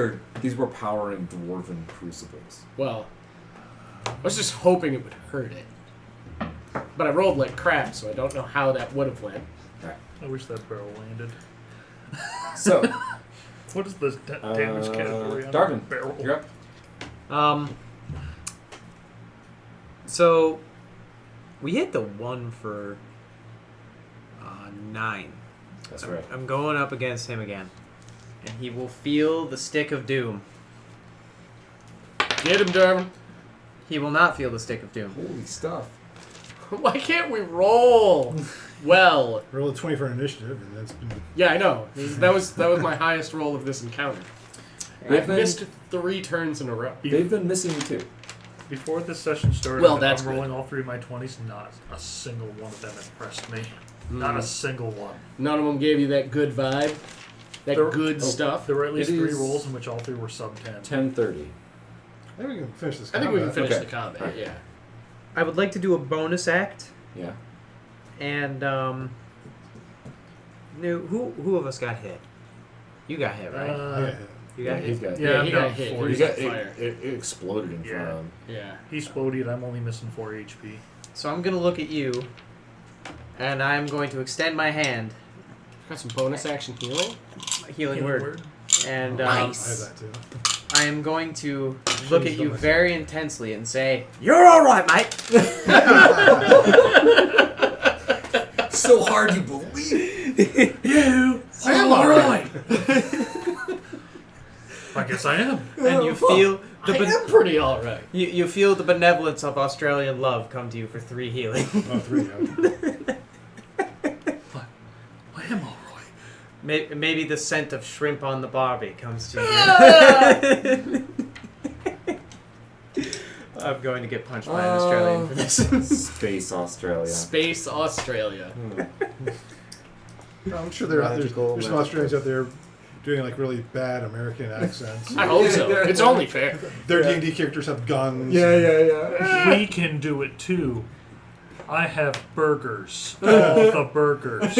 Speaker 4: were powering dwarven crucibles.
Speaker 3: Well, I was just hoping it would hurt it. But I rolled like crap, so I don't know how that would have went.
Speaker 1: I wish that barrel landed.
Speaker 4: So,
Speaker 1: What is the damage category on
Speaker 4: Darvin,
Speaker 1: a barrel?
Speaker 4: you're up.
Speaker 6: So, we hit the 1 for 9.
Speaker 4: That's right.
Speaker 6: I'm going up against him again. And he will feel the stick of doom.
Speaker 3: Get him, Darwin.
Speaker 6: He will not feel the stick of doom.
Speaker 4: Holy stuff.
Speaker 3: Why can't we roll? Well,
Speaker 2: Roll a 20 for initiative, and that's been...
Speaker 3: yeah, I know. That was my highest roll of this encounter.
Speaker 4: They've
Speaker 3: I've
Speaker 4: been-
Speaker 3: missed 3 turns in a row.
Speaker 4: They've been missing you too.
Speaker 1: Before this session started,
Speaker 3: Well, that's
Speaker 1: I'm rolling
Speaker 3: good.
Speaker 1: all 3 of my 20s. Not a single one of them impressed me. Not a single one.
Speaker 3: None of them gave you that good vibe, that
Speaker 1: There-
Speaker 3: good stuff.
Speaker 1: There were at least
Speaker 4: It
Speaker 1: 3
Speaker 4: is-
Speaker 1: rolls in which all 3 were sub 10.
Speaker 4: 10:30.
Speaker 2: I think we can finish this
Speaker 3: I think we can
Speaker 2: combat.
Speaker 3: finish
Speaker 4: Okay.
Speaker 3: the combat.
Speaker 4: Alright.
Speaker 3: Yeah.
Speaker 6: I would like to do a bonus act,
Speaker 4: Yeah.
Speaker 6: and no, who of us got hit? You got hit, right?
Speaker 2: Yeah.
Speaker 6: You got
Speaker 4: He's
Speaker 6: hit.
Speaker 4: got.
Speaker 1: Yeah,
Speaker 3: he
Speaker 1: I'm
Speaker 3: got
Speaker 1: down
Speaker 3: hit.
Speaker 1: for
Speaker 3: He
Speaker 1: it.
Speaker 3: was
Speaker 4: He
Speaker 3: on
Speaker 4: got,
Speaker 3: fire.
Speaker 4: it exploded in
Speaker 1: Yeah.
Speaker 4: front of him.
Speaker 3: Yeah.
Speaker 1: He exploded. I'm only missing 4 HP.
Speaker 6: So I'm gonna look at you, and I'm going to extend my hand,
Speaker 3: Got some bonus action healing.
Speaker 6: healing word, and
Speaker 2: I have
Speaker 3: Nice.
Speaker 2: that too.
Speaker 6: I am going to look at you
Speaker 2: done
Speaker 6: very intensely and say, "You're all right, mate."
Speaker 4: So hard you believe.
Speaker 1: I am alright. I guess I am.
Speaker 6: And you feel
Speaker 3: I am pretty alright.
Speaker 6: you feel the benevolence of Australian love come to you for 3 healing.
Speaker 2: Oh, 3. Yeah.
Speaker 1: I am alright.
Speaker 6: Maybe the scent of shrimp on the barbie comes to you. I'm going to get punched by an Australian for this.
Speaker 4: Space Australia.
Speaker 3: Space Australia.
Speaker 2: I'm sure there are
Speaker 4: Magical,
Speaker 2: there's some Australians out there doing like really bad American accents.
Speaker 3: I hope so. It's only fair.
Speaker 2: Their D&D characters have guns.
Speaker 4: Yeah.
Speaker 1: We can do it too. I have burgers. All the burgers.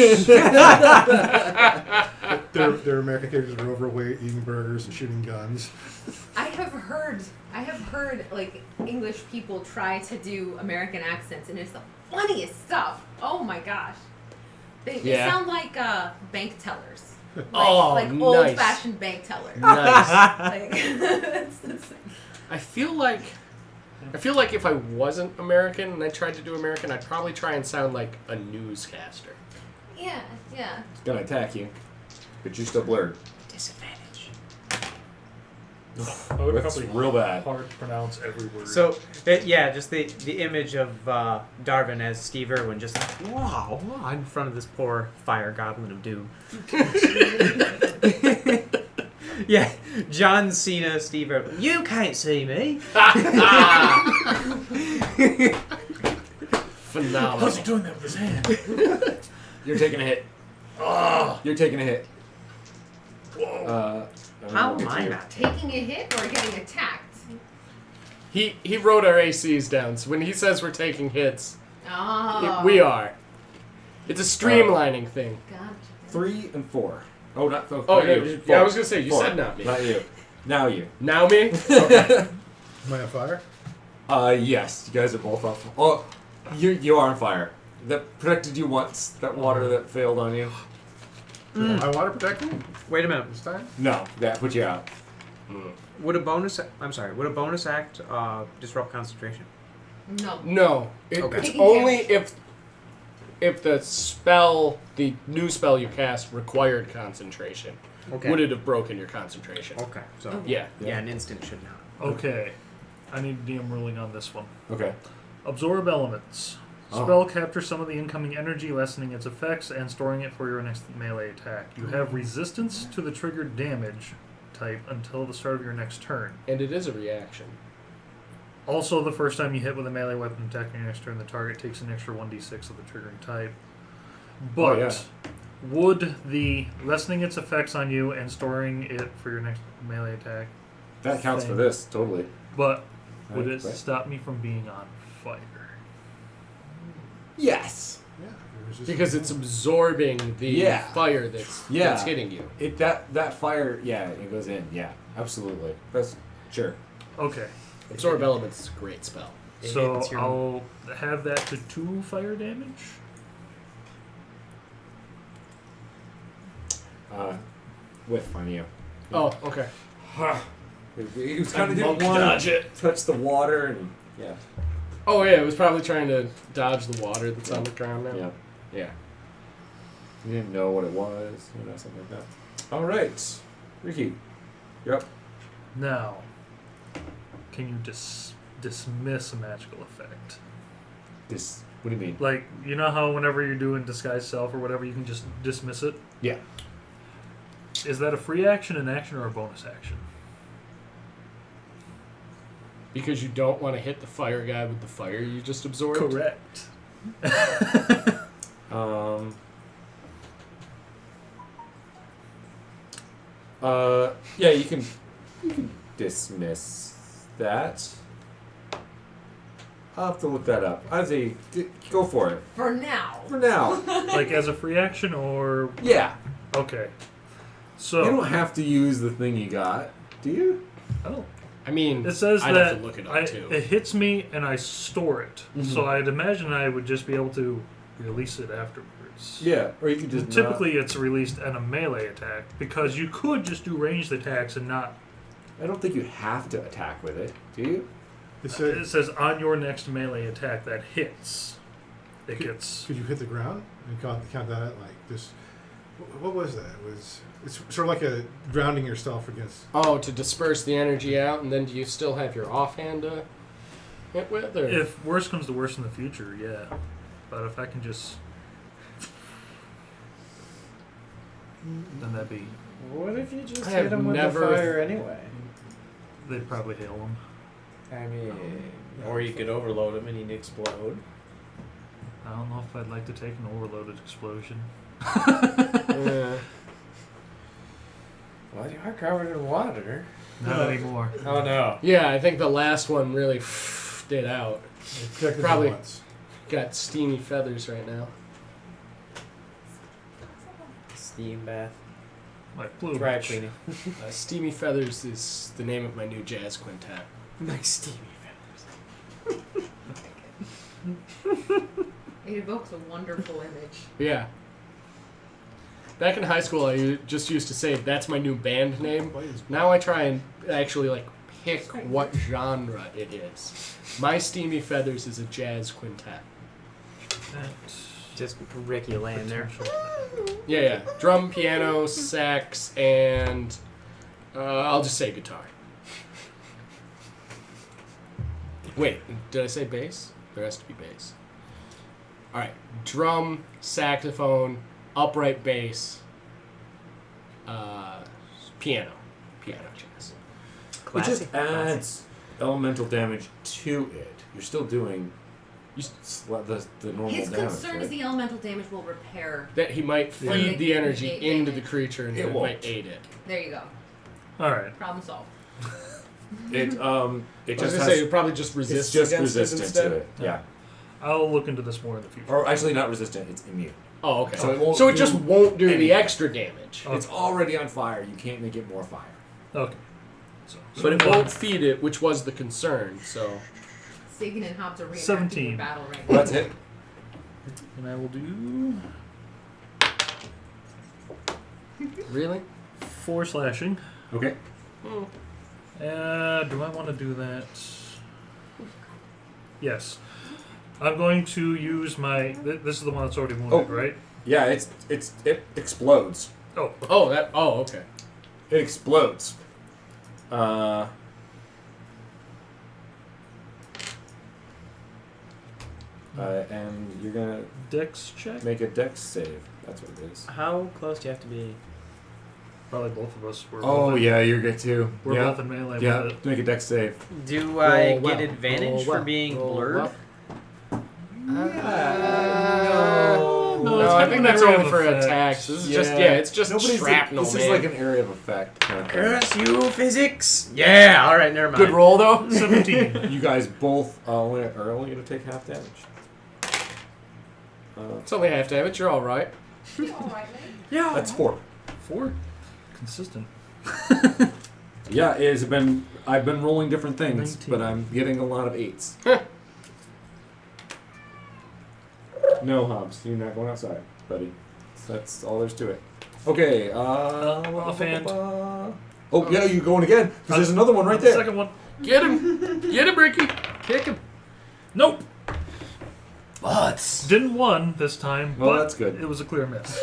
Speaker 2: Their American characters are overweight, eating burgers and shooting guns.
Speaker 5: I have heard like English people try to do American accents, and it's the funniest stuff. Oh my gosh, they
Speaker 3: Yeah.
Speaker 5: sound like bank tellers. Like,
Speaker 3: Oh,
Speaker 5: like
Speaker 3: nice.
Speaker 5: old-fashioned bank tellers.
Speaker 3: Nice.
Speaker 5: Like,
Speaker 3: I feel like if I wasn't American and I tried to do American, I'd probably try and sound like a newscaster.
Speaker 5: yeah.
Speaker 4: It's gonna attack you, but you're still blurred.
Speaker 6: Disadvantage.
Speaker 1: I would
Speaker 4: That's
Speaker 1: probably
Speaker 4: real bad.
Speaker 1: hard to pronounce every word.
Speaker 6: So, just the image of Darwin as Steve Irwin just like, wow, in front of this poor fire goblin of doom. Yeah, John Cena, Steve Irwin. You can't see me.
Speaker 3: Phenomenal.
Speaker 1: how's he doing that with his hand?
Speaker 4: You're taking a hit. You're taking a hit.
Speaker 6: How am I not?
Speaker 5: Taking a hit or getting attacked?
Speaker 3: He wrote our ACs down, so when he says we're taking hits,
Speaker 5: Oh.
Speaker 3: we are. It's a streamlining thing.
Speaker 5: Gotcha.
Speaker 4: 3 and 4. Oh, not
Speaker 3: Oh,
Speaker 4: not
Speaker 3: no,
Speaker 4: you.
Speaker 3: yeah, I
Speaker 4: 4.
Speaker 3: was gonna say, you
Speaker 4: 4.
Speaker 3: said not me.
Speaker 4: Not you. Now you.
Speaker 3: Now me?
Speaker 2: Am I on fire?
Speaker 4: Yes, you guys are both off. Oh, you are on fire. That protected you once. That water that failed on you.
Speaker 2: My water protecting
Speaker 6: Wait a minute.
Speaker 2: this time?
Speaker 4: No, that put you out.
Speaker 6: Would a bonus act disrupt concentration?
Speaker 5: No.
Speaker 3: No.
Speaker 6: Okay.
Speaker 3: It's
Speaker 5: Taking
Speaker 3: only
Speaker 5: damage.
Speaker 3: if the new spell you cast required concentration.
Speaker 6: Okay.
Speaker 3: Would it have broken your concentration?
Speaker 6: Okay. So
Speaker 3: Yeah.
Speaker 6: yeah, an instant should not.
Speaker 1: Okay. I need DM ruling on this one.
Speaker 4: Okay.
Speaker 1: Absorb elements.
Speaker 4: Oh.
Speaker 1: Spell captures some of the incoming energy, lessening its effects and storing it for your next melee attack. You have resistance to the triggered damage type until the start of your next turn.
Speaker 3: And it is a reaction.
Speaker 1: Also, the first time you hit with a melee weapon attack on your next turn, the target takes an extra 1d6 of the triggering type. But
Speaker 4: yeah.
Speaker 1: would the lessening its effects on you and storing it for your next melee attack,
Speaker 4: That counts for
Speaker 1: Thing.
Speaker 4: this, totally.
Speaker 1: but would
Speaker 4: Right,
Speaker 1: it
Speaker 4: right.
Speaker 1: stop me from being on fire?
Speaker 4: Yes.
Speaker 2: Yeah. there's just-
Speaker 3: Because it's absorbing the
Speaker 4: Yeah.
Speaker 3: fire that's hitting you.
Speaker 4: That fire, yeah, it goes in. Yeah, absolutely. That's sure.
Speaker 1: Okay.
Speaker 3: Absorb elements is a great spell.
Speaker 1: So
Speaker 6: It's your-
Speaker 1: I'll have that to 2 fire damage.
Speaker 4: Whiff on you.
Speaker 3: Oh, okay.
Speaker 4: He was kind of
Speaker 3: Monk
Speaker 4: didn't want
Speaker 3: dodge
Speaker 4: to
Speaker 3: it.
Speaker 4: touch the water and yeah.
Speaker 3: Oh yeah, it was probably trying to dodge the water that's on the ground now.
Speaker 4: Yeah. Yeah. You didn't know what it was, something like that. All right, Ricky, you're up.
Speaker 1: Now, can you dismiss a magical effect?
Speaker 4: What do you mean?
Speaker 1: Like, you know how whenever you're doing disguise self or whatever, you can just dismiss it?
Speaker 4: Yeah.
Speaker 1: Is that a free action, an action, or a bonus action?
Speaker 3: Because you don't want to hit the fire guy with the fire you just absorbed.
Speaker 1: Correct.
Speaker 4: Yeah, you can dismiss that. I'll have to look that up. I'd say go for it.
Speaker 5: For now.
Speaker 4: For now.
Speaker 1: Like as a free action or
Speaker 4: Yeah.
Speaker 1: okay.
Speaker 4: You
Speaker 1: So
Speaker 4: don't have to use the thing you got, do you?
Speaker 1: I don't.
Speaker 3: I mean,
Speaker 1: It says
Speaker 3: I'd
Speaker 1: that
Speaker 3: have to look it up too.
Speaker 1: it hits me and I store it. So I'd imagine I would just be able to release it afterwards.
Speaker 4: Yeah. Or you could just
Speaker 1: Typically, it's released in a melee attack because you could just do ranged attacks and not.
Speaker 4: I don't think you have to attack with it, do you?
Speaker 2: It
Speaker 1: It says on your next melee attack that hits, it
Speaker 2: Could-
Speaker 1: gets.
Speaker 2: Could you hit the ground and count that like just? What was that? It's sort of like a grounding yourself against.
Speaker 3: Oh, to disperse the energy out, and then do you still have your offhand to hit with? Or?
Speaker 1: If worse comes to worse in the future, yeah. But if I can just. Then that'd be.
Speaker 6: What if you just
Speaker 3: I
Speaker 6: hit
Speaker 3: have
Speaker 6: him with
Speaker 3: never-
Speaker 6: the fire anyway?
Speaker 1: They'd probably hail him.
Speaker 6: I mean, or you could overload him and he'd explode.
Speaker 1: I don't know if I'd like to take an overloaded explosion.
Speaker 3: Yeah.
Speaker 6: Well, you are covered in water.
Speaker 1: Not anymore.
Speaker 6: Oh no.
Speaker 3: Yeah, I think the last one really did out.
Speaker 2: Check this
Speaker 3: Probably.
Speaker 2: once.
Speaker 3: Got steamy feathers right now.
Speaker 6: Steam bath.
Speaker 1: My plumage.
Speaker 6: Dry cleaning.
Speaker 3: Steamy Feathers is the name of my new jazz quintet.
Speaker 6: Nice steamy feathers.
Speaker 5: It evokes a wonderful image.
Speaker 3: Yeah. Back in high school, I just used to say that's my new band name. Now I try and actually like pick what genre it is. My Steamy Feathers is a jazz quintet.
Speaker 6: Just Ricky laying there.
Speaker 3: Yeah. Drum, piano, sax, and I'll just say guitar. Wait, did I say bass? There has to be bass. All right, drum, saxophone, upright bass, piano, jazz.
Speaker 4: It
Speaker 6: Classic.
Speaker 4: just adds elemental damage to it. You're still doing the normal
Speaker 5: His
Speaker 4: damage.
Speaker 5: concern
Speaker 4: right?
Speaker 5: is the elemental damage will repair.
Speaker 3: That he might
Speaker 5: Yeah.
Speaker 3: feed the energy
Speaker 5: Negate
Speaker 3: into
Speaker 5: damage.
Speaker 3: the creature and
Speaker 4: It
Speaker 3: it
Speaker 4: won't.
Speaker 3: might aid it.
Speaker 5: There you go.
Speaker 1: All right.
Speaker 5: Problem solved.
Speaker 4: It
Speaker 3: I was
Speaker 4: just
Speaker 3: gonna
Speaker 4: has,
Speaker 3: say it probably just resists
Speaker 4: it's just
Speaker 3: against
Speaker 4: resistant
Speaker 3: it instead.
Speaker 4: to it. Yeah.
Speaker 1: I'll look into this more in the future.
Speaker 4: Or actually not resistant, it's immune.
Speaker 3: Oh, okay.
Speaker 4: So it won't
Speaker 3: So it just
Speaker 4: do
Speaker 3: won't do the
Speaker 4: anything.
Speaker 3: extra damage.
Speaker 1: Okay.
Speaker 4: It's already on fire. You can't make it more fire.
Speaker 1: Okay. So,
Speaker 3: But it won't feed it, which was the concern. So
Speaker 5: Sagan and Hobbs are reenacting
Speaker 1: 17.
Speaker 5: your battle right now.
Speaker 4: That's it.
Speaker 1: And I will do
Speaker 3: really,
Speaker 1: 4 slashing.
Speaker 4: Okay.
Speaker 1: Do I want to do that? Yes. I'm going to use my. This is the one that's already wounded,
Speaker 4: Oh.
Speaker 1: right?
Speaker 4: Yeah, it explodes.
Speaker 1: Oh.
Speaker 3: okay.
Speaker 4: It explodes. And you're gonna
Speaker 1: Dex check?
Speaker 4: make a dex save. That's what it is.
Speaker 6: How close do you have to be?
Speaker 1: Probably both of us. We're
Speaker 4: Oh
Speaker 1: both in,
Speaker 4: yeah, you're good too.
Speaker 1: We're
Speaker 4: yeah.
Speaker 1: both in melee
Speaker 4: Yeah.
Speaker 1: with it.
Speaker 4: Make a dex save.
Speaker 6: Do I
Speaker 3: Roll
Speaker 6: get
Speaker 3: well.
Speaker 6: advantage
Speaker 3: Roll
Speaker 6: for
Speaker 3: well.
Speaker 6: being
Speaker 3: Roll
Speaker 6: blurred?
Speaker 3: well.
Speaker 1: No,
Speaker 3: No,
Speaker 1: it's
Speaker 3: I
Speaker 1: kind
Speaker 3: think
Speaker 1: of
Speaker 3: that's
Speaker 1: an area
Speaker 3: only
Speaker 1: of
Speaker 3: for
Speaker 1: effect.
Speaker 3: attacks. This is it's just
Speaker 4: Nobody's
Speaker 3: shrapnel,
Speaker 4: This
Speaker 3: man.
Speaker 4: is like an area of effect kind of thing.
Speaker 6: Curse you, physics! Yeah, alright, never mind.
Speaker 3: Good roll though.
Speaker 1: 17.
Speaker 4: You guys both are only going to take half damage.
Speaker 3: It's only half damage. You're all right.
Speaker 5: All right, man.
Speaker 6: Yeah.
Speaker 4: That's 4.
Speaker 1: 4? Consistent.
Speaker 4: Yeah, it has been. I've been rolling different things,
Speaker 1: 19.
Speaker 4: but I'm getting a lot of 8s. No, Hobbs, you're not going outside, buddy. That's all there's to it. Okay.
Speaker 1: Offhand.
Speaker 4: Oh yeah, you're going again because there's another one right there.
Speaker 1: Second one.
Speaker 3: Get him, Ricky. Kick him.
Speaker 1: Nope.
Speaker 3: Butts.
Speaker 1: Didn't 1 this time,
Speaker 4: Well,
Speaker 1: but
Speaker 4: that's good.
Speaker 1: it was a clear miss.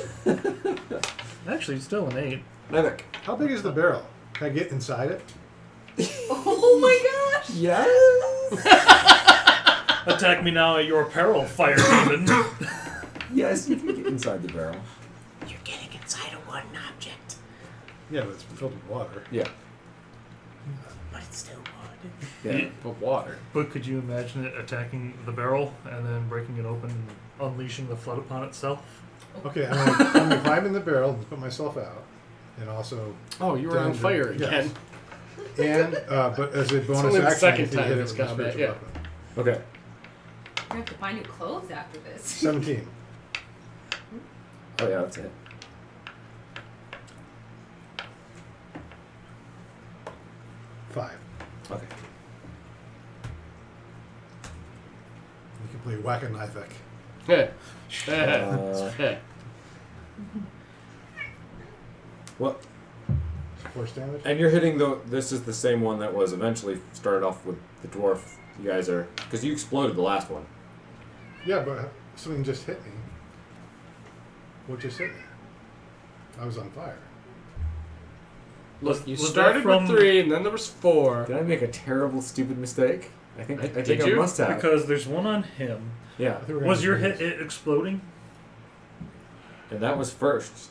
Speaker 1: Actually, still an 8.
Speaker 4: Nevik.
Speaker 2: How big is the barrel? Can I get inside it?
Speaker 5: Oh my gosh!
Speaker 4: Yes.
Speaker 1: Attack me now at your peril, fire demon.
Speaker 4: Yes, you can get inside the barrel.
Speaker 6: You're getting inside of one object,
Speaker 2: Yeah, but it's filled with water.
Speaker 4: Yeah.
Speaker 6: but it's still wood.
Speaker 4: Yeah.
Speaker 3: But water.
Speaker 1: But could you imagine it attacking the barrel and then breaking it open and unleashing the flood upon itself?
Speaker 2: Okay, I'm gonna climb in the barrel and put myself out, and also,
Speaker 3: Oh, you were on
Speaker 2: Danger.
Speaker 3: fire
Speaker 2: Yes.
Speaker 3: again.
Speaker 2: and but as a bonus
Speaker 3: only the
Speaker 2: action,
Speaker 3: second
Speaker 2: if you
Speaker 3: time
Speaker 2: hit it
Speaker 3: this
Speaker 2: with a
Speaker 3: combat,
Speaker 2: spiritual
Speaker 3: yeah.
Speaker 2: weapon.
Speaker 4: Okay.
Speaker 5: gonna have to buy new clothes after this.
Speaker 2: 17.
Speaker 4: Oh yeah, that's it.
Speaker 2: Five.
Speaker 4: Okay.
Speaker 2: You can play Whack-A-Knifek.
Speaker 4: What?
Speaker 2: Force damage?
Speaker 4: And you're hitting the. This is the same one that was eventually started off with the dwarf. You guys are because you exploded the last one.
Speaker 2: Yeah, but something just hit me. What just hit me? I was on fire.
Speaker 3: Look, you
Speaker 1: Was
Speaker 3: started
Speaker 1: that from-
Speaker 3: with 3, and then there was 4.
Speaker 4: Did I make a terrible, stupid mistake? I think
Speaker 3: Did
Speaker 4: I
Speaker 3: you?
Speaker 4: must have.
Speaker 1: Because there's one on him.
Speaker 4: Yeah,
Speaker 2: I think we're gonna
Speaker 1: Was
Speaker 2: do
Speaker 1: your
Speaker 2: this.
Speaker 1: hit it exploding?
Speaker 4: and that was first.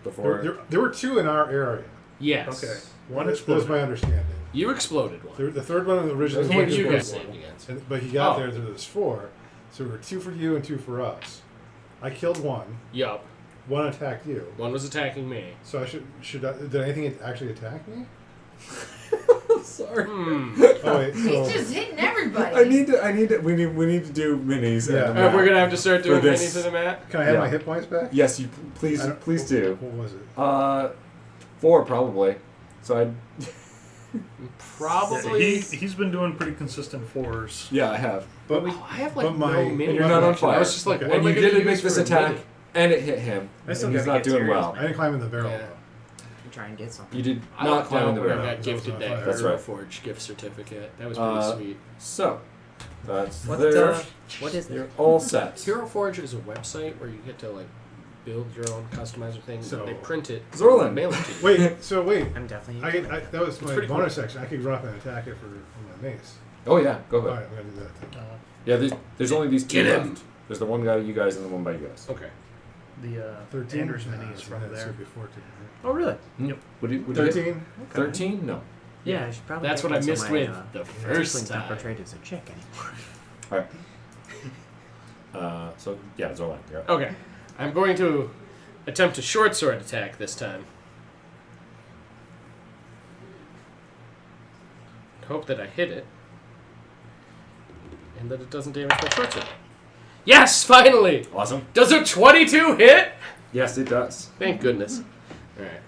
Speaker 4: Before.
Speaker 2: There were 2 in our area.
Speaker 3: Yes.
Speaker 1: Okay. One
Speaker 2: That was
Speaker 1: exploded.
Speaker 2: my understanding.
Speaker 3: You exploded one.
Speaker 2: The third one originally
Speaker 3: That's what
Speaker 2: was
Speaker 3: you
Speaker 2: the
Speaker 3: guys
Speaker 2: one.
Speaker 3: saved against.
Speaker 2: But he got
Speaker 3: Oh.
Speaker 2: there, there's 4. So there were 2 for you and 2 for us. I killed one.
Speaker 3: Yup.
Speaker 2: One attacked you.
Speaker 3: One was attacking me.
Speaker 2: So did anything actually attack me?
Speaker 4: Sorry.
Speaker 2: Oh wait,
Speaker 5: He's
Speaker 2: so
Speaker 5: just hitting everybody.
Speaker 4: I need to. We need to do minis.
Speaker 2: Yeah.
Speaker 4: and
Speaker 3: We're gonna have to start doing
Speaker 4: For this.
Speaker 3: minis in the mat.
Speaker 2: can I have
Speaker 4: Yeah.
Speaker 2: my hit points back?
Speaker 4: Yes, you please
Speaker 2: I don't-
Speaker 4: please do.
Speaker 2: What was it?
Speaker 4: 4 probably. So I.
Speaker 3: Probably.
Speaker 1: He's been doing pretty consistent 4s.
Speaker 4: Yeah, I have.
Speaker 2: But
Speaker 3: I have like
Speaker 2: but my-
Speaker 3: no
Speaker 2: and
Speaker 3: mini.
Speaker 4: you're not on
Speaker 3: I
Speaker 4: fire.
Speaker 3: was just like,
Speaker 2: Okay.
Speaker 3: what
Speaker 4: And
Speaker 3: am I
Speaker 4: you
Speaker 3: gonna
Speaker 4: did
Speaker 3: use
Speaker 4: make this
Speaker 3: for a
Speaker 4: attack,
Speaker 3: mini?
Speaker 4: and it hit him.
Speaker 6: I still
Speaker 4: And he's
Speaker 6: gotta
Speaker 4: not
Speaker 6: get
Speaker 4: doing
Speaker 6: serious,
Speaker 4: well.
Speaker 2: I didn't climb in the barrel.
Speaker 3: Yeah.
Speaker 2: though.
Speaker 6: Try and get something.
Speaker 4: You did
Speaker 3: I
Speaker 4: not
Speaker 3: lucked
Speaker 4: climb in
Speaker 3: out
Speaker 4: the
Speaker 3: when I
Speaker 4: barrel.
Speaker 3: got gifted
Speaker 2: on
Speaker 3: that
Speaker 2: fire.
Speaker 4: That's right.
Speaker 3: Forge gift certificate. That was pretty sweet.
Speaker 4: So, that's
Speaker 6: What,
Speaker 4: there.
Speaker 6: what is
Speaker 4: You're
Speaker 6: it?
Speaker 4: all set.
Speaker 3: Hero Forge is a website where you get to like build your own customizer things.
Speaker 2: So-
Speaker 3: They print it.
Speaker 4: Zorlin.
Speaker 3: Mail it to you.
Speaker 2: Wait.
Speaker 6: I'm definitely.
Speaker 2: That was my
Speaker 3: pretty
Speaker 2: bonus section. I could drop and attack it for my mace.
Speaker 4: Oh yeah, go ahead.
Speaker 2: Alright, I'm gonna do that. Too.
Speaker 4: Yeah, there's only these 2
Speaker 3: Get him.
Speaker 4: left. There's the one guy you guys and the one by you guys.
Speaker 3: Okay.
Speaker 1: The
Speaker 2: 13.
Speaker 1: Anders mini is
Speaker 2: so
Speaker 1: from
Speaker 2: that's
Speaker 1: there.
Speaker 2: should be 14.
Speaker 6: Oh really?
Speaker 1: Yep.
Speaker 4: Would you
Speaker 2: 13.
Speaker 4: 13? No.
Speaker 6: Yeah, I should probably.
Speaker 3: That's
Speaker 6: get
Speaker 3: what I
Speaker 6: one so
Speaker 3: missed
Speaker 6: my,
Speaker 3: with the
Speaker 6: tiefling
Speaker 3: first
Speaker 6: don't
Speaker 3: time.
Speaker 6: portray as a chick anymore.
Speaker 4: Alright. So yeah, Zorlan, you're up.
Speaker 3: Okay. I'm going to attempt a short sword attack this time. Hope that I hit it. And that it doesn't damage my short sword. Yes, finally!
Speaker 4: Awesome.
Speaker 3: Does a 22 hit?
Speaker 4: Yes, it does.
Speaker 3: Thank goodness. Alright.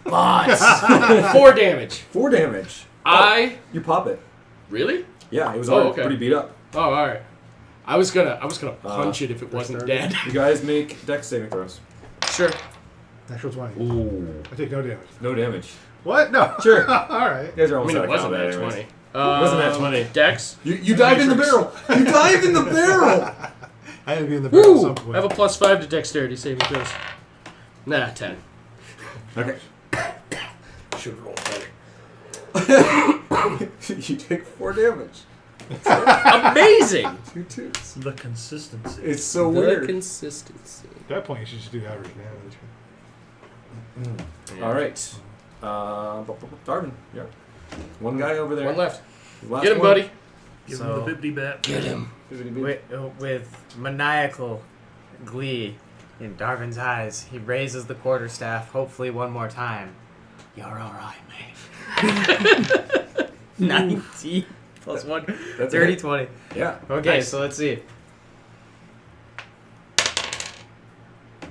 Speaker 3: But 4 damage.
Speaker 4: 4 damage. You pop it.
Speaker 3: Really?
Speaker 4: Yeah, it was
Speaker 3: Oh,
Speaker 4: already
Speaker 3: okay.
Speaker 4: pretty beat up.
Speaker 3: Oh, alright. I was gonna punch it if it wasn't dead.
Speaker 4: You guys make dex saving throws.
Speaker 3: Sure.
Speaker 2: Natural 20.
Speaker 4: Ooh.
Speaker 2: I take no damage.
Speaker 4: No damage.
Speaker 2: What? No.
Speaker 4: Sure.
Speaker 2: Alright.
Speaker 4: You guys are
Speaker 3: I
Speaker 4: almost
Speaker 3: mean,
Speaker 4: out
Speaker 3: it
Speaker 4: of
Speaker 3: wasn't
Speaker 4: combat
Speaker 3: that
Speaker 4: anyways.
Speaker 3: 20.
Speaker 4: Wasn't that 20?
Speaker 3: Dex?
Speaker 4: You dive in the barrel. You dive in the barrel.
Speaker 2: I had to be in the barrel at
Speaker 3: Woo!
Speaker 2: some point.
Speaker 3: I have a +5 to dexterity saving throws. Nah, 10.
Speaker 4: Okay.
Speaker 3: Should roll better.
Speaker 4: You take 4 damage.
Speaker 3: Amazing!
Speaker 4: 2 twos.
Speaker 1: The consistency.
Speaker 4: It's so
Speaker 3: The
Speaker 4: weird.
Speaker 3: consistency.
Speaker 2: At that point, you should just do average damage.
Speaker 4: All right. Darwin. Yeah. One guy over there.
Speaker 3: One left.
Speaker 4: Last
Speaker 3: Get him,
Speaker 4: one.
Speaker 3: buddy.
Speaker 1: Give
Speaker 6: So-
Speaker 1: him the bibbity bat.
Speaker 3: Get him.
Speaker 6: With maniacal glee in Darvin's eyes, he raises the quarterstaff, hopefully one more time. You're alright, mate. 19 plus 1.
Speaker 4: That's
Speaker 6: Dirty
Speaker 4: it.
Speaker 6: 20.
Speaker 4: Yeah.
Speaker 6: Okay,
Speaker 3: Nice.
Speaker 6: so let's see.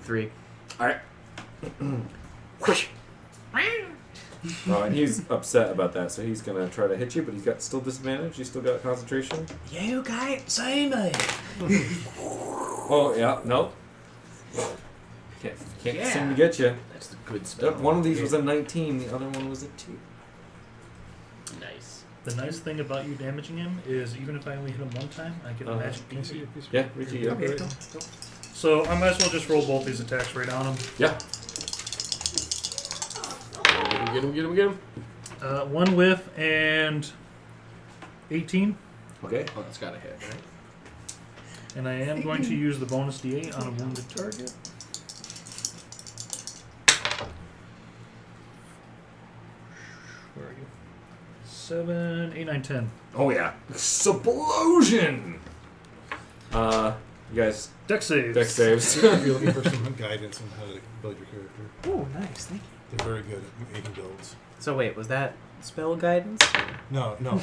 Speaker 6: 3.
Speaker 4: All right. Oh, and he's upset about that, so he's gonna try to hit you, but he's got still disadvantage. He's still got concentration.
Speaker 6: You can't see me.
Speaker 4: Oh yeah, no. Can't seem to get you.
Speaker 3: That's the good spell.
Speaker 4: One of these was a 19, the other one was a 2.
Speaker 3: Nice.
Speaker 1: The nice thing about you damaging him is even if I only hit him one time, I get a magic
Speaker 2: Can I see
Speaker 1: beat.
Speaker 2: your piece of
Speaker 4: Yeah,
Speaker 2: paper?
Speaker 4: Richie, yeah.
Speaker 1: Okay, go. So I might as well just roll both these attacks right on him.
Speaker 4: Yeah.
Speaker 3: Get him.
Speaker 1: One whiff and 18.
Speaker 4: Okay.
Speaker 3: Oh, that's gotta hit, right?
Speaker 1: And I am going to use the bonus D8 on a wounded target. Where are you? 7, 8, 9, 10.
Speaker 4: Oh yeah. Explosion. You guys
Speaker 1: Dex saves.
Speaker 4: dex saves.
Speaker 2: If you're looking for some guidance on how to build your character,
Speaker 6: Oh, nice. Thank you.
Speaker 2: they're very good at making builds.
Speaker 6: So wait, was that spell guidance?
Speaker 2: No.
Speaker 6: No,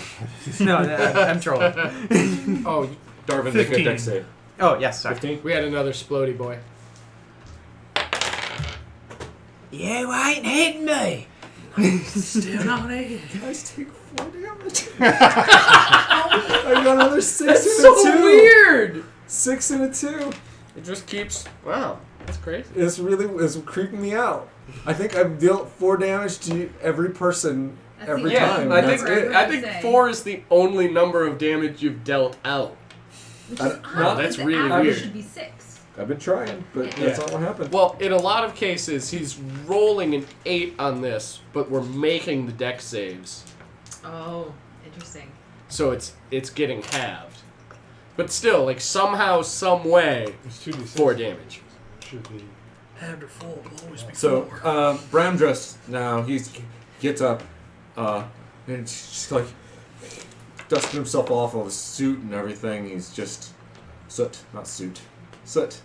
Speaker 6: I'm trolling.
Speaker 7: Oh,
Speaker 4: Darvin, make a
Speaker 1: 15.
Speaker 4: dex save.
Speaker 6: Oh yes, sorry.
Speaker 4: 15?
Speaker 7: we had another splody boy.
Speaker 6: You ain't hitting me.
Speaker 3: Still not eight.
Speaker 4: You guys take 4 damage. I got another 6
Speaker 3: That's
Speaker 4: and
Speaker 3: so
Speaker 4: a 2.
Speaker 3: weird.
Speaker 4: 6 and a 2.
Speaker 7: It just keeps. Wow, that's crazy.
Speaker 4: It's creeping me out. I think I've dealt 4 damage to every person
Speaker 5: That's
Speaker 4: every
Speaker 5: the
Speaker 4: time.
Speaker 3: I
Speaker 5: That's
Speaker 3: think
Speaker 5: what
Speaker 3: I
Speaker 5: would
Speaker 3: think
Speaker 5: say.
Speaker 3: 4 is the only number of damage you've dealt out.
Speaker 5: Which
Speaker 4: I
Speaker 5: is
Speaker 4: don't-
Speaker 5: odd,
Speaker 4: no,
Speaker 3: that's
Speaker 5: the
Speaker 3: really
Speaker 5: average
Speaker 3: weird.
Speaker 5: should be 6.
Speaker 4: I've been trying, but
Speaker 5: Yeah.
Speaker 4: that's not what happened.
Speaker 3: Well, in a lot of cases, he's rolling an 8 on this, but we're making the dex saves,
Speaker 5: Oh, interesting.
Speaker 3: so it's getting halved. But still, like somehow, some way,
Speaker 2: It's 2d6.
Speaker 3: 4 damage.
Speaker 2: Should be.
Speaker 1: Halved or full will always be
Speaker 4: So,
Speaker 1: 4.
Speaker 4: Bramdress now, he gets up, and he's just like dusting himself off of his suit and everything. He's just soot, not suit, soot.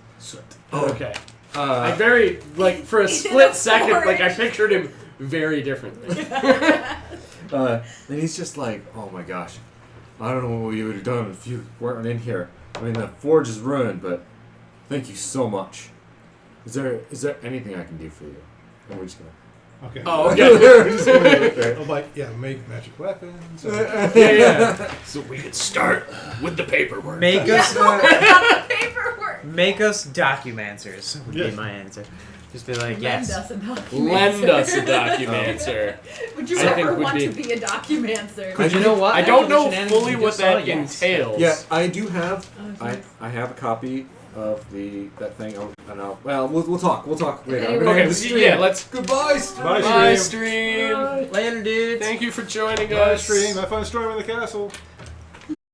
Speaker 3: Oh, okay. I
Speaker 4: Uh,
Speaker 3: very for a
Speaker 5: He's in
Speaker 3: split
Speaker 5: a
Speaker 3: second, I
Speaker 5: forest.
Speaker 3: pictured him very differently.
Speaker 4: and he's just like, oh my gosh, I don't know what we would have done if you weren't in here. I mean, the forge is ruined, but thank you so much. Is there anything I can do for you? And we're just gonna.
Speaker 2: Okay.
Speaker 3: Oh, okay.
Speaker 2: I'm like, yeah, make magic weapons.
Speaker 3: yeah. So we could start with the paperwork.
Speaker 6: Make us
Speaker 5: Not the paperwork.
Speaker 6: make us documancers would
Speaker 2: Yes.
Speaker 6: be my answer. Just be like,
Speaker 5: Lend
Speaker 6: yes.
Speaker 5: us a documenter.
Speaker 3: Lend us a documancer.
Speaker 5: Would you
Speaker 3: I think
Speaker 5: ever
Speaker 3: would
Speaker 5: want
Speaker 3: be-
Speaker 5: to be a documancer?
Speaker 6: But you know what?
Speaker 3: I don't
Speaker 6: After the
Speaker 3: know
Speaker 6: shenanigans
Speaker 3: fully
Speaker 6: we
Speaker 3: what
Speaker 6: just saw,
Speaker 3: that
Speaker 6: yes.
Speaker 3: entails.
Speaker 4: Yeah, I do have.
Speaker 5: Oh,
Speaker 4: I
Speaker 5: geez.
Speaker 4: have a copy of that thing. Well, we'll talk. We'll talk later.
Speaker 5: Okay,
Speaker 4: I'm gonna
Speaker 3: Okay,
Speaker 4: end the stream.
Speaker 3: yeah, let's.
Speaker 4: Goodbye.
Speaker 3: Bye,
Speaker 2: stream.
Speaker 3: stream.
Speaker 6: Later, dudes.
Speaker 3: Thank you for joining
Speaker 2: Bye,
Speaker 3: us.
Speaker 2: stream. Have fun storming the castle.